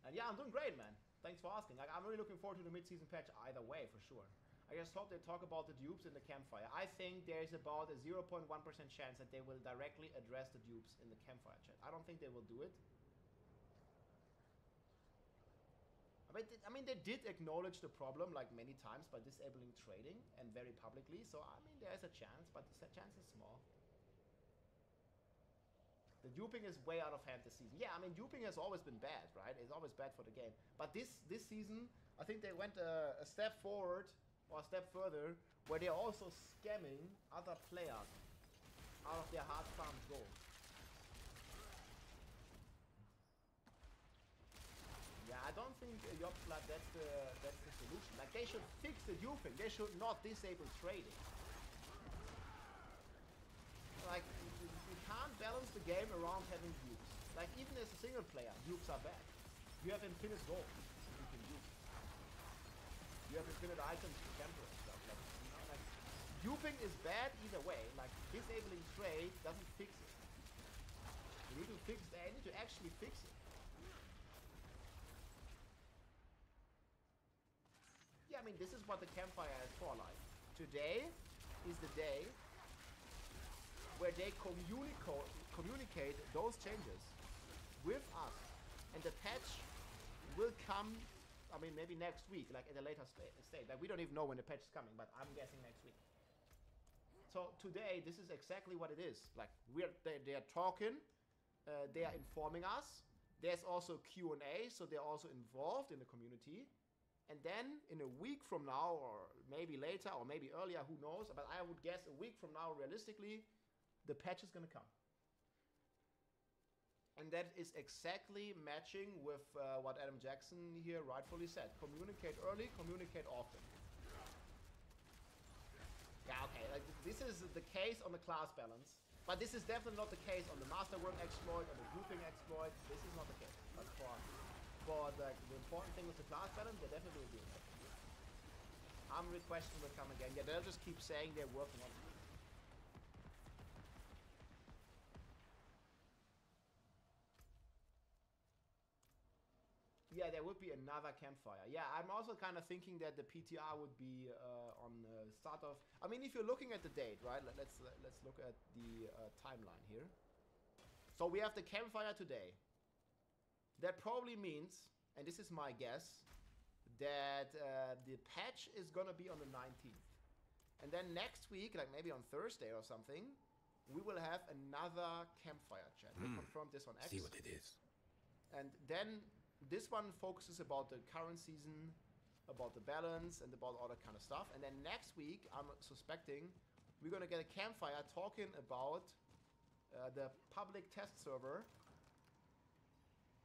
And yeah, I'm doing great, man. Thanks for asking. Like, I'm really looking forward to the mid-season patch either way, for sure. I just hope they talk about the dupes in the campfire. I think there's about a 0.1% chance that they will directly address the dupes in the campfire chat. I don't think they will do it. I mean, they did acknowledge the problem like many times by disabling trading and very publicly. So, I mean, there's a chance, but the chance is small. The duping is way out of hand this season. Yeah, I mean, duping has always been bad, right? It's always bad for the game. But this season, I think they went a step forward or a step further, where they're also scamming other players out of their hard-farmed gold. Yeah, I don't think Yopslat, that's the solution. Like, they should fix the duping. They should not disable trading. Like, you can't balance the game around having dupes. Like, even as a single player, dupes are bad. You have infinite gold. You can dupe. You have infinite items to camper and stuff. Like, you know, like, duping is bad either way. Like, disabling trade doesn't fix it. You need to fix it. They need to actually fix it. Yeah, I mean, this is what the campfire is for, like. Today is the day where they communicate those changes with us. And the patch will come, I mean, maybe next week, like at a later stage. Like, we don't even know when the patch is coming, but I'm guessing next week. So today, this is exactly what it is. Like, they're talking, they are informing us. There's also Q&A, so they're also involved in the community. And then, in a week from now, or maybe later, or maybe earlier, who knows, but I would guess a week from now, realistically, the patch is gonna come. And that is exactly matching with what Adam Jackson here rightfully said. Communicate early, communicate often. Yeah, okay, like, this is the case on the class balance. But this is definitely not the case on the masterwork exploit, or the grouping exploit. This is not the case. But for the important thing with the class balance, they're definitely doing that. Armory question will come again. Yeah, they'll just keep saying they're working on it. Yeah, there would be another campfire. Yeah, I'm also kind of thinking that the PTR would be on start of... I mean, if you're looking at the date, right? Let's look at the timeline here. So we have the campfire today. That probably means, and this is my guess, that the patch is gonna be on the 19th. And then next week, like maybe on Thursday or something, we will have another campfire chat. They confirmed this on X.
See what it is.
And then this one focuses about the current season, about the balance, and about all that kind of stuff. And then next week, I'm suspecting we're gonna get a campfire talking about the public test server.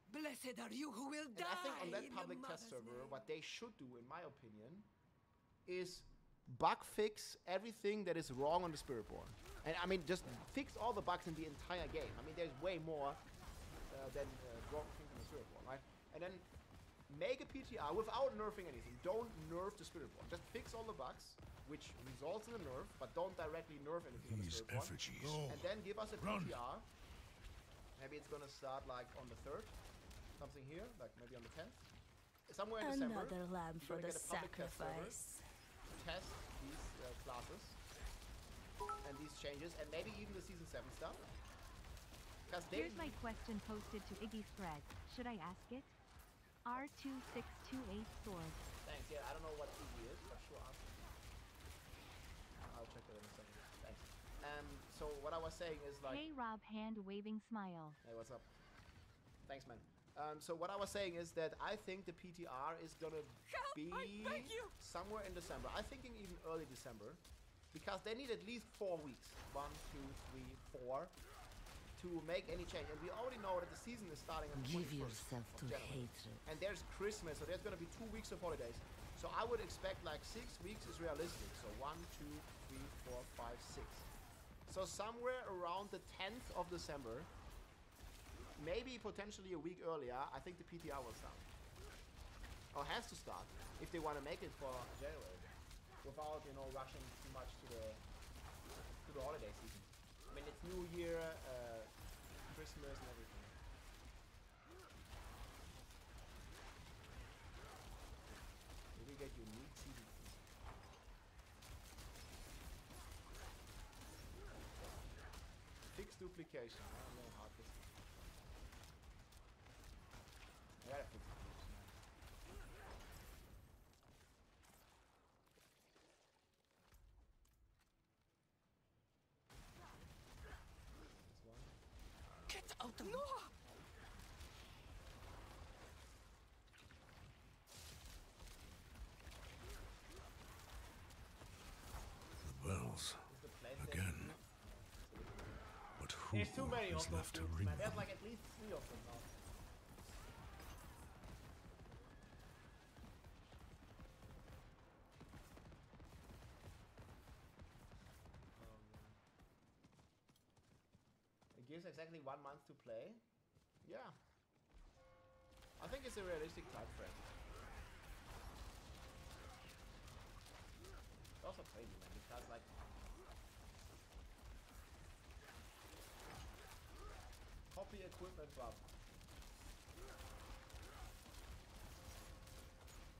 Blessed are you who will die.
And I think on that public test server, what they should do, in my opinion, is bug fix everything that is wrong on the Spiritborn. And I mean, just fix all the bugs in the entire game. I mean, there's way more than wrong things in the Spiritborn, right? And then make a PTR without nerfing anything. Don't nerf the Spiritborn. Just fix all the bugs, which results in a nerf, but don't directly nerf anything on the Spiritborn. And then give us a PTR. Maybe it's gonna start like on the 3rd. Something here, like maybe on the 10th. Somewhere in December.
Another lamb for the sacrifice.
Test these classes and these changes, and maybe even the Season 7 stuff.
Here's my question posted to Iggy's thread. Should I ask it? R2628 sword.
Thanks, yeah, I don't know what Iggy is, but sure, ask it. I'll check it in a second. Thanks. So what I was saying is like...
Hey Rob, hand waving smile.
Hey, what's up? Thanks, man. So what I was saying is that I think the PTR is gonna be somewhere in December. I'm thinking even early December, because they need at least 4 weeks. 1, 2, 3, 4 to make any change. And we already know that the season is starting on the 21st.
Give yourself to hatred.
And there's Christmas, so there's gonna be 2 weeks of holidays. So I would expect like 6 weeks is realistic. So 1, 2, 3, 4, 5, 6. So somewhere around the 10th of December, maybe potentially a week earlier, I think the PTR will start. Or has to start, if they want to make it for January. Without, you know, rushing too much to the holiday season. I mean, it's New Year, Christmas and everything. Maybe get unique season. Fix duplication. I don't know how this. I gotta fix duplication.
Get out of
The bells. Again. But who
There's too many
is
of those
left to
dudes,
ring
man. There's
them?
like at least 3 of them now. It gives exactly 1 month to play. Yeah. I think it's a realistic time frame. It's also crazy, man, because like copy equipment buff.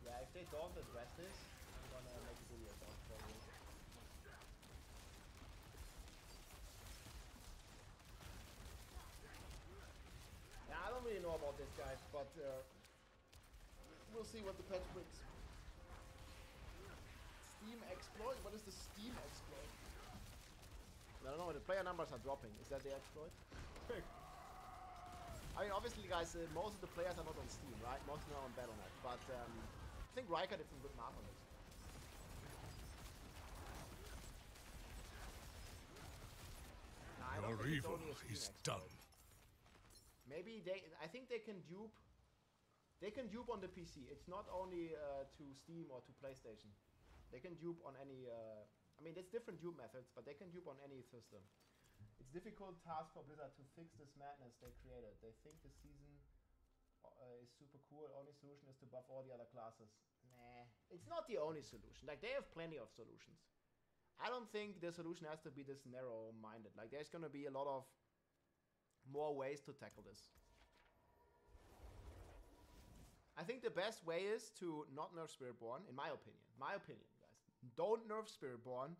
Yeah, if they don't address this, I'm gonna make a video about it for you. Yeah, I don't really know about this, guys, but we'll see what the patch brings. Steam exploit? What is the Steam exploit? I don't know, the player numbers are dropping. Is that the exploit? I mean, obviously, guys, most of the players are not on Steam, right? Most of them are on Battle.net, but I think Riker did some good math on this. Nah,
Your evil is done.
Maybe they. I think they can dupe. They can dupe on the PC. It's not only to Steam or to PlayStation. They can dupe on any. I mean, there's different dupe methods, but they can dupe on any system. It's difficult task for Blizzard to fix this madness they created. They think the season is super cool. Only solution is to buff all the other classes. Nah, it's not the only solution. Like, they have plenty of solutions. I don't think the solution has to be this narrow-minded. Like, there's gonna be a lot of more ways to tackle this. I think the best way is to not nerf Spiritborn, in my opinion. My opinion, guys. Don't nerf Spiritborn.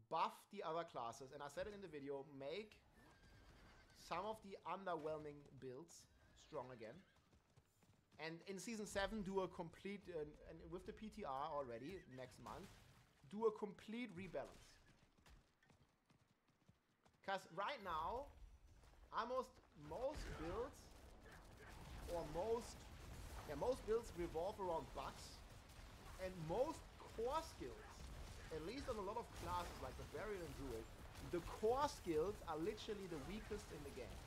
Buff the other classes. And I said it in the video, make some of the underwhelming builds strong again. And in Season 7, do a complete, and with the PTR already, next month, do a complete rebalance. Because right now, almost most builds or most builds revolve around bugs, and most core skills, at least on a lot of classes like the Barbarian and Druid, the core skills are literally the weakest in the game.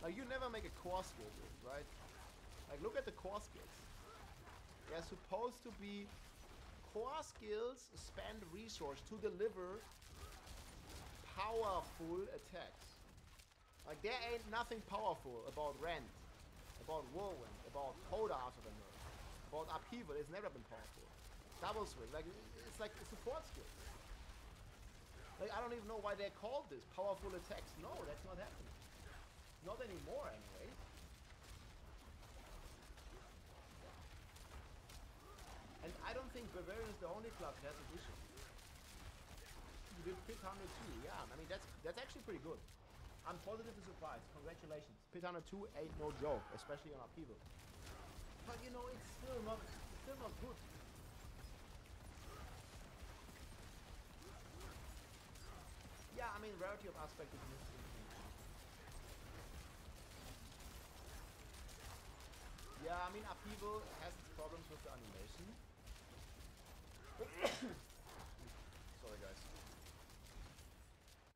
Like, you never make a core skill build, right? Like, look at the core skills. They're supposed to be core skills spend resource to deliver powerful attacks. Like, there ain't nothing powerful about Rend, about Whirlwind, about Hoda after the nerf, about Upheaval. It's never been powerful. Double Swing, like, it's like a support skill. Like, I don't even know why they called this powerful attacks. No, that's not happening. Not anymore, anyway. And I don't think Bavarian is the only club that has an issue. You did Pit 102, yeah. I mean, that's actually pretty good. I'm positively surprised. Congratulations. Pit 102 ain't no joke, especially on Upheaval. But you know, it's still not good. Yeah, I mean, rarity of aspect is missing. Yeah, I mean, Upheaval has its problems with the animation. Sorry, guys.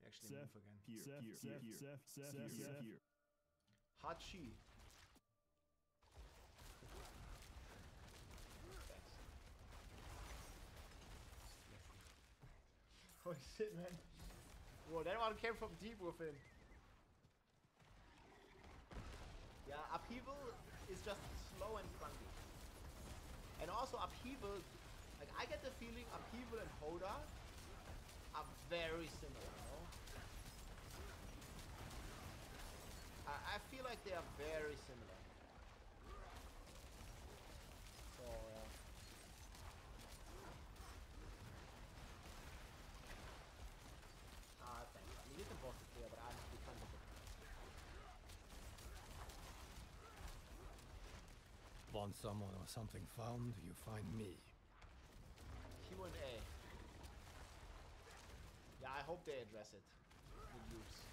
Actually move again. Here. Hachi. Thanks. Holy shit, man. Whoa, that one came from deep within. Yeah, Upheaval is just slow and clunky. And also Upheaval, like, I get the feeling Upheaval and Hoda are very similar, you know? I feel like they are very similar. So, thanks. I mean, you can both be clear, but I'm becoming a bit.
Want someone or something found, you find me.
Q&A. Yeah, I hope they address it. The use.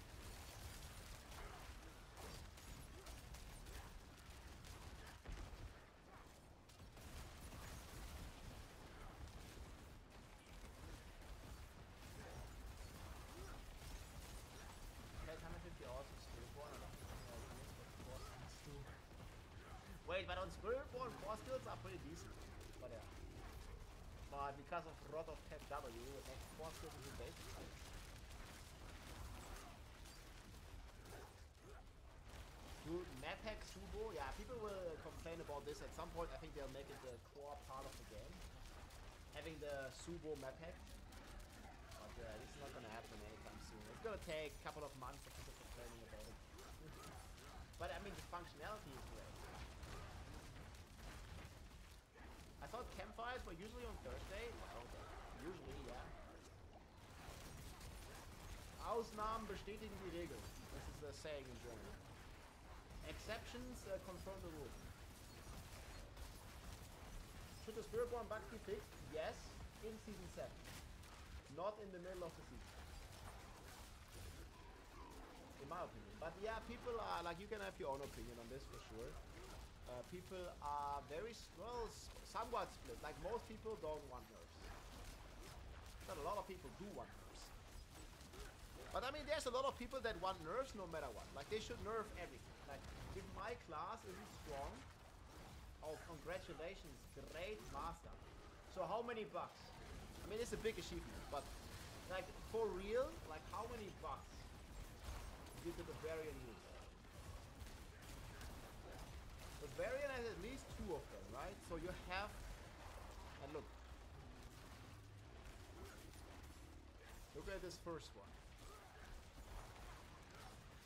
Wait, but on Spiritborn, 4 skills are pretty decent. But yeah. But because of Rod of Cat W, it makes 4 skills is basic. Dude, map hack Subo, yeah, people will complain about this at some point. I think they'll make it the core part of the game. Having the Subo map hack. But this is not gonna happen anytime soon. It's gonna take a couple of months of people complaining about it. But I mean, the functionality is great. I thought campfires were usually on Thursday. Well, usually, yeah. Ausnahmen bestätigen die Regel. This is the saying in German. Exceptions confirm the rule. Should the Spiritborn bug be fixed? Yes, in Season 7. Not in the middle of the season. In my opinion. But yeah, people are, like, you can have your own opinion on this for sure. People are very, well, somewhat split. Like, most people don't want nerfs. But a lot of people do want nerfs. But I mean, there's a lot of people that want nerfs no matter what. Like, they should nerf everything. Like, if my class isn't strong, oh, congratulations, great master. So how many bucks? I mean, it's a big achievement, but like, for real, like, how many bucks did the Bavarian use? Bavarian has at least 2 of them, right? So you have, and look at this first one.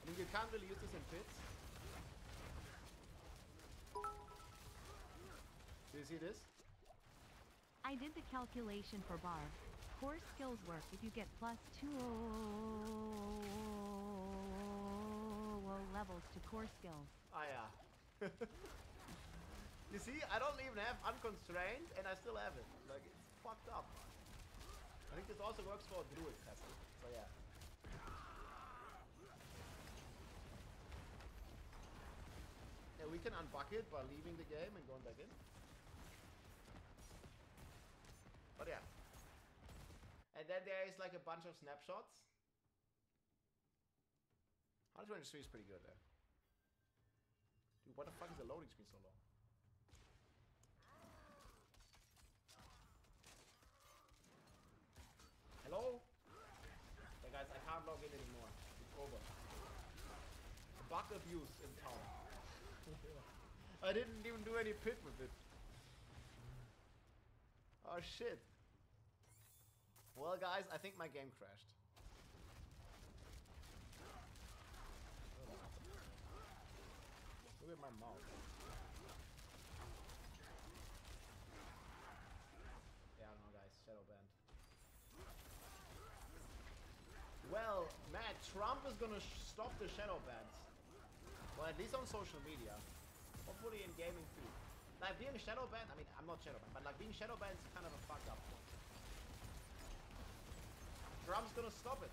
I mean, you can't really use this in pits. Do you see this?
I did the calculation for Barb. Core skills work if you get +2 levels to core skills.
Ah, yeah. You see, I don't even have unconstrained, and I still have it. Like, it's fucked up. I think this also works for Druid passive. So yeah. we can unbuck it by leaving the game and going back in. But yeah. And then there is like a bunch of snapshots. 123 is pretty good there. Dude, what the fuck is the loading screen so long? Hello? Yeah, guys, I can't log in anymore. It's over. Bug abuse in town. I didn't even do any pit with it. Oh shit. Well guys, I think my game crashed. Look at my mouth. Yeah, I don't know guys, shadow banned. Well, Matt, Trump is gonna stop the shadow bans. Well, at least on social media. Hopefully in gaming too. Like being shadow banned, I mean, I'm not shadow banned, but like being shadow banned is kind of a fuck up. Trump's gonna stop it.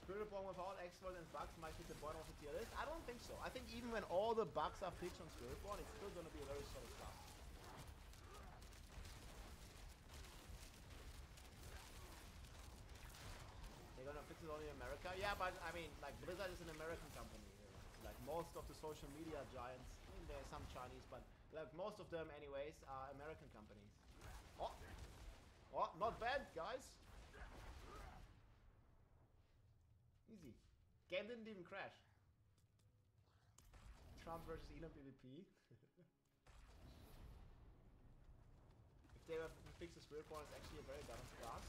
Spirit Bomb without exploits and bugs might hit the bottom of the tier list. I don't think so. I think even when all the bugs are fixed on Spirit Bomb, it's still gonna be a very solid class. They're gonna fix it only in America? Yeah, but I mean, like Blizzard is an American company. Like most of the social media giants, I mean, there are some Chinese, but like most of them anyways are American companies. Oh! Oh, not bad, guys! Easy. Game didn't even crash. Trump versus Elon PvP. If they were fix the Spirit Bomb, it's actually a very balanced class.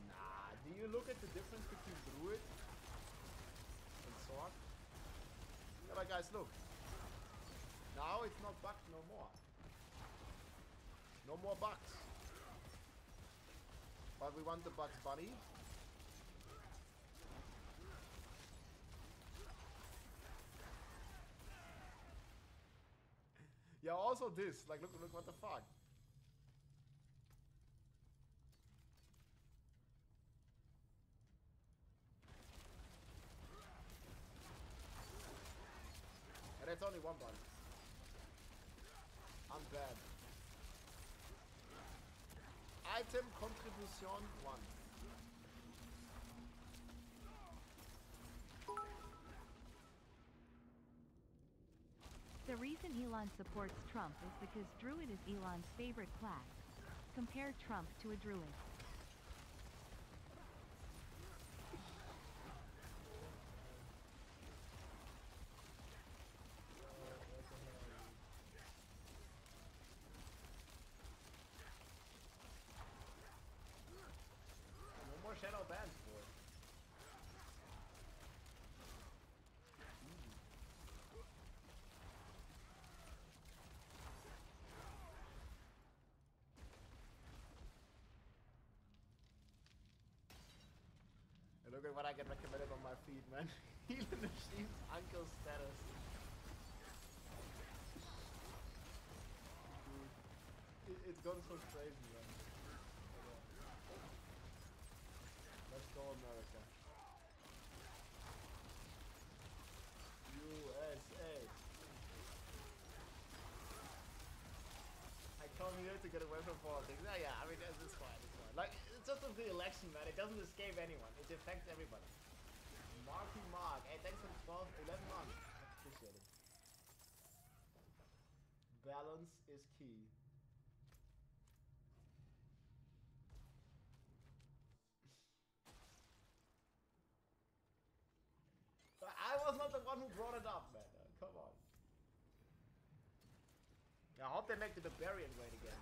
Nah, do you look at the difference between Druid and Sword? Yeah, but guys, look. Now it's not bugged no more. No more bugs. But we want the Bugs Bunny. Yeah, also this. Like, look what the fuck. And that's only one button. I'm bad. Item contribution 1.
The reason Elon supports Trump is because Druid is Elon's favorite class. Compare Trump to a Druid.
No more shadow bans for it. And look at what I get recommended on my feed, man. Elon Machine's uncle status. Dude, it's gone so crazy, man. Let's go, America. USA. I come here to get away from politics. Yeah, I mean, it's fine, it's fine. Like, it's just of the election, man. It doesn't escape anyone. It affects everybody. Marky Mark. Hey, thanks for 12, 11 months. Appreciate it. Balance is key. I was not the one who brought it up, man. Come on. Yeah, I hope they make the Barbarian great again.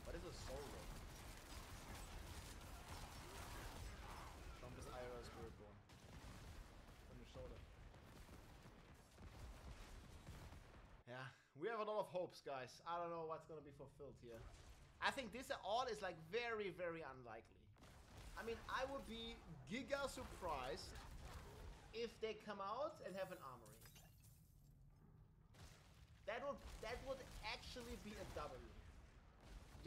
What is a soul ring? From this IRL Spirit Born. On the shoulder. Yeah, we have a lot of hopes, guys. I don't know what's gonna be fulfilled here. I think this all is like very, very unlikely. I mean, I would be giga surprised if they come out and have an armory. That would actually be a W.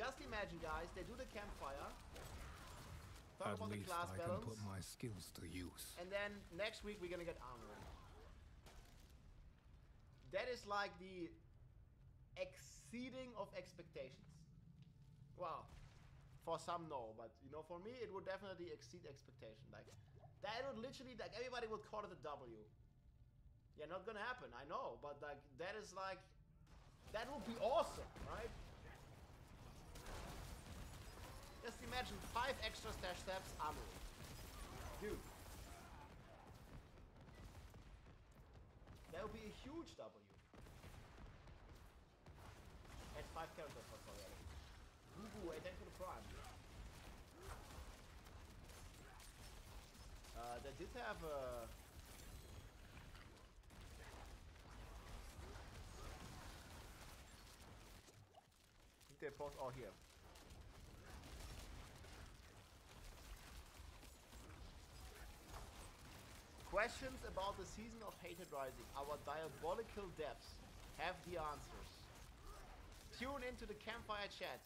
Just imagine, guys, they do the campfire, talk about the class balance.
Can put my skills to use.
And then next week we're gonna get armor. That is like the exceeding of expectations. Well, for some no, but you know, for me it would definitely exceed expectation. Like that would literally, like everybody would call it a W. Yeah, not gonna happen, I know, but like that is like, that would be awesome, right? Just imagine 5 extra stash steps, armor. Dude. That would be a huge W. At 5 character slots already. Woo-hoo, and then for the prime. They did have a... I think they both are here. Questions about the season of Hated Rising, our diabolical depths, have the answers. Tune into the campfire chat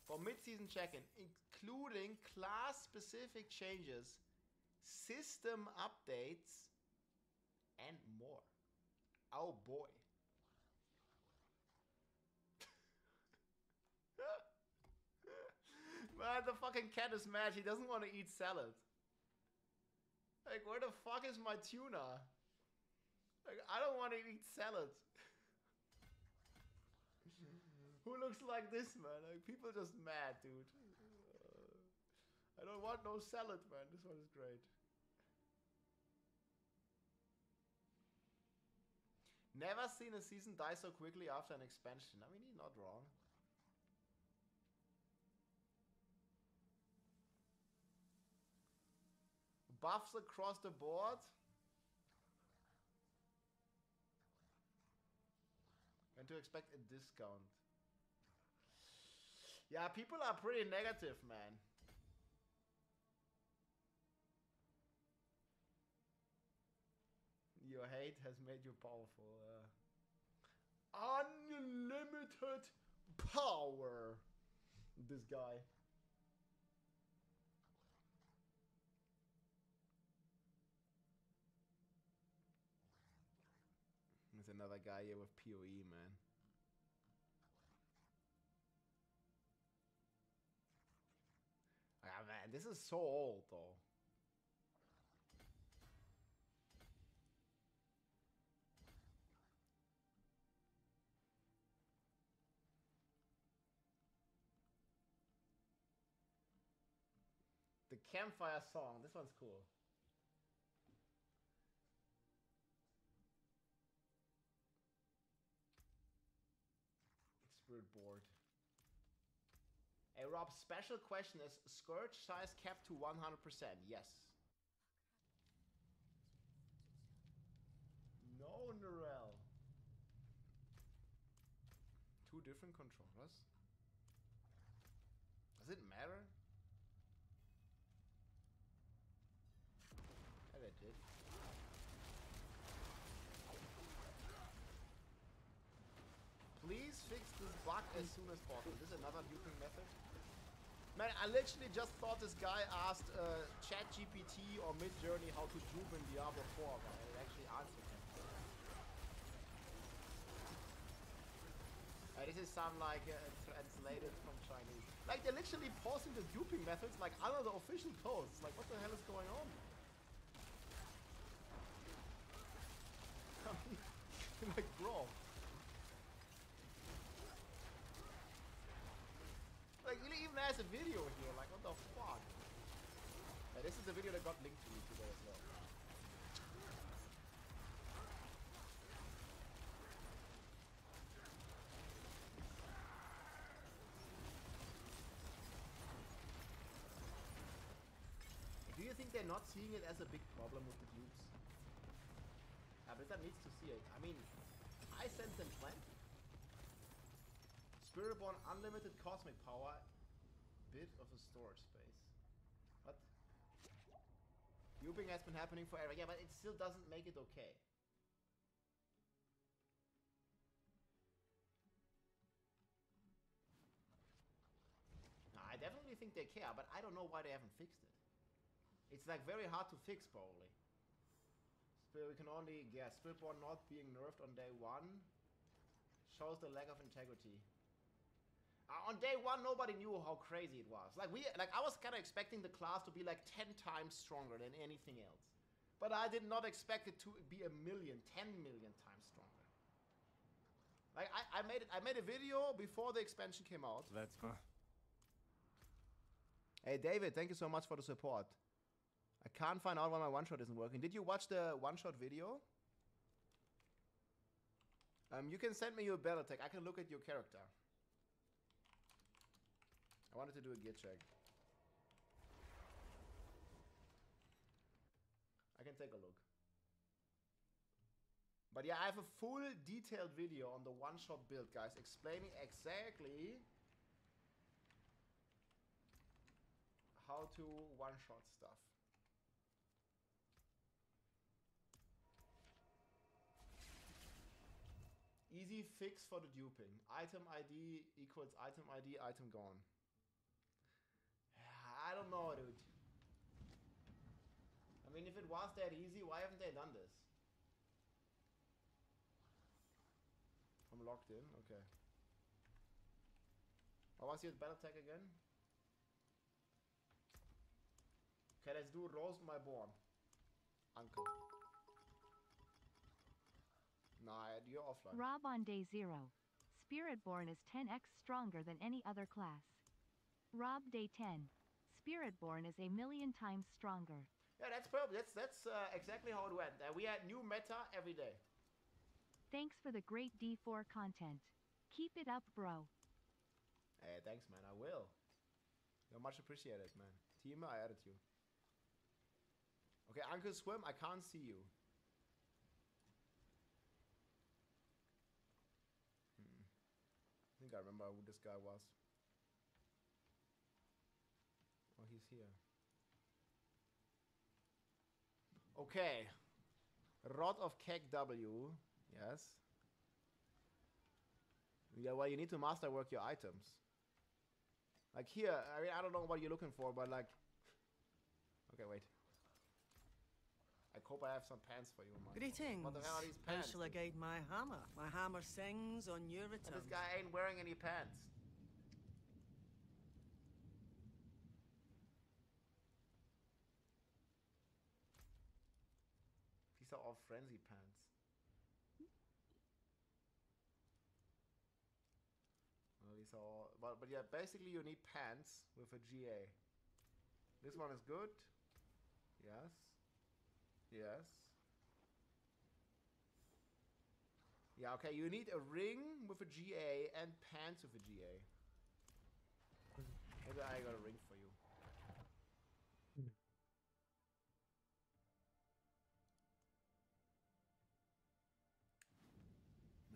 for mid-season check-in, including class-specific changes, system updates, and more. Oh boy. Man, the fucking cat is mad. He doesn't want to eat salad. Like, where the fuck is my tuna? Like, I don't want to eat salad. Who looks like this, man? Like, people just mad, dude. I don't want no salad, man. This one is great. Never seen a season die so quickly after an expansion. I mean, he's not wrong. Buffs across the board. And to expect a discount. Yeah, people are pretty negative, man. Your hate has made you powerful. Unlimited power. This guy. There's another guy here with PoE, man. Ah, man, this is so old, though. The campfire song. This one's cool. Spirit board. Hey Rob, special question is Scourge size capped to 100%? Yes. No, Narelle. 2 different controllers? Does it matter? Yeah, they did. Please fix this bug as soon as possible. This is another duping method. Man, I literally just thought this guy asked ChatGPT or Midjourney how to dupe in Diablo 4, but it actually answered him. This is some like translated from Chinese. Like they're literally pausing the duping methods like under the official posts. Like what the hell is going on? Like bro. Like, it even has a video here, like, what the fuck? Yeah, this is the video that got linked to me today as well. Do you think they're not seeing it as a big problem with the dupes? Blizzard needs to see it. I mean, I sent them plenty. Spiritborn unlimited cosmic power, bit of a storage space. What? Duping has been happening forever. Yeah, but it still doesn't make it okay. No, I definitely think they care, but I don't know why they haven't fixed it. It's like very hard to fix probably. We can only guess. Spiritborn not being nerfed on day 1 shows the lack of integrity. On day 1 nobody knew how crazy it was. Like I was kind of expecting the class to be like 10 times stronger than anything else. But I did not expect it to be 10 million times stronger. Like I made a video before the expansion came out.
Let's go.
Hey David, thank you so much for the support. I can't find out why my one-shot isn't working. Did you watch the one-shot video? You can send me your battle tech. I can look at your character. I wanted to do a gear check. I can take a look. But yeah, I have a full detailed video on the one-shot build, guys, explaining exactly how to one-shot stuff. Easy fix for the duping. Item ID equals item ID, item gone. I don't know, dude. I mean, if it was that easy, why haven't they done this? I'm locked in, okay. What was your battle tag again? Okay, let's do roast my born. Uncle. Nah, you're offline.
Rob on day 0. Spiritborn is 10x stronger than any other class. Rob day 10. Spiritborn is 1,000,000 times stronger.
Yeah, that's perfect. That's exactly how it went. We had new meta every day.
Thanks for the great D4 content. Keep it up, bro.
Hey, thanks, man. I will. You're much appreciated, man. Team, I added you. Okay, Uncle Swim, I can't see you. I think I remember who this guy was. Oh, he's here. Okay. Rod of Keg W. Yes. Yeah, well, you need to masterwork your items. Like here, I mean, I don't know what you're looking for, but like... Okay, wait. I hope I have some pants for you, man.
Greetings.
What the hell are these pants?
How shall I guide my hammer? My hammer sings on your return.
This guy ain't wearing any pants. These are all frenzy pants. Well, these are all... But yeah, basically you need pants with a GA. This one is good. Yes. Yes. Yeah, okay, you need a ring with a GA and pants with a GA. Maybe I got a ring for you.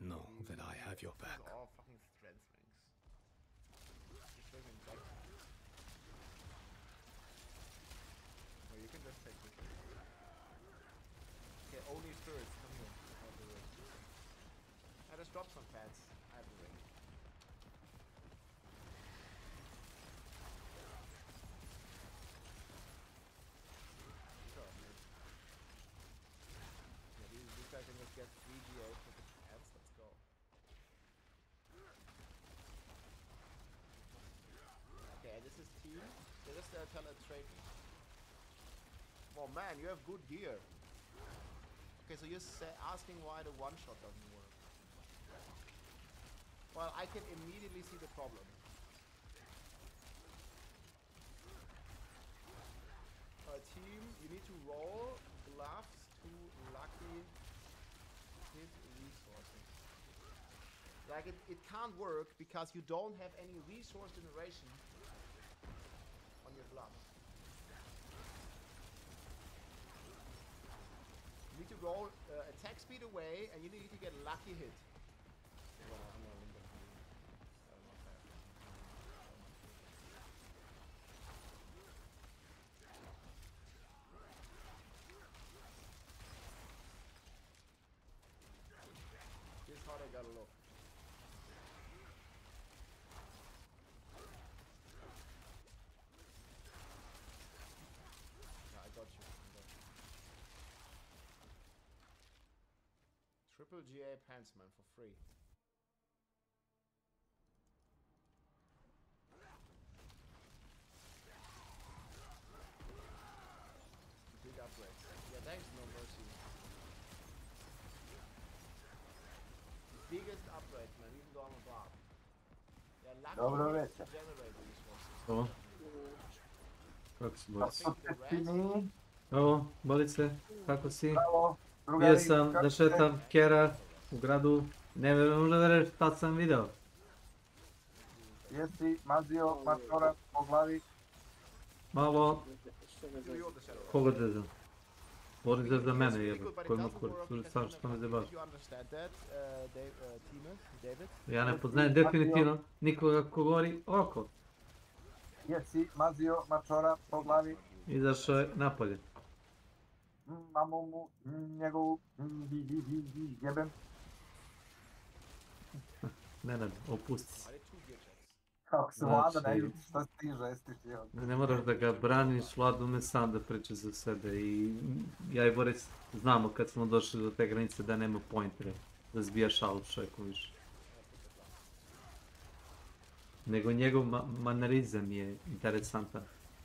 Know that I have your back.
These are all fucking strength rings. Well, you can just take this. Okay, only spirits, come here. I have the ring. I just dropped some pants. I have the ring. Sure, man. Yeah, these guys can just get 3 GA for the pants. Let's go. Okay, this is team. So just tell a trade me. Oh man, you have good gear. Okay, so you're asking why the one-shot doesn't work. Well, I can immediately see the problem. Team, you need to roll gloves to lucky hit resources. Like, it can't work because you don't have any resource generation on your gloves. You need to roll attack speed away, and you need to get lucky hit. I'm gonna link that for you. I don't know if I have that. Here's how they gotta look. Yeah, I Triple GA Pantsman for free. Big upgrades. Yeah, thanks, no mercy. The biggest upgrades, man, even though I'm a blob. Yeah, lucky hits to generate resources.
O. Kako si Boris? O, Borice, kako si? Bio sam da šetam kjera u gradu. Ne vjerujem šta sam video.
Jesi, mazio, mačora, po glavi.
Malo... Koga zezam? Boris za mene, jebe. Koji ima kurac, stvar što me zebaš. Ja ne poznajem definitivno nikoga ko govori oko.
Jesi, mazio, mačora, po glavi.
Izašao je napolje.
Mamo mu, njegovu, jebem.
Nenad, opusti se.
Kako se Vlada ne vidi što stiže, jestiš jel?
Ne moraš da ga braniš, Vlado me sam da priča za sebe i ja i Boris znamo kad smo došli do te granice da nema pointere, da zbija šalu čovjeku više. Nego njegov manerizam je interesantan.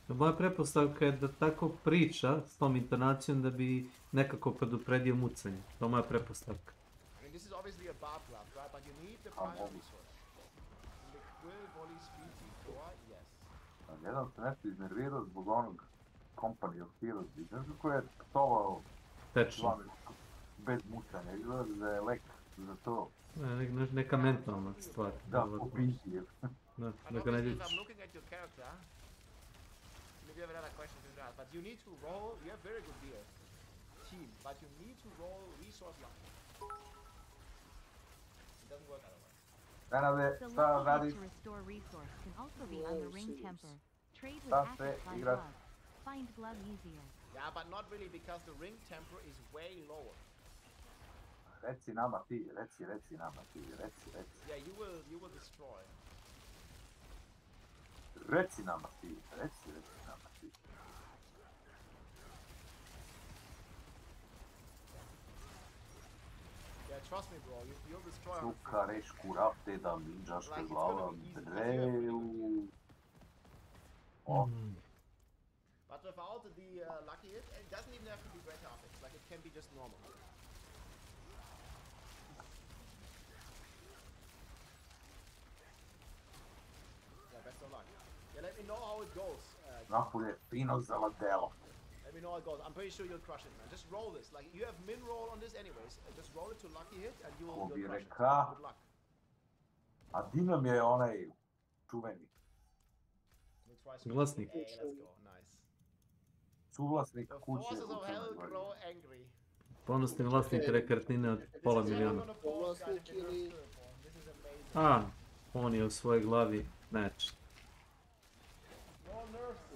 Moja pretpostavka je da tako priča s tom intonacijom da bi nekako predupredio mucanje. To je moja pretpostavka.
Jedan se nešto iznervirao zbog onog Company of Heroes. Znaš kako je ptovao bez mucanja, izgleda da je lek za to.
Neka mentalna stvar.
Da, popiti je.
Da, da ga ne ljubiš.
Maybe I have another question to ask, but you need to roll, you have very good beer, team, but you need to roll resource luck. It doesn't work otherwise.
The lucky to restore resource can also be on the ring temper. Trade with assets by glove. Find glove easier.
Yeah, but not really because the ring temper is way lower.
Reci nama ti, reci nama ti.
Yeah, you will destroy.
Reci nama ti, reci nama ti.
Yeah, trust me bro, you'll destroy.
Suka, rešku, rapte da minđaška glava, dreju.
But without the lucky hit, it doesn't even have to be great graphics, like it can be just normal. Yeah, best of luck. Yeah, let me know how it goes.
Napolje, fino zaladelo.
Let me know how it goes. I'm pretty sure you'll crush it, man. Just roll this. Like, you have min roll on this anyways. Just roll it to lucky hit and you'll crush it. Good luck.
A di nam je onaj čuveni?
Glasnik.
Hey, let's go. Nice.
Suvlasnik kuće.
Forces of hell grow angry.
Ponosni vlasnik rekretnine od pola miliona. On je u svojoj glavi neč.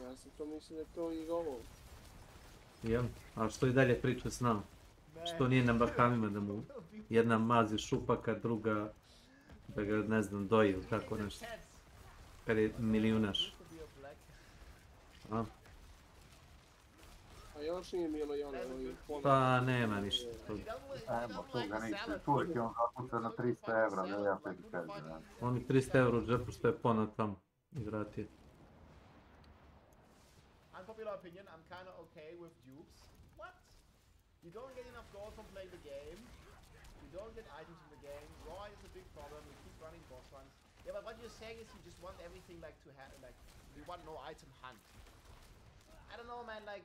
Ja sam to mislim da to i ovo.
Jel? A što i dalje priča s nama? Što nije na Bahamima da mu jedna mazi šupaka, druga da ga ne znam doji ili tako nešto. Kad je milijunaš. A
još nije bilo i ono
pa nema ništa.
Evo, tu ga ništa. Čuvek je on zapuca na 300 evra, da ja tebi kažem.
On je 300 evra u džepu što je ponad tamo i vratio.
Unpopular opinion, I'm kinda okay with dupes. What? You don't get enough gold from playing the game. You don't get items in the game. Raw is a big problem. You keep running boss runs. Yeah, but what you're saying is you just want everything like to have, like, you want no item hunt. I don't know, man, like,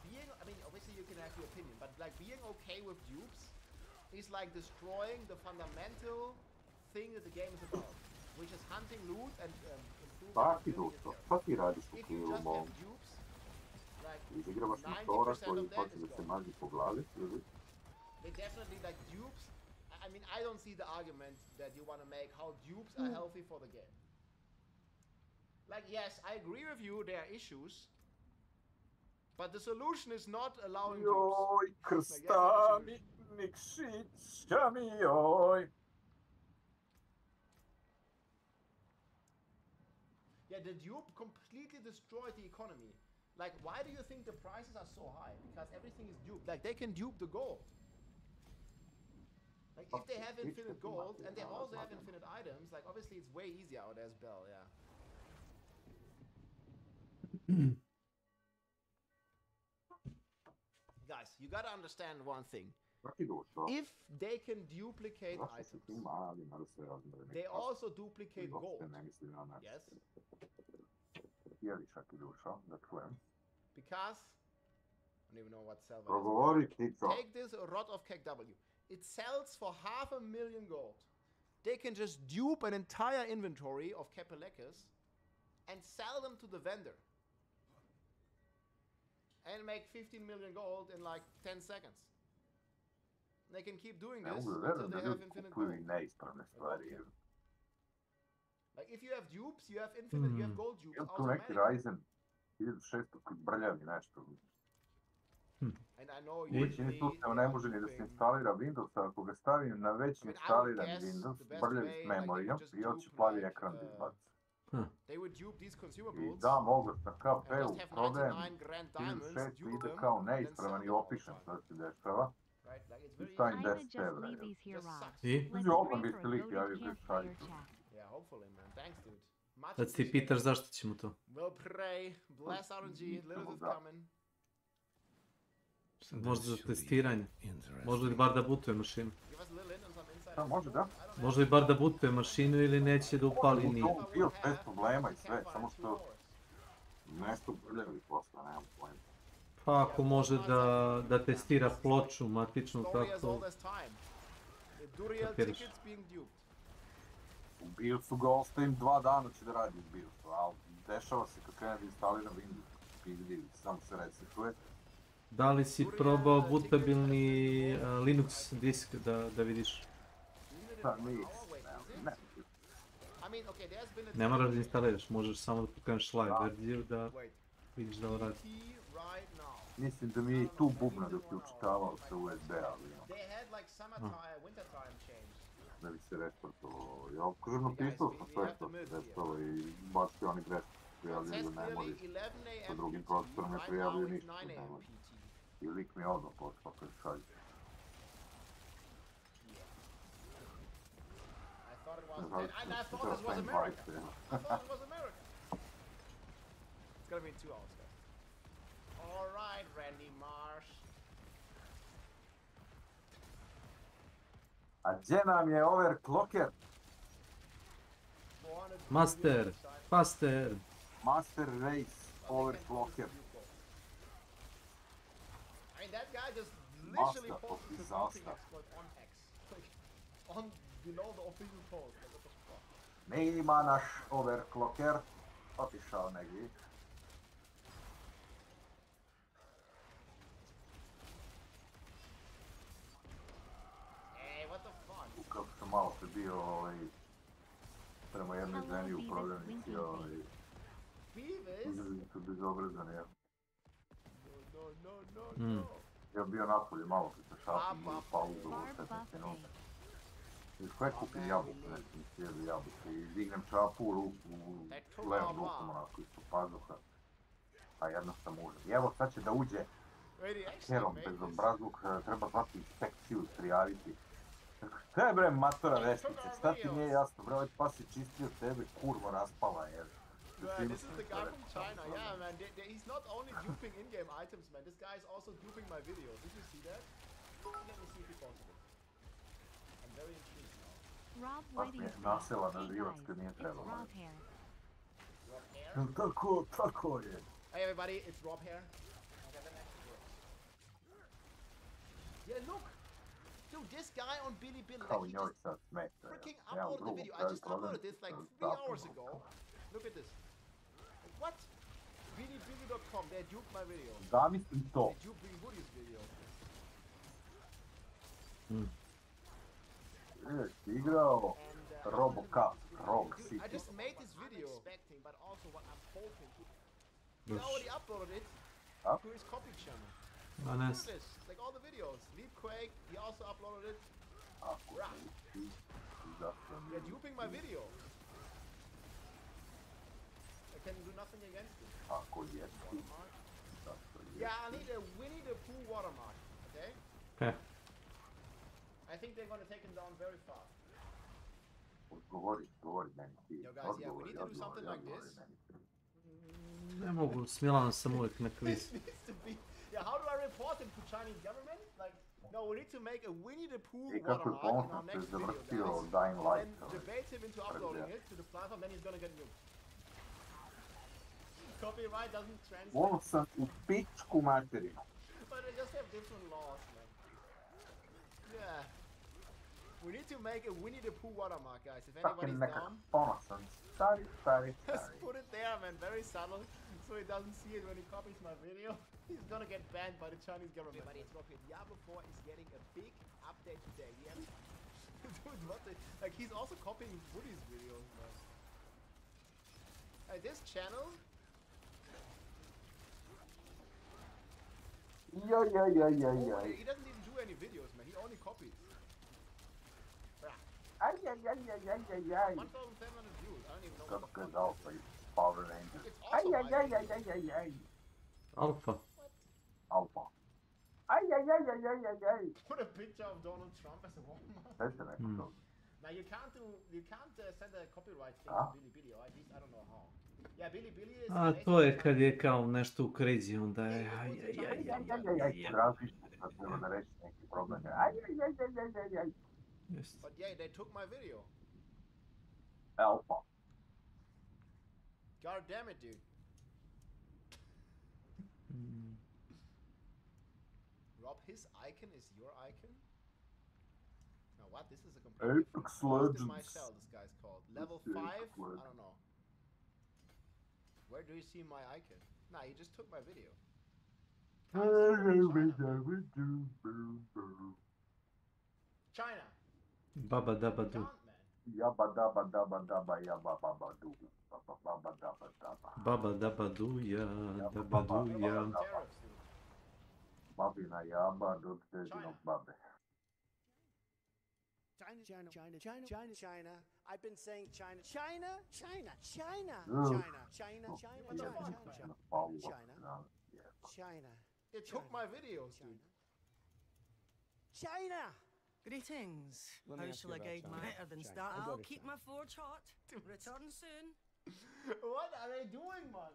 being, I mean, obviously you can have your opinion, but like being okay with dupes is like destroying the fundamental thing that the game is about, which is hunting loot and
Taki dosto, šta ti radiš u filmu? Izigravaš motora koji hoće da se mazi po glavi, ili?
They definitely, like, dupes, I mean, I don't see the argument that you want to make how dupes are healthy for the game. Like, yes, I agree with you, there are issues, but the solution is not allowing dupes.
Joj, krsta mi, nikšića mi, joj.
Yeah, the dupe completely destroyed the economy. Like, why do you think the prices are so high? Because everything is duped. Like, they can dupe the gold. if they have infinite gold and they also have infinite items, like obviously it's way easier out as Bell, yeah. Guys, you gotta understand one thing. If they can duplicate items, they also duplicate gold. Yes? Because I don't even know what sell is. Take this rod of KW. It sells for 500,000 gold. They can just dupe an entire inventory of Capelekes and sell them to the vendor. And make 15 million gold in like 10 seconds. They can keep doing this until they have infinite gold. Like if you have dupes, you have infinite, you have gold dupes automatically. And I know
U većini slučajeva ne može ni da se instalira Windows, ako ga stavim na već instaliran Windows, brljavi s memorijom i hoće plavi ekran da izbaci. I dam oglas na KP-u, prodajem 1600 ide kao neispravan i opišem što se dešava. I stavim 10 evra.
I?
Među ovom bi se lik javio bez šaljicu.
Sad ti pitaš zašto ćemo to. Možda za testiranje. Možda li bar da butuje mašinu.
Može da.
Možda li bar da butuje mašinu ili neće da upali ni.
Bio bez problema i sve, samo što nešto brljavi posla, nemam pojma.
Pa ako može da testira ploču matičnu tako. Kapiraš.
U BIOS-u ga ostavim 2 dana će da radi u BIOS-u, ali dešava se kad krene da instaliram Windows, pizdi, samo se resetuje.
Da li si probao butabilni Linux disk da vidiš?
Pa nisam, ne.
Ne moraš da instaliraš, možeš samo da pokreneš live verziju da vidiš da ovo radi.
Mislim da mi je i tu bubna dok je učitavao sa USB-a, da bi se resportovalo. Ja kažem napisao sam sve što se dešava i bacio oni greške prijavljuju na memori. Sa drugim procesorom ne prijavljuju ništa u memori. I lik mi je odmah počeo kad šalje.
I thought this was America. I thought it was America. It's gonna be in 2 hours, guys. Alright, Randy Marsh.
A gdje nam je overclocker?
Master, faster.
Master race overclocker.
I mean, that guy just literally posted the booting exploit on X. Like, on below the official post. Like, what the fuck?
Nema naš overclocker. Otišao negdje.
Hey, what the fuck?
Kako sam malo se bio prema jednoj ženi u prodavnici izrazito bezobrazan, ja.
No.
Ja bio napolje malo kad se šapim u pauzu u 15 minuta. I sve kupim jabuke, nekim sjeli jabuke i dignem čapu u ruku, u levom rukom onako isto pazuha. A jedno sam užas. I evo sad će da uđe herom bezobrazluk, treba zvati inspekciju, prijaviti. Šta je bre matora veštice, šta ti nije jasno bre, ovaj pas je čistio tebe, kurvo raspala je.
Man, this is the guy from China, yeah man, he's not only duping in-game items man, this guy is also duping my videos, did you see that? Let me see if he posted it. I'm very intrigued now.
Rob waiting
je nasela na živac kad nije trebalo.
Rob hair.
Tako je.
Hey everybody, it's Rob here. Okay, the next word. Yeah, look! Dude, this guy on Bilibili, like, he just freaking uploaded the video. I just uploaded this like 3 hours ago. Look at this. Like, what? Bilibili.com, they duped my video.
Zamisli to.
They duped Big Woody's video.
Jesi igrao Robocup, Rogue City.
I just made this video. But also what I'm hoping to... He already uploaded it to his copy channel. Look at this, like all the videos. Leap Quake, he also uploaded it. They're duping my video. I can do nothing against it. Yeah, we need a Pooh watermark, okay?
Okay.
I think they're gonna take him down very fast.
Odgovori meni ti.
Yo guys, yeah, we need to do something like this.
Ne mogu, s Milanom sam uvijek na kviz.
Yeah, how do I report him to Chinese government? Like, no, we need to make a Winnie the Pooh
I kako je
watermark in our
ponosno
next
se
video,
zavrtio
guys.
Dying Light.
And debate him into uploading it to the platform, then he's gonna get nuked. Copyright doesn't translate.
Volio sam u pičku materinu.
But they just have different laws, man. Yeah. We need to make a Winnie the Pooh watermark, guys. If anybody's down,
ponosan. Stari.
just put it there, man. Very subtle, so he doesn't see it when he copies my video. He's gonna get banned by the Chinese government. Everybody, it's Rocket. Diablo 4 is getting a big update today. We have... Dude, what the... Like, he's also copying Woody's videos, man. This channel...
Yeah.
He doesn't even do any videos, man. He only copies.
Ay.
1,700 views. I don't even know what the fuck.
Alpha is Power Rangers. Ay.
Alpha.
Ay.
Put a picture of Donald Trump as a Walmart. Now you can't send a copyright thing to Bilibili, or at least I don't know how. Yeah, Bilibili is...
A to je kad je kao nešto u krizi, onda je...
Različno da treba da reći neki problem. Aj.
But yeah, they took my video.
Alpha.
God damn it, dude. Rob, his icon is your icon? Now what? This is a complete
Apex Legends.
my shell, this guy's called. Level 5? I don't know. Where do you see my icon? Nah, you just took my video. China.
Baba daba du.
Yabba dabba dabba dabba yabba baba du. Baba dabba dabba.
Baba daba du ya, daba du ya.
Babina yabba duttežino babe.
China. I've been saying China. China.
It took my videos, dude.
China. Greetings. How shall I guide my better than start? I'll keep my forge hot. Return soon.
What are they doing, man?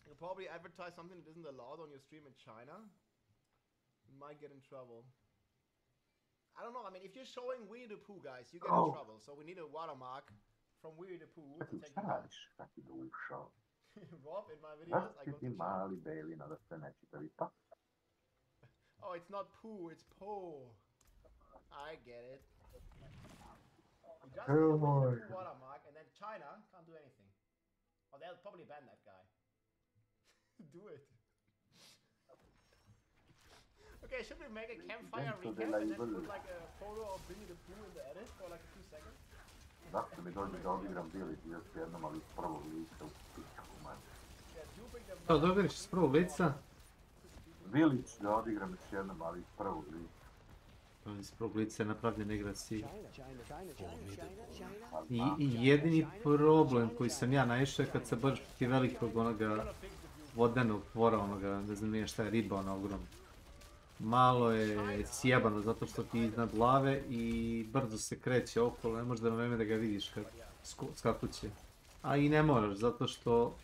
You probably advertise something that isn't allowed on your stream in China. You might get in trouble. I don't know. I mean, if you're showing Winnie the Pooh, guys, you get in trouble. So we need a watermark from Winnie the Pooh to take you down. Rob, in my videos, I go to China. Oh, it's not Pooh, it's Po. I get it. You just need a Pooh watermark, and then China can't do anything. Oh, they'll probably ban that guy. Do it. Okay, should we make a campfire recap and then put like a photo of Winnie the Pooh in the edit for like a few seconds?
Zašto mi dođe da odigram Billy još jednom, ali iz prvog lica u pičku man.
To dobiješ iz prvog lica?
Vilić da odigram još jednom, ali iz prvog lica.
Iz prvog lica je napravljena igra si. I jedini problem koji sam ja naišao je kad se baš ti velikog onoga vodenog tvora, onoga, ne znam nije šta je, riba ona ogromna. Malo je sjebano zato što ti iznad glave i brzo se kreće okolo, ne možeš da na vreme da ga vidiš kad skakuće. A i ne moraš, zato što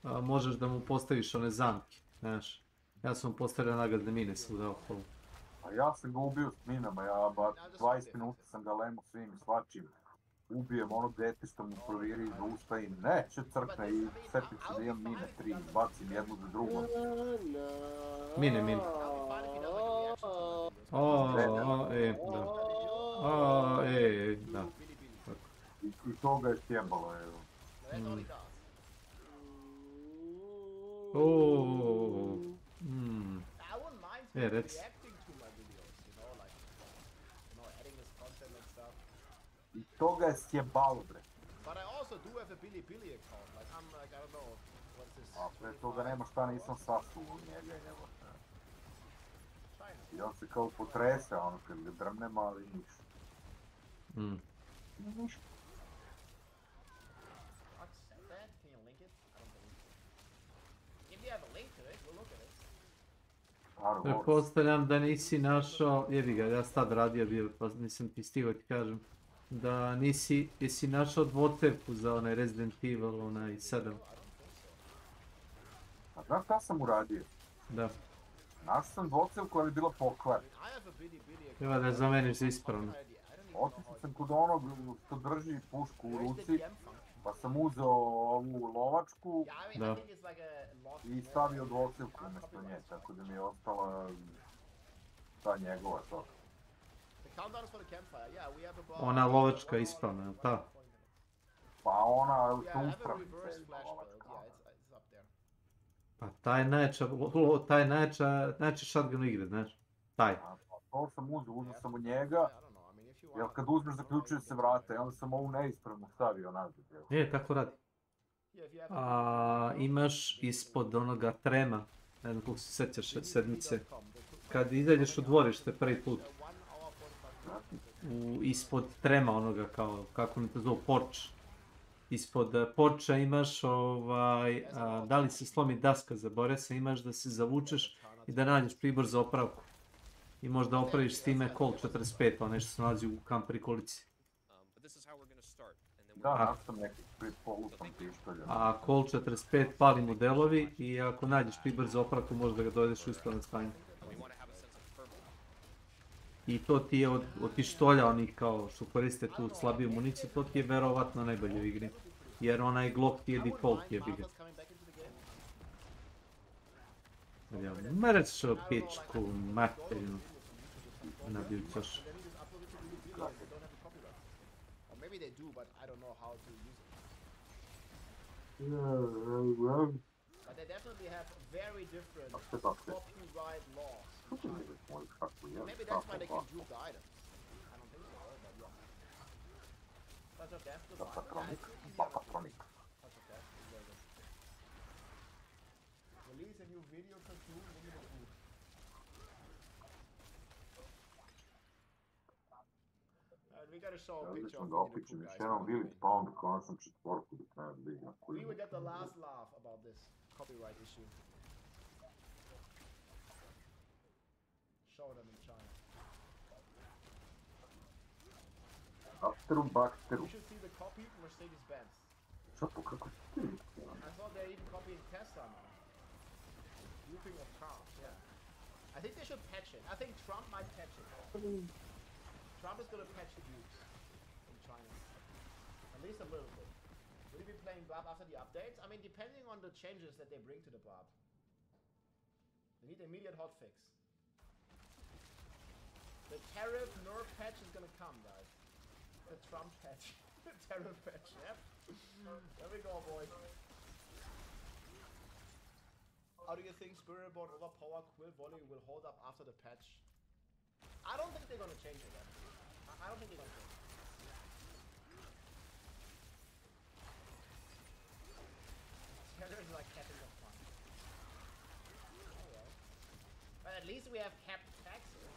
možeš da mu postaviš one zamke, znaš. Ja sam mu postavio nagazne mine svuda okolo.
A ja sam ga ubio s minama, ja 20 minuta sam ga lemo svim i svačim. Ubijem onog dete što mu proviri iz usta i neće crkne i setim se da imam mine 3, bacim jednu za drugom.
Mine. Da.
I toga je sjebalo, evo.
Reci.
I toga je sjebalo, bre.
But I also do have a Bilibili account, like I'm like, I don't know, what's this?
A pre toga nema šta nisam sasuo u njega i evo šta. I on se kao potrese, ono kad ga drmnem, ali ništa. Ništa.
Accept that? Can you link it? I don't believe it. If you have a link to it, we'll look at it.
Pretpostavljam da nisi našao, jebi ga, ja sam tad radio bio, pa nisam ti stigao ti kažem, da jesi našao dvocevku za onaj Resident Evil, onaj 7.
A znaš šta sam uradio?
Da.
Našao sam dvocevku, ali je bila pokvarena.
Treba da je zameniš za ispravno.
Otišao sam kod onog što drži pušku u ruci, pa sam uzeo ovu lovačku i stavio dvocevku umjesto nje, tako da mi je ostala ta njegova to.
Ona lovačka je ispravna, je li ta?
Pa ona što uspravnica je lovačka.
Pa taj najjači shotgun u igre, znaš? Taj.
To sam uzeo sam od njega, jer kad uzmeš zaključuje se vrata, i onda sam ovu neispravnu stavio nazad.
Tako radi. Imaš ispod onoga trema, ne znam koliko se sjećaš sedmice, kad izađeš u dvorište prvi put, ispod trema onoga kao, kako mi to zove, porč. Ispod porča imaš, da li se slomi daska za bore se, imaš da se zavučeš i da nađeš pribor za opravku. I možda opraviš s time Colt 45, onaj što se nalazi u kamp prikolici.
Da, sam neki polupan pištolja.
A Colt 45 pali modelovi i ako nađeš pribor za opravku možda ga dovedeš u ispravno stanje. I to ti je od pištolja onih kao što koriste tu slabiju municiju, to ti je verovatno najbolje u igri. Jer onaj Glock ti je default jebiga. Mrčo pičku materinu. Nabivcaš.
But they definitely have very different copyright laws. Maybe that's why they can group the items. I don't think so, but yeah. That's okay. That's okay. Release a new video cartoon, maybe the food. We gotta show a picture of the two guys. We will get the last laugh about this copyright issue. Show them in China. You should see the copy Mercedes-Benz. I thought they're even copying Tesla now. Grouping of cars, yeah. I think they should patch it. I think Trump might patch it. Trump is gonna patch the Dukes in China. At least a little bit. Will you be playing Blob after the updates? I mean, depending on the changes that they bring to the Blob. They need immediate hotfix. The tariff nerf patch is gonna come, guys. The Trump patch. The tariff patch, yep. There we go, boys. How do you think Spiritboard Overpower Quill Volley will hold up after the patch? I don't think they're gonna change it, actually. I don't think they're gonna change it. Terror is like capping the fun. Alright. But at least we have capped taxes.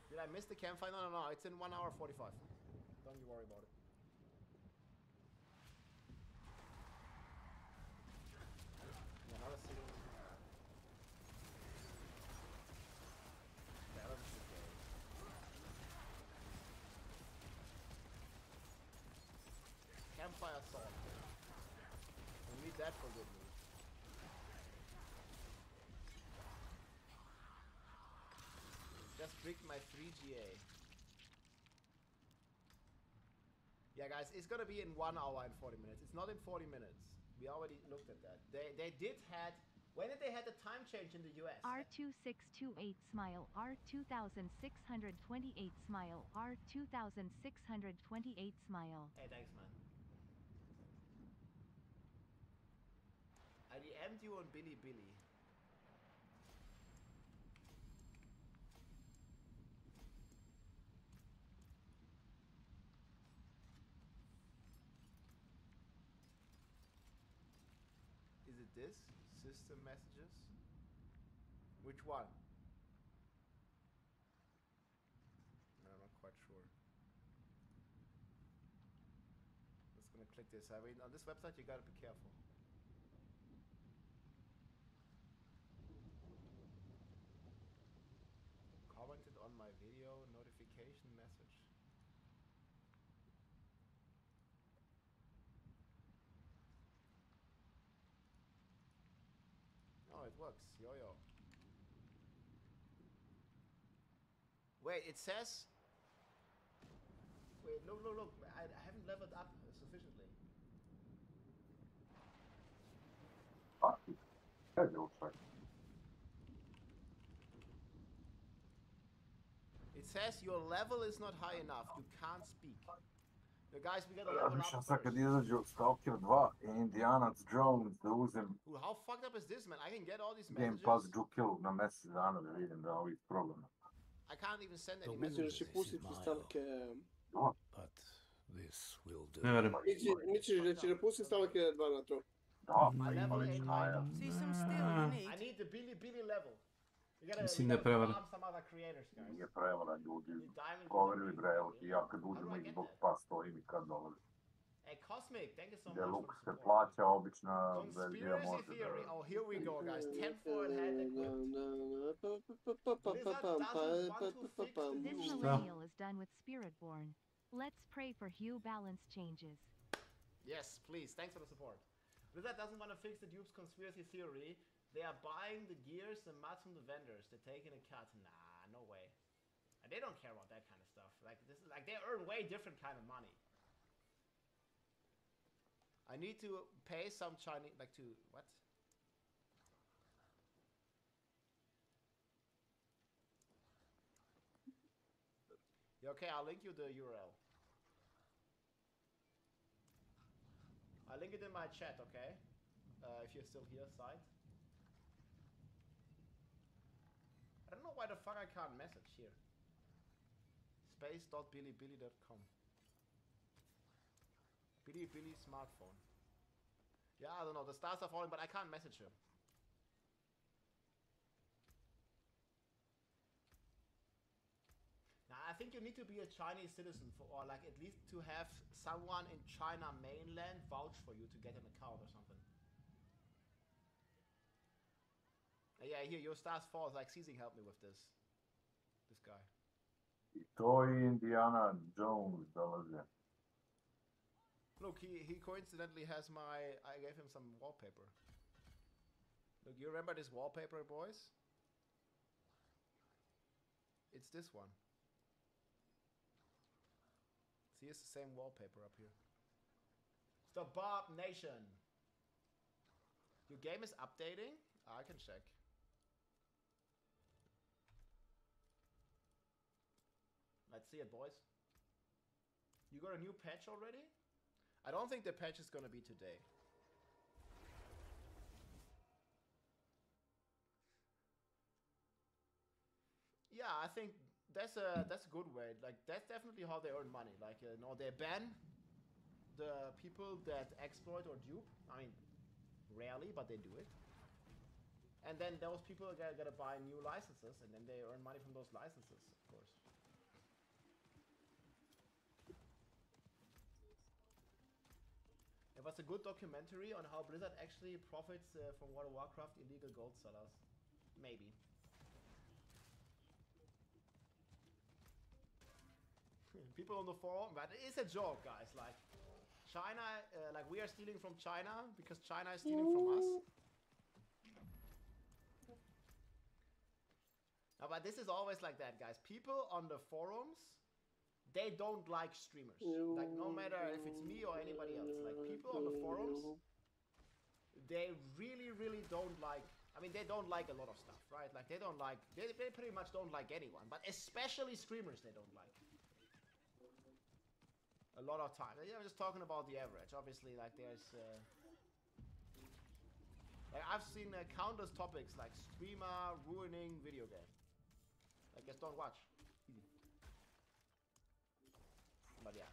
Did I miss the campfire? No. It's in 1 hour 45. Don't you worry about it. Another city. Campfire salt. We need that for good news. Just bricked my 3GA. Yeah, guys, it's gonna be in 1 hour and 40 minutes. It's not in 40 minutes. We already looked at that. They did had. When did they had the time change in the US?
R2628 smile, R2628 smile, R2628 smile.
Hey, thanks, man. I DM'd you on Bilibili. Is it this? System messages? Which one? No, I'm not quite sure. Just gonna click this. I mean, on this website you gotta be careful. my video notification message. Oh, it works. Yo-yo. Wait, it says... Wait, look. I haven't leveled up sufficiently. It says your level is not high enough. You can't speak. You guys, we gotta level up first.
Kad izađu Stalker 2 i Indianac Jones da uzem...
How fucked up is this, man? I can get all these
Game
messages.
Pass Jukil na mjesec dana da vidim da ovih problema.
I can't even send any
Misliš da
messages.
će pustiti Stalker...
But this will do.
Misliš da će napustiti Stalker 2 na to?
Da,
I level 8 item.
See some steel you need.
I need the Billy level. You gotta farm some other creators, guys.
Nije prevara, ljudi. Govorili bre, evo ti ja kad uđem Xbox Pass, to i mi kad dolazi.
Hey, Cosmic, thank you so much.
Deluxe se plaća, obična verzija može
Conspiracy theory. Oh, here we go, guys. 10-4 hand equipped.
This millennial is done with Spiritborn. Let's pray for Hugh balance changes.
Yes, please. Thanks for the support. Blizzard doesn't want to fix the dupe's conspiracy theory. They are buying the gears and mods from the vendors. They're taking a cut. Nah, no way. And they don't care about that kind of stuff. Like this is like they earn way different kind of money. I need to pay some Chinese like to what? Yeah, okay, I'll link you the URL. I'll link it in my chat, okay? If you're still here, side. I don't know why the fuck I can't message here. Space.billybilly.com. Billy smartphone. Yeah, I don't know. The stars are falling, but I can't message him. Now, I think you need to be a Chinese citizen for, or like at least to have someone in China mainland vouch for you to get an account or something. Yeah, here, your stars falls. Like, Seizing helped me with this. This guy.
I to i Indiana Jones dolaze.
Look, he coincidentally has my... I gave him some wallpaper. Look, you remember this wallpaper, boys? It's this one. See, it's the same wallpaper up here. It's the Bob Nation. Your game is updating? I can check. Let's see it, boys. You got a new patch already? I don't think the patch is gonna be today. Yeah, I think that's a good way. Like that's definitely how they earn money. Like you know, they ban the people that exploit or dupe. I mean, rarely, but they do it. And then those people are gonna buy new licenses, and then they earn money from those licenses, of course. It was a good documentary on how Blizzard actually profits from World of Warcraft illegal gold sellers. Maybe. People on the forum, but it's a joke, guys. Like, China, like we are stealing from China because China is stealing from us. No, but this is always like that, guys. People on the forums, they don't like streamers. Like, no matter if it's me or anybody else. Like, people on the forums, they really, really don't like... I mean, they don't like a lot of stuff, right? Like, they don't like... They pretty much don't like anyone. But especially streamers they don't like. A lot of time. Yeah, I'm just talking about the average. Obviously, like, there's... like, I've seen countless topics, like, streamer ruining video game. Like, just don't watch. But yeah.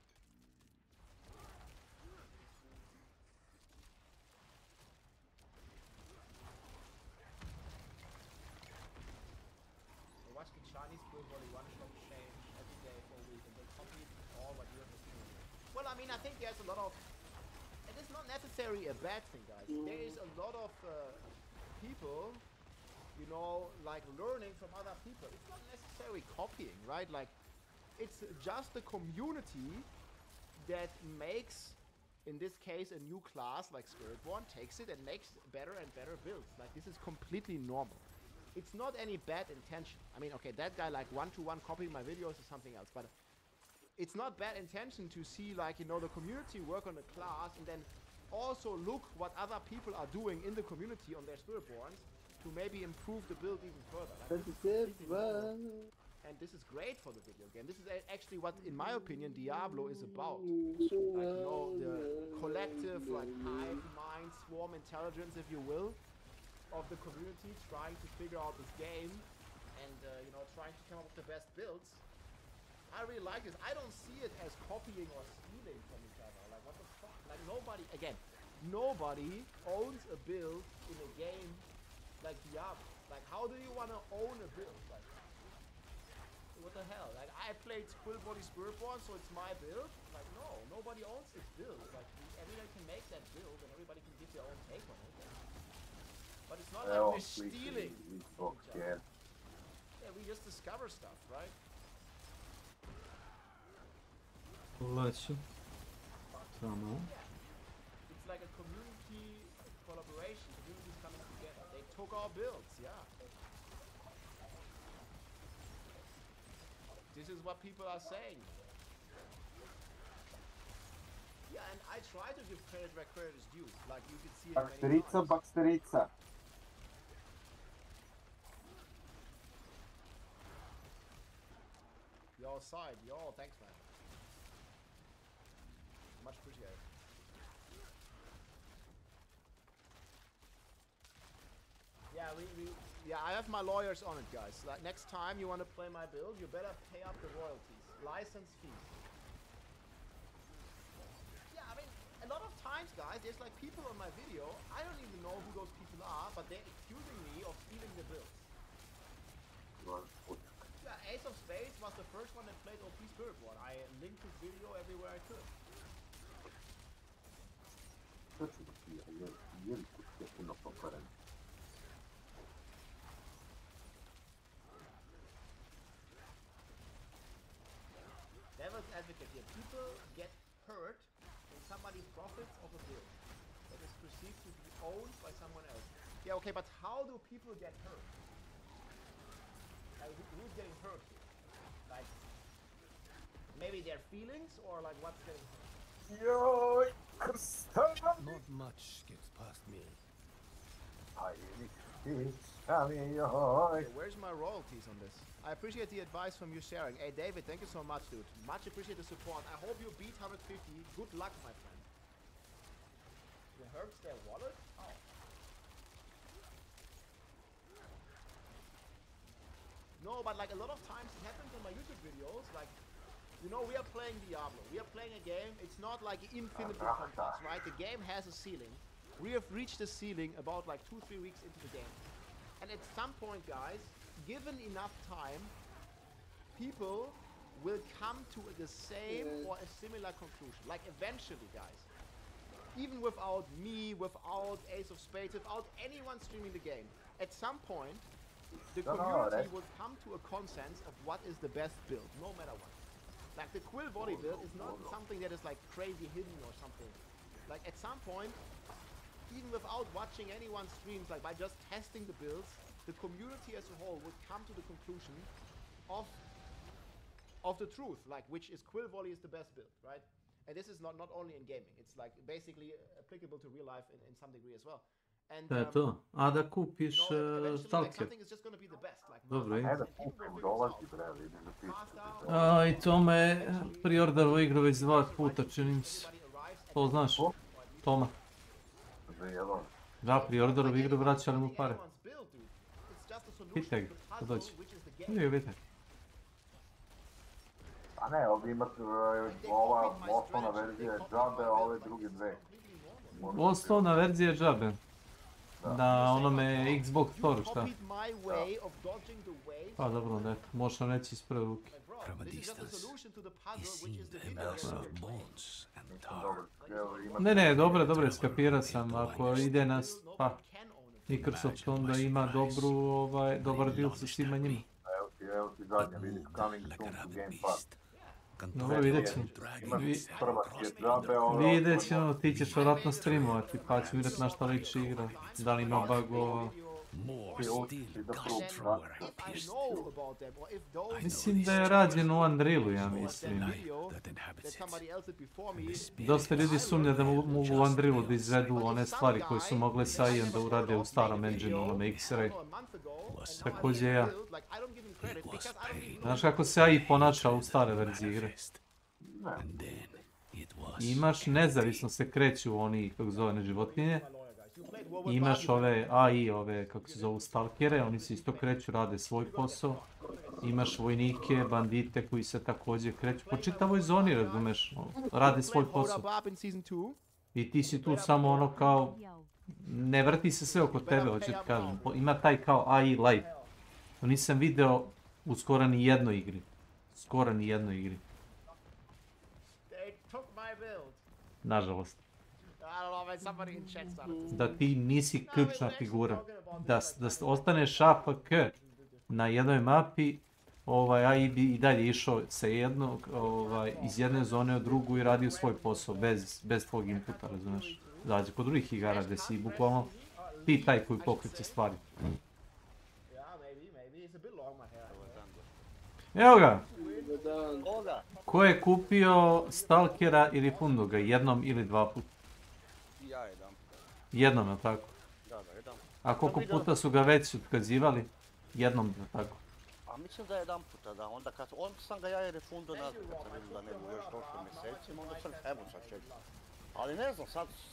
So watch the Chinese build body one-shot change every day for a week and they copy all what you're doing. Well, I mean, I think there's a lot of... And it's not necessarily a bad thing, guys. There is a lot of people, you know, like learning from other people. It's not necessarily copying, right? Like, it's just the community that makes, in this case, a new class like Spiritborn, takes it and makes better and better builds. Like, this is completely normal. It's not any bad intention. I mean, okay, that guy like one-to-one copying my videos is something else, but it's not bad intention to see, like, you know, the community work on a class and then also look what other people are doing in the community on their Spiritborns to maybe improve the build even further. Like, and this is great for the video game. This is actually what, in my opinion, Diablo is about. Like, you know, the collective, like, hive mind, swarm intelligence, if you will, of the community trying to figure out this game and, you know, trying to come up with the best builds. I really like this. I don't see it as copying or stealing from each other. Like, what the fuck? Like, nobody, again, nobody owns a build in a game like Diablo. Like, how do you want to own a build? Like, what the hell? Like, I played Quillbody Spiritborn, so it's my build. Like, no, nobody owns this build. Like, everybody can make that build and everybody can give their own take on it. But it's not like we're stealing from each other. Yeah, we just discover stuff, right?
Leću. Samo.
It's like a community collaboration. Communities coming together. They took our builds, yeah. This is what people are saying. Yeah, and I try to give credit where credit is due. Like, you can see it many times.
Baksterica.
Your side, yo, thanks, man. Much appreciated. Yeah, I have my lawyers on it, guys. Like, next time you want to play my build, you better pay up the royalties, license fees. Yeah, I mean, a lot of times, guys, there's like people on my video, I don't even know who those people are, but they're accusing me of stealing the builds. Yeah, Ace of Spades was the first one that played OP Spiritborn. I linked his video everywhere I could. Devil's advocate here. People get hurt when somebody profits of a build that is perceived to be owned by someone else. Yeah, okay, but how do people get hurt? Like, who's getting hurt here? Like, maybe their feelings, or like what's getting hurt?
Yo, not much gets past me.
Okay, where's my royalties on this? I appreciate the advice from you sharing. Hey David, thank you so much, dude. Much appreciate the support. I hope you beat 150. Good luck, my friend. The herbs their wallet? Oh. No, but like a lot of times it happens on my YouTube videos, like, you know, we are playing Diablo. We are playing a game. It's not like infinitely complex, right? The game has a ceiling. We have reached the ceiling about like 2-3 weeks into the game. And at some point, guys, given enough time, people will come to the same or a similar conclusion. Like eventually, guys, even without me, without Ace of Spades, without anyone streaming the game, at some point, the community will come to a consensus of what is the best build, no matter what. Like the Quill Volley build is not something that is like crazy hidden or something. Like at some point, even without watching anyone's streams, like by just testing the builds, the community as a whole would come to the conclusion of the truth, like which is Quill Volley is the best build, right? And this is not only in gaming, it's like basically applicable to real life in some degree as well. And
to. A da kupiš Stalker. Dobro, i Tome priorderovo igru već 2 puta, činim se. To znaš? Toma. Da, priorderovo igru, vraćali mu pare. Pitaj ga, ko dođe. Nije ga pitaj.
A ne, ovdje imate ova osnovna verzija je džabe, a ove druge dve.
Osnovna verzija je džabe. Na onome Xbox Store, šta? Pa dobro, ne, možeš nam reći iz prve ruke. Ne, dobro, skapira sam, ako ide nas, pa Microsoft onda ima dobar deal sa svima njima.
evo ti zadnje, vidiš coming soon to Game Pass.
Dobro, vidjet ćemo.
Imaš prva svijet džabe, ovo...
Vidjet ćemo, ti ćeš vjerojatno streamovati, pa ću vidjet na šta liči igra. Da li ima bugova. Mislim da je rađen u Unrealu, ja mislim. Dosta ljudi sumnja da mogu u Unrealu da izvedu one stvari koje su mogle sa AI-em da urade u starom engineu, onome X-Ray. Također ja. Znaš kako se AI ponaša u stare verzije igre? Imaš nezavisno se kreću oni, kako zove, životinje. Imaš ove AI, ove, kako se zovu, stalkere, oni se isto kreću, rade svoj posao. Imaš vojnike, bandite koji se također kreću. Po čitavoj zoni, razumeš, rade svoj posao. I ti si tu samo ono kao, ne vrti se sve oko tebe, hoću ti kažem. Ima taj kao AI life. To nisam video u skoro ni jednoj igri. Skoro ni jednoj igri. Nažalost. Da ti nisi ključna figura. Da ostaneš AFK na jednoj mapi, AI bi i dalje išao sa jednog, iz jedne zone u drugu i radio svoj posao, bez tvojeg inputa, razumiješ? Zađe kod drugih igara gdje si bukvalno ti taj koji pokreće stvari. Evo ga! Ko je kupio Stalkera ili Funduga, jednom ili dva puta?
Ja jedan.
Jednom, je tako?
Da, jedan.
A koliko puta su ga već otkazivali? Jednom, je tako?
A mislim da je jedan puta, da. Onda sam ga ja i refundu nazad, kad sam vidio da ne bu još toliko mjesecima, onda sam evo sad čekao. Ali ne znam,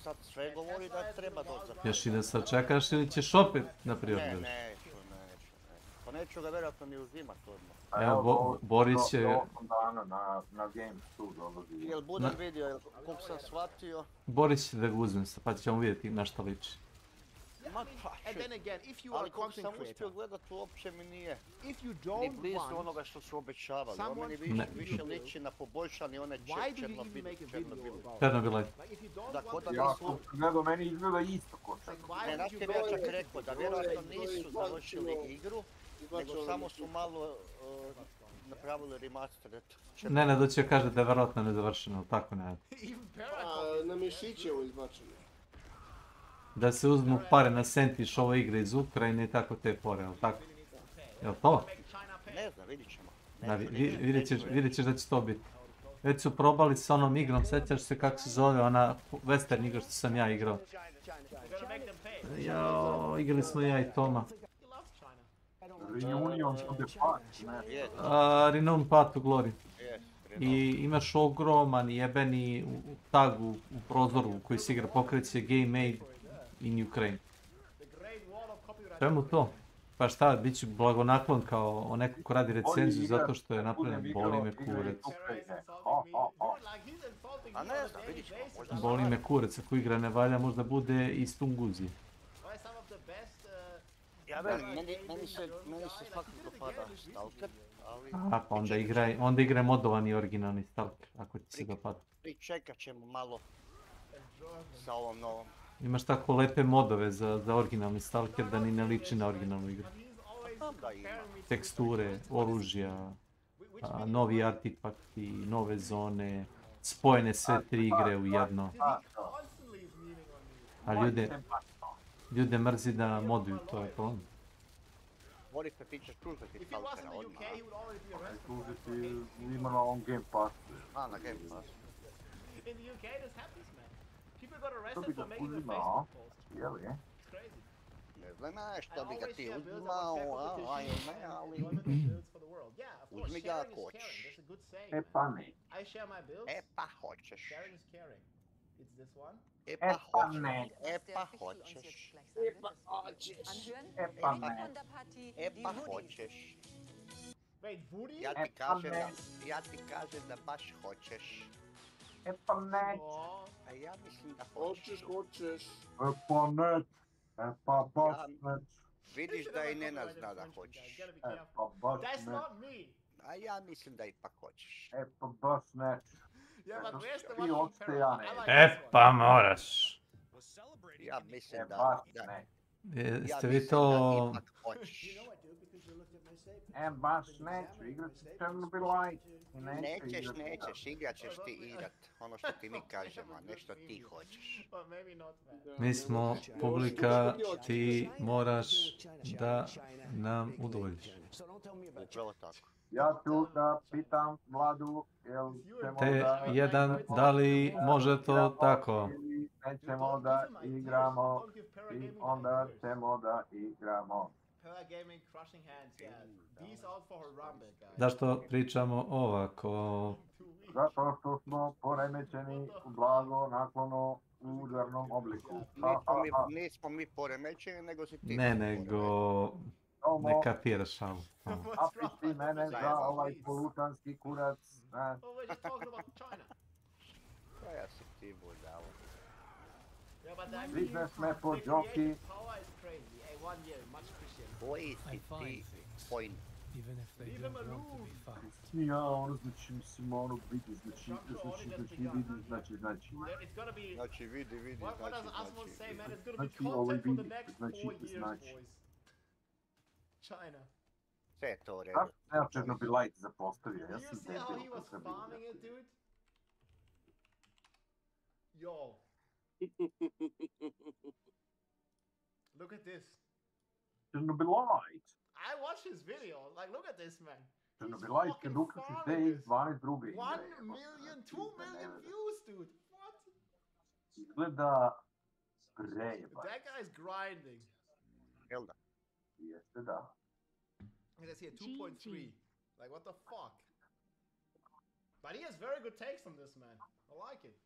sad sve govori da treba doći za...
Još i da sad čekaš ili ćeš opet na prirodno?
Neću. Pa neću ga vjerojatno ni uzimat odmah.
Evo, Boris će...
8 dana na Gamesu dolazi.
Jel budem vidio, koliko sam shvatio?
Boris će da ga uzmem, pa ćemo vidjeti na što liči.
Ali koliko sam uspio gledat, uopće mi nije ni blizu onoga što su obećavali. On meni više liči na poboljšani one
Černobilaj.
Ja sam gledao, meni izgleda isto ko
Ne, znaš ti ja čak rekao da vjerojatno nisu završili igru, nego samo su malo napravili remaster.
Ne, doći kaže da je vjerojatno nezavršeno, tako ne.
Na mišić je ovo izbačeno.
Da se uzmu pare na sentiš ove igre iz Ukrajine i tako te pore, jel tako? Jel to?
Ne znam, vidit ćemo.
Da, vidjet ćeš da će to biti. Već su probali sa onom igrom, sjećaš se kako se zove ona western igra što sam ja igrao. Jao, igrali smo ja i Toma. Renown Path to Glory. I imaš ogroman jebeni tag u prozoru koji se igra, pokreće Game Made in Ukraine. Čemu to? Pa šta, bit ću blagonaklon kao neko ko radi recenziju zato što je napravljen, boli me kurec.
A ne znam, vidit ćemo, možda...
Boli me kurec, ako igra ne valja, možda bude iz Tunguzi.
Ja velim, meni se svakako dopada Stalker, ali...
A, pa onda igraj modovani originalni Stalker, ako ti se dopada.
Pričekat ćemo malo sa ovom novom.
Imaš tako lepe modove za originalni Stalker da ni ne liči na originalnu igru. Teksture, oružja, novi artefakti, nove zone, spojene sve tri igre u jedno. A ljude mrzi da moduju, to je problem.
Boris, te ti ćeš tužiti Stalkera odmah.
Tužiti ima na ovom Game Passu.
A, na Game Passu.
Što bi ga uzimao? Jeli?
Ne znam što bi ga ti uzimao, ali uzmi ga ako hoćeš.
E pa ne.
E pa hoćeš.
E pa ne.
E pa hoćeš.
E pa hoćeš. E pa ne.
E pa hoćeš. Ja ti kažem da baš hoćeš.
E pa ne.
A ja mislim da hoćeš.
E pa ne. E pa baš ne.
Vidiš da i Nena zna da hoćeš.
E pa baš ne.
A ja mislim da ipak hoćeš.
E pa baš ne.
E pa moraš.
Ja mislim da...
Jeste vi to...
Baš neću igrati Černobylite.
Nećeš, igrat ćeš ti igrat. Ono što ti mi kažemo, a ne što ti hoćeš.
Mi smo publika, ti moraš da nam udovoljiš.
Upravo tako.
Ja ću da pitam Vladu, jel ćemo
Te
da...
jedan, da li može to tako?
Ili nećemo da igramo i onda ćemo da igramo.
Zašto pričamo ovako?
Zato što smo poremećeni u blago naklono u udarnom obliku.
Nismo mi poremećeni, nego si ti.
Ne, nego... Ne kapiraš šalu.
Apiti mene za ovaj polutanski kurac.
Ja si ti budalo.
Vidiš me po džoki.
Koji si ti point?
Ja, ono znači, mislim, ono vidi, znači, vidi, znači.
Znači, vidi,
Znači, ovaj vidi, znači.
Sve je to u redu.
Ja Černobylite zapostavio, ja sam debil kad sam vidio.
Yo. Look at this.
Černobylite.
I watched his video. Like, look at this, man.
Černobylite kad uključiš DX12 druge.
1 million, 2 million views, dude. What?
Izgleda prejeba.
That guy's grinding.
Jel da?
Jeste da.
It says here 2.3. Like, what the fuck? But he has very good takes on this, man. I like it.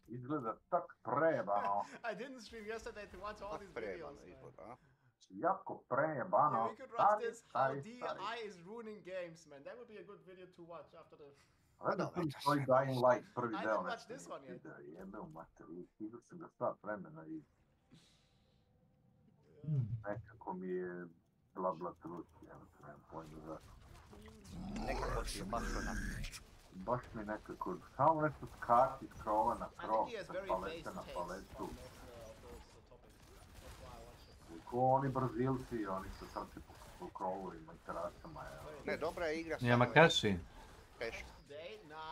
Izgleda tak prejebano.
I didn't stream yesterday to watch all these videos, man.
Jako prejebano.
Yeah, we could watch this, how DI is ruining games, man. That would be a good video to watch after the...
Gledam sam svoj Dying Light prvi
I
deo.
didn't watch this one yet.
Jebe u materiju, igrao sam ga sat vremena i... Nekako mi je bla trut, nemam pojma zašto.
Nekako ti je baš onak.
Baš mi nekako, samo nešto skači s krova na krov, sa palete na paletu. Ko oni Brazilci, oni se trče po krovovima i terasama.
Ne, dobra je igra.
Nema kaši.
Teško.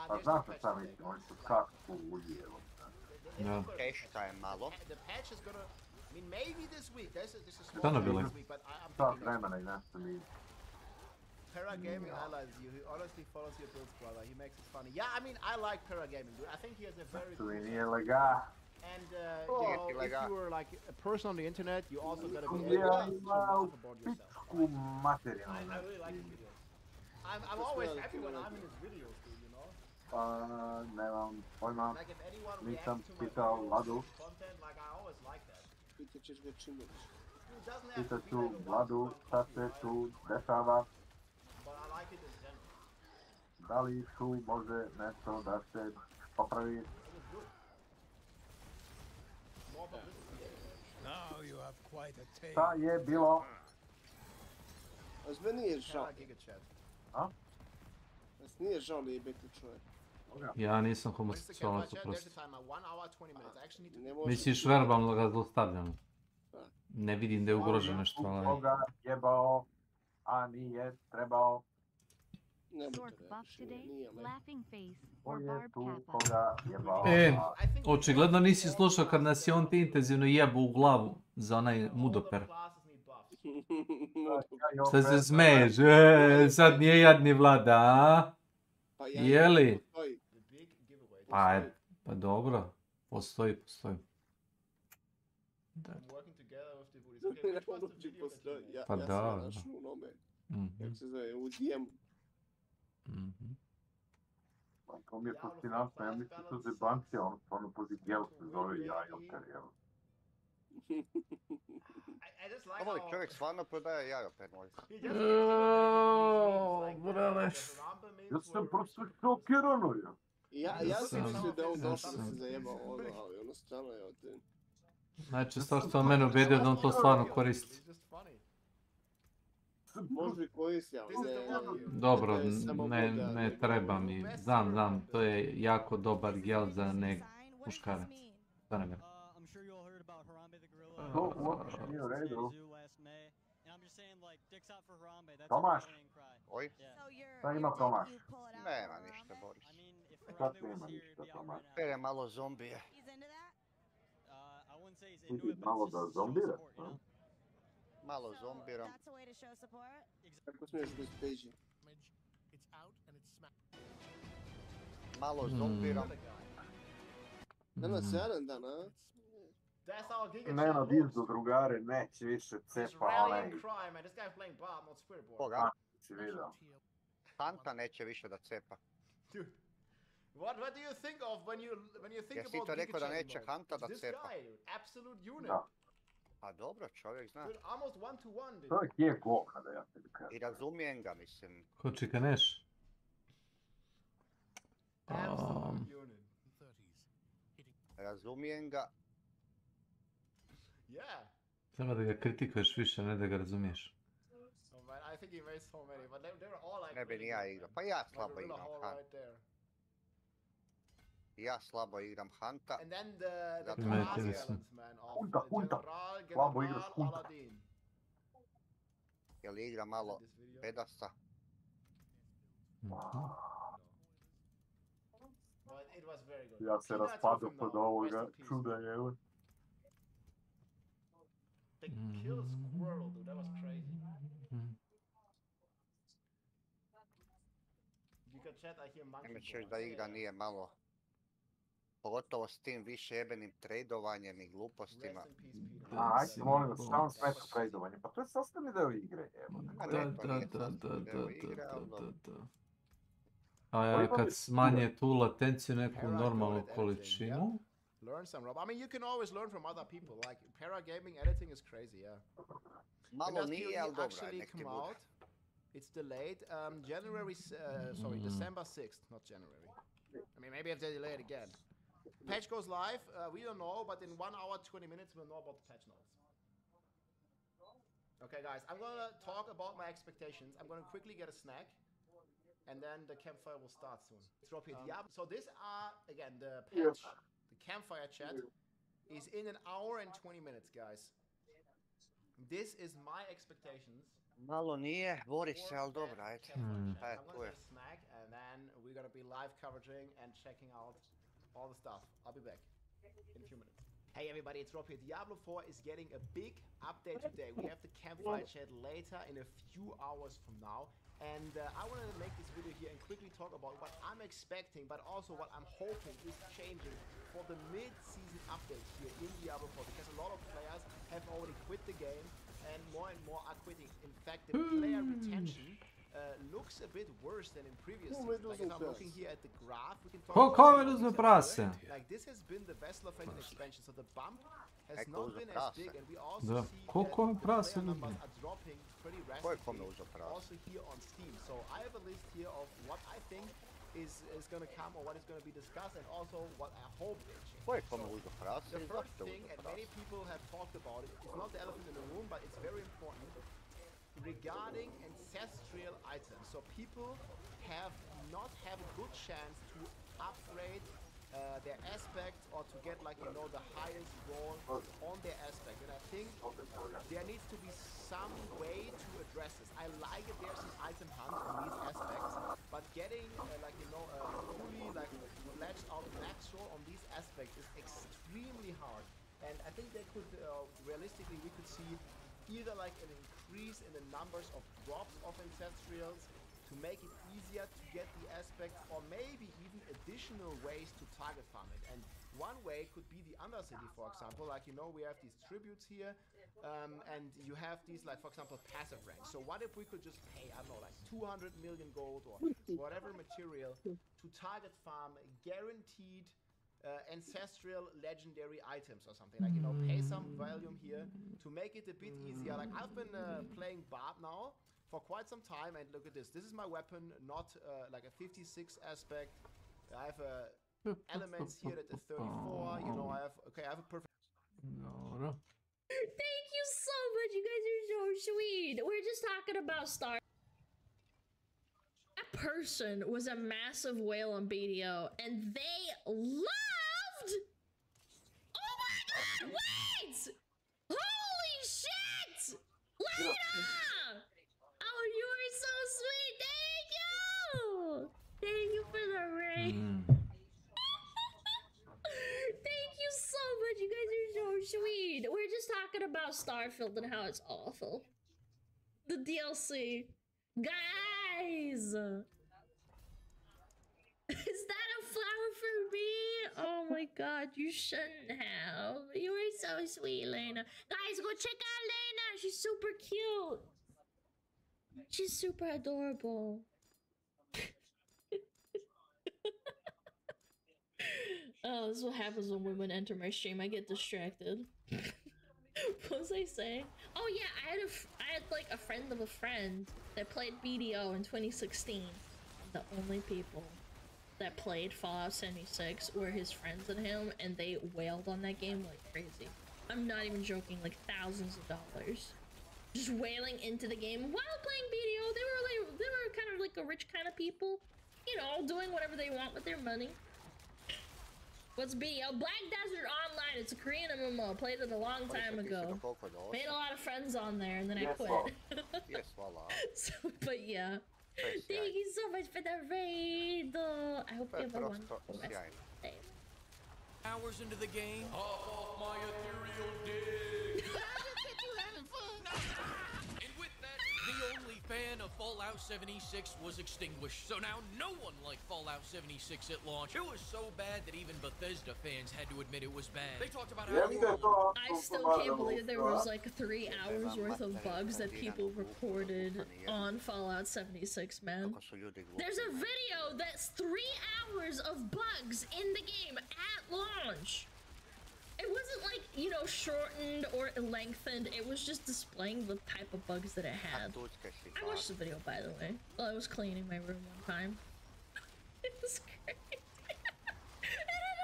Pa znaš što sam mislim, oni se skaču po uđi, evo.
Teška je malo.
I mean, maybe this week. This is
Šta bilo?
Sat vremena i nešto mi...
Para Gaming highlights you. He honestly follows your builds, brother. He makes it funny. Yeah, I mean, I like Para Gaming, dude. I think he has a very cool
style.
And you know, if you were like a person on the internet, you also gotta be able to talk about yourself. I really like his videos. I'm always happy when I'm in his videos, dude. You know.
Nemam pojma.
Like if anyone
Nisam
reacts to my
pitao Vladu.
content, like I always like that.
Pitaćeš ga čime.
Pitat ću Vladu šta se tu dešava. Da li tu može nešto da se popravi? Šta je bilo?
A sve nije žao.
A?
Nije žao li je biti čovjek.
Ja nisam homoseksualac, oprosti.
Ne
Misliš verbalno ga zlostavljam? Ne vidim da je ugroženo nešto, ali...
Koga jebao, a nije trebao. Ko je tu koga jebao?
Očigledno nisi slušao kad nas je on ti intenzivno jebao u glavu za onaj mudoper. Šta se smeješ? Sad nije jadni Vlada, a? Jeli? Pa dobro, postoji. Pa da.
Kako se zove, u DM.
To mi je fascinantno, ja mislim da se banci, on stvarno pozigel se zove jajoper, evo.
Ovo čovjek stvarno prodaje jajoper, moj.
Brale.
Ja sam prosto šokirano, ja.
Ja sam mislio da on došao da se zajebao ono, ali ono stvarno je od te.
Znači, stvar što on mene ubedio da on to stvarno koristi.
Može koristi, ali
Dobro, ne treba mi. Znam, to je jako dobar gel za muškarac. Da ne
To uopće nije u redu. Tomaš?
Oj?
Šta ima Tomaš?
Nema ništa, Boris.
Šta ti ima ništa, Tomaš?
Pere malo zombije.
Idi malo da zombiraš, no?
Malo zombiram.
Kako smiješ bez peđi?
Malo zombiram.
Nema Sarandan, a?
Nema dizdu, drugare, neće više cepa onaj.
Koga?
Si vidio.
Hanta neće više da cepa.
Dude, what do you think of when you think
Jesi
about
to rekao da
Giga
neće
Chain
Hanta da
mode? This
cepa?
guy, dude, absolute unit.
Da.
Pa dobro, čovjek zna.
Dude, almost 1-to-1, dude.
Čovjek je govna, da ja tebi kažem.
I razumijem ga, mislim.
Ko Čikaneš?
Absolute unit.
Razumijem ga.
Yeah.
Treba da ga kritikuješ više, ne da ga razumiješ.
Oh man, I think he made so many, but they were all like...
Ne bi ni ja igrao. Pa ja slabo igram Hanta.
Right there.
Ja slabo igram Hanta.
And then the
Zato
class
Imajte li su.
elements, man, of
Hunta. Slabo igraš Hunta.
Aladdin.
Jel igra malo pedasta?
But it was very good.
Ja se
Peanuts
raspadao
with him
pod
now,
ovoga
rest in peace.
čuda, evo.
They killed a squirrel, dude, that was crazy. You can chat, I hear monkey
Nemećeš
boy.
da igra nije malo. Pogotovo s tim više jebenim tradovanjem i glupostima.
Rest in peace, Peter.
Ajde, molim vas, šta vam smeta tradovanje? Pa to je sastavni deo igre, evo.
A kad smanje tu latenciju neku normalnu količinu.
Learn some, Rob. I mean, you can always learn from other people. Like, para gaming editing is crazy, yeah.
Malo nije, ali dobro,
actually
nek ti
come
bude.
out. It's delayed. December 6th, not January. I mean, maybe if they delay it again. Patch goes live. We don't know, but in 1 hour, 20 minutes, we'll know about the patch notes. Okay, guys, I'm gonna talk about my expectations. I'm gonna quickly get a snack, and then the campfire will start soon. It's Rob here. So this are, again, the patch, the campfire chat is in 1 hour and 20 minutes, guys. This is my expectations.
Malo nije, bori se, ali dobro, ajde.
I'm
Pa je,
gonna
tu
get
je.
a snack, and then we're gonna be live coveraging and checking out all the stuff. I'll be back in a few minutes. Hey everybody, it's Rob here. Diablo 4 is getting a big update today. We have the campfire chat later in a few hours from now. And I wanted to make this video here and quickly talk about what I'm expecting, but also what I'm hoping is changing for the mid-season update here in Diablo 4, because a lot of players have already quit the game and more are quitting. In fact, the player retention looks a bit worse than in previous seasons. Like, if I'm looking here at the graph, we can talk about like this has been the Vessel of Fate expansion, so the bump has not been as big, and we also see that the player numbers are dropping pretty rapidly also here on Steam. So I have a list here of what I think is going to come, or what is going to be discussed, and also what I hope they change. So the first thing, and many people have talked about it, it's not the elephant in the room, but it's very important, regarding ancestral items. So people not have a good chance to upgrade their aspect, or to get, like, you know, the highest roll on their aspect. And I think there needs to be some way to address this. I like it, there's an item hunt on these aspects, but getting like, you know, fully like fledged out max roll on these aspects is extremely hard. And I think they could realistically, we could see either like an increase in the numbers of drops of ancestrals to make it easier to get the aspect, or maybe even additional ways to target farm it. And one way could be the Undercity, for example. Like, you know, we have these tributes here, and you have these, like, for example, passive ranks. So what if we could just pay, I don't know, like 200 million gold or whatever material to target farm guaranteed ancestral legendary items or something, like, you know, pay some volume here to make it a bit easier. Like, I've been playing Barb now for quite some time, and look at this. This is my weapon, not like a 56 aspect. I have elements here at the 34. You know, I have a perfect.
No.
Thank you so much. You guys are so sweet. We're just talking about Star. That person was a massive whale on BDO, and they loved. Oh my God! Wait! Starfield and how it's awful. The DLC. Guys! Is that a flower for me? Oh my god, you shouldn't have. You were so sweet, Lena. Guys, go check out Lena. She's super cute. She's super adorable. Oh, this is what happens when women enter my stream. I get distracted. What was I saying? Oh yeah, I had like a friend of a friend that played BDO in 2016. The only people that played Fallout 76 were his friends and him, and they wailed on that game like crazy. I'm not even joking, like thousands of dollars. Just wailing into the game while playing BDO. They were kind of like a rich kind of people, you know, doing whatever they want with their money. What's BDO? Black Desert Online. It's a Korean MMO. Played it a long time ago. Made a lot of friends on there, and then I quit.
Yes, voila.
So, but yeah. Thank you so much for the raid. I hope you have a wonderful rest of the day.
Hours into the game. Off my ethereal dig. And with that, the only fan of Fallout 76 was extinguished. So now no one liked Fallout 76 at launch. It was so bad that even Bethesda fans had to admit it was bad. They talked about how
I still can't believe there was like 3 hours worth of bugs that people reported on Fallout 76, man. There's a video that's 3 hours of bugs in the game at launch. It wasn't like, you know, shortened or lengthened. It was just displaying the type of bugs that it had. I watched the video, by the way, while I was cleaning my room one time. It was great. It had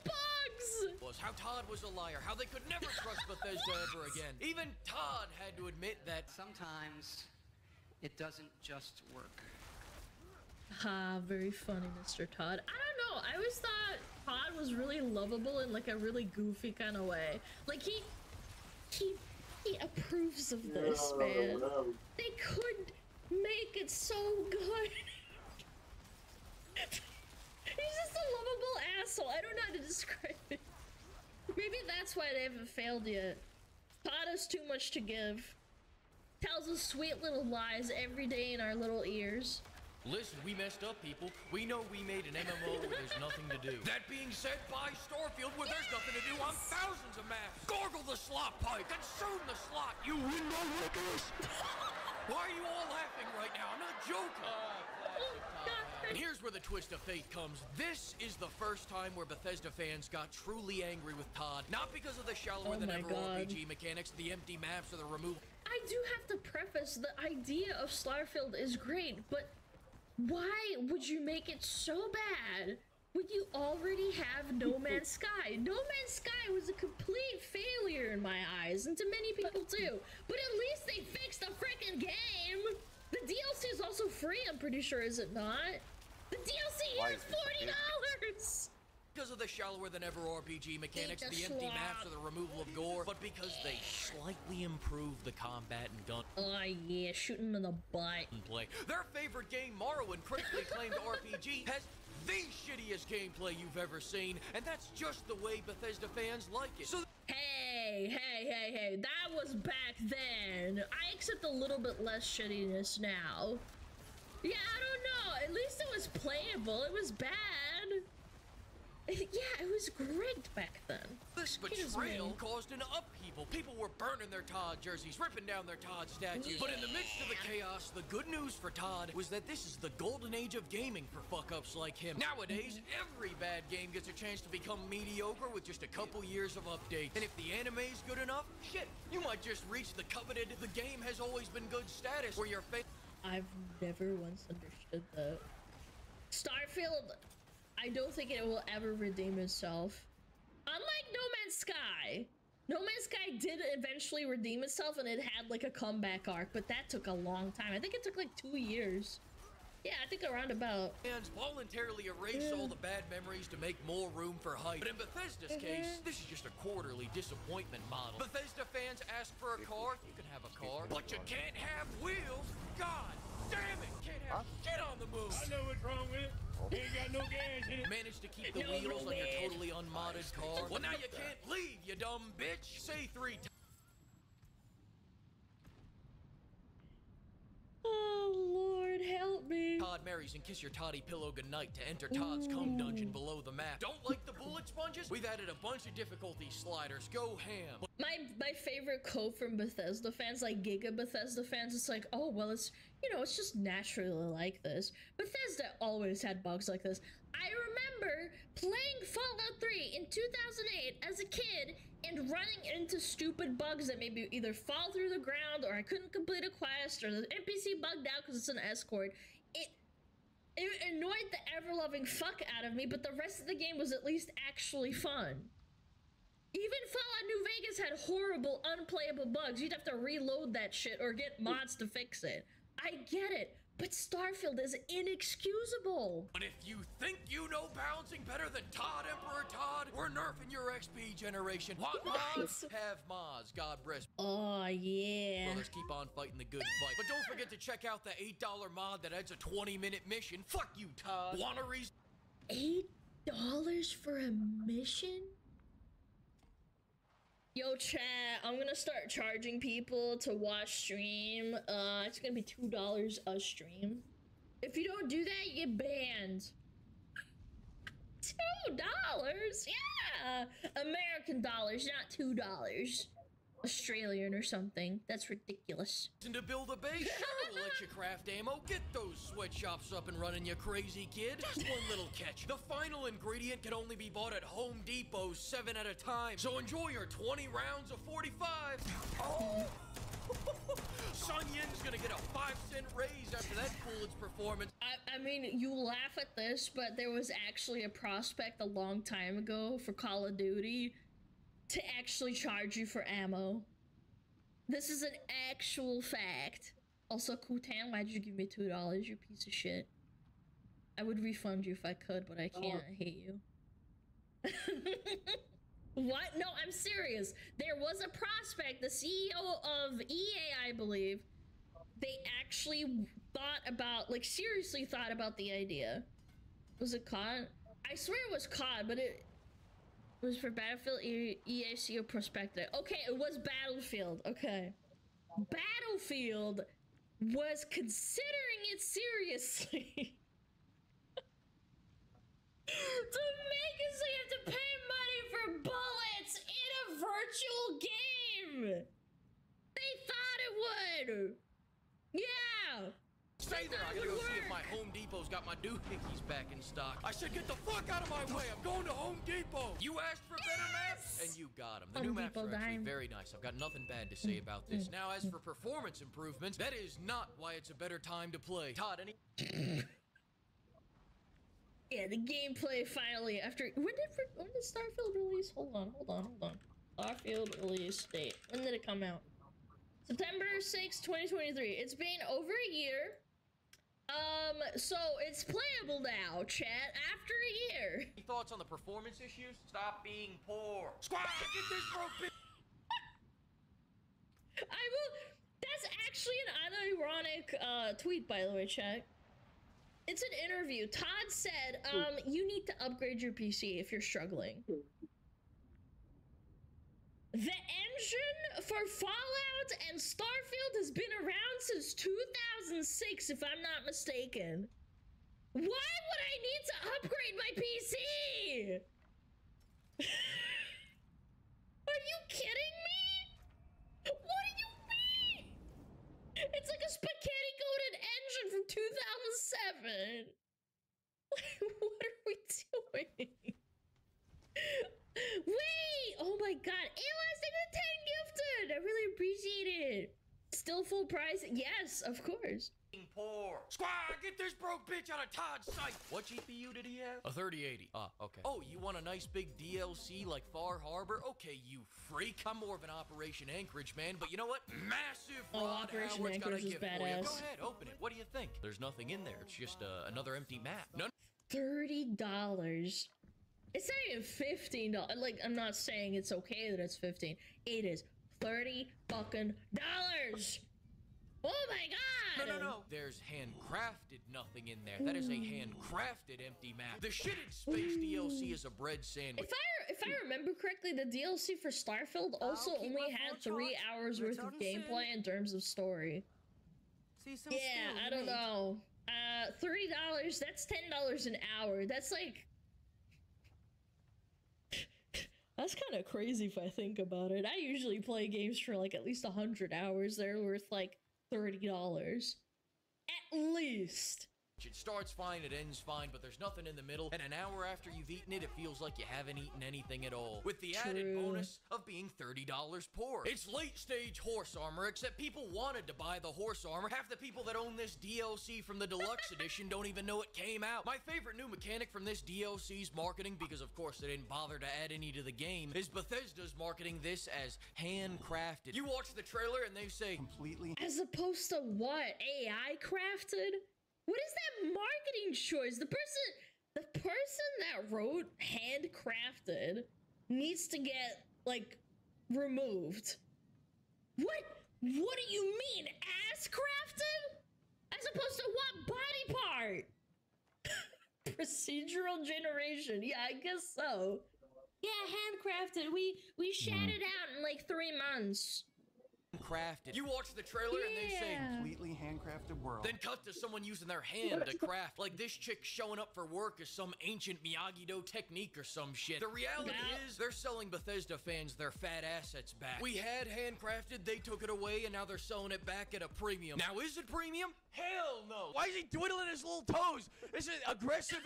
1,000 bugs!
Was how Todd was a liar, how they could never trust Bethesda ever again. Even Todd had to admit that
sometimes it doesn't just work.
Ha, very funny, Mr. Todd. I don't know, I always thought Todd was really lovable in like a really goofy kind of way. Like he approves of this, man. They could make it so good. He's just a lovable asshole. I don't know how to describe it. Maybe that's why they haven't failed yet. Todd has too much to give. Tells us sweet little lies every day in our little ears.
Listen, we messed up, people. We know we made an MMO where there's nothing to do. That being said, buy Starfield where there's nothing to do on thousands of maps. Gargle the slot pipe, consume the slot, you window lickers. Why are you all laughing right now? I'm not joking. And here's where the twist of fate comes. This is the first time where Bethesda fans got truly angry with Todd. Not because of the shallower than ever RPG mechanics, the empty maps, or the removal.
I do have to preface, the idea of Starfield is great, but why would you make it so bad when you already have No Man's Sky? No Man's Sky was a complete failure in my eyes, and to many people too. But at least they fixed the frickin' game. The DLC is also free, I'm pretty sure, is it not? The DLC here is $40!
Because of the shallower than ever RPG mechanics, the empty maps, or the removal of gore, but because they slightly improved the combat and gun.
Oh yeah, shooting in the butt.
Play. Their favorite game, Morrowind, critically acclaimed RPG, has the shittiest gameplay you've ever seen, and that's just the way Bethesda fans like it. So
hey, that was back then. I accept a little bit less shittiness now. Yeah, I don't know. At least it was playable. It was bad. Yeah, it was great back then.
This betrayal caused an upheaval. People were burning their Todd jerseys, ripping down their Todd statues. But in the midst of the chaos, the good news for Todd was that this is the golden age of gaming for fuck-ups like him. Nowadays, every bad game gets a chance to become mediocre with just a couple years of updates. And if the anime's good enough, shit, you might just reach the coveted "the game has always been good" status where your face.
I've never once understood that. Starfield, I don't think it will ever redeem itself. Unlike No Man's Sky. No Man's Sky did eventually redeem itself, and it had like a comeback arc, but that took a long time. I think it took like 2 years. Yeah, I think around about.
Fans voluntarily erase all the bad memories to make more room for hype. But in Bethesda's case, this is just a quarterly disappointment model. Bethesda fans ask for a car, you can have a car, but you can't have wheels. God damn it! Can't have shit on the move.
I know what's wrong with it. Ain't got no gas in it.
Managed to keep the wheels on your totally unmodded car. Well, now you can't leave, you dumb bitch. Say 3 times. Todd marries and kiss your toddy pillow goodnight to enter Todd's cum dungeon below the map. Don't like the bullet sponges? We've added a bunch of difficulty sliders. Go ham.
My favorite quote from Bethesda fans, like Giga Bethesda fans, it's like, oh, well, it's, you know, it's just naturally like this. Bethesda always had bugs like this. I remember playing Fallout 3 in 2008 as a kid and running into stupid bugs that maybe either fall through the ground or I couldn't complete a quest or the NPC bugged out because it's an escort. It annoyed the ever-loving fuck out of me, but the rest of the game was at least actually fun. Even Fallout New Vegas had horrible, unplayable bugs. You'd have to reload that shit or get mods to fix it. I get it, but Starfield is inexcusable.
But if you think you know balancing better than Todd Emperor Todd, we're nerfing your XP generation. Want mods? Have mods. God bless.
Oh, yeah.
Brothers, keep on fighting the good fight. But don't forget to check out the $8 mod that adds a 20-minute mission. Fuck you, Todd. Wanna reason?
$8 for a mission? Yo, chat, I'm gonna start charging people to watch stream. It's gonna be $2 a stream. If you don't do that, you get banned. $2? Yeah! American dollars, not $2. Australian or something. That's ridiculous.
And to build a base, sure, we'll let you craft ammo. Get those sweatshops up and running, you crazy kid. Just one little catch. The final ingredient can only be bought at Home Depot 7 at a time. So enjoy your 20 rounds of 45. Oh! Sun Yin's gonna get a 5-cent raise after that Coolidge performance.
I mean, you laugh at this, but there was actually a prospect a long time ago for Call of Duty to actually charge you for ammo. This is an actual fact. Also, Kutan, why'd you give me $2, you piece of shit? I would refund you if I could, but I can't. I hate you. What? No, I'm serious. There was a prospect, the CEO of EA, I believe. They actually thought about, like, seriously thought about the idea. Was it COD? I swear it was COD, but it was for Battlefield EACO Prospector. Okay, it was Battlefield. Okay. Battlefield was considering it seriously. To make it so you have to pay money for bullets in a virtual game. They thought it would. Yeah.
Stay there, I gotta go see if my Home Depot's got my doohickeys back in stock. I said get the fuck out of my way, I'm going to Home Depot. You asked for better maps, and you got them. The new maps are actually very nice. I've got nothing bad to say about this. Now, as for performance improvements, that is not why it's a better time to play. Todd, any...
Yeah, the gameplay finally after... When did Starfield release? Hold on. Starfield release date. When did it come out? September 6, 2023. It's been over a year. So it's playable now, chat, after a year.
Any thoughts on the performance issues? Stop being poor. Squad, get this broke bitch!
I will... That's actually an unironic, tweet, by the way, chat. It's an interview. Todd said, you need to upgrade your PC if you're struggling. The engine for Fallout and Starfield has been around since 2006, if I'm not mistaken. Why would I need to upgrade my PC? Are you kidding me? What do you mean? It's like a spaghetti-coated engine from 2007. What are we doing? Wait! Oh my god. Elastic with 10 gifted! I really appreciate it. Still full price? Yes, of course.
Poor. Squad, get this broke bitch out of Todd's sight. What GPU did he have? A 3080. Ah, okay. Oh, you want a nice big DLC like Far Harbor? Okay, you freak. I'm more of an Operation Anchorage man, but you know what? Massive Rod Howard's got a gift for you. Go ahead, open it. What do you think? There's nothing in there. It's just another empty map. None.
$30. It's not even $15. Like, I'm not saying it's okay that it's 15. It is $30 fucking dollars. Oh my god!
No. There's handcrafted nothing in there. That is a handcrafted empty map. The shitted space DLC is a bread sandwich.
If I remember correctly, the DLC for Starfield also only had 3 hours worth of gameplay in terms of story. Yeah, I don't know. $30, that's $10 an hour. That's like... That's kind of crazy if I think about it. I usually play games for like at least 100 hours. They're worth like $30. At least.
It starts fine, it ends fine, but there's nothing in the middle, and an hour after you've eaten it, it feels like you haven't eaten anything at all. With the added bonus of being $30 poor. It's late stage horse armor, except people wanted to buy the horse armor. Half the people that own this DLC from the deluxe edition don't even know it came out. My favorite new mechanic from this DLC's marketing, because of course they didn't bother to add any to the game, is Bethesda's marketing this as handcrafted. You watch the trailer and they say completely.
As opposed to what? AI crafted? What is that marketing choice? The person that wrote handcrafted needs to get, like, removed. What do you mean? Ass crafted? As opposed to what body part? Procedural generation. Yeah, I guess so. Yeah, handcrafted. We shat it out in like 3 months.
Crafted. You watch the trailer and they say completely handcrafted world. Then cut to someone using their hand to craft. Like this chick showing up for work as some ancient Miyagi-Do technique or some shit. The reality is they're selling Bethesda fans their fat assets back. We had handcrafted, they took it away, and now they're selling it back at a premium. Now is it premium? Hell no. Why is he twiddling his little toes? Is it aggressive?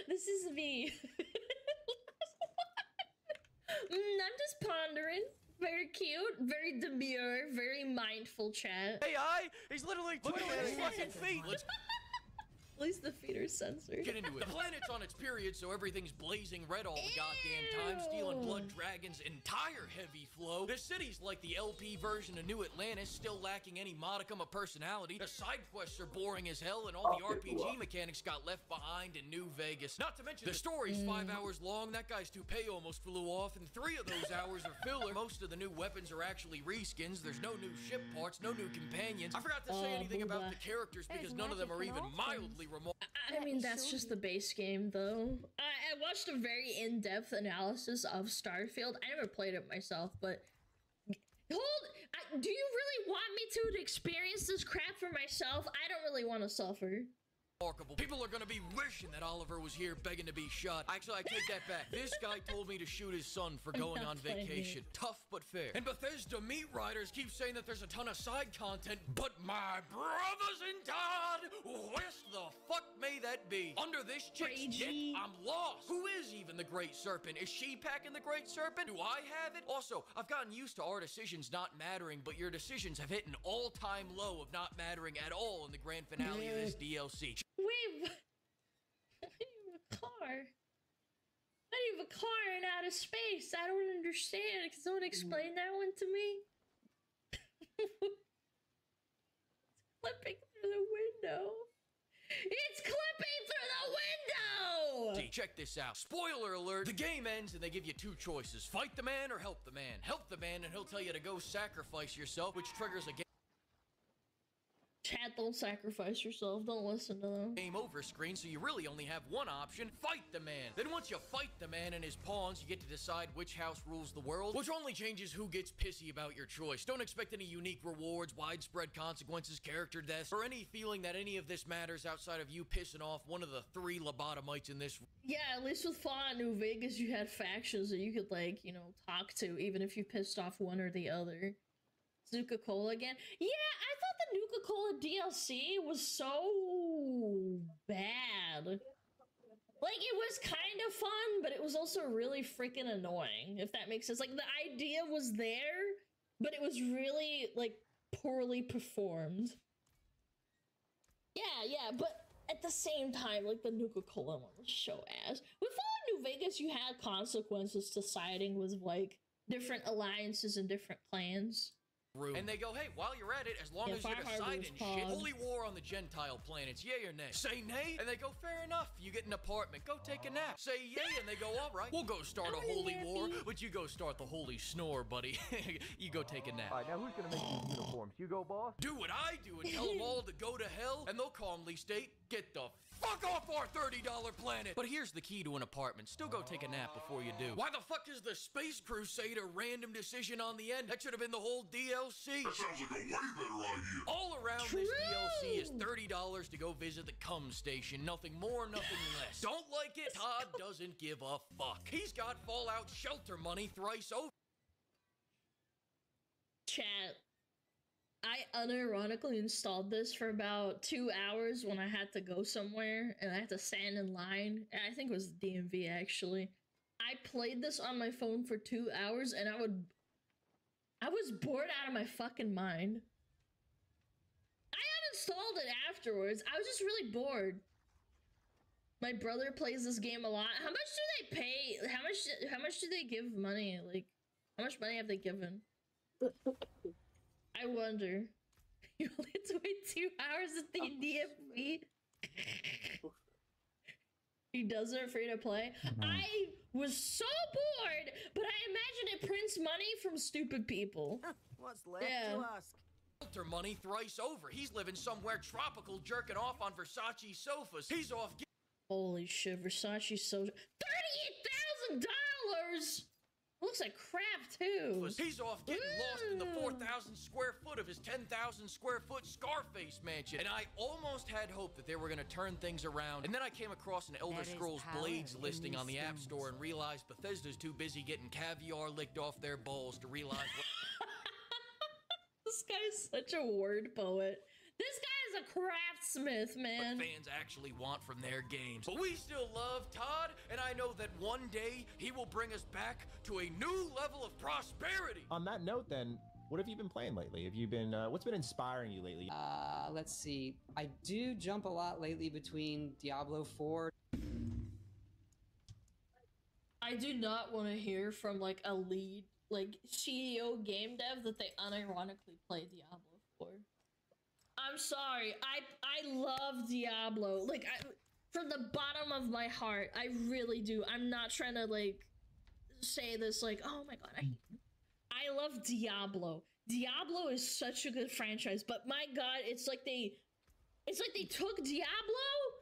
This is me. I'm just pondering. Very cute, very demure, very mindful chat.
AI, he's literally twiddling his fucking feet.
At least the feet are censored.
Get into it. The planet's on its period, so everything's blazing red all the goddamn time, stealing Blood Dragon's entire heavy flow. The city's like the LP version of New Atlantis, still lacking any modicum of personality. The side quests are boring as hell, and all the RPG mechanics got left behind in New Vegas. Not to mention, the story's 5 hours long, that guy's toupee almost flew off, and 3 of those hours are filler. Most of the new weapons are actually reskins, there's no new ship parts, no new companions. I forgot to say anything about the characters because none of them are even mildly remote.
I mean, that's just the base game, though. I watched a very in-depth analysis of Starfield. I never played it myself, but... do you really want me to experience this crap for myself? I don't really want to suffer.
Remarkable. People are gonna be wishing that Oliver was here begging to be shot. Actually, I take that back. This guy told me to shoot his son for going on vacation. Tough but fair. And Bethesda meat riders keep saying that there's a ton of side content, but my brothers in God, where the fuck may that be? Under this chick's dick, I'm lost. Who is even the Great Serpent? Is she packing the Great Serpent? Do I have it? Also, I've gotten used to our decisions not mattering, but your decisions have hit an all-time low of not mattering at all in the grand finale of this DLC.
Wait, what? I have a car. I have a car in outer space. I don't understand. Can someone explain that one to me? It's clipping through the window. It's clipping through the window!
See, check this out. Spoiler alert. The game ends and they give you 2 choices. Fight the man or help the man. Help the man and he'll tell you to go sacrifice yourself, which triggers a game.
Chat, don't sacrifice yourself. Don't listen to them.
Game over screen, so you really only have one option. Fight the man. Then once you fight the man and his pawns, you get to decide which house rules the world, which only changes who gets pissy about your choice. Don't expect any unique rewards, widespread consequences, character deaths, or any feeling that any of this matters outside of you pissing off one of the 3 lobotomites in this.
Yeah, at least with Fallout New Vegas, you had factions that you could, like, you know, talk to, even if you pissed off one or the other. Nuka-Cola again. Yeah, I thought the Nuka-Cola DLC was so bad. Like, it was kind of fun, but it was also really freaking annoying, if that makes sense. Like, the idea was there, but it was really, like, poorly performed. Yeah, but at the same time, like, the Nuka-Cola one was so ass. With Fallout New Vegas, you had consequences to siding with, like, different alliances and different clans.
And they go, hey, while you're at it, as long as you're deciding shit, holy war on the Gentile planets, yay or nay? Say nay, and they go, fair enough, you get an apartment, go take a nap. Say yay, and they go, all right, we'll go start a holy war, but you go start the holy snore, buddy. You go take a nap.
All right, now who's gonna make these uniforms? You go, boss?
Do what I do and tell them all to go to hell, and they'll calmly state, get the fuck off our $30 planet. But here's the key to an apartment. Still go take a nap before you do. Why the fuck is the Space Crusade a random decision on the end? That should have been the whole DLC. DLC.
That sounds like a way better idea.
All around this DLC is $30 to go visit the cum station. Nothing more, nothing less. Don't like it? Todd doesn't give a fuck. He's got Fallout shelter money thrice over.
Chat. I unironically installed this for about 2 hours when I had to go somewhere and I had to stand in line. And I think it was the DMV actually. I played this on my phone for 2 hours and I was bored out of my fucking mind. I uninstalled it afterwards. I was just really bored. My brother plays this game a lot. How much do they pay? How much do they give money? Like, how much money have they given? I wonder. You only had to wait 2 hours at the DMV. He does it free to play. I was so bored, but I imagine it prints money from stupid people.
What's left to ask?
Shelter money thrice over. He's living somewhere tropical, jerking off on Versace sofas. He's off.
Holy shit, Versace so $38,000. Looks like crap too.
He's off getting lost in the 4,000 square foot of his 10,000 square foot Scarface mansion. And I almost had hope that they were going to turn things around. And then I came across an Elder Scrolls Blades listing on the App Store and realized Bethesda's too busy getting caviar licked off their bowls to realize what...
This guy's such a word poet. This guy is a craftsmith, man.
What fans actually want from their games. But we still love Todd, and I know that one day he will bring us back to a new level of prosperity.
On that note, then, what have you been playing lately? Have you been, what's been inspiring you lately?
Let's see. I do jump a lot lately between Diablo 4.
I do not want to hear from, like, a lead, like, CEO game dev that they unironically play Diablo 4. I'm sorry, I love Diablo. Like, from the bottom of my heart, I really do. I'm not trying to, like, say this, like, oh my god, I love Diablo. Diablo is such a good franchise, but my god, it's like they took Diablo,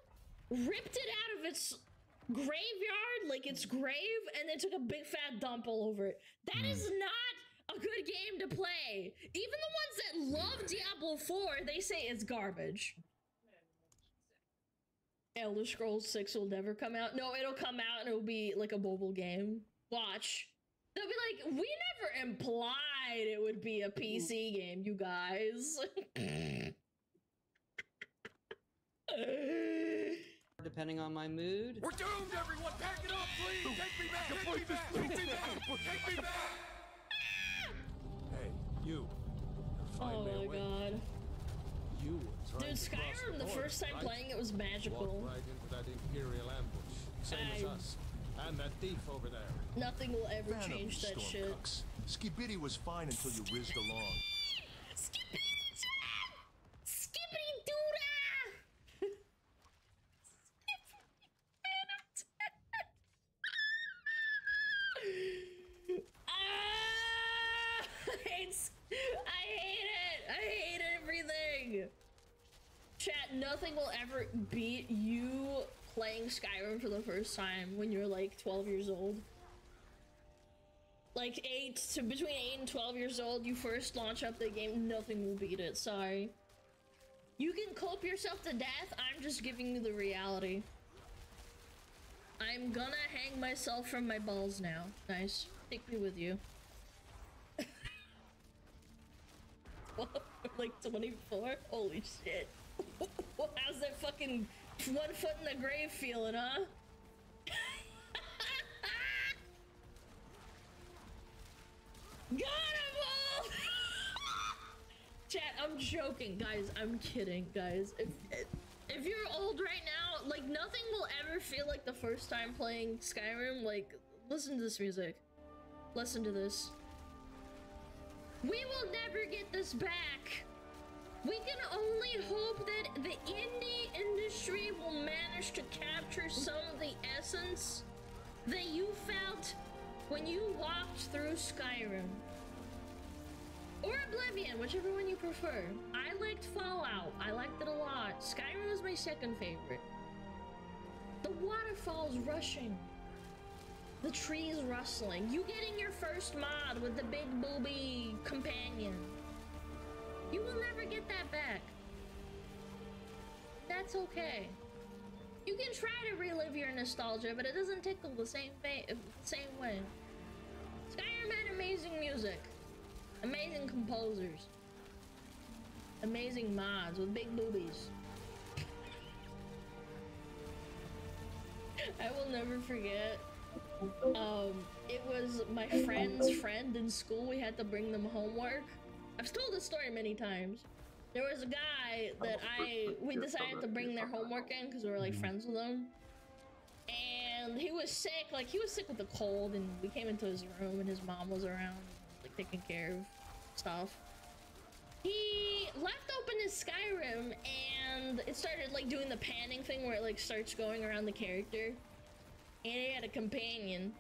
ripped it out of its graveyard, like its grave, and then took a big fat dump all over it. That is not a good game to play. Even the ones that love Diablo 4, they say it's garbage. Elder Scrolls 6 will never come out. No, it'll come out and it'll be like a mobile game. Watch. They'll be like, we never implied it would be a PC game, you guys.
Depending on my mood.
We're doomed, everyone! Pack it up, please! Take me back! Take me back! Take me back! Take me back!
Hey, you.
Oh my god.
You were
Dude, Skyrim, the first time playing it was magical.
Walked right into that Imperial ambush. Same as us. And that thief over there.
Nothing will ever change that shit.
Skibidi was fine until you whizzed along.
I hate everything. Chat, nothing will ever beat you playing Skyrim for the first time when you're like 12 years old. Like between 8 and 12 years old, you first launch up the game, nothing will beat it, sorry. You can cope yourself to death, I'm just giving you the reality. I'm gonna hang myself from my balls now. Nice. Take me with you. Like 24? Holy shit. How's that fucking 1 foot in the grave feeling, huh? Got him all! Chat, I'm joking, guys. I'm kidding, guys. If you're old right now, like, nothing will ever feel like the first time playing Skyrim. Like, listen to this music. Listen to this. We will never get this back. We can only hope that the indie industry will manage to capture some of the essence that you felt when you walked through Skyrim. Or Oblivion, whichever one you prefer. I liked Fallout. I liked it a lot. Skyrim was my second favorite. The waterfalls rushing. The trees rustling. You getting your first mod with the big booby companion. get that back. That's okay. You can try to relive your nostalgia, but it doesn't tickle the same way. Skyrim had amazing music, amazing composers, amazing mods with big boobies. I will never forget. It was my friend's friend in school. We had to bring them homework. I've told this story many times. There was a guy that we decided to bring their homework in because we were like friends with him. And he was sick, like he was sick with a cold, and we came into his room and his mom was around, like taking care of stuff. He left open his Skyrim and it started like doing the panning thing where it like starts going around the character. And he had a companion.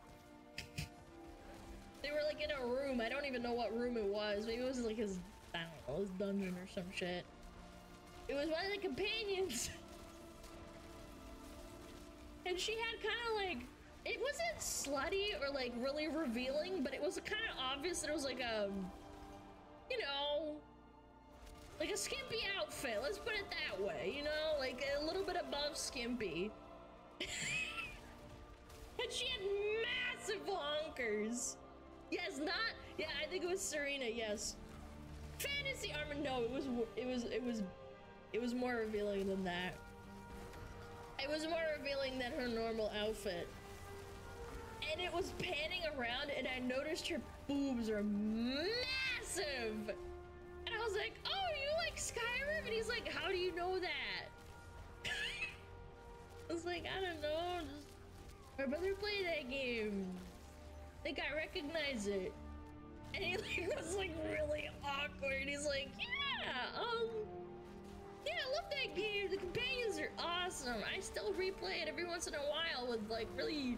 They were like in a room. I don't even know what room it was. Maybe it was like his, I don't know, his dungeon or some shit. It was one of the companions. And she had kind of like, it wasn't slutty or like really revealing, but it was kind of obvious that it was like a, you know, like a skimpy outfit. Let's put it that way, you know, like a little bit above skimpy. And she had massive honkers. Yes, not, yeah, I think it was Serena, yes. Fantasy armor, no, it was more revealing than that. It was more revealing than her normal outfit. And it was panning around and I noticed her boobs are massive. And I was like, oh, you like Skyrim? And he's like, how do you know that? I was like, I don't know, just, my brother played that game. I think I recognize it. And he like was like really awkward. He's like, yeah, yeah, I love that game. The companions are awesome. I still replay it every once in a while with like really,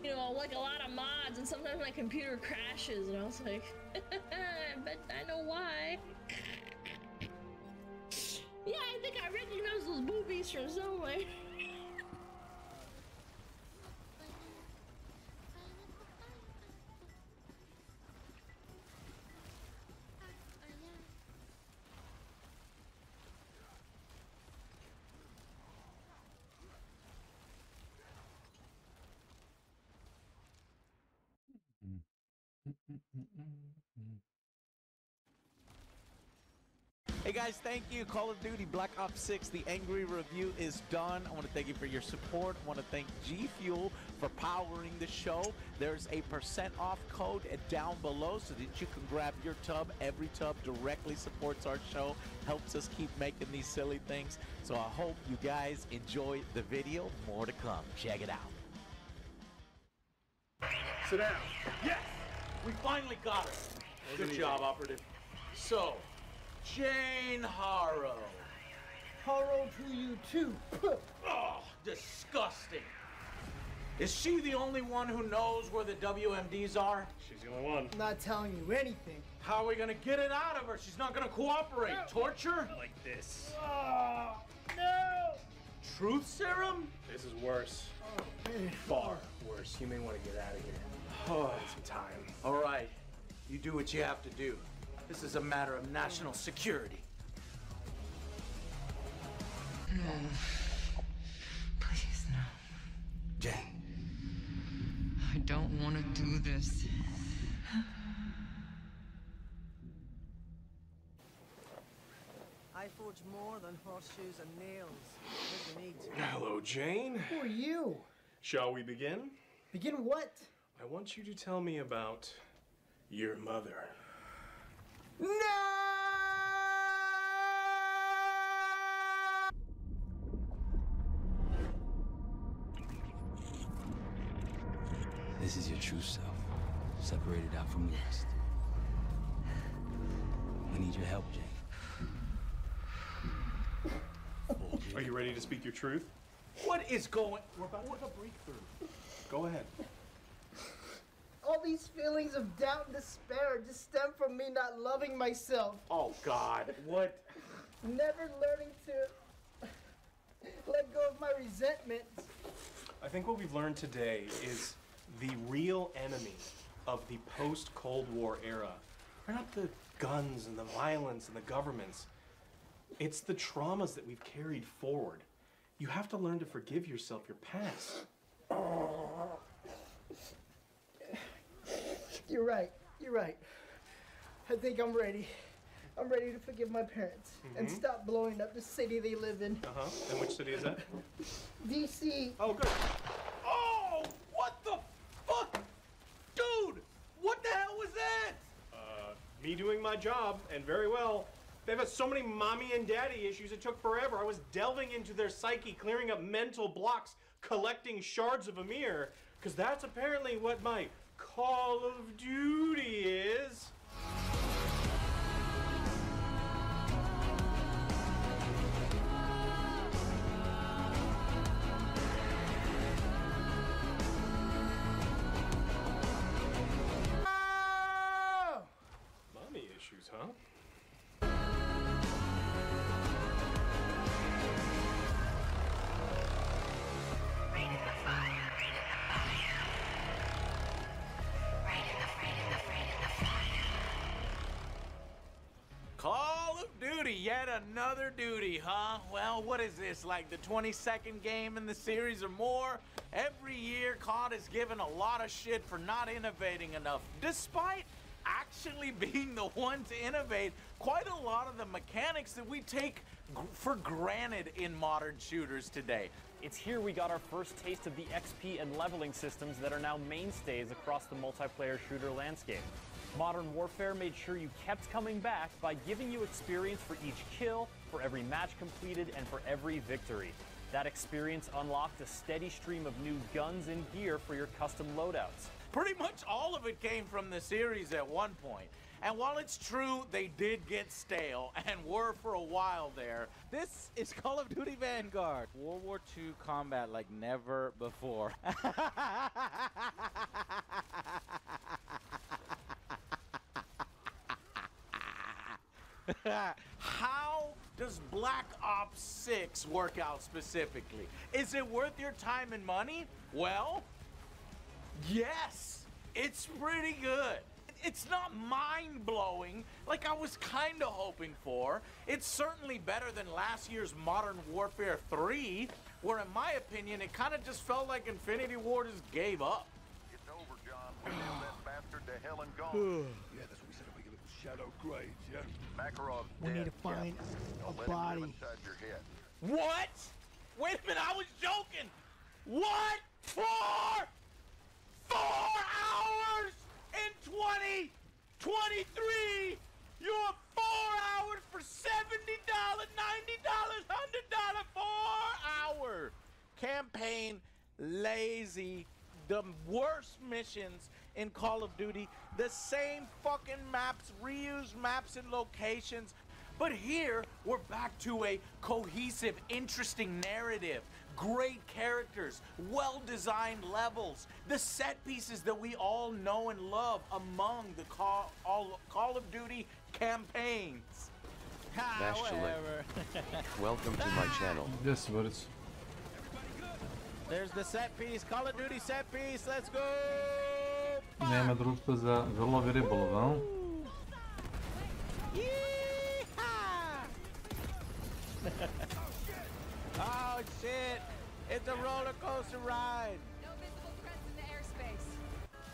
you know, like a lot of mods, and sometimes my computer crashes and I was like, I bet I know why. Yeah, I think I recognize those boobies from somewhere.
Hey guys, thank you. Call of Duty Black Ops 6, the Angry Review is done. I want to thank you for your support. I want to thank G Fuel for powering the show. There's a % off code down below so that you can grab your tub. Every tub directly supports our show, helps us keep making these silly things. So I hope you guys enjoy the video. More to come. Check it out.
Sit down.
Yes! We finally got her. Good job, Operative. So, Jane Harrow.
Harrow to you too.
Oh, disgusting. Is she the only one who knows where the WMDs are?
She's the only one.
Not telling you anything.
How are we gonna get it out of her? She's not gonna cooperate. No. Torture?
Like this.
Oh, no!
Truth serum?
This is worse.
Oh, man.
Far worse. You may want to get out of here.
Oh,
some time.
All right. You do what you have to do. This is a matter of national security.
No. Please, no.
Jane.
I don't want to do this.
I forge more than horseshoes and nails. If you need to.
Hello, Jane.
Who are you?
Shall we begin?
Begin what?
I want you to tell me about your mother.
No!
This is your true self, separated out from the rest. We need your help, Jane.
Are you ready to speak your truth?
What is going?
We're about to have a breakthrough. Go ahead.
All these feelings of doubt and despair just stem from me not loving myself.
Oh, God. What?
Never learning to let go of my resentment.
I think what we've learned today is the real enemy of the post-Cold War era are not the guns and the violence and the governments. It's the traumas that we've carried forward. You have to learn to forgive yourself your past.
You're right. You're right. I think I'm ready. I'm ready to forgive my parents and stop blowing up the city they live in.
Uh-huh. And which city is that?
DC.
Oh, good. Oh, what the fuck? Dude, what the hell was that? Me doing my job, and very well. They've had so many mommy and daddy issues, it took forever. I was delving into their psyche, clearing up mental blocks, collecting shards of a mirror, because that's apparently what my Call of Duty is. Mommy issues, huh?
Call of Duty, yet another duty, huh? Well, what is this, like the 22nd game in the series or more? Every year, COD is given a lot of shit for not innovating enough, despite actually being the one to innovate quite a lot of the mechanics that we take for granted in modern shooters today.
It's here we got our first taste of the XP and leveling systems that are now mainstays across the multiplayer shooter landscape. Modern Warfare made sure you kept coming back by giving you experience for each kill, for every match completed, and for every victory. That experience unlocked a steady stream of new guns and gear for your custom loadouts.
Pretty much all of it came from the series at one point. And while it's true they did get stale and were for a while there,
this is Call of Duty Vanguard. World War II combat like never before.
How does Black Ops 6 work out specifically? Is it worth your time and money? Well, yes, it's pretty good. It's not mind-blowing like I was kind of hoping for. It's certainly better than last year's Modern Warfare 3, where in my opinion it kind of just felt like Infinity Ward just gave up.
It's over, John. We nailed that bastard to hell and gone.
Yeah, that's what we said if we get a little shadow grades, yeah?
Makarov's
We
dead.
need to find
Don't
a
let him live
body.
inside your head.
What? Wait a minute, I was joking. What? For 4 hours in 2023? You have 4 hours for $70, $90, $100 4-hour campaign. Lazy. The worst missions in Call of Duty. The same fucking maps, reused maps and locations. But here, we're back to a cohesive, interesting narrative. Great characters, well-designed levels, the set pieces that we all know and love among the Call of Duty campaigns.
Whatever.
Welcome to my channel.
Yes, but it's...
There's the set piece, Call of Duty set piece, let's go!
Nema društva za vrlovi ribolov,
Oh shit! It's a roller coaster ride!
No visible threats in the airspace.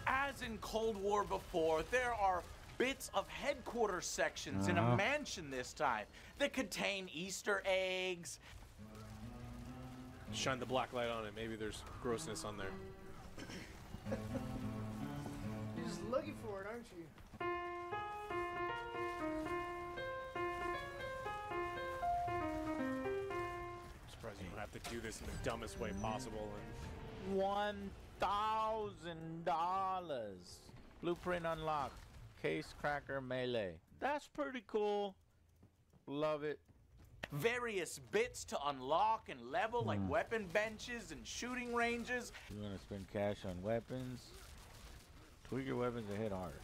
As in Cold War before, there are bits of headquarters sections in a mansion this time that contain Easter eggs.
Shine the black light on it. Maybe there's grossness on there.
You're just looking for it, aren't you?
I'm surprised you don't have to do this in the dumbest way possible. And
$1,000. Blueprint unlocked. Case cracker melee. That's pretty cool. Love it.
Various bits to unlock and level, like weapon benches and shooting ranges.
You want to spend cash on weapons? Tweak your weapons to hit harder.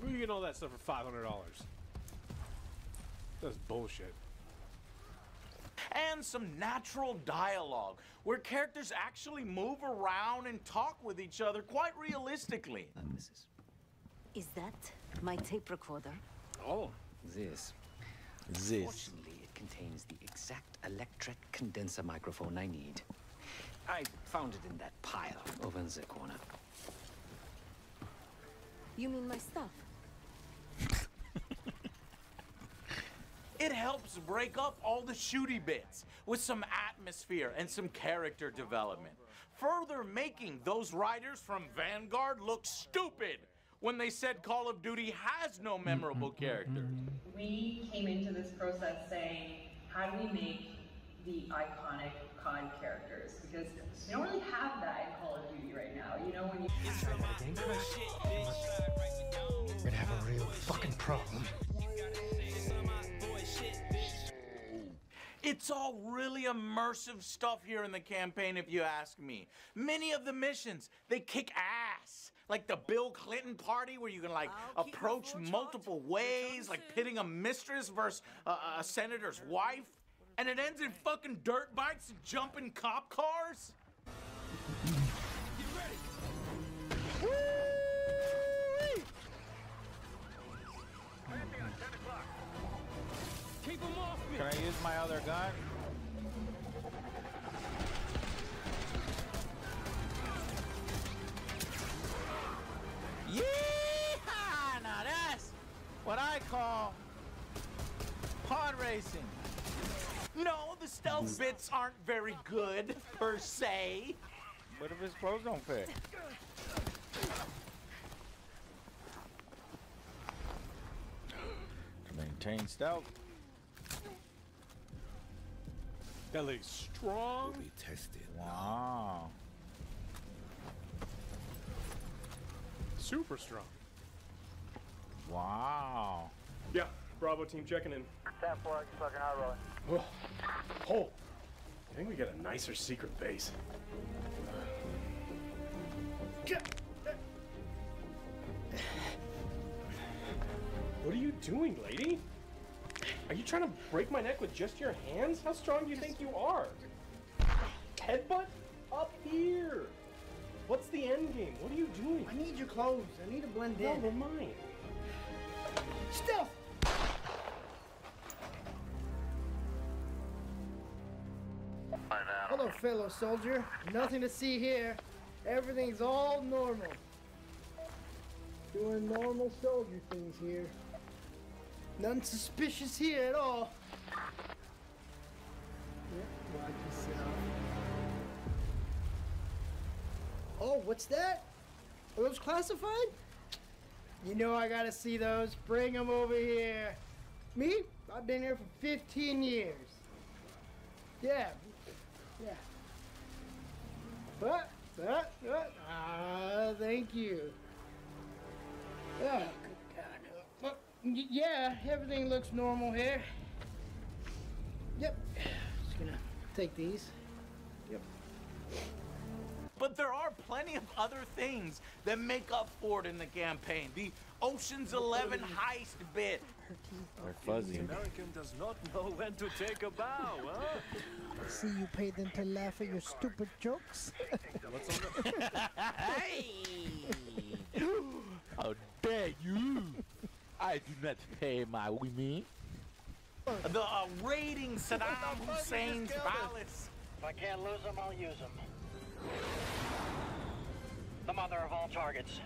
where are you getting all that stuff for $500? That's bullshit.
And some natural dialogue, where characters actually move around and talk with each other quite realistically.
Is that my tape recorder?
Oh, this.
This.
Fortunately, it contains the exact electric condenser microphone I need. I found it in that pile over in the corner.
You mean my stuff?
It helps break up all the shooty bits with some atmosphere and some character development, further making those riders from Vanguard look stupid when they said Call of Duty has no memorable characters.
We came into this process saying, how do we make the iconic COD characters? Because you don't really have that in Call of Duty right now. You know, when you...
We're gonna have a real fucking problem.
It's all really immersive stuff here in the campaign, if you ask me. Many of the missions, they kick ass. Like the Bill Clinton party, where you can like approach multiple ways, like pitting a mistress versus a senator's wife. And it ends in fucking dirt bikes and jumping cop cars.
Keep him off me. Can I use my other gun? Yeehaw! Now that's what I call pod racing.
No, the stealth bits aren't very good, per se.
What if his clothes don't fit? To maintain stealth.
Belly strong.
Will be tested.
Wow.
Super strong.
Wow.
Yeah, Bravo team checking in.
10-4, fucking high rolling.
Oh, I think we got a nicer secret base. What are you doing, lady? Are you trying to break my neck with just your hands? How strong do you think you are? Headbutt? Up here! What's the end game? What are you doing?
I need your clothes. I need to blend in.
No, they're mine.
Stealth! Hello, fellow soldier. Nothing to see here. Everything's all normal. Doing normal soldier things here. Nothing suspicious here at all. Yep, watch yourself. Oh, what's that? Are those classified? You know I gotta see those. Bring them over here. Me? I've been here for 15 years. Yeah. Yeah. What? Thank you. Oh, good God. Well, yeah, everything looks normal here. Yep. Just gonna take these. Yep.
But there are plenty of other things that make up for it in the campaign. The Ocean's 11 heist bit.
They're fuzzy.
The American does not know when to take a bow, huh?
I see you paid them to laugh at your stupid jokes.
What's on the...
Hey! How dare you! I do not pay my women.
The raiding Saddam Hussein's palace.
If I can't lose them, I'll use them. The mother of all targets.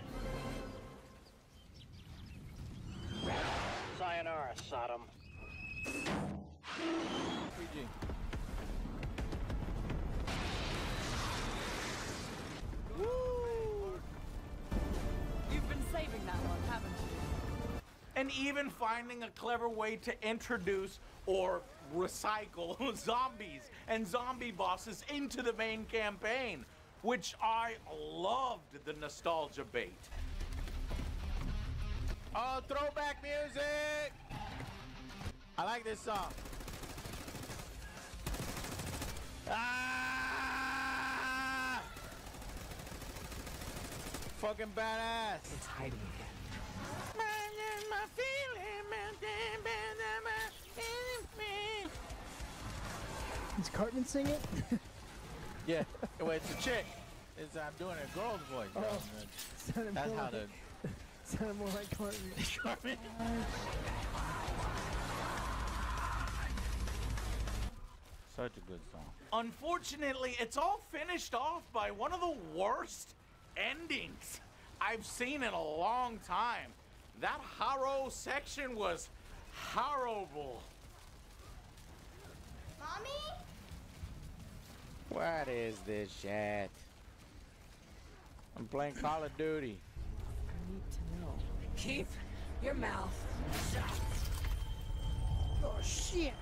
Sayonara, Saddam.
PG.
Woo!
You've been saving that one, haven't you?
And even finding a clever way to introduce or recycle zombies and zombie bosses into the main campaign, which I loved the nostalgia bait.
Oh, throwback music! I like this song. Ah! Fucking badass.
It's hiding again.
Is Cartman sing it?
Yeah, well, it's a chick. I'm doing a girl's voice.
Oh,
That's how the
Sound more like Cartman.
Cartman. Such a good song.
Unfortunately, it's all finished off by one of the worst endings I've seen in a long time. That Haro section was horrible.
Mommy?
What is this shit? I'm playing Call of Duty.
I need to know.
Keep your mouth shut.
Oh shit!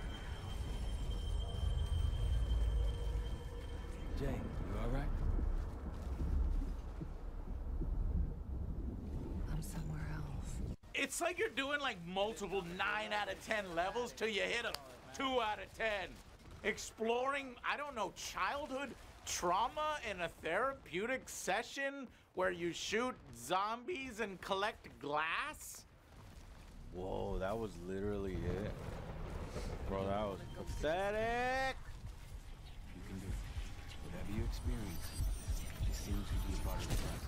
Jay, you alright?
I'm somewhere else.
It's like you're doing like multiple 9 out of 10 levels till you hit a 2 out of 10. Exploring, I don't know, childhood trauma in a therapeutic session where you shoot zombies and collect glass?
Whoa, that was literally it. Bro, that was pathetic.
You can do it. Whatever you experience, it seems to be a part of the process.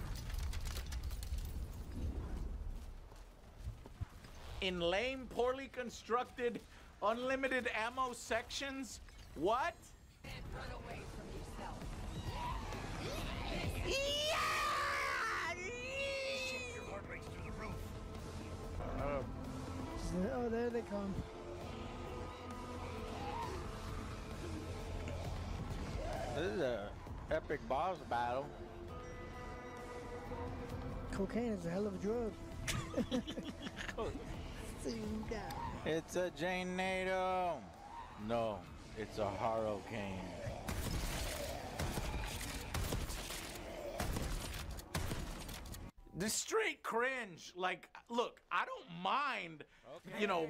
In lame, poorly constructed, unlimited ammo sections? What?
Run away from yourself.
Your heart rate's through the roof.
Oh, there they come.
This is a epic boss battle.
Cocaine is a hell of a drug.
It's a Janado. No, it's a Hurricane.
The straight cringe. Like, look, I don't mind, you know,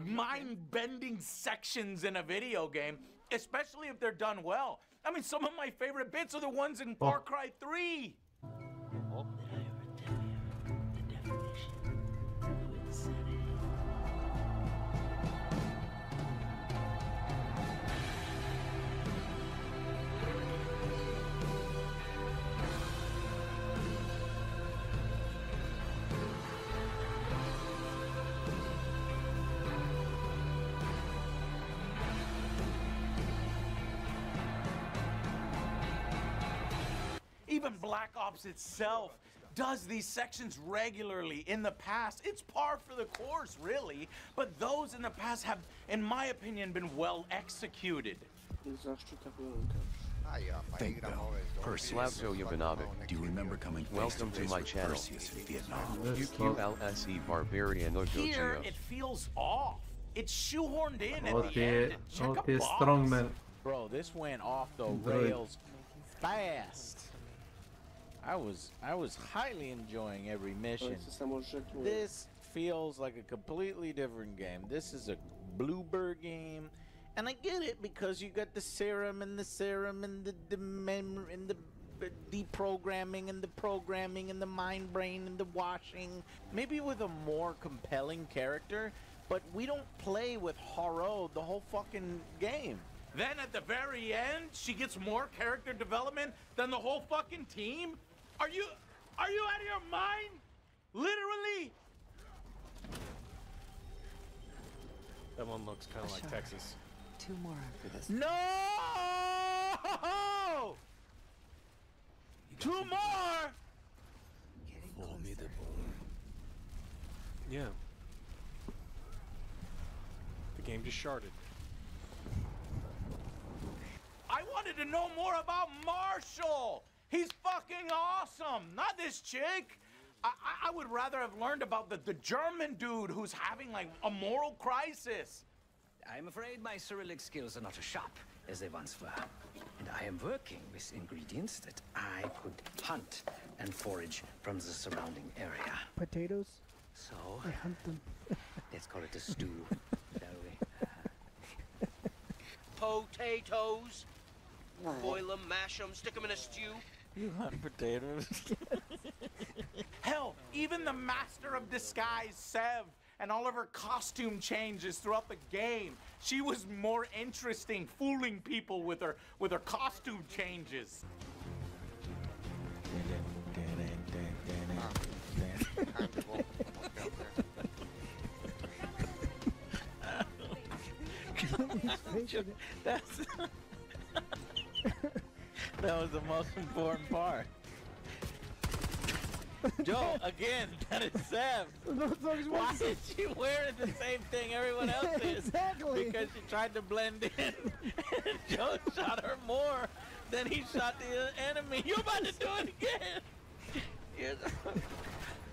mind-bending sections in a video game, especially if they're done well. I mean, some of my favorite bits are the ones in Far Cry 3. Even Black Ops itself does these sections regularly in the past. It's par for the course, really, but those in the past have, in my opinion, been well executed.
Think, Bill.
Perseus. Slavko Jovanovic.
Do you remember coming
Welcome to my channel.
Perseus in Vietnam?
UQLSE Barbarian
Here,
Ogochios.
it feels off. It's shoehorned in at the
Okay,
end. Check a
okay,
box.
strongman.
Bro, this went off the
Droid.
rails fast. I was highly enjoying every mission. This feels like a completely different game. This is a Bluebird game, and I get it because you got the serum and the deprogramming and the programming and the mind brain and the washing. Maybe with a more compelling character, but we don't play with Haro the whole fucking game.
Then at the very end, she gets more character development than the whole fucking team? Are you out of your mind? Literally?
That one looks kind of like Texas.
2 more after this.
No! 2 more?
Yeah. The game just sharded.
I wanted to know more about Marshall. He's fucking awesome. Not this chick. I would rather have learned about the German dude who's having like a moral crisis.
I'm afraid my Cyrillic skills are not as sharp as they once were. And I am working with ingredients that I could hunt and forage from the surrounding area.
Potatoes?
So,
I hunt them.
let's call it a stew, shall we?
Potatoes. Boil them, mash them, stick them in a stew.
You hunt potatoes?
Hell, even the master of disguise, Sev, and all of her costume changes throughout the game. She was more interesting fooling people with her costume changes.
Time to go
That's that was the most important part. Joe, again, that is Sam. Why is she wearing the same thing everyone else is?
Exactly.
Because she tried to blend in. And Joe shot her more than he shot the enemy. You're about to do it again.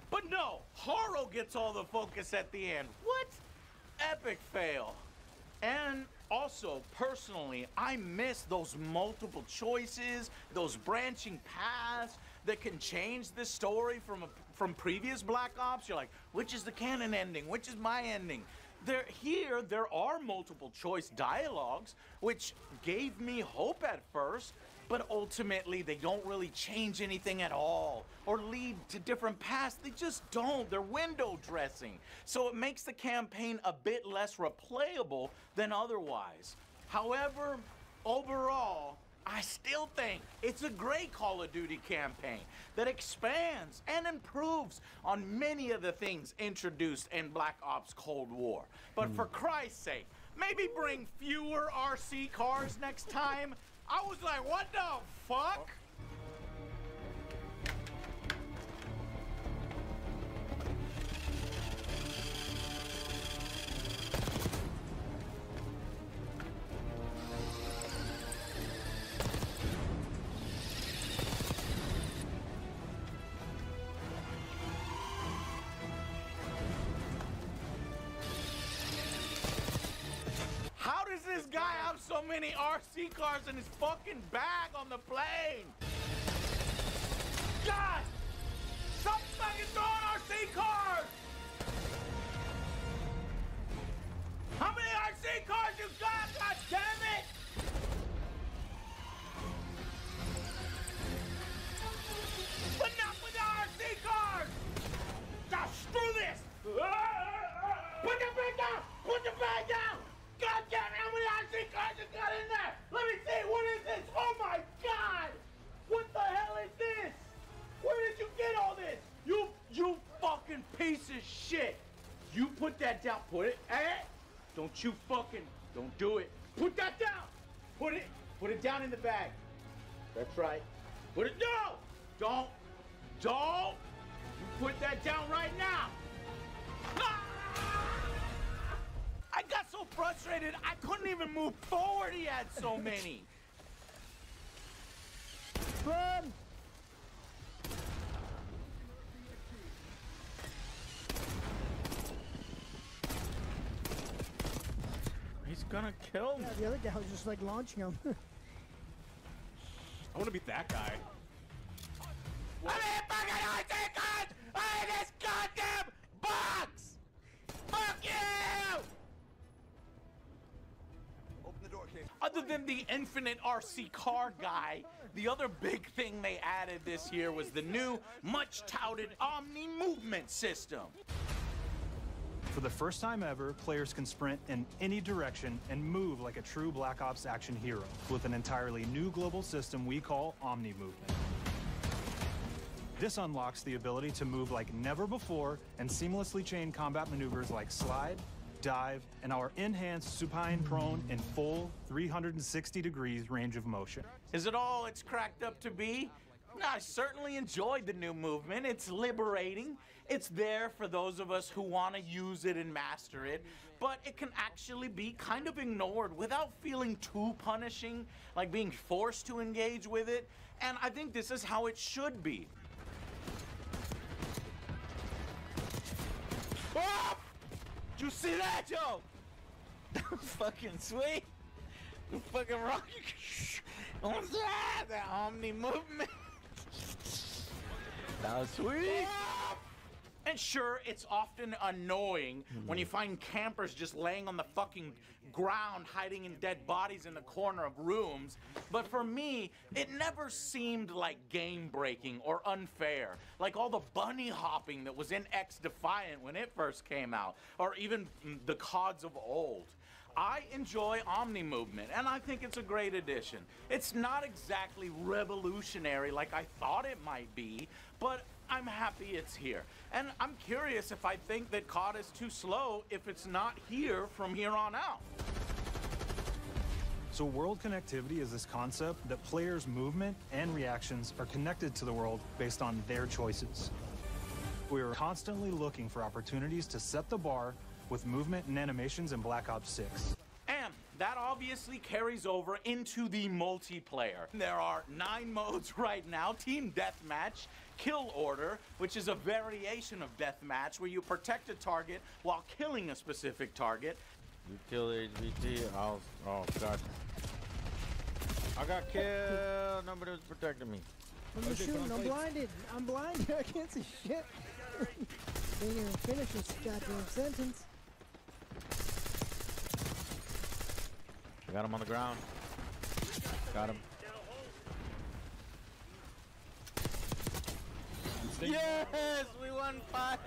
But no, Haro gets all the focus at the end. What? Epic fail. And also, personally, I miss those multiple choices, those branching paths that can change the story from previous Black Ops. You're like, which is the canon ending? Which is my ending? There are multiple choice dialogues, which gave me hope at first, but ultimately they don't really change anything at all or lead to different paths. They just don't. They're window dressing. So it makes the campaign a bit less replayable than otherwise. However, overall, I still think it's a great Call of Duty campaign that expands and improves on many of the things introduced in Black Ops Cold War. But for Christ's sake, maybe bring fewer RC cars next time. I was like, what the fuck? How does this guy have so many RC cars in his fucking bag on the plane? God! Stop fucking throwing RC cars! How many RC cars you got? God damn it! Enough with the RC cars! Now screw this! Put the bag down! Put the bag down! God damn it, how many RC cars you got in there? Let me see, what is this? Oh my God! What the hell is this? Where did you get all this? You fucking piece of shit! You put that down, put it, don't you fucking, don't do it. Put that down! Put it down in the bag. That's right. Put it, no! Don't! You put that down right now! Ah! I got so frustrated, I couldn't even move forward. He had so many.
Run!
He's gonna kill me.
Yeah, the other guy was just like launching him.
I want to be that guy.
I mean, fucking RC cars! I hate this goddamn box! Fuck you! Other than the infinite RC car guy, the other big thing they added this year was the new, much-touted Omni movement system.
For the first time ever, players can sprint in any direction and move like a true Black Ops action hero with an entirely new global system we call Omni Movement. This unlocks the ability to move like never before and seamlessly chain combat maneuvers like slide, dive, and our enhanced supine prone in full 360 degrees range of motion.
Is it all it's cracked up to be? No, I certainly enjoyed the new movement. It's liberating. It's there for those of us who want to use it and master it, but it can actually be kind of ignored without feeling too punishing, like being forced to engage with it, and I think this is how it should be. Oh! Did you see that, Joe?
That was fucking sweet. The fucking rock. What's that? The Omni movement. That was sweet.
And sure, it's often annoying when you find campers just laying on the fucking ground, hiding in dead bodies in the corner of rooms. But for me, it never seemed like game-breaking or unfair. Like all the bunny hopping that was in X Defiant when it first came out, or even the CODs of old. I enjoy Omni Movement, and I think it's a great addition. It's not exactly revolutionary like I thought it might be, but I'm happy it's here. And I'm curious if I think that COD is too slow if it's not here from here on out.
So world connectivity is this concept that players' movement and reactions are connected to the world based on their choices. We are constantly looking for opportunities to set the bar with movement and animations in Black Ops 6.
And that obviously carries over into the multiplayer. There are 9 modes right now: Team Deathmatch, Kill Order, which is a variation of Deathmatch where you protect a target while killing a specific target.
You kill the HVT, oh god. I got killed, nobody was protecting me.
I'm shooting, I'm blinded. I'm blinded, I can't see shit. Can't even finish this goddamn sentence.
I got him on the ground. Got him. Yes, we won 5.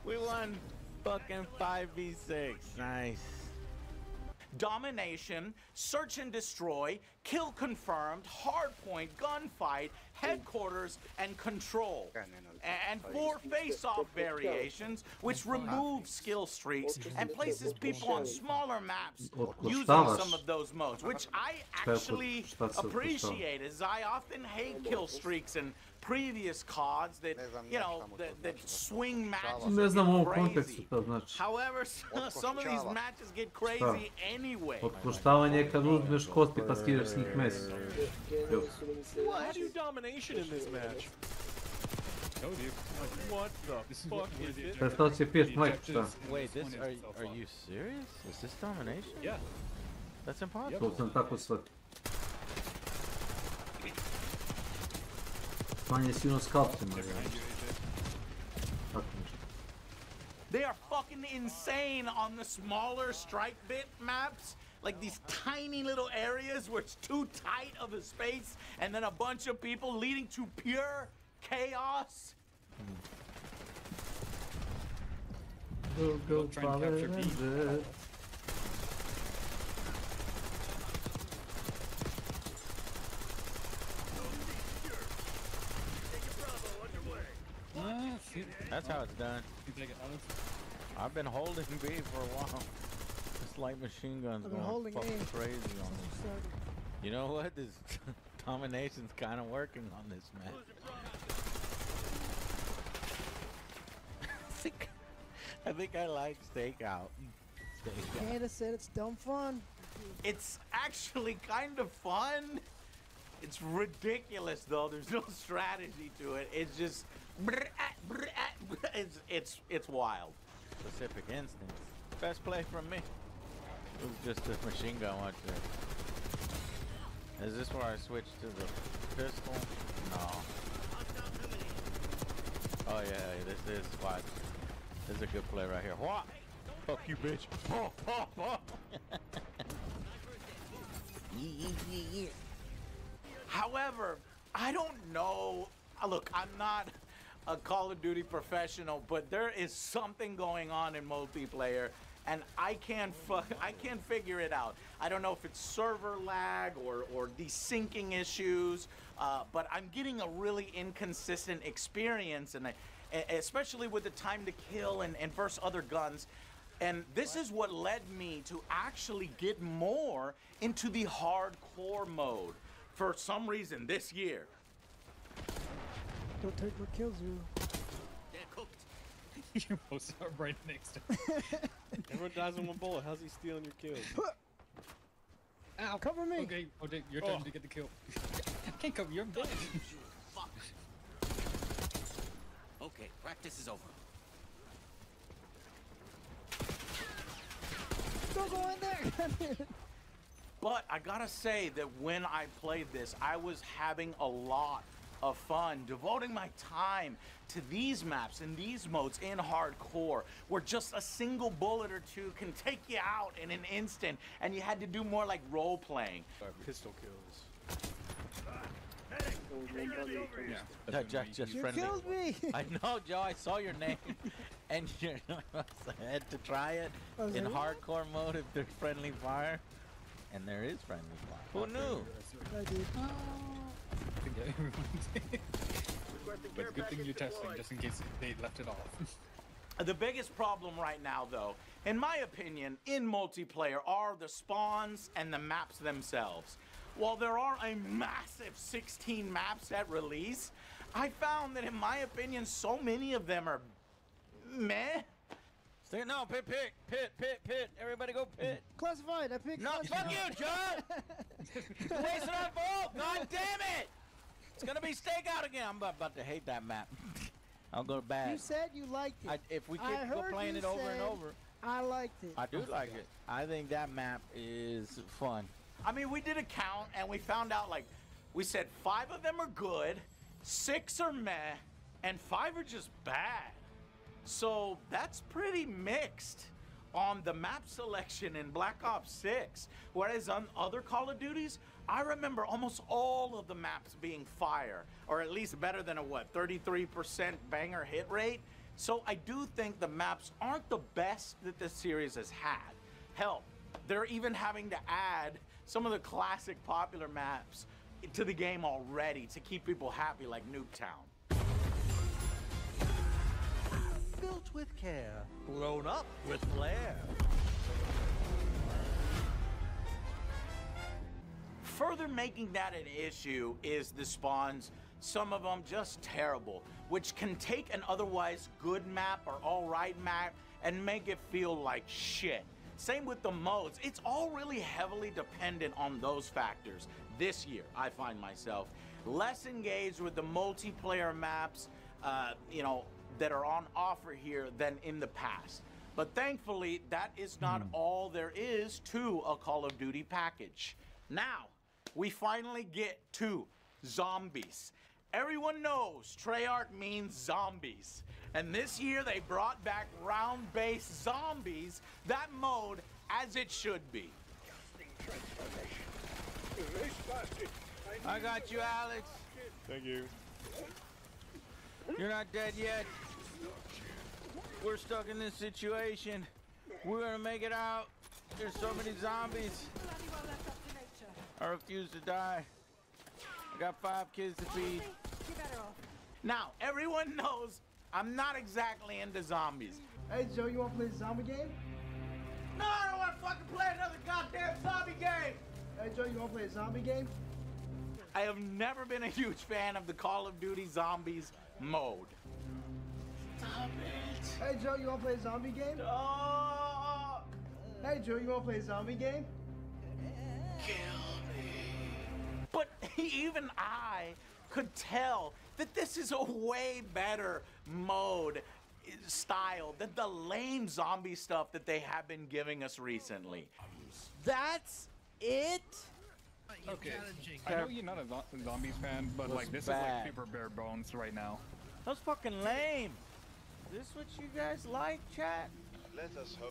We won fucking 5v6. Nice.
Domination, search and destroy, kill confirmed, hardpoint, gunfight, headquarters, and control. And 4 face-off variations, which remove skill streaks and places people on smaller maps using some of those modes, which I actually appreciate, as I often hate kill streaks and previous CODs that, you know, that swing matches crazy. However, some of these matches get crazy anyway.
Otpuštavanje je kad uzmeš kosti pa skideš s njih meso.
How do you domination in this match? What the fuck is it?
Prestao si piješ mleko, šta?
Wait, this are you serious? Is this domination?
Yeah.
That's impossible.
To sam tako shvatio. Manje si ono skalpcima, ja. Tako nešto.
They are fucking insane on the smaller strike bit maps. Like these tiny little areas where it's too tight of a space and then a bunch of people leading to pure chaos.
Go try and capture B.
That's how it's done. I've been holding B for a while. This light machine gun's going fucking crazy on me. You know what? This domination's kind of working on this map. I think I like stakeout.
Candace said it's dumb fun.
It's actually kind of fun. It's ridiculous though. There's no strategy to it. It's just it's wild.
Specific instance. Best play from me. It was just a machine gun. Watch this. Is this where I switched to the pistol? No. Oh yeah, this is watch. This is a good play right here. What? Fuck you, bitch. Oh, oh, oh.
However, I don't know. Look, I'm not a Call of Duty professional, but there is something going on in multiplayer, and I can't figure it out. I don't know if it's server lag or desyncing issues, but I'm getting a really inconsistent experience, and especially with the time to kill and versus other guns. And this is what led me to actually get more into the hardcore mode for some reason this year.
Don't take my kills, you.
They're cooked.
You're both right next to him.
Everyone dies in one bullet. How's he stealing your kills?
Ow, cover me.
Okay, OJ, your turn to get the kill. I can't cover, you're dead.
Fuck. Okay, practice is over.
Don't go in there.
But I gotta say that when I played this, I was having a lot of fun devoting my time to these maps and these modes in hardcore, where just a single bullet or two can take you out in an instant, and you had to do more like role playing.
Pistol kills.
Yeah, Jack just
You
friendly.
killed me.
I know, Joe. I saw your name, and you I had to try it in hardcore mode if there's friendly fire, and there is friendly fire. Who knew?
I did.
Yeah, everyone did. But good thing you're testing, just in case they left it off.
The biggest problem right now, though, in my opinion, in multiplayer are the spawns and the maps themselves. While there are a massive 16 maps at release, I found that, in my opinion, so many of them are meh.
No, pit. Everybody go pit.
Classified. I picked.
No, fuck you, John. You're wasting our vault. God damn it. It's gonna be stakeout again. I'm about to hate that map. I'll go bad.
You said you liked it.
If we keep playing it over and over.
I liked it.
I do like it. I think that map is fun.
I mean, we did a count and we found out, like, we said 5 of them are good, 6 are meh, and 5 are just bad. So that's pretty mixed on the map selection in Black Ops 6. Whereas on other Call of Duties, I remember almost all of the maps being fire, or at least better than a, 33% banger hit rate. So I do think the maps aren't the best that this series has had. Hell, they're even having to add some of the classic popular maps to the game already to keep people happy, like Nuketown.
Built with care, blown up with flair.
Further making that an issue is the spawns, some of them just terrible, which can take an otherwise good map or alright map and make it feel like shit. Same with the modes. It's all really heavily dependent on those factors. This year, I find myself less engaged with the multiplayer maps, you know, that are on offer here than in the past. But thankfully, that is not all there is to a Call of Duty package. Now, we finally get to zombies. Everyone knows Treyarch means zombies. And this year they brought back round-based zombies, that mode as it should be.
I got you, Alex.
Thank you.
You're not dead yet. We're stuck in this situation. We're gonna make it out. There's so many zombies. I refuse to die. I got 5 kids to feed.
Now, everyone knows I'm not exactly into zombies.
Hey, Joe, you want to play a zombie game?
No, I don't want to fucking play another goddamn zombie game!
Hey, Joe, you want to play a zombie game?
I have never been a huge fan of the Call of Duty Zombies mode. Stop it.
Hey, Joe, you want to play a zombie game?
Stop!
Hey, Joe, you want to play a zombie game?
Kill me. But even I could tell that this is a way better mode style than the lame zombie stuff that they have been giving us recently.
That's it?
Okay, I know you're not a zombies fan, but like this is like super bare bones right now.
That's fucking lame. Is this what you guys like, chat?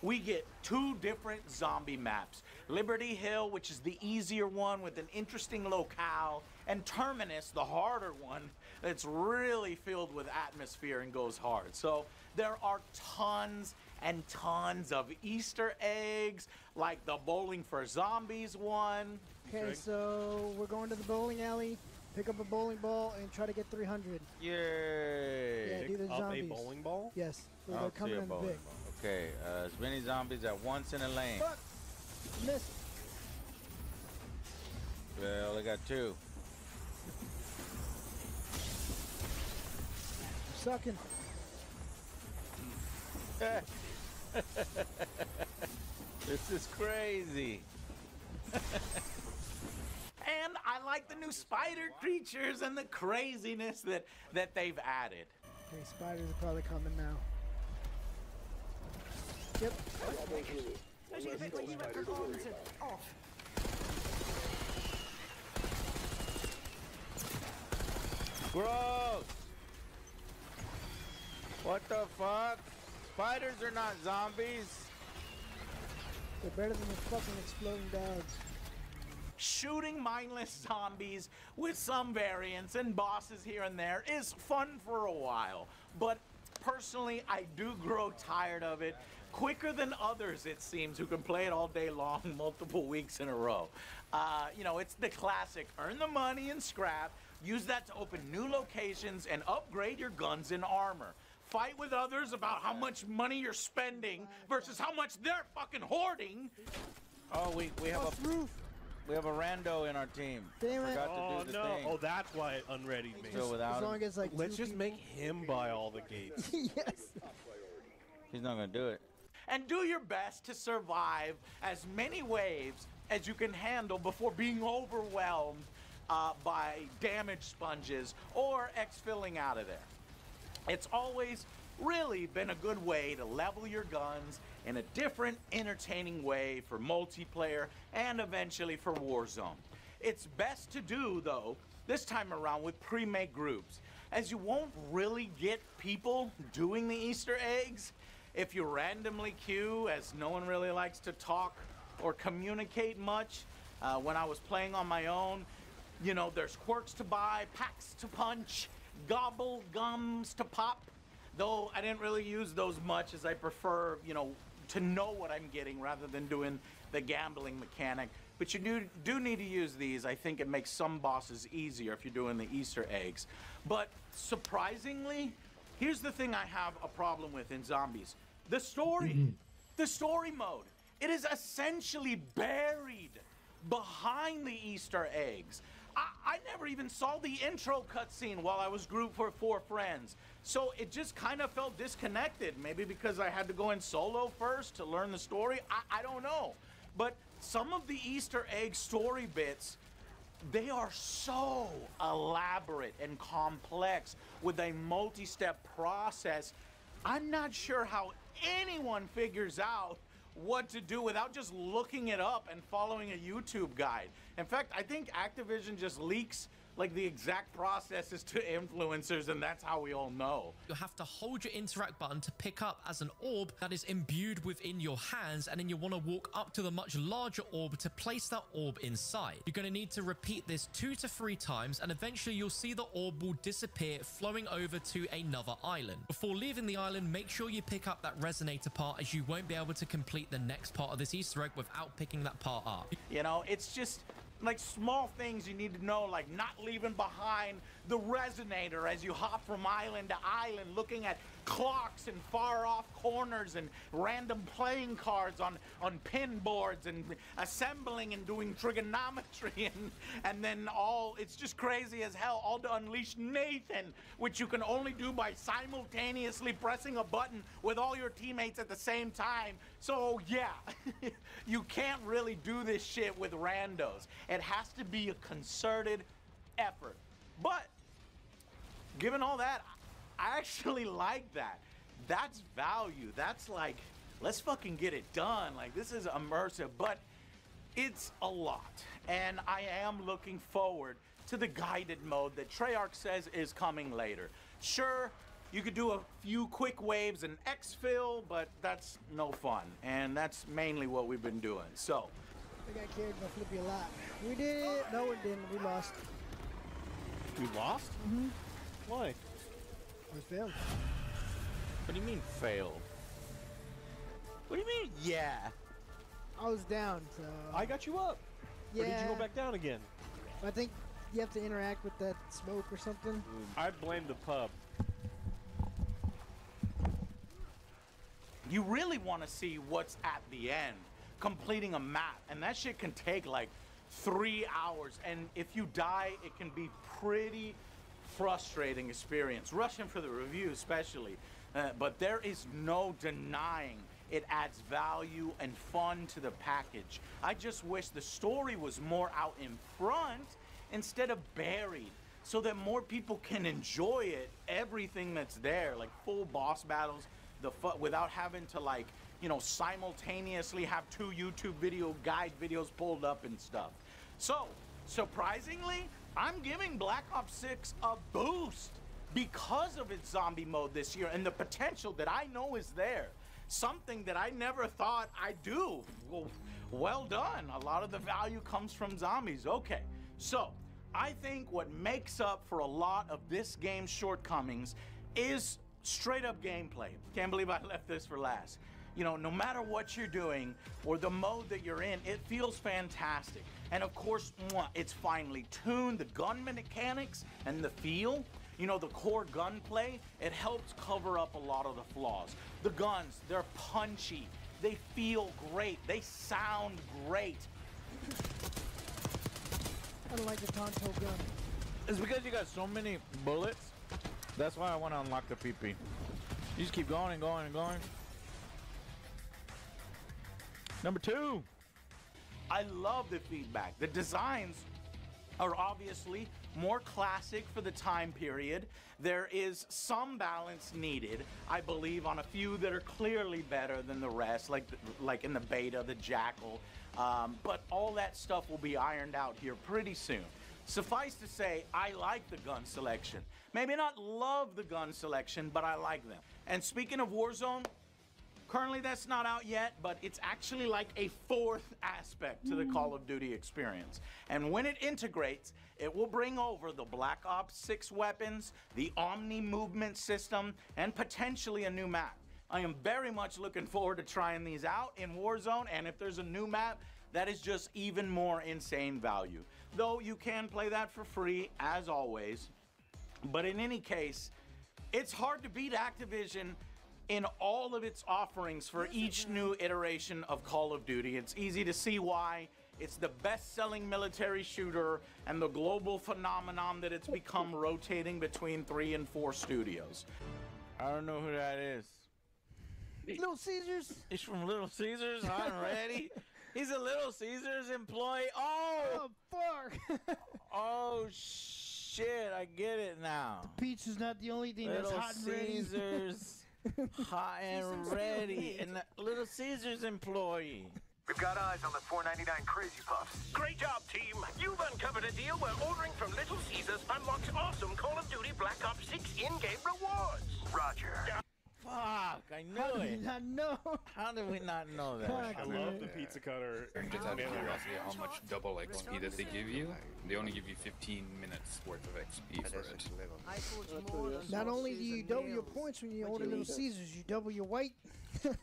We get 2 different zombie maps. Liberty Hill, which is the easier one with an interesting locale, and Terminus, the harder one, that's really filled with atmosphere and goes hard. So there are tons and tons of Easter eggs, like the Bowling for Zombies one.
Okay, so we're going to the bowling alley, pick up a bowling ball, and try to get 300.
Yay!
Yeah, do the zombies.
A bowling ball?
Yes,
I
they're
don't see
coming
a
in
bowling
big.
ball. Okay, as many zombies at once in a lane.
Fuck! Missed.
Well, I got 2.
Sucking.
This is crazy.
And I like the new spider creatures and the craziness that they've added.
Okay, spiders are probably coming now. Yep.
Gross! What the fuck? Spiders are not zombies.
They're better than the fucking exploding dogs.
Shooting mindless zombies with some variants and bosses here and there is fun for a while, but personally, I do grow tired of it quicker than others, it seems, who can play it all day long, multiple weeks in a row. You know, it's the classic, earn the money and scrap, use that to open new locations and upgrade your guns and armor. fight with others about how much money you're spending versus how much they're fucking hoarding.
Oh, we have a rando in our team.
Damn it.
Forgot to do the thing.
Oh, that's why it unreadied me.
So without
As long as like
let's
two
just make him buy all the gates.
Yes.
He's not gonna do it.
And do your best to survive as many waves as you can handle before being overwhelmed by damage sponges or exfilling out of there. It's always really been a good way to level your guns in a different, entertaining way for multiplayer and eventually for Warzone. It's best to do, though, this time around with pre-made groups, as you won't really get people doing the Easter eggs if you randomly queue, as no one really likes to talk or communicate much. When I was playing on my own, you know, there's quirks to buy, packs to punch, gobble gums to pop. Though I didn't really use those much, as I prefer, you know, to know what I'm getting rather than doing the gambling mechanic. But you do need to use these. I think it makes some bosses easier if you're doing the Easter eggs. But surprisingly, here's the thing I have a problem with in Zombies. The story. The story mode. It is essentially buried behind the Easter eggs. I never even saw the intro cutscene while I was grouped for 4 friends. So it just kind of felt disconnected. Maybe because I had to go in solo first to learn the story. I don't know. But some of the Easter egg story bits, they are so elaborate and complex with a multi-step process. I'm not sure how anyone figures out what to do without just looking it up and following a YouTube guide. In fact, I think Activision just leaks like the exact processes to influencers, and that's how we all know.
You'll have to hold your interact button to pick up as an orb that is imbued within your hands, and then you want to walk up to the much larger orb to place that orb inside. You're going to need to repeat this 2 to 3 times, and eventually you'll see the orb will disappear, flowing over to another island. Before leaving the island, make sure you pick up that resonator part, as you won't be able to complete the next part of this Easter egg without picking that part up.
You know, it's just like small things you need to know, like not leaving behind the resonator as you hop from island to island, looking at clocks in far off corners and random playing cards on pin boards, and assembling and doing trigonometry, and then it's just crazy as hell, all to unleash Nathan, which you can only do by simultaneously pressing a button with all your teammates at the same time. So yeah, you can't really do this shit with randos. It has to be a concerted effort. But given all that, I actually like that. That's value. That's like, let's fucking get it done. Like, this is immersive, but it's a lot. And I am looking forward to the guided mode that Treyarch says is coming later. Sure, you could do a few quick waves and exfil, but that's no fun. And that's mainly what we've been doing. So,
I got carried by Flippy a lot. We did it. No, we didn't. We lost.
We lost?
Mm-hmm.
Why?
We failed.
What do you mean failed? What do you mean, yeah?
I was down, so...
I got you up.
Yeah.
Or did you go back down again?
I think you have to interact with that smoke or something.
I blame the pub.
You really want to see what's at the end, completing a map, and that shit can take like 3 hours, and if you die, it can be pretty frustrating experience, rushing for the review especially, but there is no denying it adds value and fun to the package. I just wish the story was more out in front instead of buried, so that more people can enjoy it, everything that's there, like full boss battles, without having to, like, you know, simultaneously have 2 YouTube guide videos pulled up and stuff. So, surprisingly, I'm giving Black Ops 6 a boost because of its zombie mode this year and the potential that I know is there. Something that I never thought I'd do. Well done. A lot of the value comes from zombies. Okay, so I think what makes up for a lot of this game's shortcomings is straight up gameplay. Can't believe I left this for last. You know, no matter what you're doing or the mode that you're in, it feels fantastic. And of course, it's finely tuned, the gun mechanics and the feel. You know, the core gunplay, it helps cover up a lot of the flaws. The guns, they're punchy. They feel great. They sound great.
I don't like the Tonto gun.
It's because you got so many bullets. That's why I want to unlock the PP. You just keep going and going and going. Number 2.
I love the feedback. The designs are obviously more classic for the time period. There is some balance needed, I believe, on a few that are clearly better than the rest, like in the beta, the Jackal. But all that stuff will be ironed out here pretty soon. Suffice to say, I like the gun selection. Maybe not love the gun selection, but I like them. And speaking of Warzone, currently that's not out yet, but it's actually like a 4th aspect to the Call of Duty experience. And when it integrates, it will bring over the Black Ops 6 weapons, the Omni movement system, and potentially a new map. I am very much looking forward to trying these out in Warzone, and if there's a new map, that is just even more insane value. Though you can play that for free, as always. But in any case, it's hard to beat Activision in all of its offerings for each new iteration of Call of Duty. It's easy to see why. It's the best-selling military shooter and the global phenomenon that it's become, rotating between 3 and 4 studios.
I don't know who that is.
Little Caesars?
He's from Little Caesars already? He's a Little Caesars employee. Oh!
Fuck!
Oh, shit. I get it now.
The pizza's not the only thing
Little
that's hot and ready.
Caesars. Hot and ready. And the Little Caesars employee.
We've got eyes on the $4.99 Crazy Puffs.
Great job, team. You've uncovered a deal where ordering from Little Caesars unlocks awesome Call of Duty Black Ops 6 in-game rewards.
Roger.
Fuck, I knew
How
it.
did you not know?
How did we not know that?
I love the pizza cutter.
Just out of curiosity, how much double XP that they give you? They only give you 15 minutes worth of XP for it.
Not only do you double your points when you order Little Caesars, you double your weight.
Greg,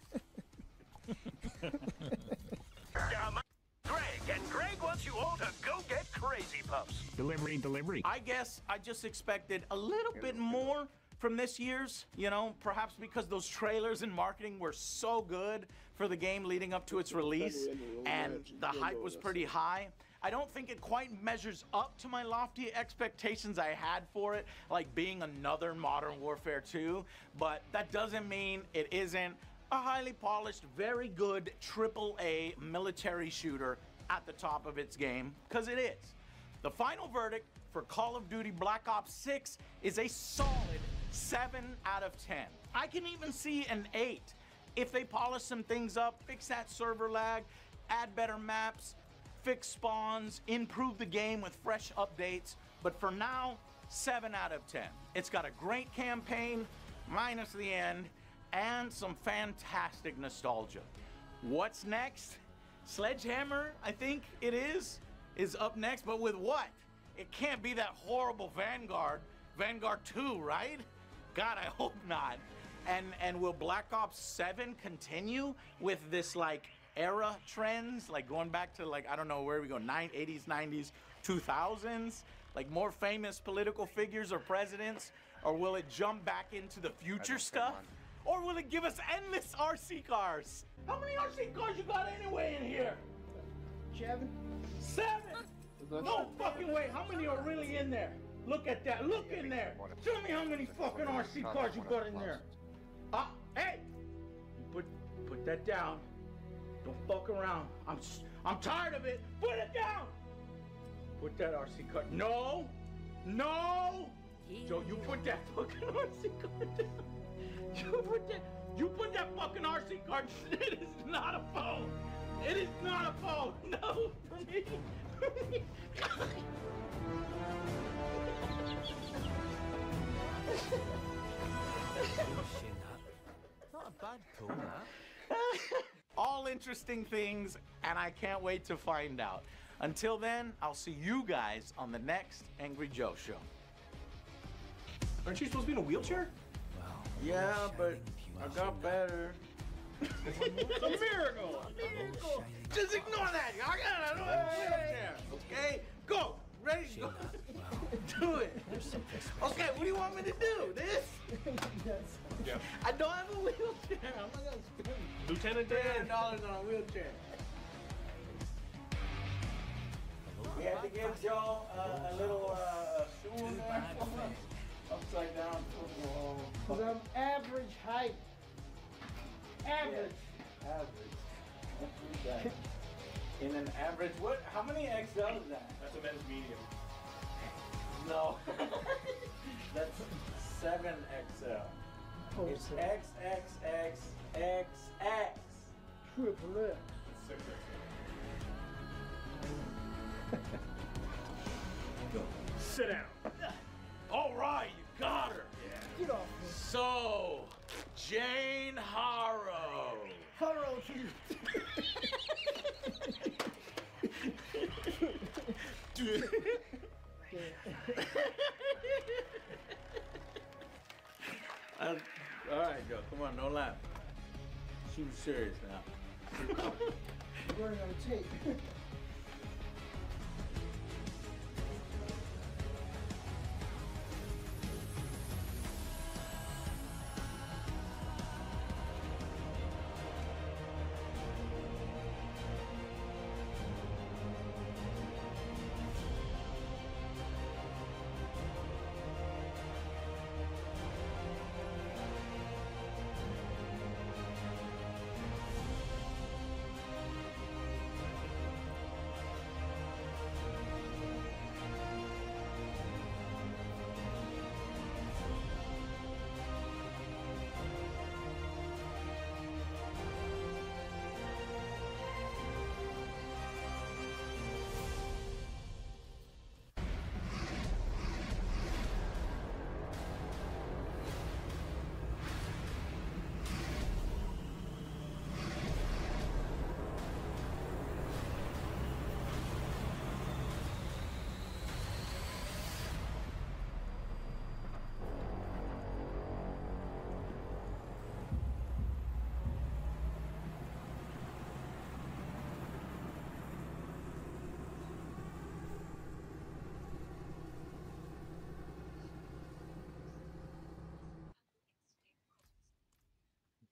and Greg wants you all to go get Crazy Puffs.
Delivery.
I guess I just expected a little bit more from this year's, you know, perhaps because those trailers and marketing were so good for the game leading up to its release, and the hype was pretty high. I don't think it quite measures up to my lofty expectations I had for it, like being another Modern Warfare 2, but that doesn't mean it isn't a highly polished, very good AAA military shooter at the top of its game, because it is. The final verdict for Call of Duty Black Ops 6 is a solid 7 out of 10. I can even see an 8 if they polish some things up, fix that server lag, add better maps, fix spawns, improve the game with fresh updates. But for now, 7 out of 10. It's got a great campaign, minus the end, and some fantastic nostalgia. What's next? Sledgehammer, I think it is up next, but with what? It can't be that horrible Vanguard 2, right? God, I hope not. And will Black Ops 7 continue with this like era trends, like going back to like, I don't know where we go, 80s, 90s, 2000s, like more famous political figures or presidents, or will it jump back into the future stuff? Or will it give us endless RC cars? How many RC cars you got anyway in here?
7.
7? No fucking way. How many are really in there? Look at that. Look in there. Show me how many fucking RC cars you got in there. Hey! Put that down. Don't fuck around. I'm tired of it. Put it down. Put that RC car. No. Joe, you put that fucking RC car down. You put that fucking RC car. It is not a phone. It is not a phone. No, for me.
Not a bad pull, that.
All interesting things, and I can't wait to find out. Until then, I'll see you guys on the next Angry Joe Show.
Aren't you supposed to be in a wheelchair?
Yeah, but I got better.
It's a miracle!
Just ignore that! I got a wheelchair, okay? Go! Ready? Go! Do it. Okay, what do you want me to do? This?
Yep.
I don't have a wheelchair. I'm not gonna spend
Lieutenant Dan.
$300 on a wheelchair. We had to give Joe a little shoe in there. Upside down.
Because I'm average height. Average.
Average. In an average, what? How many XL is that?
That's a men's medium.
No. That's 7XL.
Oh,
It's
so-
XXXXX.
Triple X.
It's 6XL. Sit down.
All right, you got her.
Get off me.
So, Jane Harrow.
Harrow.
All right, Joe, come on, no laugh. She was serious now.
We're going to tape.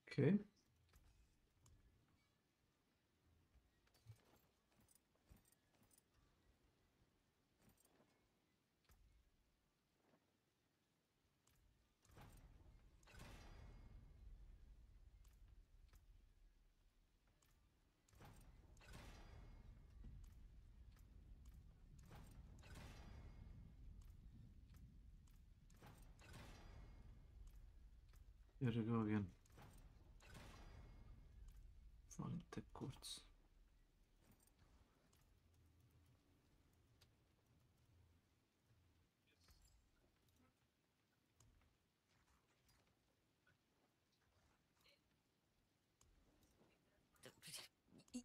Okay. Here we go again. Find tech courts.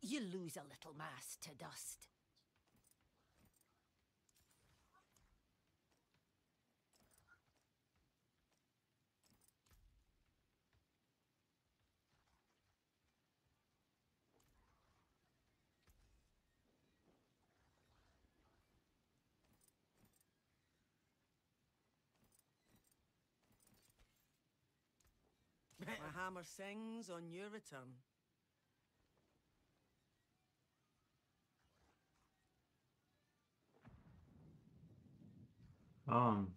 You lose a little mass to dust.
My hammer sings on your return.
Um.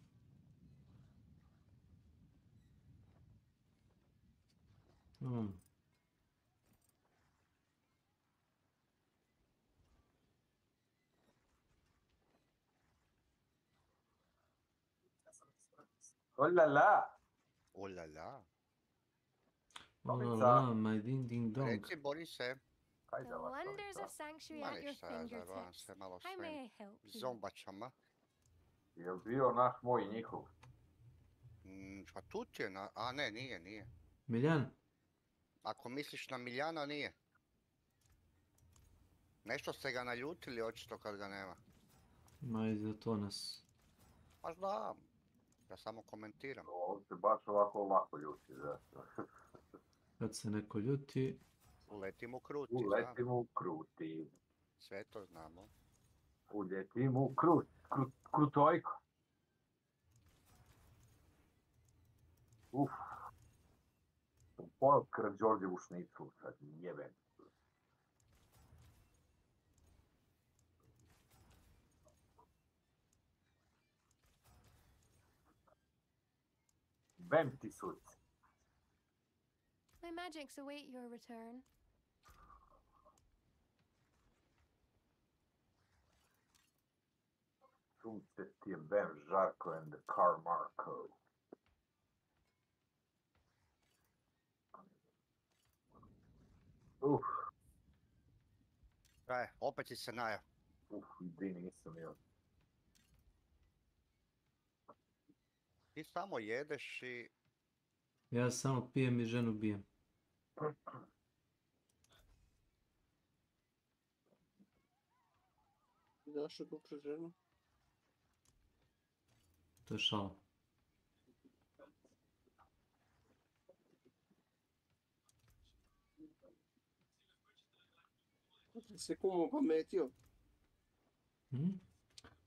Oh là là!
Oh là là.
Oh la la, my ding ding dong.
Reci Borise.
Hajde
The
ova
wonders
stolica.
of sanctuary
Ma
at your
ništa, ja
fingertips.
zabavam se malo
How
svojim
may I help you?
zombačama.
Jel bio naš moj i njihov?
Pa tu ti je, a ne, nije.
Miljan?
Ako misliš na Miljana, nije. Nešto ste ga naljutili očito kad ga nema.
Ma i za to nas.
Pa znam, ja samo komentiram.
On se baš ovako lako ljuti, da.
Kad se neko ljuti...
Uletim u kruti,
Uletim u kruti.
Sve to znamo.
Uletim u krutojko. Uf. Pojel Đorđevu šnicu, sad jebem. Bem ti suci.
My magics await your return.
Sunce ti je bem žarko and the car Marko.
Opet si se najao.
Idi nisam još.
Ti samo jedeš i...
Ja samo pijem i ženu bijem.
Zašto kupiš ženu?
To je šala.
Ti se kumo pametio.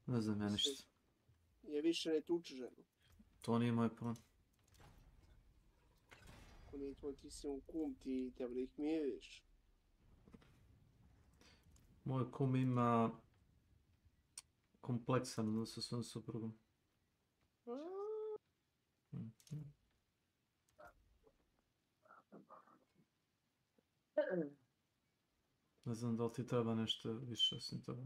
Ne znam ja ništa.
Je više ne tuče ženu.
To nije moj plan.
Ako nije tvoj, ti si mu kum, ti treba da ih miriš.
Moj kum ima kompleksan odnos sa svojom suprugom. Ne znam da li ti treba nešto više osim toga.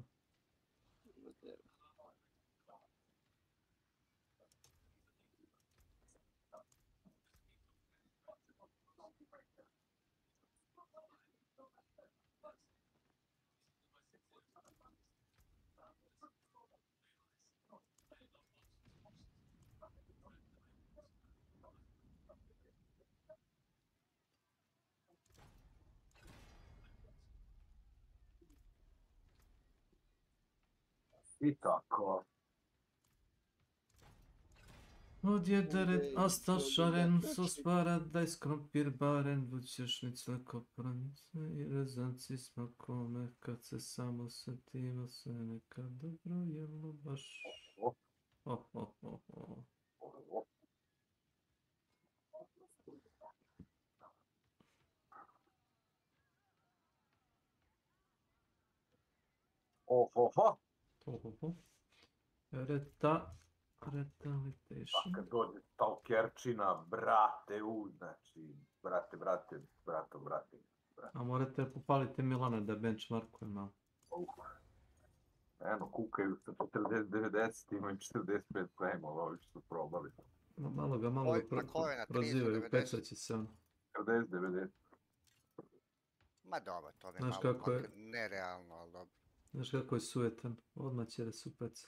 I tako.
Odjedaren, astašaren, sos paradajs, krompir baren, vučešnica, kopranica i rezanci smakome, kad se samo setimo se nekad dobro jelo baš. Retaliation.
Kad dođe stalkerčina, brate, znači, brate.
A morate popaliti Milana da benchmarkuje malo.
Eno, kukaju sa 40-90, imaju 45 frame-ova, ovi što su probali.
Malo ga prozivaju, pečaće se on.
40-90.
Ma dobro, to je
Znaš
malo nerealno, ali dobro.
Znaš kako je sujetan, odmah će da se upeca.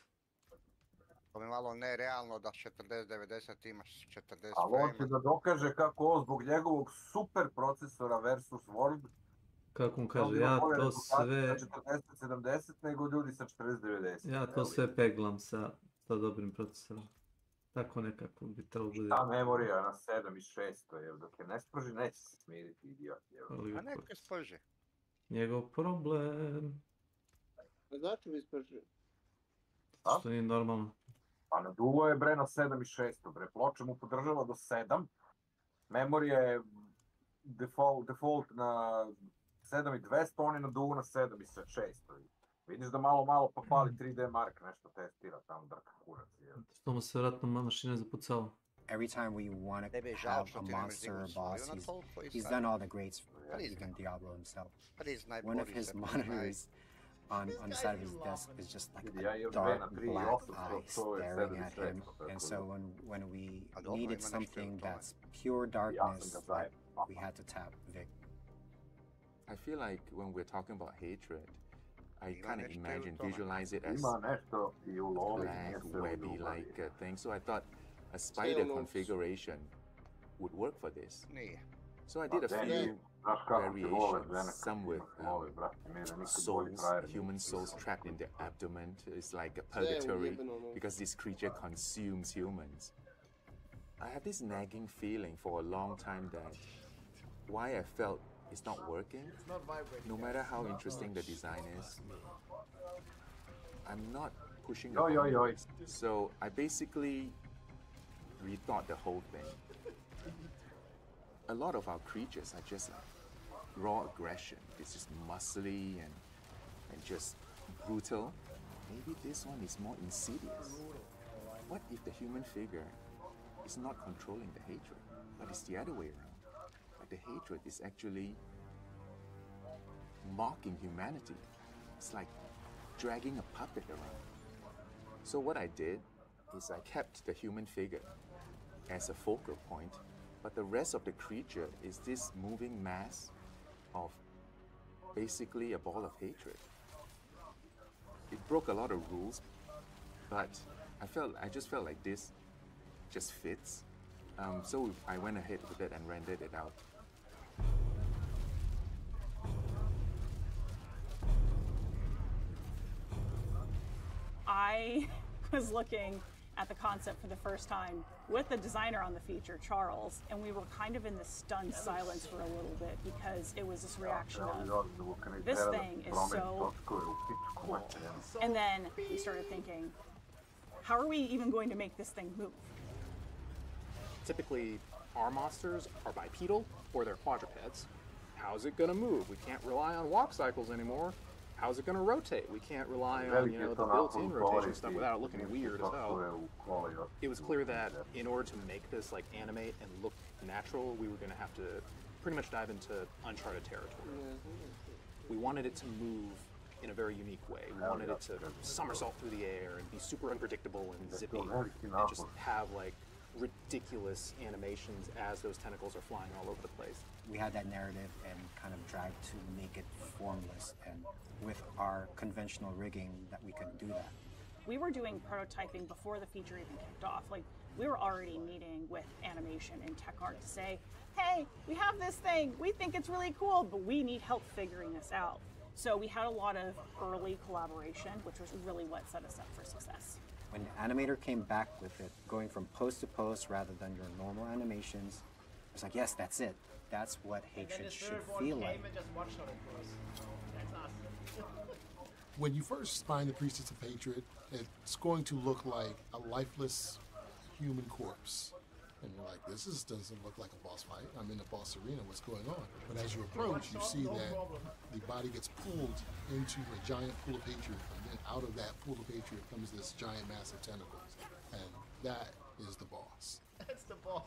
To je malo nerealno da 40-90 imaš 40 frame.
Ali on će da dokaže kako ovo zbog njegovog super procesora versus Word.
Kako on kaže, ja to sve...
40-70 nego ljudi sa 40-90.
Ja to sve peglam sa dobrim procesorom. Tako nekako bi trebalo bude.
Ta memorija na 7600, dok je ne sprži, neće se smiriti, idiot.
A neka sprži.
Njegov problem.
Zašto bi sprži?
Što nije normalno.
Pa na duo je bre na 7600, bre, ploča mu podržava do 7. Memorija je default na 7200, on je na duo na 7600. Vidiš da malo pa pali 3D Mark, nešto testira tamo, drka kurac.
Što mu se vratno mašina zapucala.
Every time we want to have a monster or boss, he's done all the greats for even Diablo himself. One of his monitors on the side of his desk is just like a dark black eye staring at him. And so when we needed something that's pure darkness, we had to tap Vic.
I feel like when we're talking about hatred, I kind of visualize it as
flat,
webby-like thing. So I thought a spider configuration would work for this. So I did a few variations, some with souls, human souls trapped in their abdomen. It's like a purgatory because this creature consumes humans. I have this nagging feeling for a long time that why I felt it's not working, no matter how interesting the design is, I'm not pushing the boundaries. So I basically rethought the whole thing. a lot of our creatures are just like raw aggression. It's just muscly and just brutal. Maybe this one is more insidious. What if the human figure is not controlling the hatred, but it's the other way around? Like the hatred is actually mocking humanity. It's like dragging a puppet around. So what I did is I kept the human figure as a focal point, but the rest of the creature is this moving mass of basically a ball of hatred. It broke a lot of rules, but I just felt like this just fits. So I went ahead with it and rendered it out.
I was looking at the concept for the first time with the designer on the feature, Charles, and we were kind of in this stunned silence for a little bit because it was this reaction of, this thing is so cool. And then we started thinking, how are we even going to make this thing move?
Typically, our monsters are bipedal or they're quadrupeds. How's it gonna move? We can't rely on walk cycles anymore. How's it gonna rotate? We can't rely on, you know, the built-in rotation stuff without it looking weird as hell. It was clear that in order to make this like animate and look natural, we were gonna have to pretty much dive into uncharted territory. We wanted it to move in a very unique way. We wanted it to somersault through the air and be super unpredictable and zippy and just have like ridiculous animations as those tentacles are flying all over the place.
We had that narrative and kind of tried to make it formless, and with our conventional rigging that we could do that.
We were doing prototyping before the feature even kicked off. Like, we were already meeting with animation and tech art to say, hey, we have this thing, we think it's really cool, but we need help figuring this out. So we had a lot of early collaboration, which was really what set us up for success.
When the animator came back with it, going from post to post rather than your normal animations, I was like, yes, that's it. That's what hatred should feel like.
When you first find the Priestess of Hatred, it's going to look like a lifeless human corpse. And you're like, this doesn't look like a boss fight. I'm in a boss arena, what's going on? But as you approach, you see that the body gets pulled into a giant pool of hatred, and then out of that pool of hatred comes this giant mass of tentacles. And that is the boss.
That's the boss.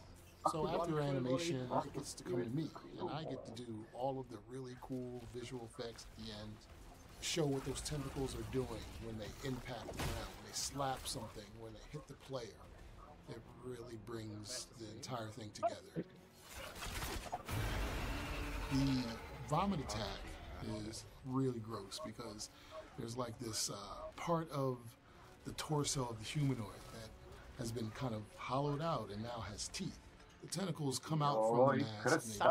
So after animation, it gets to come to me, and I get to do all of the really cool visual effects at the end, show what those tentacles are doing when they impact the ground, when they slap something, when they hit the player. It really brings the entire thing together. The vomit attack is really gross because there's like this part of the torso of the humanoid that has been kind of hollowed out and now has teeth. The tentacles come out from the mask and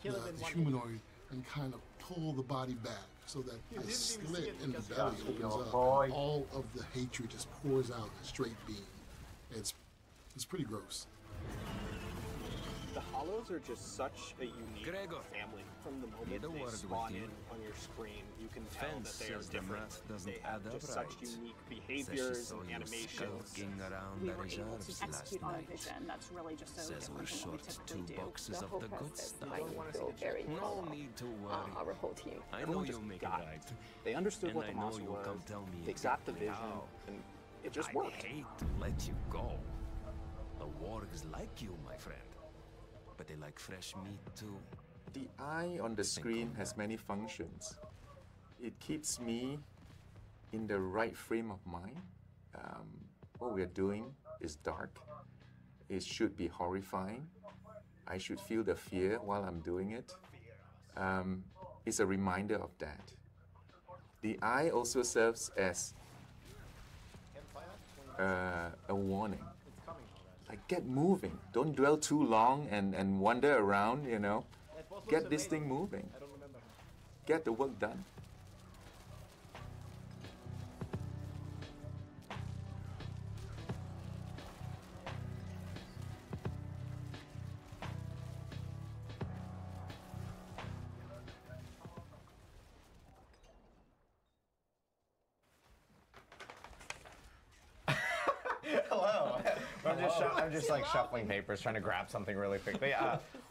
they grab the humanoid and kind of pull the body back so that the slit in the belly opens up and all of the hatred just pours out in a straight beam. It's pretty gross.
The Hollows are just such a unique family. From the moment they spawn in on your screen, you can tell that they are different. They have just such unique behaviors and animations.
We were able to execute on a vision that's really just so different from what we typically do. The whole process
No need to worry.
Our whole team.
I know you'll make it right.
They understood
and
what the
I know
monster
you'll
was.
come tell me
They got the vision, and it just worked.
I hate to let you go. The wargs like you, my friend. But they like fresh meat too.
The eye on the screen has many functions. It keeps me in the right frame of mind. What we're doing is dark. It should be horrifying. I should feel the fear while I'm doing it. It's a reminder of that. The eye also serves as a warning. Like, get moving. Don't dwell too long and wander around, you know. Get this thing moving. Get the work done.
Hello.
I'm just like shuffling papers, trying to grab something really quickly.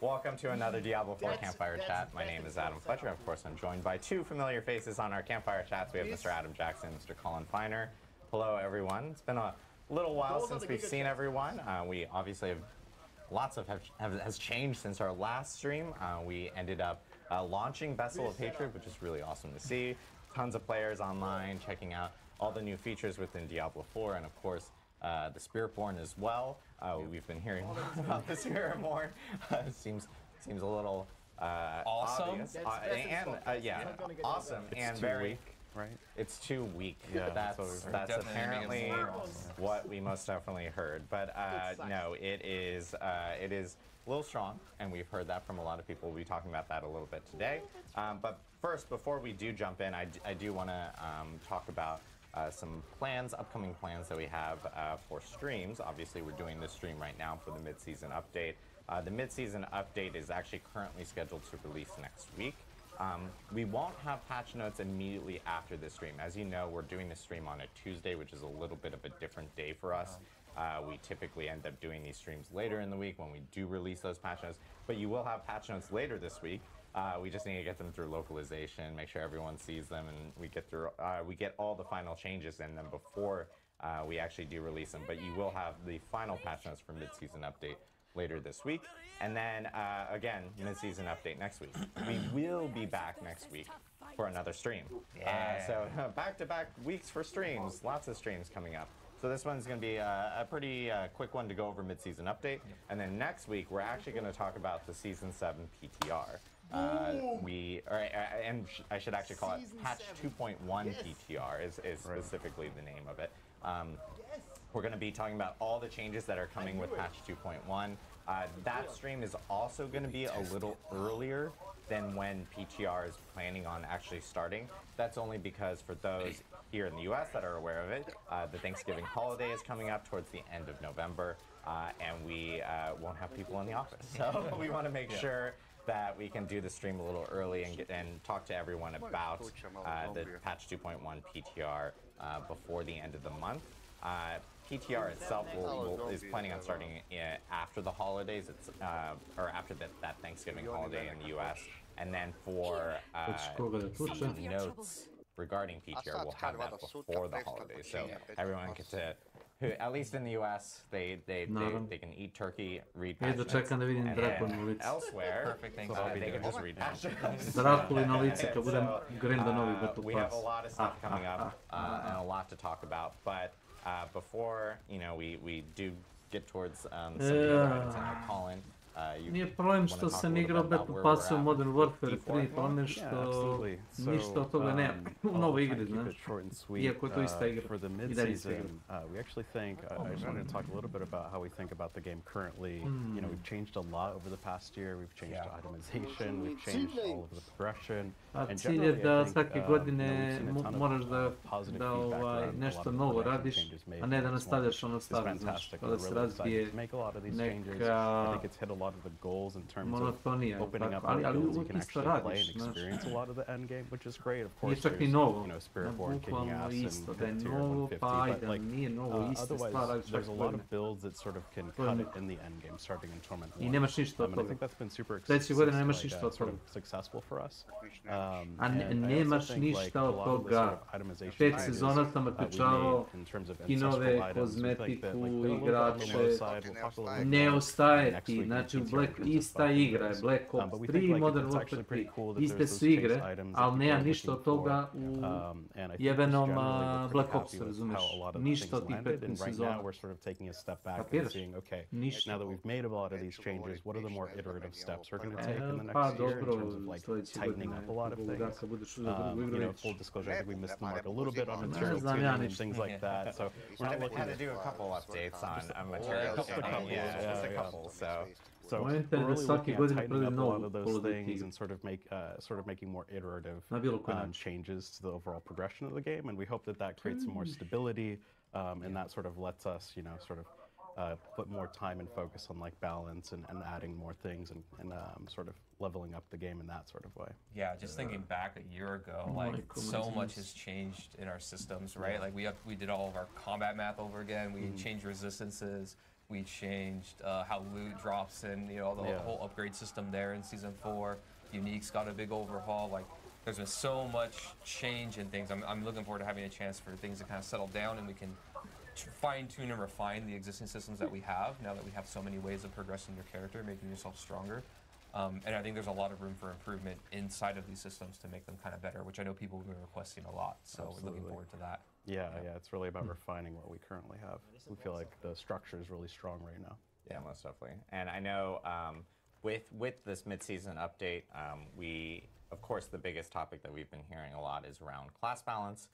Welcome to another Diablo 4 Campfire Chat. My name is Adam Fletcher. Of course, I'm joined by two familiar faces on our Campfire Chats. We have Mr. Adam Jackson and Mr. Colin Feiner. Hello, everyone. It's been a little while since we've seen everyone. We obviously have lots of has changed since our last stream. We ended up launching Vessel of Hatred, which is really awesome to see. Tons of players online checking out all the new features within Diablo 4, and of course the Spiritborn as well. We've been hearing a lot about the Spiritborn. Seems a little
awesome.
Obvious. Awesome
It's
and
too
very
weak, right?
It's too weak.
Yeah,
that's apparently what we most definitely heard. But no, it is a little strong, and we've heard that from a lot of people. We'll be talking about that a little bit today. But first, before we do jump in, I do want to talk about some upcoming plans that we have for streams. Obviously, we're doing this stream right now for the mid-season update. The mid-season update is actually currently scheduled to release next week. We won't have patch notes immediately after this stream. As you know, we're doing this stream on a Tuesday, which is a little bit of a different day for us. We typically end up doing these streams later in the week when we do release those patch notes, but you will have patch notes later this week. We just need to get them through localization, make sure everyone sees them, and we get all the final changes in them before we actually do release them. But you will have the final patch notes for mid-season update later this week, and then again, mid-season update next week. We will be back next week for another stream. So back-to-back weeks for streams, lots of streams coming up. So this one's going to be a pretty quick one to go over mid-season update, and then next week we're actually going to talk about the Season 7 PTR. And I should actually call it Patch 2.1 PTR is specifically the name of it. We're going to be talking about all the changes that are coming with Patch 2.1. That stream is also going to be a little earlier than when PTR is planning on actually starting. That's only because for those here in the US that are aware of it, the Thanksgiving holiday is coming up towards the end of November, and we won't have people in the office. So we want to make sure that we can do the stream a little early and talk to everyone about the Patch 2.1 PTR before the end of the month. PTR itself is planning on starting after the holidays, or after that Thanksgiving holiday in the US. And then for some notes regarding PTR, we'll have that before the holidays. So everyone gets to, at least in the US, they can eat turkey, read patch notes, and then elsewhere, they can just read patch notes. We have a lot of stuff coming up and a lot to talk about, but before we do get towards some of the other items, and Colin,
Nije problem što sam igrao Battle Pass u Modern Warfare 3, problem je što ništa od toga nema u novoj igri, znaš, iako je to ista igra.
For the mid-season, we actually think, I just wanted to talk a little bit about how we think about the game currently. You know, we've changed a lot over the past year. We've changed itemization, we've changed all of the progression.
A cilj je da svake godine moraš da nešto novo radiš, a ne da nastavljaš ono staro, znaš, da se razvije neka monotonija, ali uvijek isto radiš, znaš. Nije čak i novo, bukvalno isto, da je novo, pa ajde, nije novo, iste stvar radiš svake godine. I nemaš ništa od toga. Sljedeće godine nemaš ništa od toga. A nemaš ništa od toga. 5 sezona sam otpečavao skinove, kozmetiku, igrače, ne ostaje ti. Znači, ista igra je Black Ops 3, Modern Warfare 3, iste su igre, ali nema ništa od toga u jebenom Black Opsu, razumeš? Ništa od tih 15 sezona. Kapiraš? Ništa. Pa dobro, sljedeći godin kad budeš uzeo drugu igru reći. Ne znam ja ništa.
We had to do a couple updates on materials. Just a couple, so
we're really looking at tightening up a lot of those things and
sort of making more iterative changes to the overall progression of the game, and we hope that creates some more stability, and that sort of lets us, sort of put more time and focus on like balance and adding more things and sort of leveling up the game in that sort of way.
Yeah, just thinking back a year ago, like so much has changed in our systems, right? Like we did all of our combat math over again. We changed resistances. We changed how loot drops and the whole upgrade system there in Season 4. Unique's got a big overhaul. Like, there's been so much change in things. I'm looking forward to having a chance for things to kind of settle down and we can fine-tune and refine the existing systems that we have now that we have so many ways of progressing your character, making yourself stronger. And I think there's a lot of room for improvement inside of these systems to make them kind of better, which I know people have been requesting a lot. So we're looking forward to that.
Yeah, it's really about refining what we currently have. We feel like the structure is really strong right now.
Yeah, most definitely. And I know with this mid-season update, of course, the biggest topic that we've been hearing a lot is around class balance,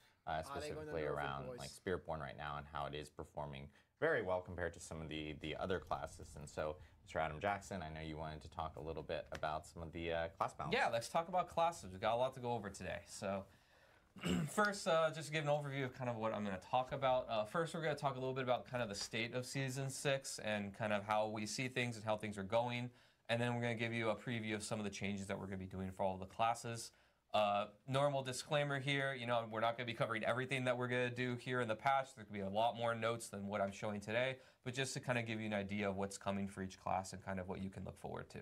specifically around like Spiritborn right now and how it is performing very well compared to some of the other classes. And so, Mr. Adam Jackson, I know you wanted to talk a little bit about some of the class balance.
Yeah, let's talk about classes. We've got a lot to go over today. So first, just to give an overview of kind of what I'm going to talk about. First, we're going to talk a little bit about kind of the state of Season 6 and kind of how we see things and how things are going. And then we're going to give you a preview of some of the changes that we're going to be doing for all of the classes. Normal disclaimer here, we're not going to be covering everything that we're going to do here in the patch. There could be a lot more notes than what I'm showing today, but just to kind of give you an idea of what's coming for each class and kind of what you can look forward to.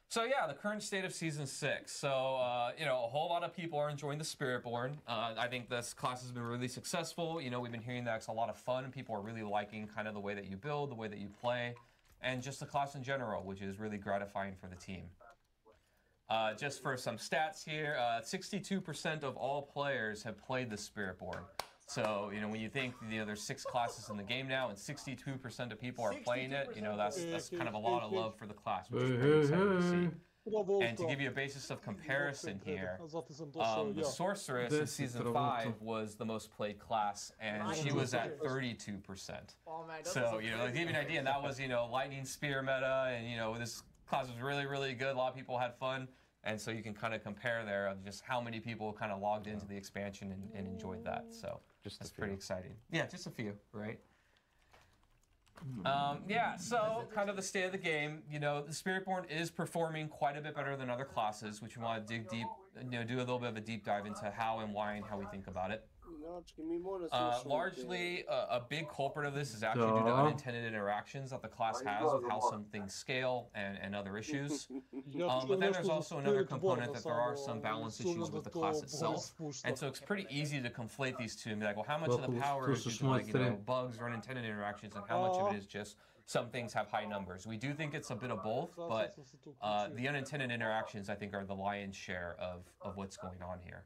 So yeah, the current state of Season 6. So, a whole lot of people are enjoying the Spiritborn. I think this class has been really successful. We've been hearing that it's a lot of fun. People are really liking kind of the way that you build, the way that you play, and just the class in general, which is really gratifying for the team. Just for some stats here, 62% of all players have played the Spiritborn. So, when you think, there's 6 classes in the game now and 62% of people are playing it, that's kind of a lot of love for the class, which is pretty exciting to see. And to give you a basis of comparison here, the Sorceress in Season 5 was the most played class, and she was at 32%. So, to give you an idea, and that was, Lightning Spear meta, and, this class was really, really good. A lot of people had fun. And so you can kind of compare there of just how many people kind of logged into the expansion and enjoyed that. So that's pretty exciting. Yeah, just a few, right? So kind of the state of the game. The Spiritborn is performing quite a bit better than other classes, which we want to dig deep, do a little bit of a deep dive into how and why and how we think about it. Largely, a big culprit of this is actually due to unintended interactions that the class has with how some things scale and other issues. But then there's also another component that there are some balance issues with the class itself. And so it's pretty easy to conflate these two and be like, well, how much of the power is just like, bugs or unintended interactions and how much of it is just some things have high numbers. We do think it's a bit of both, but the unintended interactions, I think, are the lion's share of what's going on here.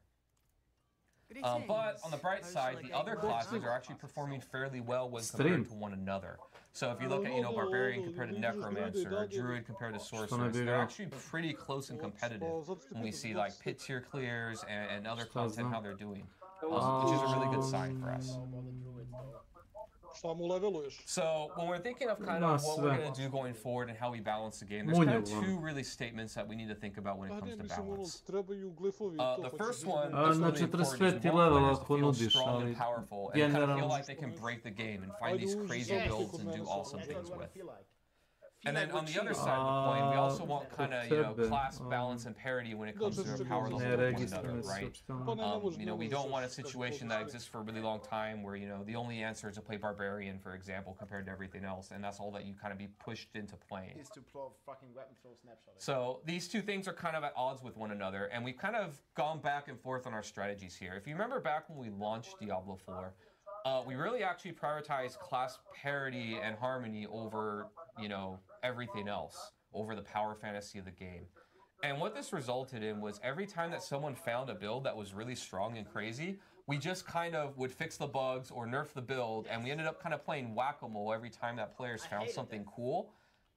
But on the bright side, the other classes are actually performing fairly well when compared to one another. So if you look at, Barbarian compared to Necromancer, or Druid compared to Sorceress, they're actually pretty close and competitive when we see like pit tier clears and other content, how they're doing, which is a really good sign for us. So when we're thinking of kind of what we're going to do going forward and how we balance the game, there's kind of 2 really statements that we need to think about when it comes to balance. The first one that's really important is players to feel strong and powerful and kind of feel like they can break the game and find these crazy builds and do awesome things with. And then on the other side of the coin, we also want kind of, class balance and parity when it comes to our power level with one another, right? We don't want a situation that exists for a really long time where, the only answer is to play Barbarian, for example, compared to everything else, and that's all that you kind of be pushed into playing. So these 2 things are kind of at odds with one another, and we've kind of gone back and forth on our strategies here. If you remember back when we launched Diablo 4, we really actually prioritized class parity and harmony over, everything else, over the power fantasy of the game. And what this resulted in was every time that someone found a build that was really strong and crazy, we just kind of would fix the bugs or nerf the build, and we ended up kind of playing whack-a-mole every time that players found something cool.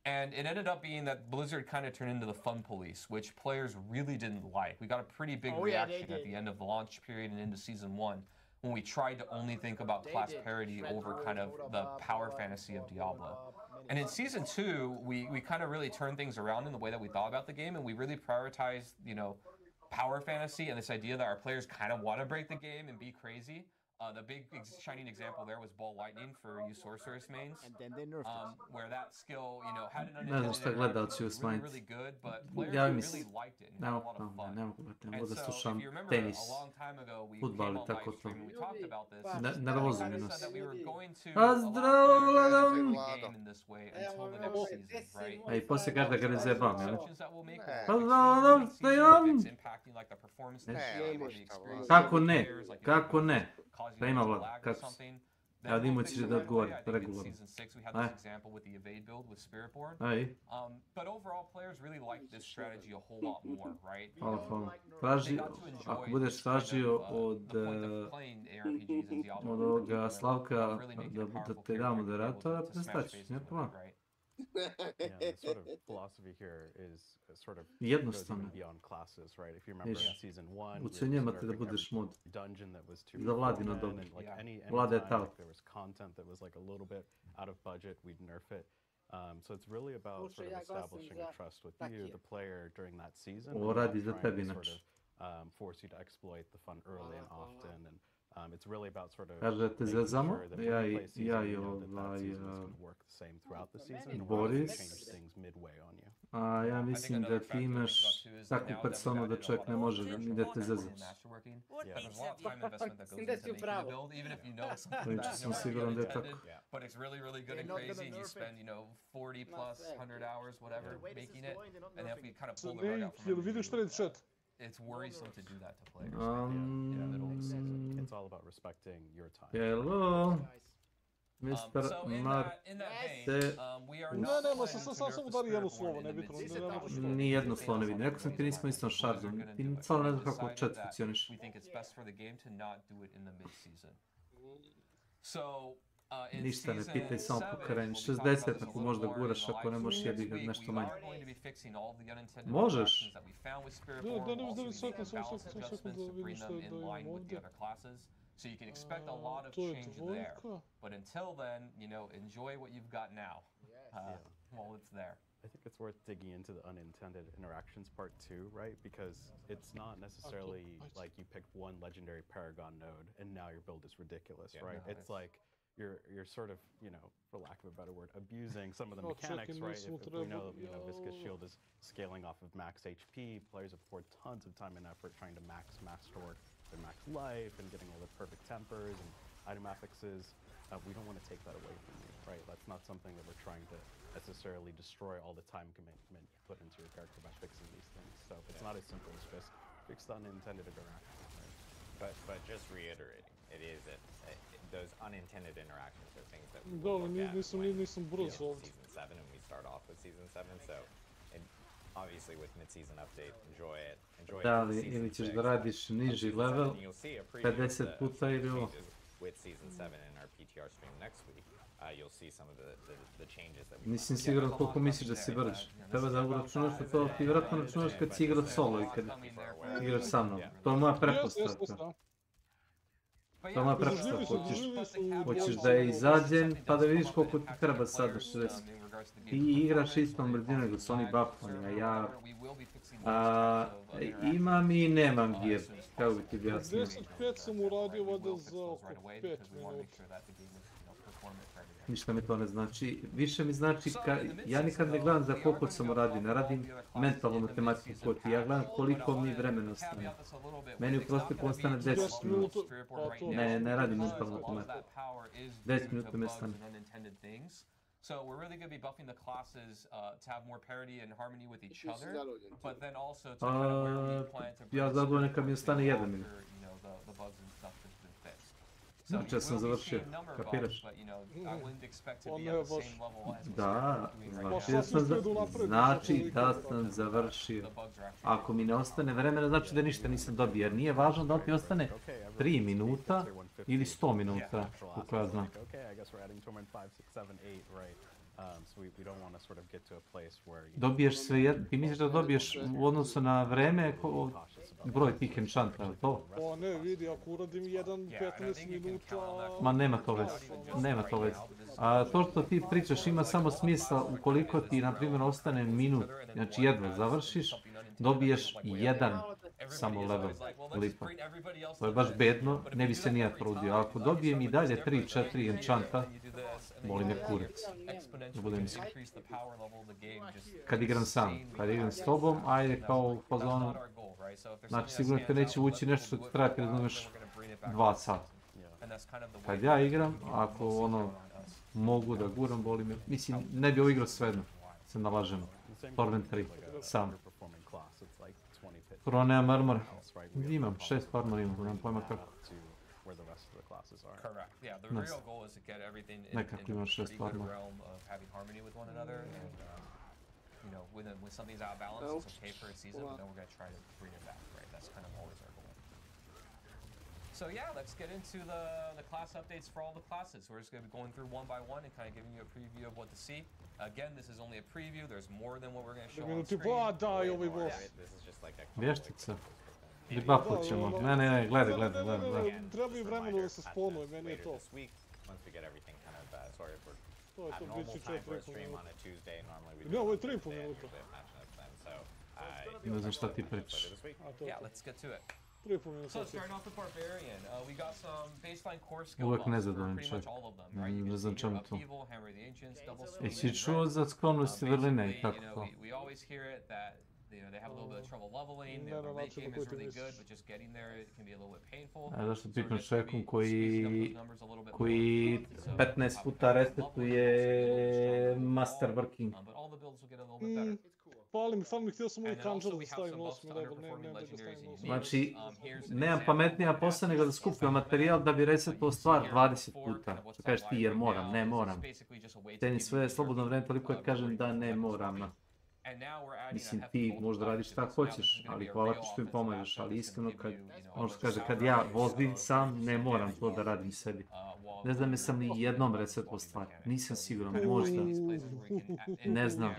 And it ended up being that Blizzard kind of turned into the fun police, which players really didn't like. We got a pretty big reaction at the end of the launch period and into Season 1. When we tried to only think about class parity over kind of the power fantasy of Diablo. And in Season 2, we kind of really turned things around in the way that we thought about the game, and we really prioritized, power fantasy and this idea that our players kind of want to break the game and be crazy The big shining example there was Ball Lightning for you Sorceress mains, where that skill, you know, had an unintended interaction, was really good, but players really liked it and had a lot of fun. And so, if you remember, a long time ago, we came on live stream and we talked about this, and we kind of said that we were going to allow players to play the game in this way until the next season, right?
A i poslije kaže da ga ne zebam, jel?
Impacting like the performance of the game or the experience
Kako
of
ne?
players, like
Kako ne?
causing
Pa
them
ima
to
Vlad,
lag or
kako se?
something.
Evo Dimo će da odgovori,
I think in
regularno.
season 6 we had this example with the evade build with Spiritborn. But overall players really liked this strategy a whole lot more, right?
Hvala. Traži, ako budeš tražio od ovoga Slavka da te da moderatora, prestaćiš, ne problem.
Yeah, the sort of philosophy here is sort of
Jednostavno.
beyond classes, right? If you remember in season 1,
ucenjujete da budeš mod.
Dungeon that was too
za Vladino dobro.
like any
Vlada je
time
ta.
like there was content that was like a little bit out of budget, we'd nerf it. So it's really about sort of establishing a trust with you, the player, during that season.
Ovo radi za tebi
Sort
inače.
of force you to exploit the fun early and often, and it's really about sort of
Kaže da te
making
zezamo,
sure that
ja
when you
i
play season, you
i
know that that season is going to work the same throughout the season, and
Boris.
change things midway on you.
A ja mislim da ti imaš takvu personu da čovjek ne može ni da te zezati. Sam siguran da je tako.
But it's really, really good and crazy, and you spend, you know, 40 plus 100 hours, whatever, making it, and if we kind of pull the rug out from everything, it's worrisome to do that to players.
It's all about respecting your time.
Hello, Mr. Ni jedno slovo ne vidim. Rekao sam ti nismo istom šaržom. Ti samo ne znam kako chat funkcioniš. Ništa ne pitaj, samo pokreni. 60 ako možda guraš, ako ne možeš jebi ga nešto manje. Možeš?
So you can expect a lot of change there. But until then, you know, enjoy what you've got now while it's there.
I think it's worth digging into the unintended interactions part too, right? Because it's not necessarily like you picked one legendary Paragon node and now your build is ridiculous, right? No, it's like you're sort of, you know, for lack of a better word, abusing some of the mechanics, right? If we know, you know, Viscous Shield is scaling off of max HP, players have poured tons of time and effort trying to master their max life and getting all the perfect tempers and item affixes. We don't want to take that away from you, right? That's not something that we're trying to necessarily destroy all the time commitment you put into your character by fixing these things. So it's not as simple as just fix the unintended interactions, right?
But just reiterating, it is those unintended interactions are things that we look at when, season 7, and we start off with season 7. So, obviously with mid-season update, enjoy it.
Da, ali ili ćeš da radiš niži level 50 puta ili ovo.
With season 7 in our PTR stream next week, you'll see some of the changes that we.
Nisam siguran koliko misliš da si brž. Treba da uračunaš to, ti vjerojatno računaš kad si igrao solo i kad igraš sa mnom. To je moja pretpostavka. To je moja pretpostavka. Hoćeš da je izađem pa da vidiš koliko ti treba sad da 60. Ti igraš istom brzinom nego su oni buffani, a ja imam i nemam gear, kako bi ti objasnio.
55 sam uradio vada za oko 5 minuta.
Ništa mi to ne znači, više mi znači, ja nikad ne gledam za koliko sam uradio, ne radim mentalnu matematiku kod ti, ja gledam koliko mi vremena ostane. Meni u prosjeku ostane 10 minuta, ne radim mentalnu matematiku, 10 minuta mi ostane.
So we're really going to be buffing the classes to have more parity and harmony with each other, but then also to kind of where we plan to bring the bugs and stuff that's been fixed. So
Znači, ja sam završio, kapiraš? Da, znači da sam završio. Ako mi ne ostane vremena, znači da ništa nisam dobio, jer nije važno da li ti ostane 3 minuta ili 100 minuta, kako ja znam. Dobiješ sve jedno, ti misliš da dobiješ u odnosu na vreme broj tih enchanta, je li to?
Pa ne, vidi, ako uradim 15 minuta...
Ma nema to veze, nema to veze. A to što ti pričaš ima samo smisla ukoliko ti, na primjer, ostane minut, znači jedva završiš, dobiješ jedan samo level, lipa. To je baš bedno, ne bi se nijad trudio. Ako dobijem i dalje 3-4 enchanta, boli me kurac. Da budem iskren. Kad igram sam, kad igram s tobom, ajde kao u fazonu, znači sigurno te neće ući nešto što ti treba, razumeš, 2 sata. Kad ja igram, ako ono, mogu da guram, boli me, mislim, ne bi ovo igrao svejedno, se nalažem. Torment 3, sam. Prvo nemam armor, imam, 6 armor imam, nemam pojma kako. Nekako imam 6 armor.
You know, when something's out of balance, it's okay for a season, but then we're going to try to bring it back, right? That's kind of always our goal. So yeah, let's get into the class updates for all the classes. We're just going to be going through one by one and kind of giving you a preview of what to see. Again, this is only a preview. There's more than what we're going to show on screen. This is just like a
Vještica. Debufat ćemo. Ne, gledaj.
Treba i vremena da se sponuje, meni je to.
Once we get everything kind of sorted, we're
To je
at
to,
normal
bit će
time for a
4,5
stream
minuta.
on a Tuesday. Normally we
Ne, ovo je
do
3,5 minuta.
Ne znam šta ti pričaš.
Yeah, let's get to it.
3,5 minuta.
So starting off with Barbarian, we got some baseline core skill
Uvijek
buffs for
nezadovoljan
pretty
čovjek.
much all of them, right? You
Ne
can
znam
see
čemu
here
to.
upheaval, hammer the ancients, double
Jesi
swing.
čuo za sklonosti vrline i tako
You know,
to?
we always hear it that they have a little bit of trouble leveling.
Ne,
Their
na
late
način
game
na koji
is
ti
really
misliš.
good, but just getting there it can be a little bit painful.
A zašto
So we're
pričam
just
s
gonna be
čovjekom
squeezing up those numbers a little bit more.
koji
So
15 puta resetuje master working.
But all the builds will get a little bit better.
Fali mi, htio sam ovaj
And then also
kanđer
we
da
have
stavim
some buffs
8.
to
level,
underperforming
ne da ga
legendaries
stavim
and
8.
Znači,
here's an
nemam
example
pametnija
of
posla nego da skupljam materijal da bi resetuo stvar 20 puta. Što kažeš ti jer moram, ne moram. Tenim sve slobodno vrijeme toliko da kažem da ne moram. Mislim, ti možda radiš šta hoćeš, ali hvala ti što mi pomažeš, ali iskreno ono što kaže, kad ja vozim sam, ne moram to da radim sebi. Ne znam jesam li jednom resetuo stvar, nisam siguran, možda. Ne znam.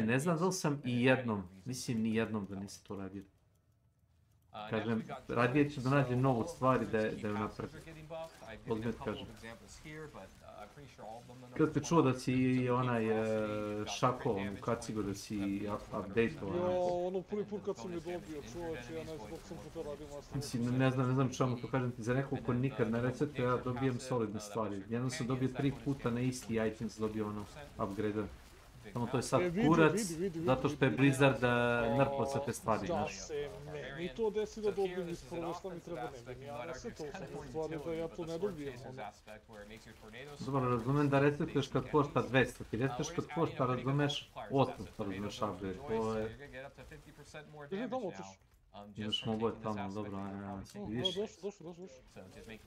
Ne znam da li sam i jednom, mislim ni jednom da nisam to radio. Kažem, radije ću da nađem novu stvari da je napred. Odmet kažem. Kad te čuo da si onaj šako, u kacigu da si update-ovao.
Jo, ono prvi put kad sam je dobio, čovječe, ja ne znam dok sam to radio master.
Mislim, ne znam čemu to kažem ti, za nekog ko nikad ne resetuje, ja dobijem solidne stvari. Jednom sam dobio 3 puta na isti items, dobio ono, upgrade. Samo to je sad kurac, zato što je Blizzard nrpao sve te stvari,
Da
znaš.
se meni to desi da dobijem iz prvo što mi treba, ne bi ja resetao sam u stvari da ja to ne dobijem.
Dobro, razumem da resetuješ kad košta 200, ti resetuješ kad košta, razumeš, 800, razumeš upgrade, to je...
Ili tamo otiš?
Još mogu je tamo, dobro, vidiš?
Došlo.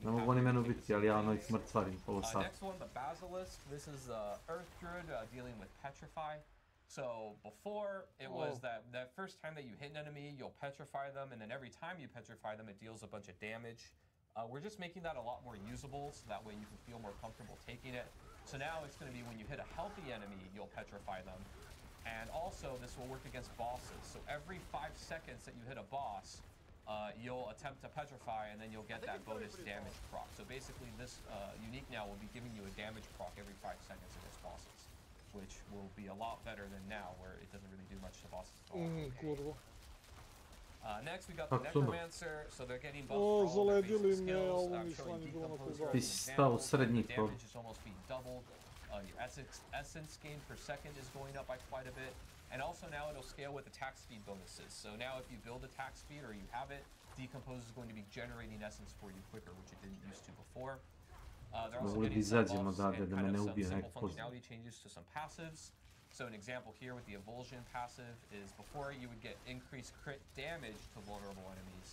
Ne mogu oni mene ubiti, ali ja ono ih mrcvarim ovo sad.
Next one, the Basilisk. This is the Earth Druid dealing with Petrify. So before, it was that first time that you hit an enemy, you'll petrify them, and then every time you petrify them, it deals a bunch of damage. We're just making that a lot more usable, so that way you can feel more comfortable taking it. So now it's going to be when you hit a healthy enemy, you'll petrify them. And also, this will work against bosses. So every 5 seconds that you hit a boss, you'll attempt to petrify, and then you'll get that bonus damage proc. So basically, this unique now will be giving you a damage proc every 5 seconds against bosses, which will be a lot better than now, where it doesn't really do much to bosses at all. Next, we got the Necromancer, so they're getting buffed for all their basic skills. Showing decompose.
Ti si stao u srednji to.
Damage is almost being doubled. Your essence gain per second is going up by quite a bit. And also now it'll scale with attack speed bonuses. So now if you build attack speed or you have it, Decompose is going to be generating essence for you quicker, which it didn't used to before. They're also getting some buffs and kind of some simple functionality changes to some passives. So an example here with the Evulsion passive is before you would get increased crit damage to vulnerable enemies.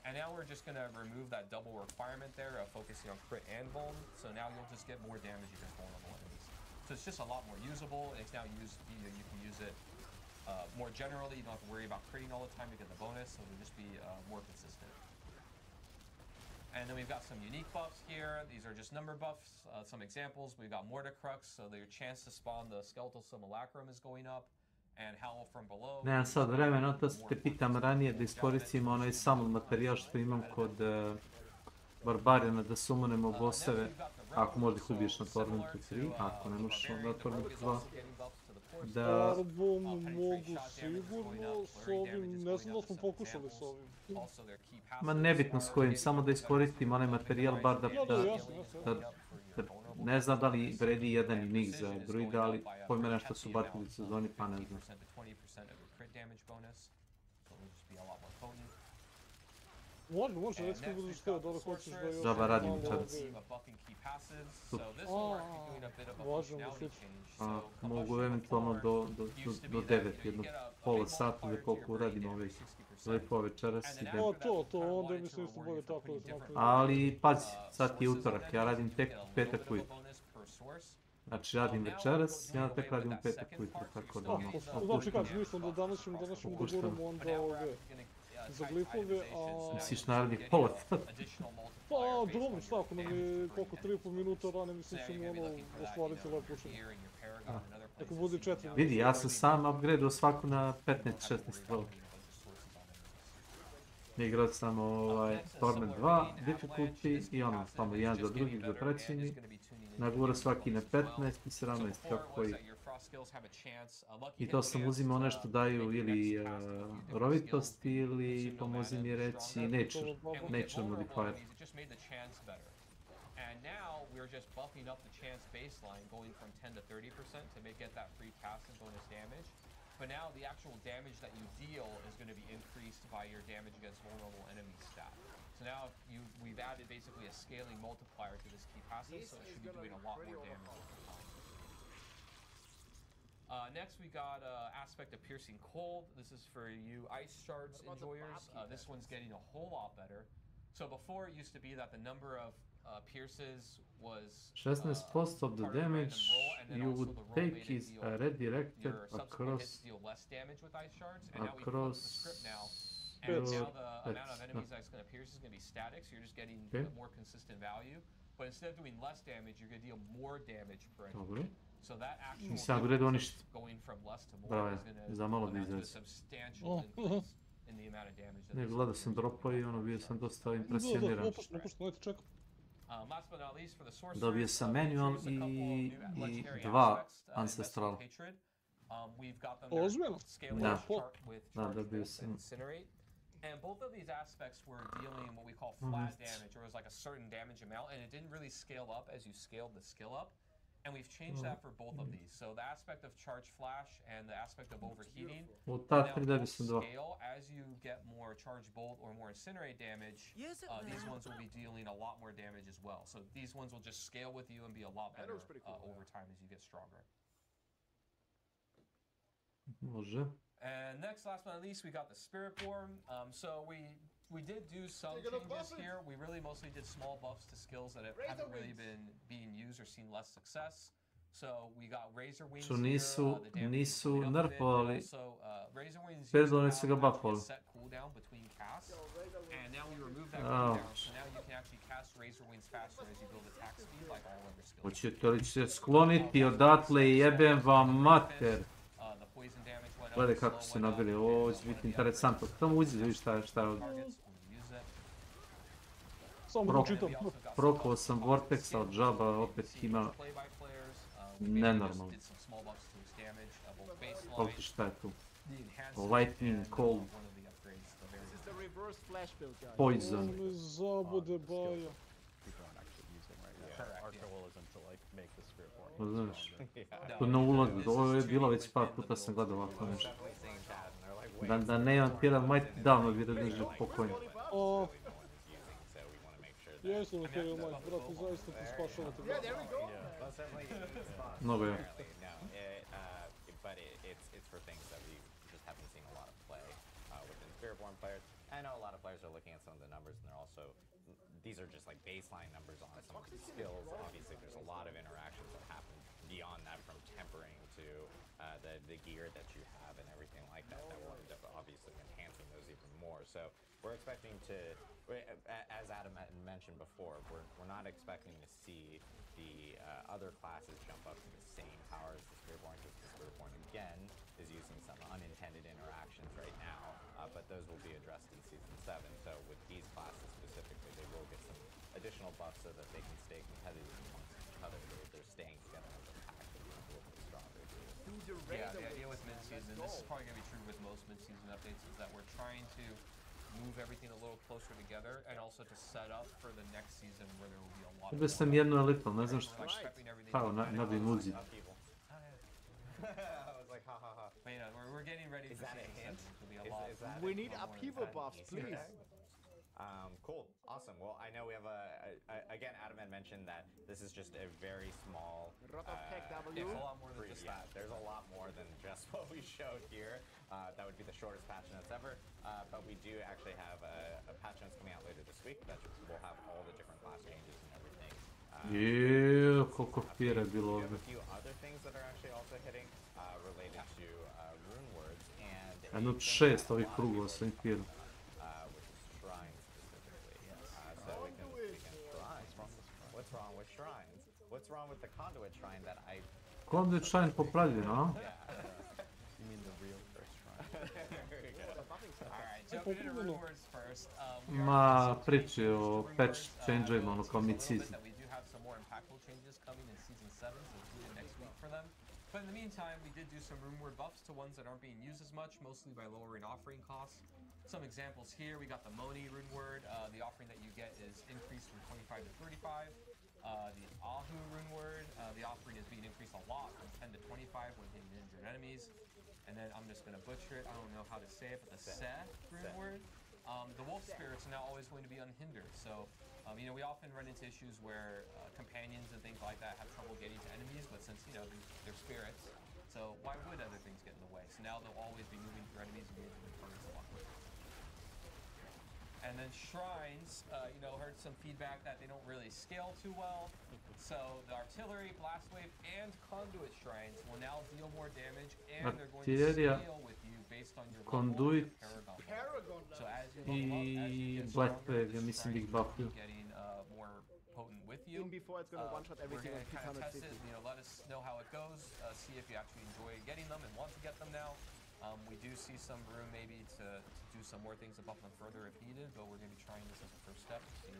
And now we're just going to remove that double requirement there of focusing on crit and vuln. So now you'll just get more damage against vulnerable enemies. So it's just a lot more usable. It's now used, you can use it more generally. You don't have to worry about critting all the time to get the bonus, so it'll just be more consistent. And then we've got some unique buffs here. These are just number buffs. Some examples. We've got Mordecrux, so your chance to spawn the Skeletal Simulacrum is going up. And Howl from Below.
Nemam sad vremena, to te pitam ranije da iskoristim onaj summon materijal što imam kod Barbarijana da summonemo bosseve. Ako možda ih ubiješ na Tormentu 3, ako ne možeš onda na Tormentu 2. da...
Starbom mogu sigurno s ovim, ne znam da smo pokušali s ovim.
Ma nebitno s kojim, samo da iskoristim onaj materijal bar da ne znam da li vredi jedan nik za druida, ali pojme nešto su batili u sezoni, pa ne znam.
Može, recimo budući to, da li hoćeš da još...
Džaba radim večeras.
Možemo slično.
Mogu eventualno do 9, jedno pola sata za koliko uradim lepo večeras.
To, onda mislim isto bolje tako da se napravi.
Ali pazi, sad je utorak, ja radim tek petak ujutro. Znači radim večeras, ja tek radim petak ujutro, tako da ono...
Znači kako, mislim da danas ćemo da guramo onda ove... za glifove, a...
Misliš narednih pola sata?
Pa dobro, šta, ako nam je koliko 3,5 minuta rane, mislim ćemo ono ostvariti lepo učinu. Ako bude 4 minuta.
Vidi, ja sam sam upgrade'o svaku na 15-16 stroke. Igrao sam Torment 2 difficulty i ono, tamo jedan za drugi, za trećini. Nagura svaki na 15 i 17, kako koji. I to sam uzimao nešto daju ili rovitost ili pomozi mi reći nature modifier.
And now we're just buffing up the chance baseline, going from 10 to 30% to get that free cast and bonus damage. But now the actual damage that you deal is going to be increased by your damage against vulnerable enemies stat. So now we've added basically a scaling multiplier to this key passive, so it should be doing a lot more damage over time. Next we got Aspect of Piercing Cold. This is for you Ice Shards enjoyers. This one's getting a whole lot better. So before it used to be that the number of pierces was
16% of the damage you would take is redirected across
and now the amount of enemies that's going to pierce is going to be static, so you're just getting a more consistent value. But instead of doing less damage, you're going to deal more damage per enemy. So that actual going from less to more is going to amount to a substantial increase in the amount of damage that
ne, gledao sam dropao i ono bio sam dosta impresioniran. Dobio sam manual i 2 ancestral.
Ozbiljno?
Da, dobio sam.
And both of these aspects were dealing what we call flat damage, or it was like a certain damage amount, and it didn't really scale up as you scaled the skill up. And we've changed that for both of these. So the aspect of charge flash and the aspect of overheating now both scale as you get more charge bolt or more incinerate damage. These ones will be dealing a lot more damage as well. So these ones will just scale with you and be a lot better over time as you get stronger.
Može.
And next, last but not least, we got the Spirit Form. So we did do some changes here. We really mostly did small buffs to skills that haven't really been being used or seen less success. So we got Razor Wings here.
Nisu nerfovali.
Razor Wings
Perdone su ga buffali.
set cooldown between casts. And now we remove that cooldown, so now you can actually cast Razor Wings faster as you build attack speed like all other skills.
Hoćete li se skloniti odatle i jebem vam mater. Gledaj kako se nabili, ovo će biti interesantno. Samo uđi da vidiš šta je ovdje. Prokao sam Vortexa od džaba, opet ima nenormalno. Ovdje šta je tu? Lightning, Cold, Poison.
Zabude baja.
Znaš, tu na ulazu, ovo je bilo već par puta sam gledao ovako nešto. Da ne imam tjedan Might davno bi da držao pokojno.
Jesam Imperial Might, brate, zaista ti spašavate.
Mnogo je.
But it's for things that we just haven't seen a lot of play within Spiritborn players. I know a lot of players are looking at some of the numbers and they're also, these are just like baseline numbers on some of these skills. Obviously there's a lot of interactions that happen beyond that, from tempering to the gear that you have and everything like that, that will end up obviously enhancing those even more. So we're expecting to, as Adam mentioned before, we're not expecting to see the other classes jump up to the same power as the Spiritborn, because the Spiritborn again is using some unintended interactions right now, but those will be addressed in Season 7. So with these classes specifically, they will get some additional buffs so that they can stay competitive amongst each other. They're staying together as a pack and a little bit stronger.
Yeah, the idea with mid-season, this is probably going to be true with most mid-season updates, is that we're trying to move everything a little closer together and also to set up for the next season where there will be a lot of
Ebe sam jedno elitno, ne znam što. Kao, na bi muzi.
I was like, ha ha ha.
But you know, we're getting ready for season 7. It'll be a lot.
We need upheaval buffs, please.
Cool, awesome. Well, I know we have again, Adam had mentioned that this is just a very small,
there's a lot more than just that.
There's a lot more than just what we showed here. That would be the shortest patch notes ever, but we do actually have a patch notes coming out later this week that will have all the different class changes and everything.
Koliko fira je bilo
We have
ovdje.
a few other things that are actually also hitting related to rune words and
Jedno 6 ovih krugova sa fira.
What's wrong with the conduit shrine that I...
Conduit shrine popravljen, a?
You
mean the real first shrine?
Alright, jumping into rune words first.
Ma priči o patch change-ima, ono kao mid-season.
We do have some more impactful changes coming in season 7, so tune in next week for them. But in the meantime, we did do some rune word buffs to ones that aren't being used as much, mostly by lowering offering costs. Some examples here, we got the Moni rune word. The offering that you get is increased from 25 to 35. The Ahu rune word, the offering is being increased a lot from 10 to 25 when hitting injured enemies. And then I'm just going to butcher it, I don't know how to say it, but the Se rune word. The wolf spirits are now always going to be unhindered. So, you know, we often run into issues where companions and things like that have trouble getting to enemies, but since, you know, they're spirits, so why would other things get in the way? So now they'll always be moving through enemies and be able to target a lot quicker. And then shrines, you know, heard some feedback that they don't really scale too well. So the artillery, blast wave, and conduit shrines will now deal more damage, and they're going to scale with you based on your
Conduit
paragon. So as you
I blast wave, ja mislim da ih buffio.
Getting more potent with you.
Even before it's going to one-shot everything on
Kind of test
650.
it, you know, let us know how it goes, see if you actually enjoy getting them and want to get them now. We do see some room maybe to do some more things to buff them further if needed, but we're going to be trying this as a first step to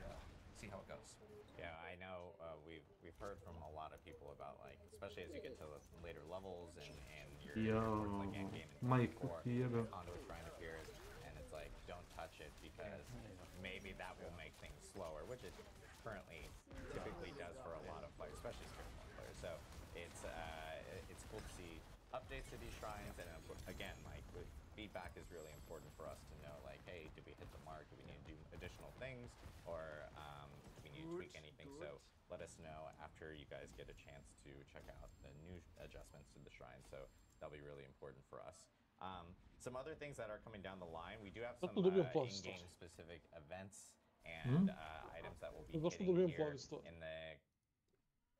see how it goes.
Yeah, I know we've heard from a lot of people about, like, especially as you get to the later levels and you're towards like endgame and 24, conduit shrine appears, and it's like, don't touch it because maybe that will make things slower, which it currently typically does for a lot of players, especially Spirit players. So it's cool to see updates to these shrines, and again, like, feedback is really important for us to know, like, hey, did we hit the mark? Do we need to do additional things, or do we need to tweak anything? So let us know after you guys get a chance to check out the new adjustments to the shrine. So that'll be really important for us. Some other things that are coming down the line, we do have some in-game specific events and items that will be hitting here in the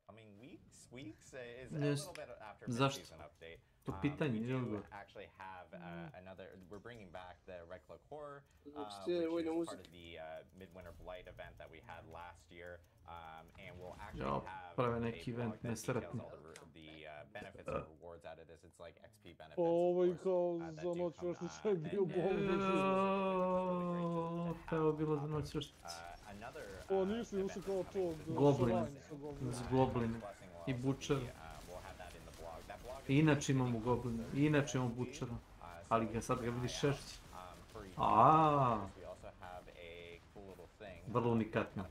coming weeks is a little bit after mid-season update. We do actually have another, we're bringing back the Red Cloak Horror, which is part of the Midwinter Blight event that we had last year, and we'll actually have a blog that details all the benefits and rewards out of this. It's like XP benefits,
Ovo kao za noć vještice je bio
To je bilo za noć vještice.
O, nisi ušli kao to
Goblin, s Goblin i Butcher. I inače imamo Goblina, i inače imamo Butchera, ali ga sad ga vidiš šešći. Vrlo unikatno.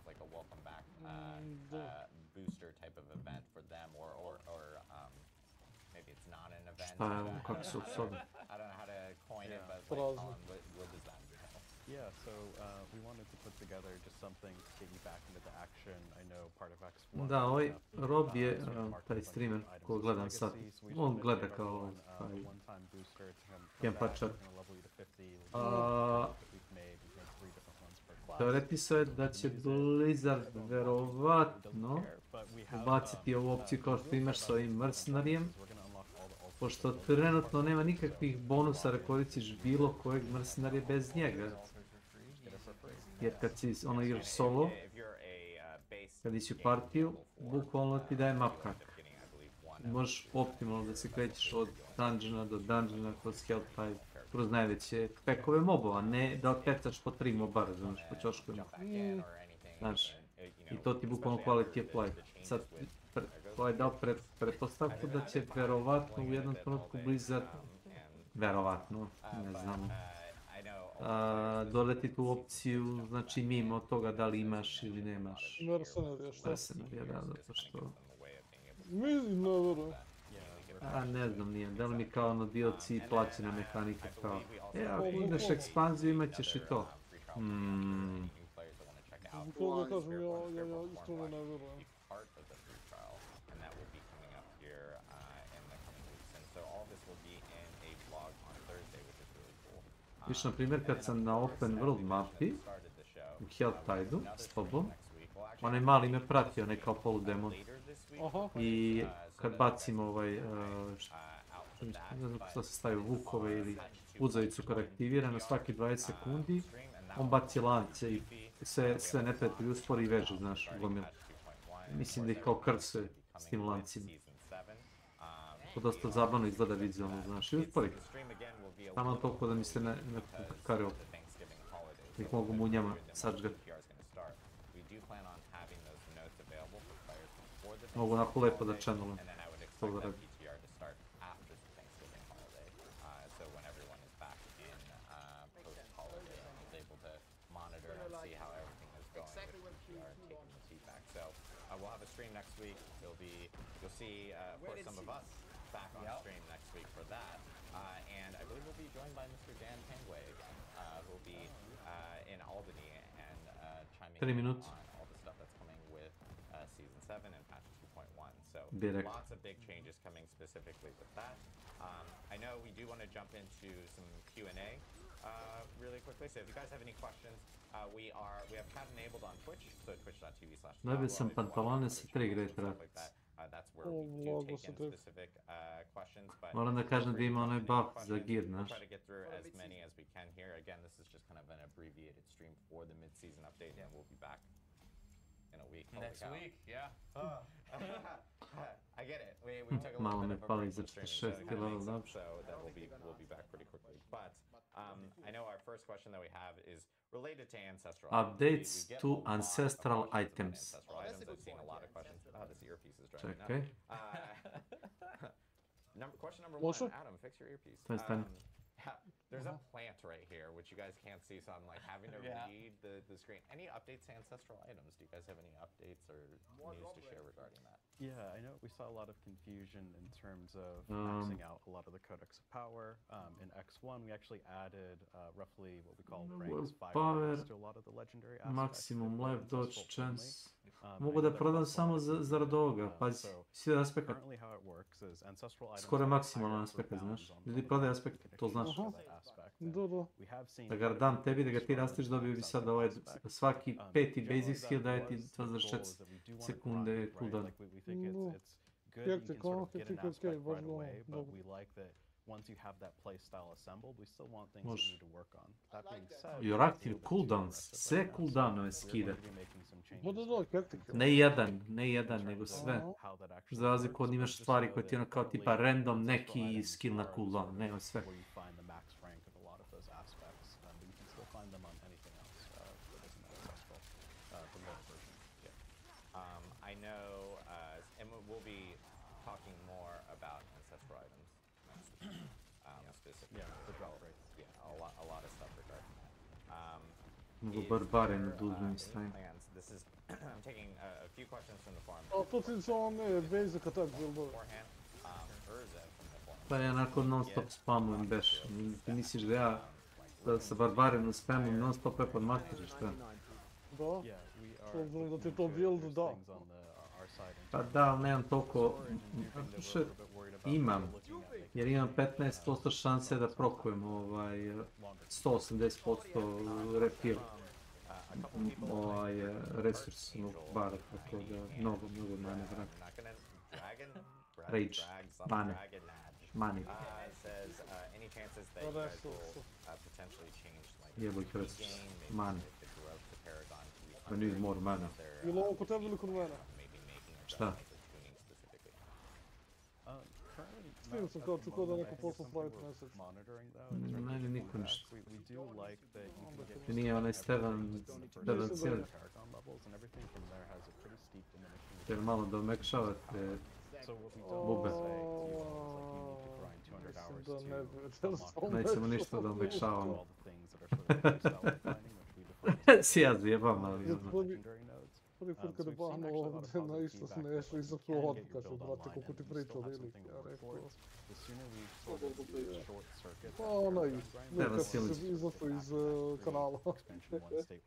Šta je ovo, kako se osobi?
Prazno.
Yeah, so we wanted to put together just something to get you back into the action. I know part of X1.
Da, ovaj Rob je taj streamer koji gledam sad. On gleda kao taj Kempačar. Teoretisao je da će Blizzard verovatno ubaciti ovu opciju kao što imaš sa ovim Mercenarijem. Pošto trenutno nema nikakvih bonusa da koristiš bilo kojeg Mercenarija bez njega. Jer kad si ono igraš solo, kad isi u partiju, bukvalno ti daje map hack. Možeš optimalno da se krećeš od dungeona do dungeona kroz Helltide, kroz najveće pekove mobova, ne da otpecaš po 3 moba, razumiješ, po ćoškovima. Znaš, I to ti bukvalno quality of life. Sad, ovaj dao pretpostavku da će verovatno u jednom trenutku Blizzard, verovatno, ne znam, dodati tu opciju, znači mimo toga da li imaš ili nemaš
Mercenarija, šta?
Mercenarija, da, zato što...
Mislim, ne verujem.
A ne znam, nije, da li mi kao ono DLC plaćena mehanika kao, ako ideš ekspanziju imat ćeš i to.
To da kažem, ja iskreno ne verujem.
Viš, na primjer, kad sam na Open World mapi, u Helltide-u, s tobom, onaj mali me pratio, onaj kao poludemon. I kad bacim ovaj, ne znam šta se stavio, vukove ili uzavicu koja aktivira, na svaki 20 sekundi, on baci lance i sve neprijatelji uspori i veže, znaš, u gomilu. Mislim da ih kao krse s tim lancima. To dosta zabavno izgleda vizualno, znaš, i uspori. Samo toliko da mi se ne kare opet. Da ih mogu munjama sačgati. Mogu onako lepo da channelim. To da radim.
We'll have a stream next week. You'll see, of course, some of us back on stream next week for that. And I believe we'll be joined by Mr. Dan Pangway again, who will be in Albany and chiming in on all the stuff that's coming with Season 7 and patch 2.1. So lots of big changes coming specifically with that. I know we do want to jump into some Q&A really quickly. So if you guys have any questions, we have chat enabled on Twitch, so twitch.tv/.
Dobio sam pantalone sa 3 gretra.
That's where we do take in specific questions. But
moram da kažem da ima onaj buff za gear, znaš.
Try to get through as many as we can here. Again, this is just kind of an abbreviated stream for the mid-season update, and we'll be back in a week.
Next week, yeah.
I get it. We took a little bit of a break from streaming, so that we'll be back pretty quickly. But I know our first question that we have is related to ancestral
updates to ancestral items.
I've seen a lot of questions. Oh, this earpiece is driving me nuts. Question number 1, Adam, fix your earpiece. There's a plant right here, which you guys can't see, so I'm like having to read the screen. Any updates to ancestral items? Do you guys have any updates or news to share regarding that?
Yeah, I know we saw a lot of confusion in terms of maxing out a lot of the codex of power. In X1, we actually added roughly what we call ranks 5 ranks to a lot of the legendary aspects.
Maximum life dodge chance. Mogu da prodam samo zarad ovoga, pazi, svi aspekat. Skoro je maksimalan aspekat, znaš. Ljudi prodaju aspekt, to znaš. Da ga dam tebi, da ga ti rastiš, dobio bi sad ovaj svaki 5. basic skill daje ti 2,4 sekunde cooldown.
Once you have that play style assembled, we still want things that we need to work on. That being said,
your active cooldowns, sve cooldownove skida. Ne jedan, nego sve. Za razliku od imaš stvari koje ti ono kao tipa random neki skill na cooldown, ne, sve.
I know, and we'll be talking more about ancestral items. Specifically.
Yeah, the drop rates.
Yeah, a lot of stuff regarding that.
Mogu barbare na dužnim stavim.
I'm taking a few questions from the forum.
A to ti su one basic attack buildove.
Pa ja nakon non stop spamujem beš. Ti misliš da ja sa barbarem na spamujem non stop pod mater, šta?
Da, s obzirom da ti to build, da.
Pa da, ali nemam toliko, imam, jer imam 15% šanse da prokujem 180% refill resursnog bara, tako da mnogo mane vrati. Rage, mane. Jebo ih resurs, mane. I need more mana.
Ili ovo kod tebe ili kod mene?
Šta?
Stigao sam kao čuko da neko posao private message.
Meni niko ništa. Ti nije onaj Stevan cijeli.
vehicles and everything from there has a pretty steep diminishing.
Jer malo da omekšavate
So what we
bube.
don't say to you all is like you need to grind 200 hours to unlock
Nećemo ništa da omekšavamo.
all the things that are sort of playstyle defining, which we define as
Si ja zjebam, ali
secondary nodes.
Prvi put kada bahno ovdje naišlo se nešto iza Ford, kaže, brate, koliko ti priča Lili. Ja rekao, pa onaj, kad se izašao iz kanala,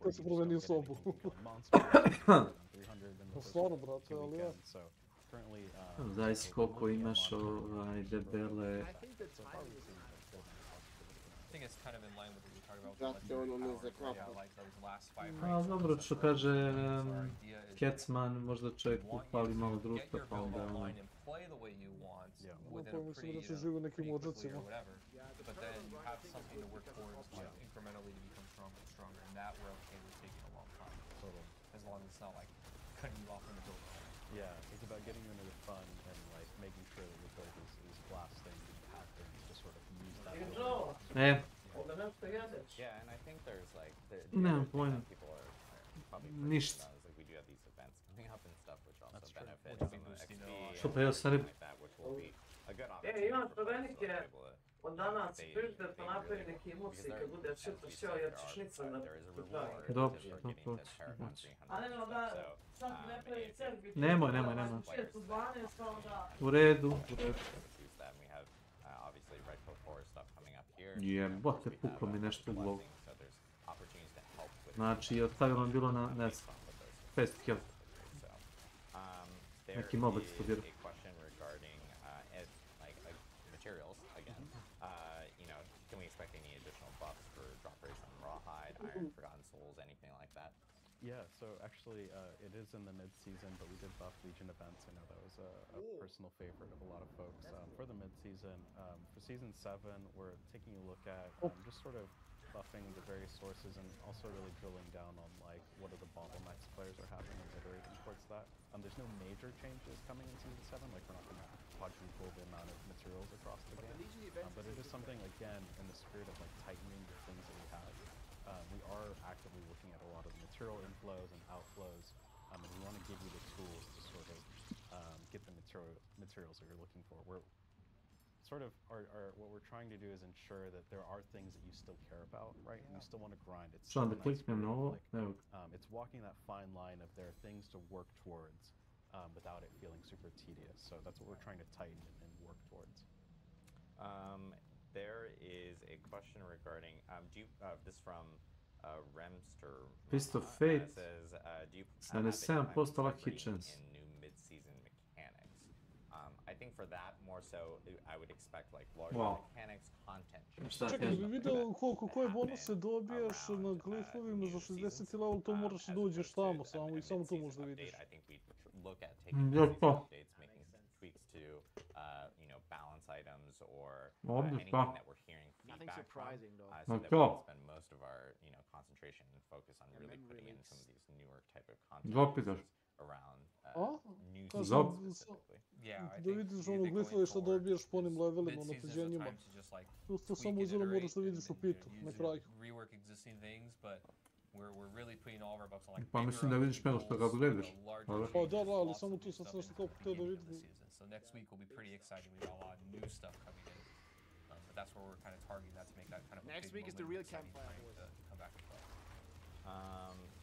kad se promenio sobu. Stvarno, brate, ali ja.
Zavisi koliko imaš debele...
I think it's kind of in line with what you're talking about. Yeah, like those last 5
A dobro, što kaže Kecman, možda čovjek upali malo društva, pa onda ono...
Mislim da se žive nekim odžacima.
But then you have something to work towards incrementally to become stronger and stronger, and that we're okay with taking a long time. As long as it's not like cutting you off in the middle.
Yeah, it's about getting you into the fun and like making sure that your build is blasting and you have things to sort of use that.
Yeah, and I think there's like
Nemam pojma. Ništa.
Like we do have these events coming up and stuff which also benefit from the XP
Što pa ja stvari...
Imaš velike od danas prižde pa napravi neki emocije kad bude šito šio jer ćeš nica da pravi.
Dobro, dobro.
A nema da sad ne pravi cerbi.
Nemoj.
6 u 12 kao da...
U redu. Jebote, puklo mi nešto u glavu. Znači, od toga vam bilo na, ne znam, 500 kg. Neki mobac to bira.
Yeah, so actually it is in the mid-season, but we did buff Legion events. I know that was a personal favorite of a lot of folks. For the mid-season, for Season 7, we're taking a look at just sort of buffing the various sources and also really drilling down on like what are the bottlenecks players are having and iterating towards that. There's no major changes coming in Season 7, like we're not going to quadruple the amount of materials across the game, but it is something, again, in the spirit of like tightening the things that we have. We are actively looking at a lot of the material inflows and outflows, and we want to give you the tools to sort of get the materials that you're looking for. We're sort of what we're trying to do is ensure that there are things that you still care about, right? And you still want to grind. It's
Trying to click them all.
It's walking that fine line of there are things to work towards without it feeling super tedious. So that's what we're trying to tighten and work towards.
There is a question regarding this from Remster.
Fist of Fate.
Says, do you
77% lucky chance.
In new mid-season mechanics? I think for that more so, I would expect like larger mechanics, content.
Čekaj, bi vidio koje bonuse dobiješ na glifovima za 60. level, to moraš da uđeš tamo samo i samo to možeš da vidiš.
I think we'd look at taking updates, making some tweaks to balance items or anything that we're hearing feedback
surprising,
from, so that we can spend most of our concentration and focus on really putting in some of these newer type of content around new things specifically.
Da vidiš ono glifove što dobiješ po onim levelima, unapređenjima. To samo uzelo moraš da vidiš u pitu, na kraju.
We're really putting all of our bucks on like
Pa mislim da vidiš meno što ga gledaš.
Pa da, ali samo tu sam nešto kao htio da vidim.
So next week will be pretty exciting. We got a lot of new stuff coming in. But that's where we're kind of targeting that to make that kind of
next week is the real campfire
to come back and play.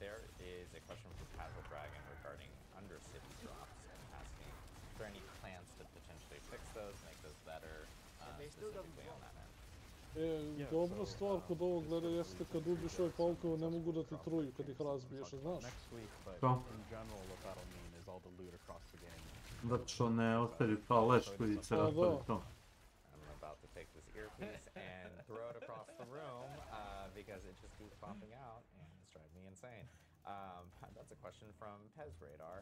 There is a question from Casual Dragon regarding Undercity drops and asking, is there any plans to potentially fix those, make those better, specifically on that end?
Dobra stvar kod ovog gleda jeste kad ubiš ove paukove ne mogu da ti truju kad ih razbiješ, znaš?
Da što ne ostavi kao leškovice, to je to.
I'm about to take this earpiece and throw it across the room because it just keeps popping out and it's driving me insane. That's a question from Pez Radar.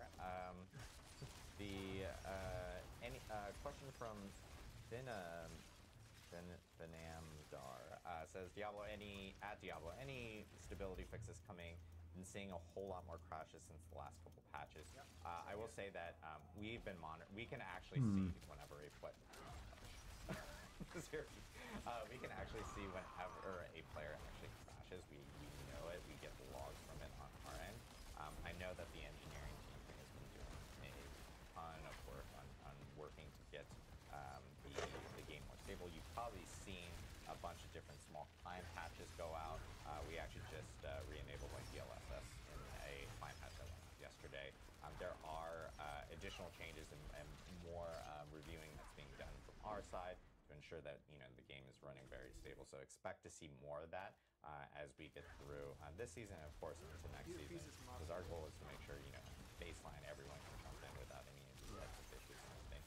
Any question from Benamdar says Diablo, any stability fixes coming? Been seeing a whole lot more crashes since the last couple patches. I will say that we've been monitoring. We can actually see whenever a we can actually see whenever a player actually crashes. We know it. We get the logs from it on our end. I know just go out. We actually just re-enabled like DLSS in a client patch that went out yesterday. There are additional changes and more reviewing that's being done from our side to ensure that the game is running very stable. So expect to see more of that as we get through this season and of course into next season. Because our goal is to make sure baseline everyone can jump in without any types of issues and everything.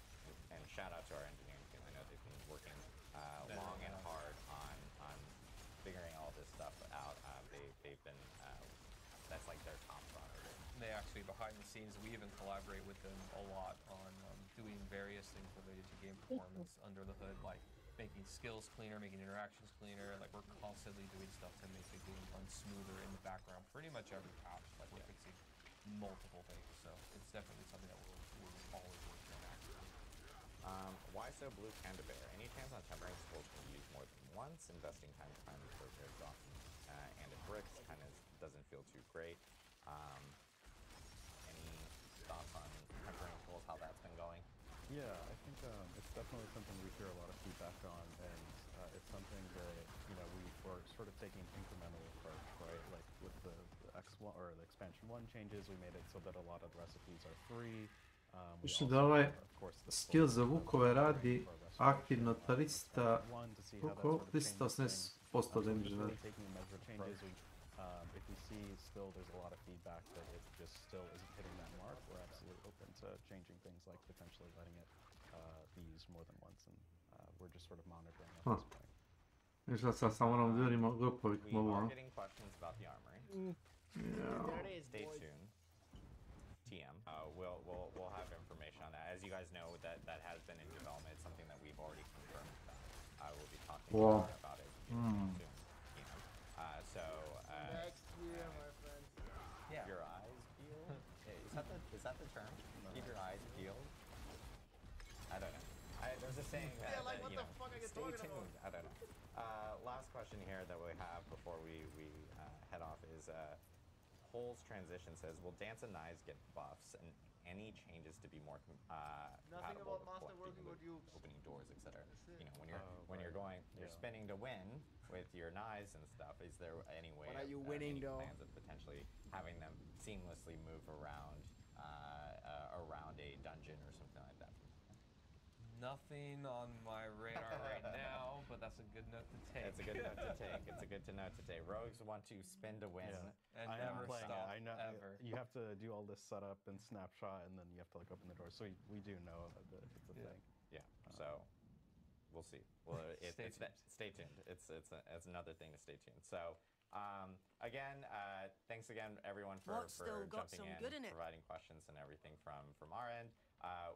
And shout out to our engineering team. I know they've been working long and hard on figuring all this stuff out. They've been that's like their top priority.
They actually, behind the scenes, we even collaborate with them a lot on doing various things related to game performance under the hood, like making skills cleaner, making interactions cleaner. Like we're constantly doing stuff to make the game run smoother in the background. Pretty much every patch, like we're fixing multiple things. So it's definitely something that we're always working on actively.
Why so blue panda bear? Any chance on tempering schools can be used more than once? Investing time to find the pairs often and it bricks kind of doesn't feel too great. Any thoughts on tempering schools, how that's been going?
Yeah, I think it's definitely something we hear a lot of feedback on, and it's something that we're sort of taking an incremental approach, right? Like with the X1 or the expansion 1 changes, we made it so that a lot of the recipes are free.
Mislim da ovaj skill za vukove radi aktivno 300, koliko? 380% damage.
If we see still there's a lot of feedback that it just still isn't hitting that mark, we're absolutely open to changing things like potentially letting it be used more than once, and we're just sort of monitoring at this point.
Išla sam samo nam dverima grupovi mogu.
We are getting questions about the armory.
Yeah.
Stay tuned. TM. We'll have information on that. As you guys know, that has been in development. It's something that we've already confirmed about. I will be talking more about it soon. So
next year, my friend.
Keep your eyes peeled. Is that the term? Keep your eyes peeled. I don't know. There's a saying that
what the fuck are you
stay
talking
tuned.
about?
I don't know. Last question here that we have before we head off is Hole's transition says, will Dance and Knives get buffs and any changes to be more compatible with collecting with opening doors, etc. When you're going, you're spinning to win with your knives and stuff. Is there any way
What are you winning,
any
though?
plans of potentially having them seamlessly move around around a dungeon or something like that?
Nothing on my radar right now, but that's a good note to take.
It's a good note to take. It's a good note to take. Rogues want to spin to win.
And never stop,
I know,
ever.
You have to do all this setup and snapshot, and then you have to open the door. So we do know that it's a thing.
Yeah. So we'll see. Well, stay tuned. It's another thing to stay tuned. So again, thanks again everyone for jumping in, providing questions and everything from our end.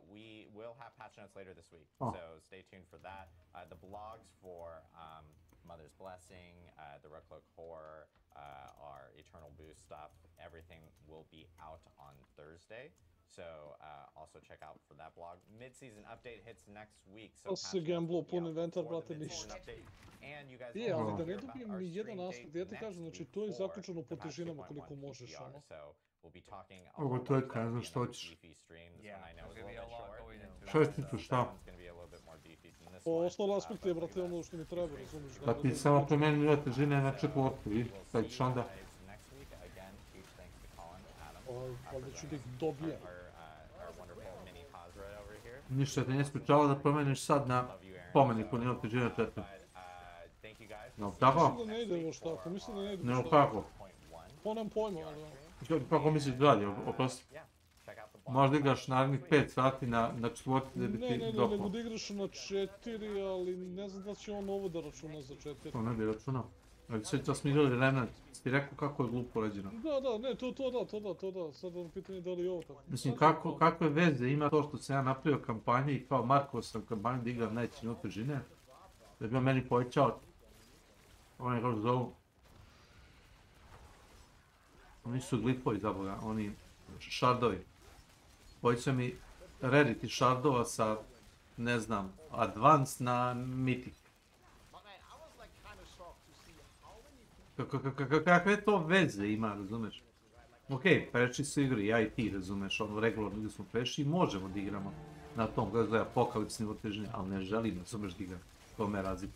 We will have patch notes later this week, so stay tuned for that. The blogs for Mother's Blessing, the Red Cloak Horror, our Eternal Boost stuff, everything will be out on Thursday. So also check out for that blog. Mid-season update hits next week. So
se gamblo pun inventar, brate, ništa. Ali da ne dobijem ni jedan aspekt, ja ti kažem, znači to je zaključeno po težinama koliko možeš, ono.
Ovo to je kazano što hoćeš. Šesticu, šta?
Ostalo aspekt je, brate, ono što mi treba, razumiješ.
Da ti samo promijeni nivo težine na četvorku, i sad ćeš onda...
Ali ću da ih dobijem.
Ništa te ne sprečava da promeniš sad na pomeniku nivo težine četvrti. No, tako?
Mislim da ne ide još tako, mislim da ne ide još
Nego
tako.
kako?
Pa nemam pojma, ali...
Kako misliš dalje, oprosti? Možda igraš narednih 5 sati na četvrti da bi ti dopao.
Ne, nego da igraš na 4, ali ne znam da će on ovo da računa za 4.
To ne bi računao. Ali sve smo igrali Remnant, ti rekao kako je glupo ređeno.
Da, ne, to da, sad vam pitanje da li je ovo tako.
Mislim, kakve veze ima to što sam ja napravio kampanje i kao markao sam kampanju da igram najveći nivo težine, da bi on meni povećao, oni kako zovu, oni su glipovi za Boga, oni šardovi. Povećao mi rarity šardova sa, ne znam, advanced na mythic. Kakve to veze ima, razumeš? Okej, prešli su igri, ja i ti, razumeš, ono regularno gdje smo prešli i možemo da igramo na tom, kako zove, apokalipsni nivo težine, ali ne želim, razumeš da igram, to me razliku.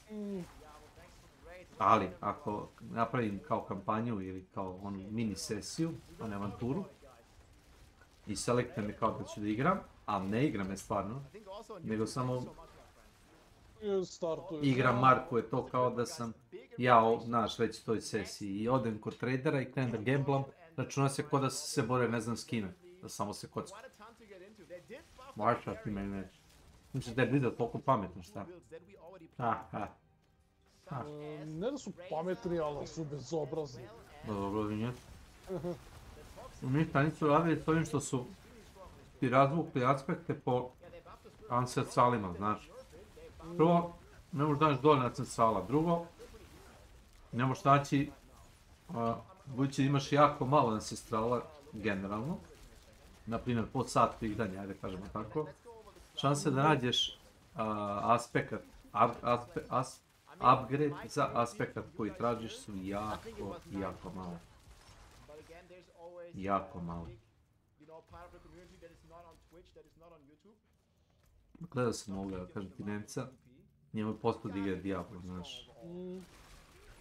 Ali, ako napravim kao kampanju ili kao onu mini sesiju, onu avanturu, i selektujem me kao da ću da igram, a ne igram je stvarno, nego samo igram markuje to kao da sam ja, znaš, već u toj sesiji i odem kod tradera i krenem da gamblam, računa se ko da se bore ne znam s kime, da samo se kocka. Marša ti meni neće. Misliš da je Blizzard toliko pametno, šta?
Ne da su pametni, ali su bezobrazni.
Bezobrazni, nije. Ništa nisu radili s ovim što su ti razvukli aspekte po ancestralima, znaš. Prvo, ne možeš daći dole ancestrala. Drugo, ne možeš naći, budući da imaš jako malo ancestrala, generalno, naprimjer po satu igranja, ajde kažemo tako, šanse da nađeš aspekat, upgrade za aspekat koji tražiš su jako male. Jako malo. Gledao sam ovoga, kažem ti Nemca, njemu je posao da igra Diablo, znaš.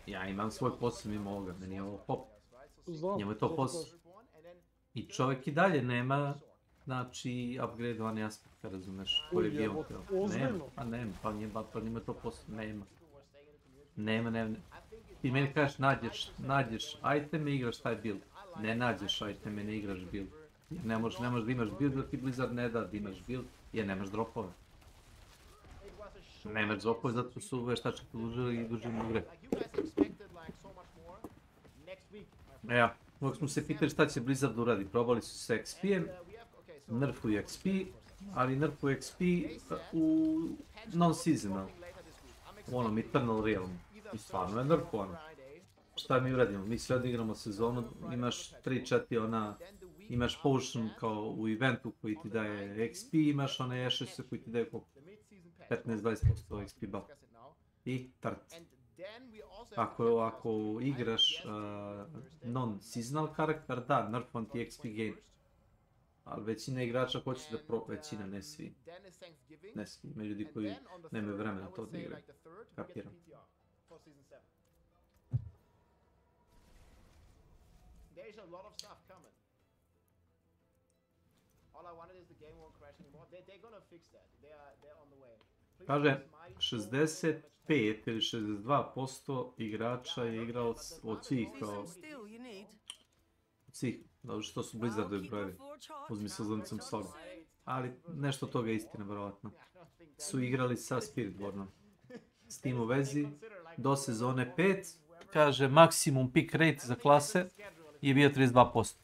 Ja imam svoj posao mimo ovoga, meni je ovo hop. Njemu je to posao. I čovjek i dalje nema, znači, upgradeovani aspekt, razumeš, koji bi on htio. Nema, pa njima je to posao, nema. Nema. Ti meni kažeš, nađeš iteme i igraš taj build. Ne nađeš iteme, ne igraš build. Jer ne možeš da imaš build, jer ti Blizzard ne da imaš build, jer nemaš dropove. Nemaš dropove, zato su veštački produžili i duže igre. Evo, dok smo se pitali šta će Blizzard uradi, probali su se XP-em, nerfuju XP, ali nerfuju XP u non-seasonal, u onom Eternal Realm. I stvarno je nerfovano. Šta mi uradimo? Mi sve odigramo sezonu, imaš 3-4 ona, imaš potion kao u eventu koji ti daje XP, imaš one ashes koji ti daje 15-20% XP buff. I tart. Ako igraš non-seasonal karakter, da, nerfon ti XP gain. Ali većina igrača hoće da većina, ne svi. Ne svi, ima ljudi koji nemaju vremena to da igraju. Kapiram.
There's a lot of stuff coming. All I wanted is the game won't crash anymore. They're gonna fix that. They're on the way.
Kaže, 65 ili 62% igrača je igrao od svih kao... Od svih, dobro što su Blizzardovi brojevi. Uzmi sa zlonicom sobi. Ali nešto od toga je istina, verovatno. Su igrali sa Spiritbornom. S tim u vezi, do sezone 5, kaže, maksimum pick rate za klase je bio 32%.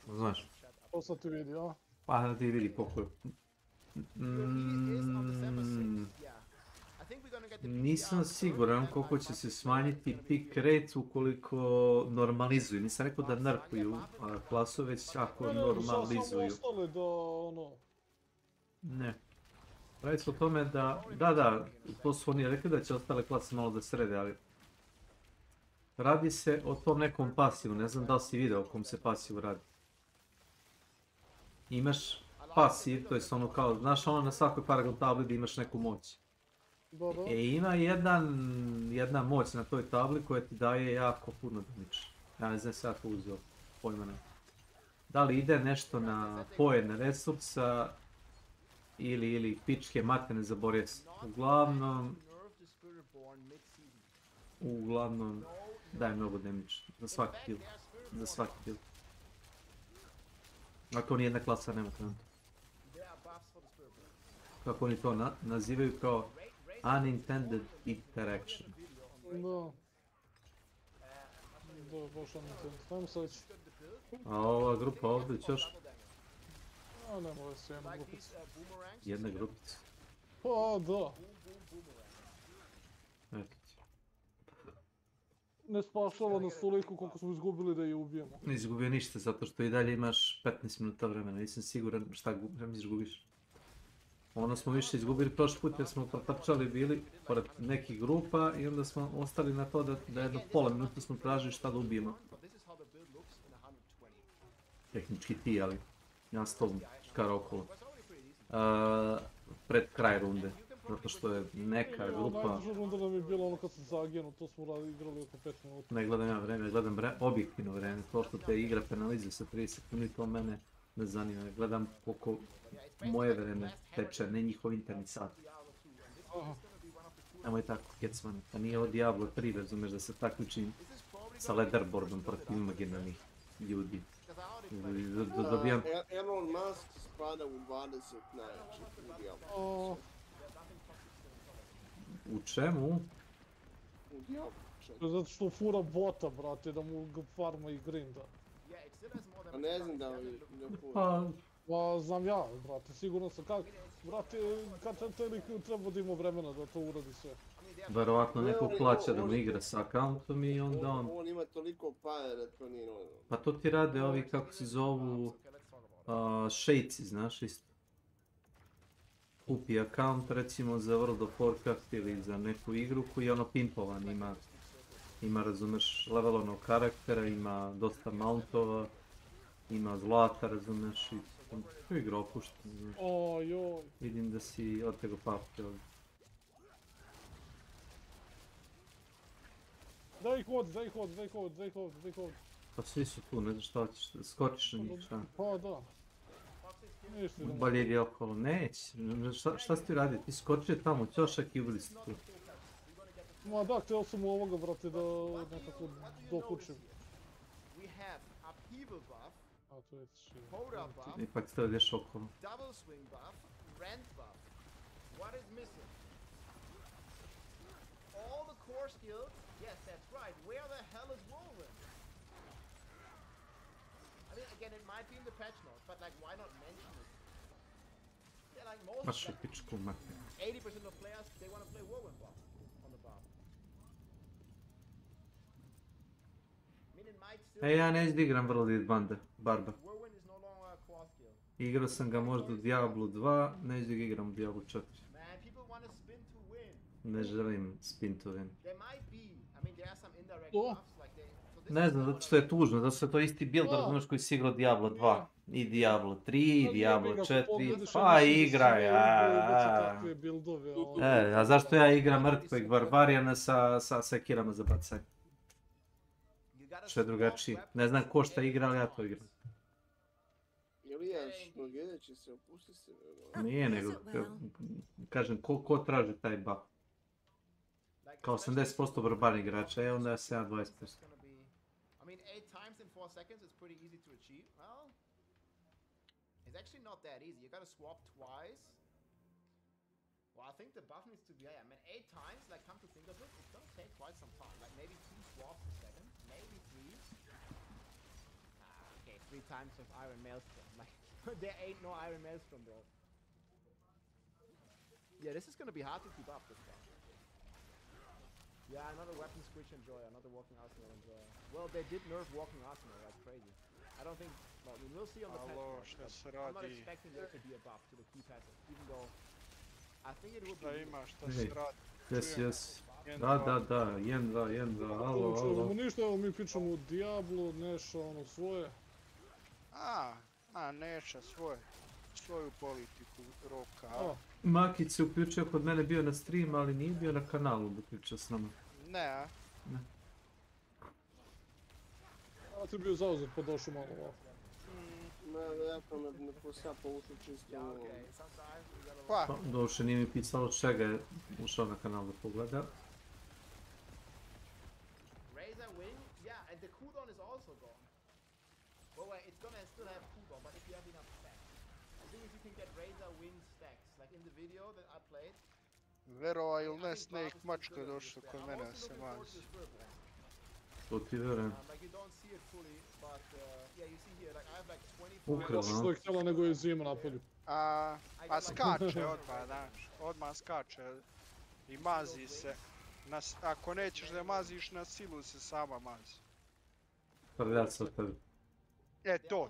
Znaš?
To sad ti vidi, a?
Pa da ti vidi koliko je. Nisam siguran koliko će se smanjiti pick rate ukoliko normalizuju. Nisam rekao da nerfuju klasu, već ako normalizuju. Ne. Radi se o tome da, to su oni rekli da će ostale klase malo da srede, ali radi se o tom nekom pasivu, ne znam da li si video o kom se pasivu radi. Imaš pasiv, to je ono kao, znaš ono na svakoj Paragon tabli da imaš neku moć. Ima jedna moć na toj tabli koja ti daje jako puno damage. Ja ne znam se ja to uzeo, pojma ne. Da li ide nešto na pojedne resursa ili pičke matene zaboravio se. Uglavnom daje mnogo damage za svaki kill. Ako nijedna klasa nema trenutno. Kako oni to nazivaju kao unintended interaction.
Da. Da, baš unintended. Ajmo sljedeći.
A ova grupa ovdje ćeš?
A ne može se jedna grupica.
Jedna grupica?
Pa da.
Eto.
Ne spašava nas toliko koliko smo izgubili da je ubijemo.
Ne izgubio ništa, zato što i dalje imaš 15 minuta vremena, nisam siguran šta izgubiš. Ono smo više izgubili prošli put jer smo protrčali bili pored nekih grupa i onda smo ostali na to da jedno pola minuta smo tražili šta da ubijemo. Tehnički ti, ali ja s tobom škara okolo. Pred kraj runde. Zato što je neka grupa...
Najduža runda nam je bila ono kad sam zagijeno, to smo igrali oko 5 minuta.
Ne gledam ja vreme, gledam objektivno vreme. To što te igra penalizuje sa 30 sekundi, to mene ne zanima. Gledam koliko moje vreme teče, ne njihov interni sat. Nemoj tako kecmane, pa nije ovo Diablo 3, razumeš da se takmičim sa leaderboardom protiv imaginarnih ljudi. Dobijam...
Elon Musk spada u 20 najjačih u Diablo.
U čemu?
U Diablo.
Zato što fura bota, brate, da mu farma i grinda.
Pa ne znam da li fura.
Pa znam ja, brate, sigurno sam kako. Brate, kad te lik treba da ima vremena da to uradi sve.
Verovatno neko plaća da mu igra sa accountom i onda on...
On ima toliko para da to nije normalno.
Pa to ti rade ovi kako se zovu... Shadesi, znaš isto. Kupi account recimo za World of Warcraft ili za neku igru koji je ono pimpovan, ima razumeš levelovnog karaktera, ima dosta mountova, ima zlata, razumeš i tu igra opuštena, znaš. Vidim da si otego papke ovdje.
Daj ih ovdje.
Pa svi su tu, ne znaš šta hoćeš, da skočiš na njih, šta?
Pa da.
Bolje ide okolo, neće, šta si ti radio, ti skočio tamo, ćošak i ubili si tu.
Ma da, htio sam u ovoga, brate, da nekako dokučim. A to je šir.
Ipak ste odješ okolo.
Yes, that's right. Where the hell is Whirlwind? I mean, again, it might be in the patch notes, but like, why not mention it? Yeah, like most, like, 80% of players, they want to play Whirlwind buff on the buff. I mean, it might still...
Ja neću da igram vrlo bande, Barba.
Whirlwind is no longer a core skill.
Igrao sam ga možda u Diablo 2, neću da ga igram u Diablo 4.
Man, people want to spin to win.
Ne želim spin to win.
There might be, I mean, there are some indirect buffs, like they...
Ne znam, zato što je tužno, zato što je to isti build, razumiješ, koji si igrao Diablo 2, i Diablo 3, i Diablo 4, pa igraj, a zašto ja igram mrtvog Barbarijana sa sekirama za bacanje? Što je drugačije, ne znam ko šta igra, ali ja to igram.
Šmogede će se opustiti se.
Nije, nego, kažem, ko traži taj buff? Kao 80% barbarnih igrača, onda ja 7-20%.
I mean, 8 times in 4 seconds is pretty easy to achieve. Well, it's actually not that easy. You gotta swap twice. Well, I think the buff needs to be, yeah, I mean, 8 times, like, come to think of it, it's gonna take quite some time. Like, maybe 2 swaps a second, maybe 3. Okay, 3 times of Iron Maelstrom. Like, there ain't no Iron Maelstrom, bro. Yeah, this is gonna be hard to keep up, this one. Yeah, another weapon switch enjoyer, another walking arsenal enjoyer. Well, they did nerf walking arsenal, that's crazy. I don't think, well, we will see on the patch notes, but I'm not expecting there to be a buff to the key passive, even though I think it would be...
Yes. Da, 1-2, alo.
Ništa, evo mi pričamo o Diablo, Neša ono svoje.
Neša svoju politiku roka.
Makić se uključio kod mene, bio na stream, ali nije bio na kanalu da priča s nama.
Ne.
A ti bio zauzet pa došao malo ovako.
Ja to me posao poušao čisto.
Pa?
Došao nije mi pisalo čega je ušao na kanal da pogleda.
Razor Wing, yeah, and the cooldown is also gone. Well, wait, it's gonna still have cooldown, but if you have enough stacks. The thing is you can get Razor Wing stacks, like in the video that I played.
Verova ili ne, Snake mačka došla kod mene da se mazi.
To ti verujem.
Like you don't see it fully, but yeah, you see here, like I have like 25...
Ukrao, što je htjela nego je zima na polju.
A skače odmah, znaš, odmah skače i mazi se. Ako nećeš da maziš na silu se sama mazi.
Prljat se od tebi.
To.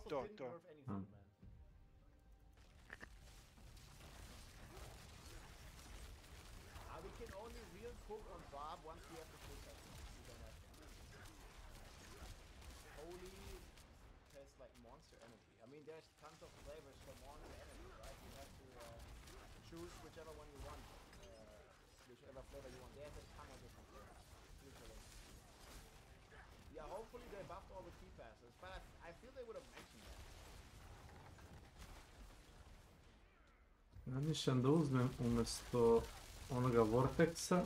We can only real cook on Barb once we have the full set. We don't have that. Holy has like monster energy. I mean, there's tons of flavors for monster energy, right? You have to choose whichever one you want. whichever flavor you want. There's a ton of different flavors. Usually. Yeah, hopefully they buffed all the key passes, but I feel they would have mentioned that.
Zamišljam da uzmem umjesto onoga Vortexa,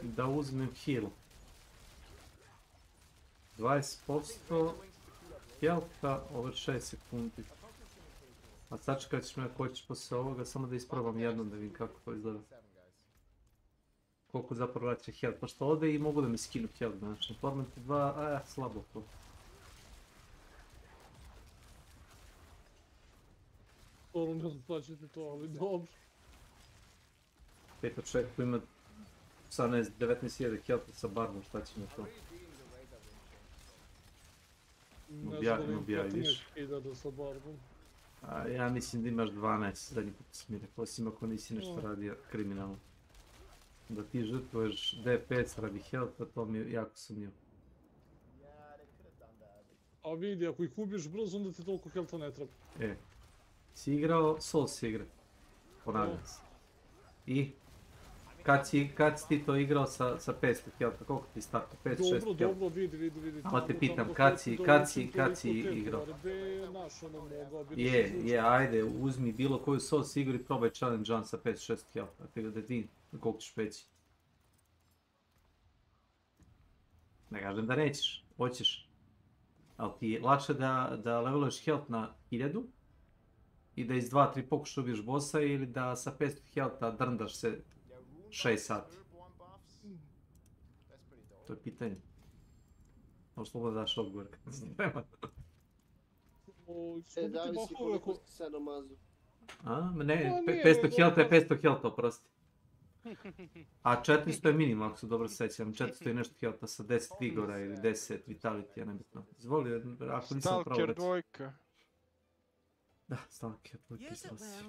da uzmem heal. 20% healtha over 6 sekundi. A sačekat ćeš me ako hoćeš poslije ovoga, samo da isprobam jednom da vidim kako to izgleda. Koliko zapravo vraća health, pa što ode i mogu da mi skinu health, znači Torment 2, slabo to.
Ono ne znam šta ćete to, ali dobro.
Peto čovjek koji ima 18-19.000 healtha sa barbom, šta će mi to? Objaviš. Ja mislim da imaš 12, zadnji put si mi rekao, osim ako nisi nešto radio kriminalno. Da ti žrtvuješ DPS radi healtha, to mi je jako sumnjivo.
A vidi, ako ih ubiješ brzo, onda ti toliko healtha ne treba.
Si igrao, Souls igre. Ponavljam se. I? Kad si ti to igrao sa 500 healtha, koliko ti starta? 5-6 healtha?
Dobro, vidi.
Samo te pitam, kad si igrao? Ajde, uzmi bilo koju Souls igru i probaj challenge on sa 5-6 healtha. Da ti koliko ćeš peći. Ne kažem da nećeš, hoćeš. Ali ti je lakše da leveluješ health na 1000 i da iz 2-3 pokuša ubiješ bossa ili da sa 500 healtha drndaš se 6 sati. To je pitanje. Možeš slobodno daš odgovor kad se treba.
Zavisi koliko ste sad omazu.
Ne, 500 healtha je 500 healtha, oprosti. A 400 je minimum, ako se dobro sećam. 400 je nešto healtha sa 10 vigora ili 10 vitality, je nebitno. Izvoli, ako nisam pravo reći.
Stalker dvojka.
Da, Stalker dvojka izlazi.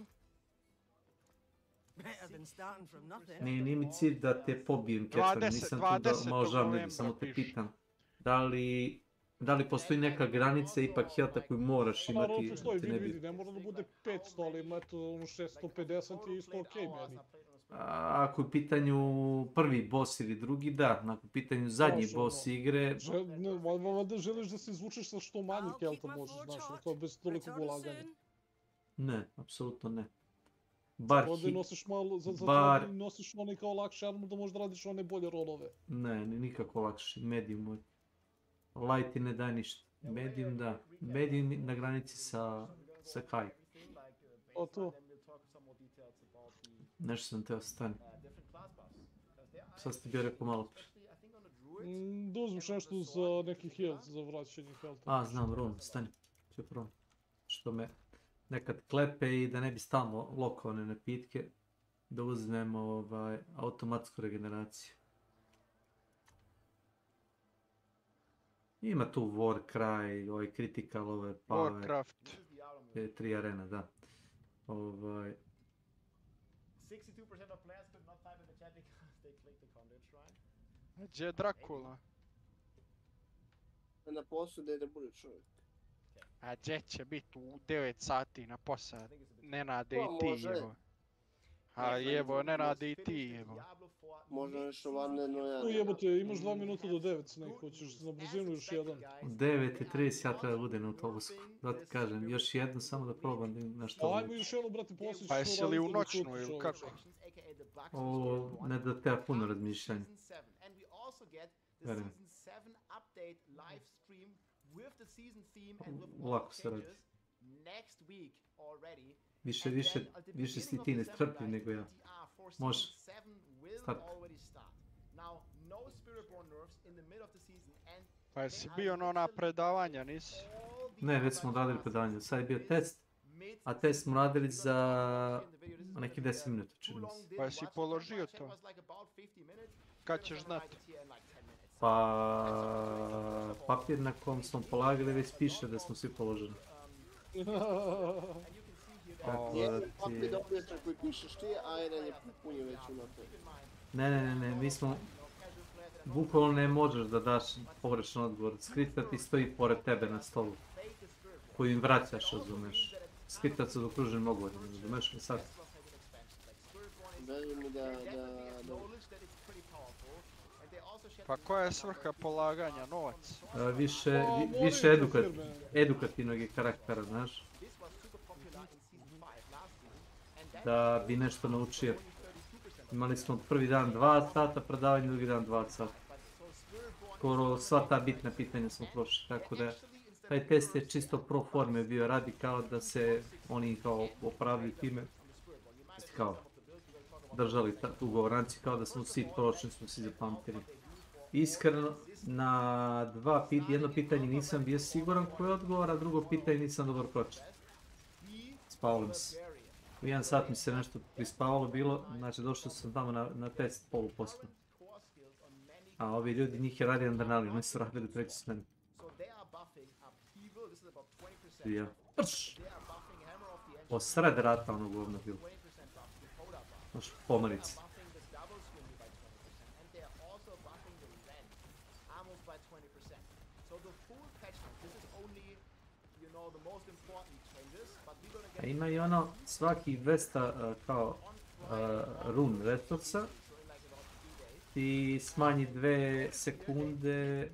Nije mi cilj da te pobijem, Ketran, nisam tu da malo žavnim, samo te pitam. Da li postoji neka granica ipak healtha koju moraš imati?
Vidi, ne mora da bude 500, ali ima to 650 je isto okej meni.
Ako je u pitanju prvi boss ili drugi, da. Ako je u pitanju zadnji boss igre...
Da želiš da se izvučeš sa što manji healtha možeš, znaš, kao bez tolikog ulaganja.
Ne, apsolutno ne.
Zato nosiš onaj kao lakše armor da možeš da radiš one bolje rolove.
Ne, nikako lakše, medium moj. Light ti ne daje ništa. Medium da. Medium na granici sa high.
O to.
Nešto sam teo stani. Sad ste bio rekao malo pre.
Da uzmiš nešto za neki health, za vraćanje healtha.
Znam, run, stani. Ću prvom. Što me nekad klepe i da ne bi stalno lokovane napitke. Da uzmem automatsku regeneraciju. Ima tu Warcry, ovaj Critical, ove Power.
Warcraft.
3 arena, da.
62% of players could not type in the chat because they clicked the content shrine.
Gdje je Dracula?
Na posudi da bude čovjek.
A gdje će biti u 9 sati na posad? Nenade i ti, evo. A evo, Nenade i ti, evo.
Možda nešto vanredno ja.
Jebote, imaš 2 minuta do 9, Snake, hoćeš na brzinu još jedan.
U 9:30 ja treba da budem na autobusu. Da ti kažem, još jednu samo da probam na što
ući. Ajmo još jednu, brate, poslije.
Pa jesi li u noćnu ili kako?
Ne da treba puno razmišljanja. Verujem. Lako se radi. Više si ti nestrpljiv nego ja. Može. Start.
Pa jesi bio na ona predavanja, nisi?
Ne, već smo radili predavanja. Sad je bio test, a test smo radili za neki 10 minuta, čini mi se.
Pa jesi položio to? Kad ćeš znati?
Pa papir na kom smo polagali već piše da smo svi položili.
Papir dobijete koji pišeš ti, a jedan je punio već unaprijed.
Ne, mi smo... Bukvalno ne možeš da daš pogrešan odgovor. Skripta ti stoji pored tebe na stolu. Koju im vraćaš, razumeš. Skriptac se okružen mogu, razumeš mi sad?
Veli mi da
Pa koja je svrha polaganja? Novac?
Više edukativnog je karaktera, znaš. Da bi nešto naučio. Imali smo prvi dan 2 sata predavanja, drugi dan 2 sata. Skoro sva ta bitna pitanja smo prošli, tako da taj test je čisto pro forme bio, radi kao da se oni kao opravljaju time, kao držali tu govoranci, kao da smo svi prošli, smo svi zapamtili. Iskreno, na jedno pitanje nisam bio siguran koji je odgovor, a drugo pitanje nisam dobro pročitao. Spavalo mi se. U 1 sat mi se nešto prispavalo bilo, znači došao sam tamo na test poluposlan. A ovi ljudi, njih je radio adrenalin, oni su radili treći s meni. Ja. Prš! O sred rata ono govno bilo. Znaš, pomarice. A ima i ono, svaki 200 kao run resursa ti smanji 2 sekunde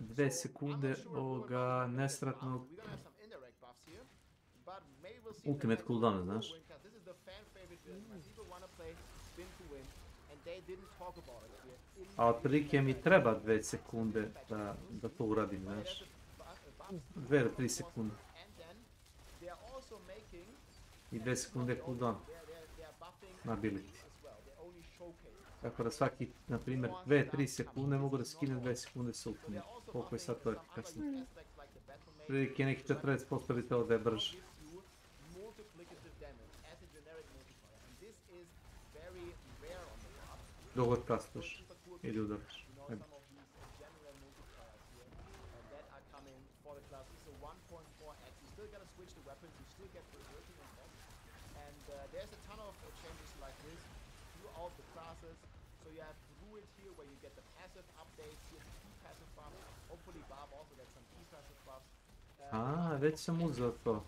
2 sekunde ovoga nesretnog ultimate cooldowna, znaš. A otprilike mi treba 2 sekunde da to uradim, znaš. 2 do 3 sekunde. I 2 sekunde cooldown na ability. Tako da svaki, na primjer, 2-3 sekunde mogu da skinem 2 sekunde s ultimate. Koliko je sad to efikasno. Prilike neki 40% bi telo da je brže. Dogod kastaš ili udaraš. A, već sam uzeo to.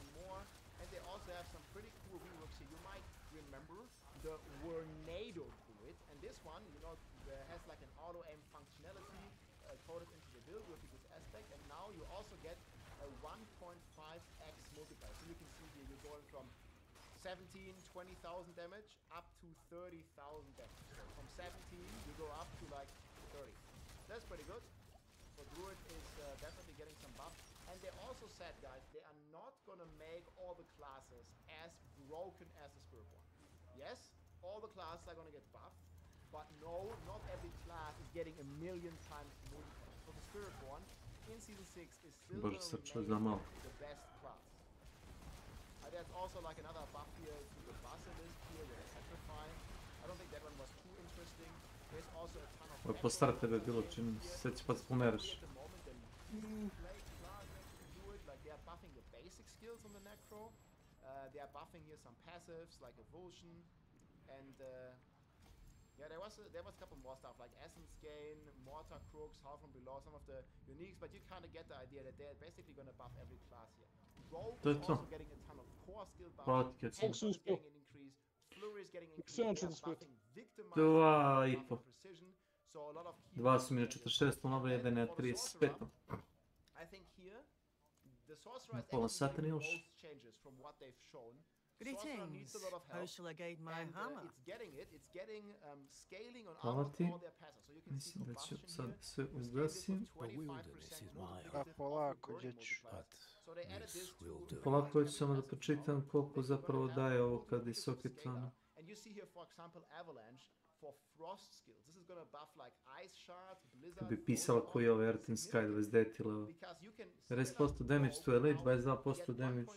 Damage up to 30,000 damage. So from 17 you go up to like 30. That's pretty good. So Druid is definitely getting some buff. And they also said, guys, they are not gonna make all the classes as broken as the Spiritborn. Yes, all the classes are gonna get buffed, but no, not every class is getting a million times multiplier. So the Spiritborn in Season 6 is still the best class. There's also like another buff here to the Basilisk here with Petrify. I don't think that one was too interesting. There's also a ton of...
Po starte bi bilo čini, sad će pa spomereš.
They are buffing the basic skills on the Necro. They are buffing here some passives like Evolution. And yeah, there was a couple more stuff like Essence Gain, Mortar Crooks, Half from Below, some of the uniques, but you kind of get the idea that they're basically going to buff every class here. Rogue is also getting a ton of core skill buffs, Hex is getting an increase, Flurry is getting an increase, they're buffing Victimize, Precision, so a lot of key...
2 su mi na 46, ono jedan je 35.
I think here, the Sorcerer is able to do most changes from what they've shown. Sorcerer needs a lot of help,
How shall I guide my
and
hammer?
it's getting scaling on almost all their passes. So you can see
Mislim da ću sad
Combustion here,
sve ugasim.
Polako, djeću.
so they added this to...
Polako ću samo da pročitam koliko zapravo daje ovo kad je soketovano.
And you see here, for example, Avalanche for Frost skills. This is gonna buff like Ice Shard, Blizzard...
Kad bi pisala koji je ovo Earth and Sky 29 level. 50% damage to elite, 22% damage.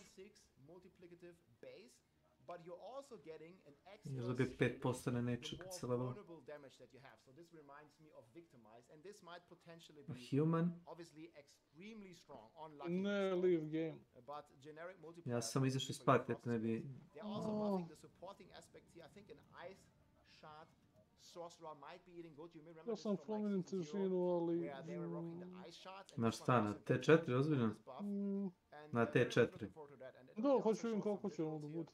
Multiplicative base, but you're also getting an
Još dobije 5% na nature kad se level.
damage that you have. So this reminds me of Victimize, and this might potentially be
Human.
obviously extremely strong on
Ne, leave game.
But generic multiplier...
Ja sam izašao iz partije, ne bi...
They're also buffing the supporting aspects here. I think an Ice Shard Sorcerer might be eating good. You may remember
Ja sam spomenem težinu, ali...
where they were rocking the Ice Shards.
Na šta, na T4, ozbiljno? Na T4.
Da, hoću vidim kako će ono da bude.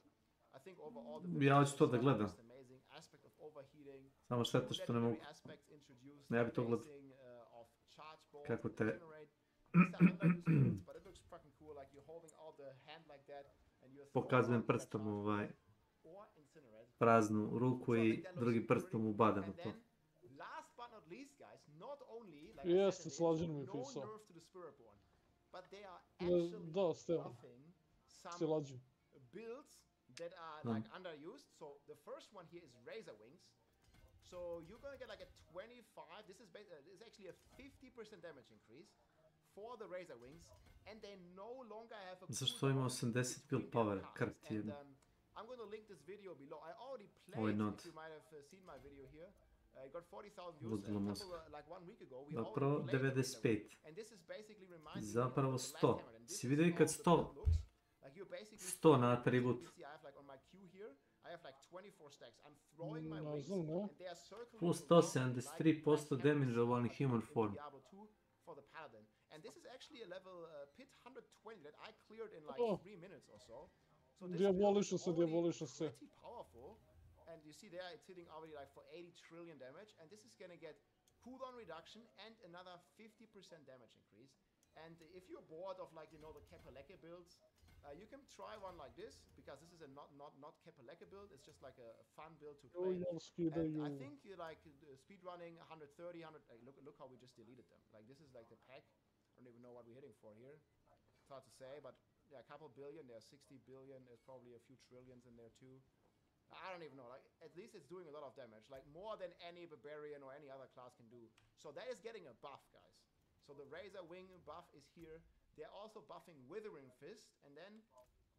Ja hoću to da gledam. Samo šteta što ne mogu. Ja bi to gledao. Kako te... Pokazujem prstom praznu ruku i drugim prstom ubadam u to.
Jeste, slađen mi pisao. Da, Stevan. Slađen.
That are like underused. So the first one here is Razor Wings. So you're gonna get like a 25. This is actually a 50% damage increase for the Razor Wings, and they no longer have a.
Zašto ima 80 build power? Karti jedno.
I'm gonna link this video below. I already played. If you might have seen my video here. I got 40,000 views like 1 week ago. We
zapravo 95.
And this is basically reminding
zapravo 100. Si vidio i kad 100 na atribut. Plus 173% damage of only human form.
And this is actually a level pit 120 that I cleared in like 3 minutes or so. So this is pretty powerful. And you see there it's hitting already like for 80 trillion damage. And this is gonna get cooldown reduction and another 50% damage increase. And if you're bored of like, you know, the Kepaleke builds, you can try one like this, because this is a not Kepaleke build, it's just like a fun build to play. And I think you like speed running 130, 100, look how we just deleted them. Like this is like the pack. I don't even know what we're hitting for here. It's hard to say, but yeah, a couple billion, there's 60 billion, there's probably a few trillions in there too. I don't even know, like at least it's doing a lot of damage, like more than any barbarian or any other class can do. So that is getting a buff, guys. So the Razor Wing buff is here. They're also buffing Withering Fist, and then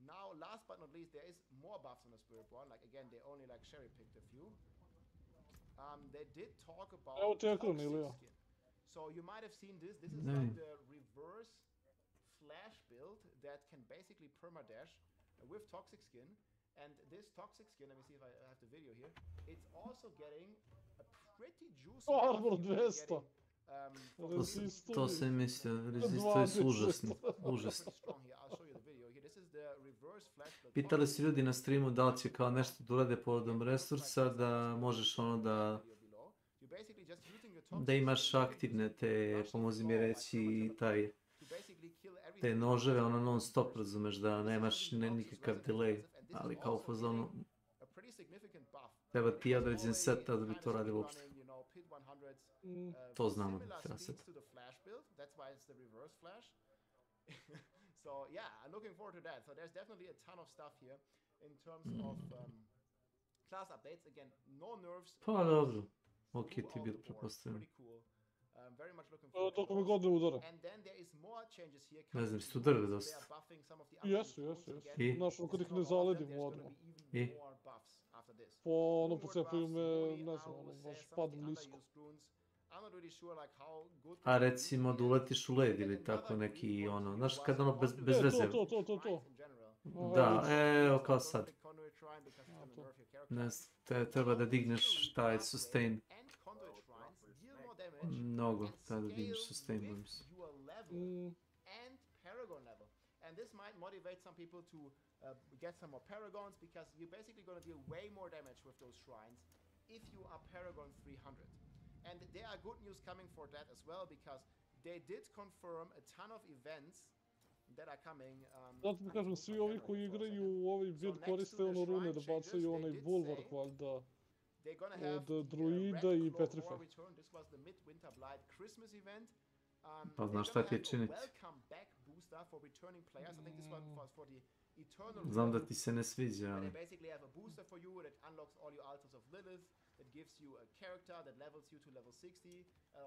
now, last but not least, there is more buffs on the Spiritborn. Like again, they only like cherry picked a few. They did talk about toxic skin. So you might have seen this. This is like the reverse flash build that can basically permadash with toxic skin. And this toxic skin, let me see if I have the video here. It's also getting a pretty juicy.
To se mislio, rezistoje su užasni, užasni. Pitali su ljudi na streamu da li će kao nešto da urade povodom resursa, da možeš ono da imaš aktivne te, pomozi mi reći, te noževe, ono non stop, razumeš, da nemaš nikakav delay, ali kao u fazonu treba ti određen set da bi to radilo uopšte. To znamo da treba set.
So yeah, I'm looking forward to that. So there's definitely a ton of stuff here in terms of class updates. Again, no nerfs.
Pa dobro, ok ti bil prepostavljen.
Very much looking forward to those. And then there is more changes here.
Ne znam, su udarili dosta.
Jesu. Znaš, kad ih ne zaledimo odmah. Po ono pocepaju me, ne znam, ono, baš padam nisko.
A recimo da uletiš u led ili tako neki ono, znaš kad ono bez veze.
To.
Da, evo kao sad. Ne, treba da digneš taj sustain. Mnogo, da digneš sustain, bojim se.
And this might motivate some people to get some more paragons, because you're basically going to deal way more damage with those shrines if you are Paragon 300. And there are good news coming for that as well, because they did confirm a ton of events that are coming.
Zato mi kažem, svi ovi koji igraju u ovaj build koriste ono rune da bacaju onaj bulwark valjda od druida i petrify.
Pa znaš šta ti je činiti? Znam da ti se ne sviđa, ali...
That gives you a character that levels you to level 60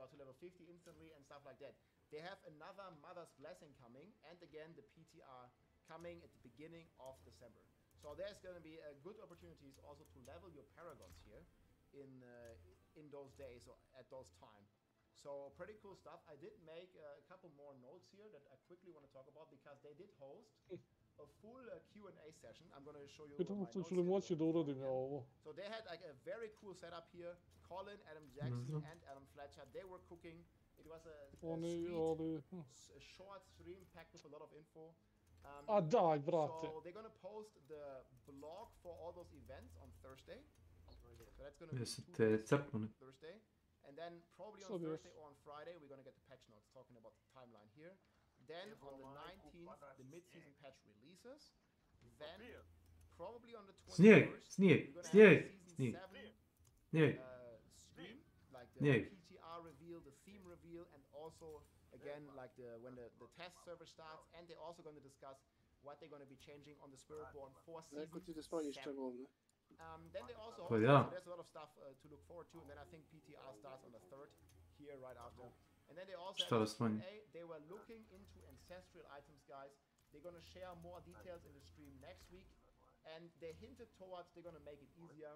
to level 50 instantly and stuff like that. They have another Mother's Blessing coming, and again the PTR coming at the beginning of December. So there's going to be good opportunities also to level your paragons here in those days or at those time. So pretty cool stuff. I did make a couple more notes here that I quickly want to talk about, because they did host a full Q&A session. I'm going to show you my notes here. So they had like a very cool setup here. Colin, Adam Jackson, and Adam Fletcher, they were cooking. It was a short stream packed with a lot of info. So they're going to post the blog for all those events on Thursday. So that's going to be
Jesu
2
te
days
cepnuli.
Thursday. And then probably on
Sad
Thursday
jesu.
or on Friday, we're going to get the patch notes talking about the timeline here. Then on the 19th, the mid-season patch releases. Then probably on the 21st,
Snijeg, snijeg,
we're going to
snijeg,
have the season
snijeg.
7
Snijeg.
stream, like the
Snijeg.
PTR reveal, the theme reveal, and also again like when the test server starts, and they're also going to discuss what they're going to be changing on the Spiritborn for season 7. Then they also
Pa
so
ja.
there's a lot of stuff to look forward to, and then I think PTR starts on the 3rd here right after. And then they also
Šta
have
da smanji?
Q&A. They were looking into ancestral items, guys. They're going to share more details in the stream next week, and they hinted towards they're going to make it easier.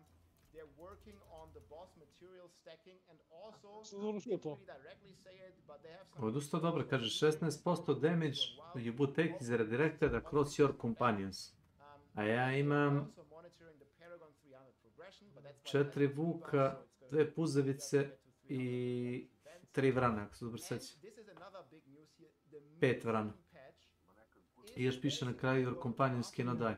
They're working on the boss material stacking, and also didn't really directly say it, but they have some.
Ovo je dosta dobro, kaže 16% damage you would take is redirected across your companions. A ja imam 4 vuka, 2 puzavice i 3 vrana, ako se dobro seća. 5 vrana. I još piše na kraju your companions cannot die.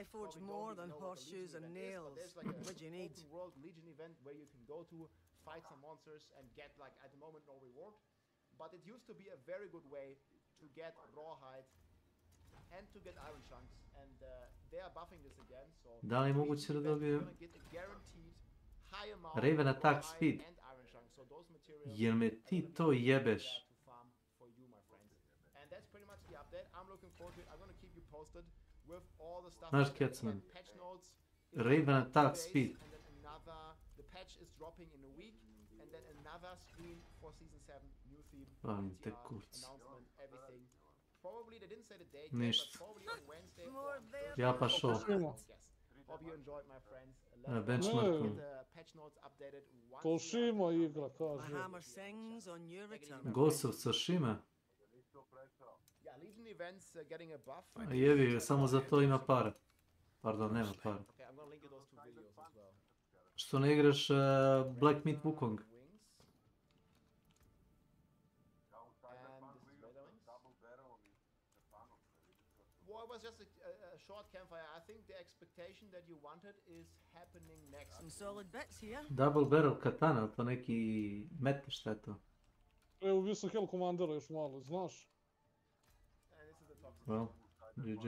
I forge more than horseshoes and nails. What do you need?
Open world Legion event where you can go to fight some monsters and get like at the moment no reward, but it used to be a very good way to get rawhide and to get iron chunks, and they are buffing this again. So
Da li je moguće da dobijem
you're gonna get a guaranteed high amount
Raven
of
attack
rawhide
speed?
and iron chunks. So those materials
Jel me ti to jebeš?
to farm for you, my friends. And that's pretty much the update. I'm looking forward to it. I'm gonna keep you posted with all the stuff.
Znaš Kecman,
Patch notes.
Raven attack speed.
And then another, the patch is dropping in a week, and then another stream for season 7, new theme,
Vam te
PTR,
kurc.
announcement, everything. Probably they didn't say the date yet,
Ništa.
but probably on Wednesday or on Thursday.
Ja pa šo.
Yes. Hope you enjoyed, my friends. Let's
benchmarku.
get the patch notes updated once
Toshima igra,
My
kaže.
hammer sings on your return.
Gosov sa Shima.
Yeah, Legion events getting a buff.
A jebi ga, samo za to ima para. Pardon, nema para.
Okay, I'm gonna link you those 2 videos as well.
Što ne igraš Black Meat Wukong?
Well, it was just a short campfire. I think the expectation that you wanted is happening next.
Some solid bits here.
Double Barrel Katana, to neki meta, šta je to?
Evo, bio sam Hell Commandera još malo, znaš?
Well, GG.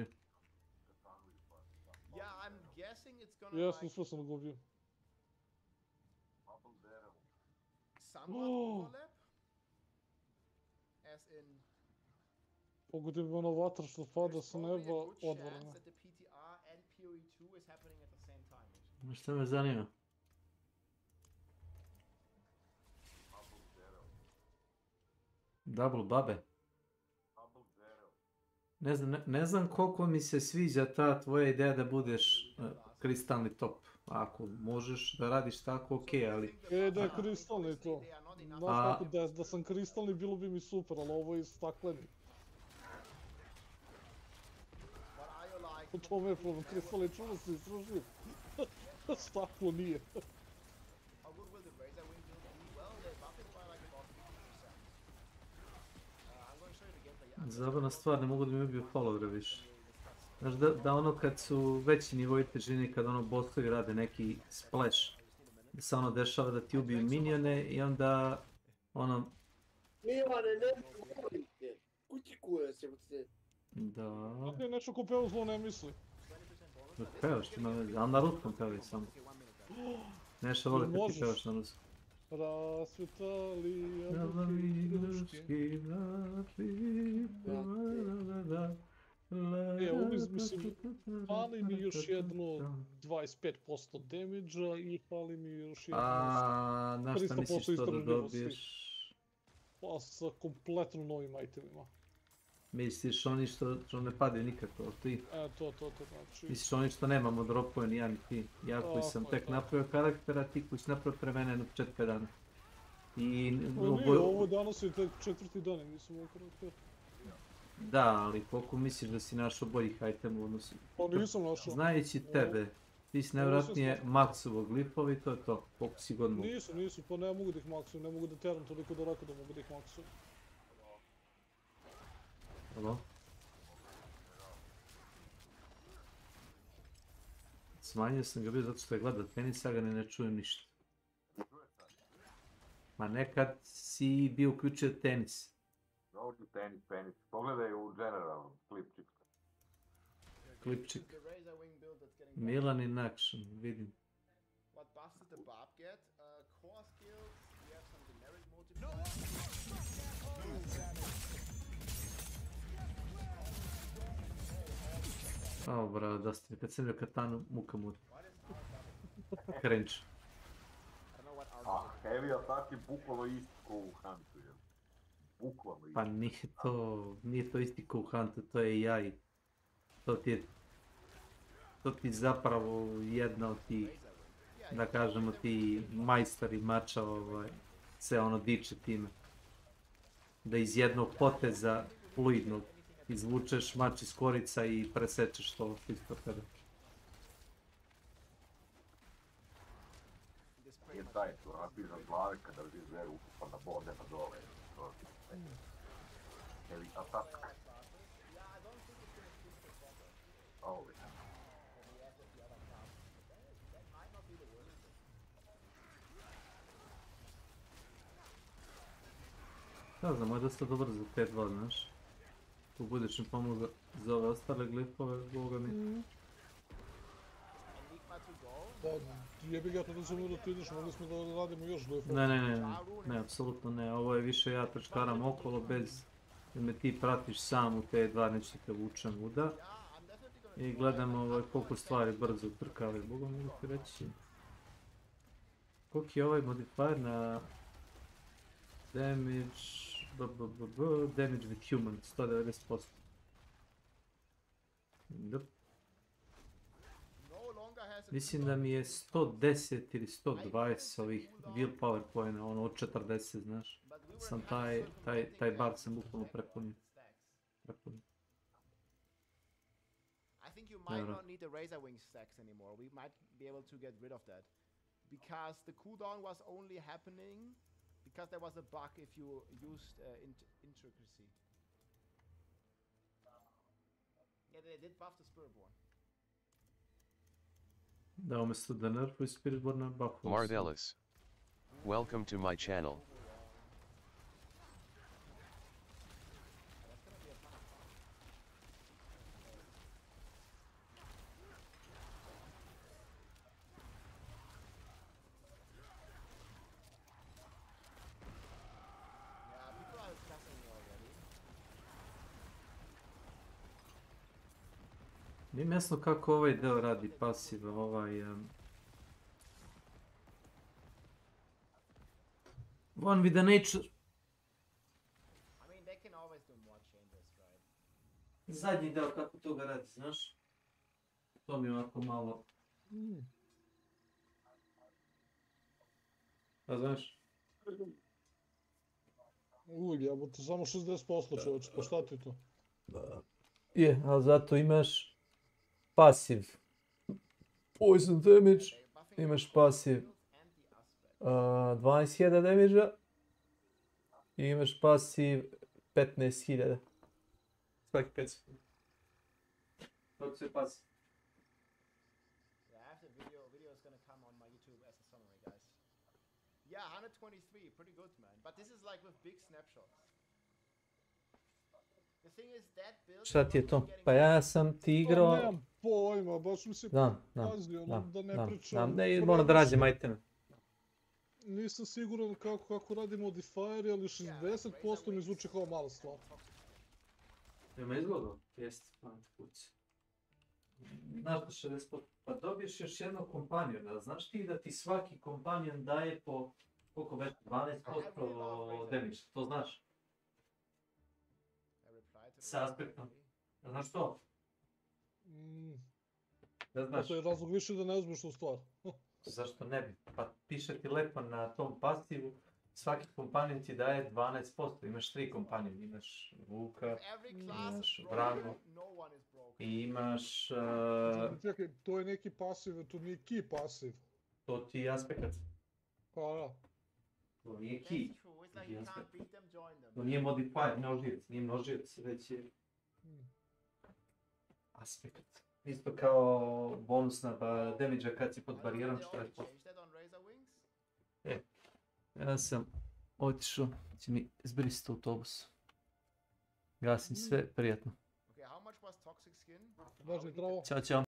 Yeah, I'm guessing it's gonna
Jesam, sve sam ga bio.
somewhat overlap. As in,
Pogodi me ono vatra što pada sa neba, odvrana.
chance that the PTR and PoE2 is happening at the same time.
Šta me zanima? Double babe. Ne znam koliko mi se sviđa ta tvoja ideja da budeš kristalni top. Ako možeš da radiš tako, okej, ali...
Da je kristalni to. Znaš kako, da sam kristalni bilo bi mi super, ali ovo je stakleni. U tome je problem, kristalni čuva se istraživ. Staklo nije.
Zabavna stvar, ne mogu da mi ubiju followera više. Znaš da ono kad su veći nivoji težine, kad ono bossovi rade neki splash, da se ono dešava da ti ubiju minione i onda ono...
Milane, ne govorite! Kući kuje se od se.
Da.
Da...
Ne, nešto ko peo zlo ne misli.
Da pevaš, ima veze, ali na ruskom pevaj samo. Nešto voli kad ti pevaš na ruskom.
Rasvjetali jabuke igruški mračni. Evo, mislim, fali mi još jedno 25% damage-a i fali mi još jedno 300% istražljivosti. Pa sa kompletno novim itemima.
Misliš oni što ne padaju nikako, ti?
To znači...
Misliš oni što nemamo dropove ni ja ni ti? Ja koji sam tek napravio karaktera, ti koji si napravio pre mene jedno 4-5 dana. I...
Ovo danas je tek 4. dan, nisam ovo karakter.
Da, ali koliko misliš da si našao boljih itema u odnosu?
Pa nisam našao.
Znajući tebe, ti si najvjerojatnije maksovo glipovi i to je to, koliko si god mogu.
Nisu, pa ne mogu da ih maksujem, ne mogu da teram toliko daleko da mogu da ih maksujem.
Halo? smanjio sam ga bio zato što je gleda tenis, ja ga ne čujem ništa. Ma nekad si bio uključio tenis.
Ovdje tenis. Pogledaj u general, klipčik.
Klipčik. Milan in action, vidim.
What buffs did the Bob get? Core skills, we have some generic multipliers.
O, bravo, dosta mi kad sam vidio katanu, muka mudi. Cringe.
Heavy attack je bukvalno isti ko u Huntu, jel? Bukvalno isti.
Pa nije to isti ko u Huntu, to je AI. To ti zapravo jedna od tih, da kažemo ti majstori mača, se ono diče time. Da iz jednog poteza fluidnog izvučeš mač iz korica i presečeš to ispod tebe.
Nije taj, to rapid na glave kada bi zver ukupa na bode na dole. Heavy attack.
Da znam, ovo je dosta dobro za T2, znaš. Tu budeš mi pomogao za ove ostale glifove, boga mi.
Pa, jebi ga, tada sam da ti ideš, mogli smo da radimo još glifove.
Ne, apsolutno ne. Ovo je više ja trčkaram okolo bez da me ti pratiš sam u T2, neću te vučem vuda. I gledam koliko stvari brzo trkave, boga mi ti reći. Koliko je ovaj modifier na damage with human, 190%. Mislim da mi je 110 ili 120 ovih willpower poena, ono od 40, znaš. Sam taj bar sam bukvalno prepunio.
I think you might not need the Razor Wing stacks anymore. We might be able to get rid of that. Because the cooldown was only happening because there was a bug if you used intricacy. Yeah, they did buff the Spiritborn.
Da, umjesto da nerfuju Spiritborna buffu.
Mardellis. Welcome to my channel.
Nije mi jasno kako ovaj deo radi pasiva, One with the nature.
I mean, they can always do more changes, right?
Zadnji deo kako to ga radi, znaš? To mi je onako malo... A znaš?
Jebote, samo 60% čovječ, pa šta ti to?
Je, ali zato imaš pasiv poison damage, imaš pasiv 12.000 damage-a i imaš pasiv 15.000. Svaki 5 sekundi. Kako se pasiv?
Yeah, I have the video is gonna come on my YouTube as a summary, guys. Yeah, 123, pretty good, man. But this is like with big snapshots. The thing is that build...
Šta ti je to? Pa ja sam ti igrao...
Pa nemam pojma, baš mi se pazio da ne pričam.
Ne, moram da rađem iteme.
Nisam siguran kako radi modifier, ali 60% mi zvuči kao mala stvar.
Nema izgledao? Jeste, pamet kući. Znaš da 60%, pa dobiješ još jednog kompanjona, znaš ti da ti svaki kompanjon daje po, koliko već, 12% damage, to znaš? Sa aspektom. Znaš to? Da znaš.
To je razlog više da ne uzmeš tu stvar.
Zašto ne bi? Pa piše ti lepo na tom pasivu, svaki kompanjon ti daje 12%, imaš 3 kompanjona, imaš Vuka, imaš Vragu i imaš...
Čekaj, to je neki pasiv, to nije key pasiv.
To ti je aspekt.
Pa da.
To nije key. To nije modifier, množioc, nije množioc, već je aspekt. Isto kao bonusna damage kad si pod barijerom 40%. Ja sam otišao, će mi zbristi autobus. Gasim sve, prijatno. Ćao, čao.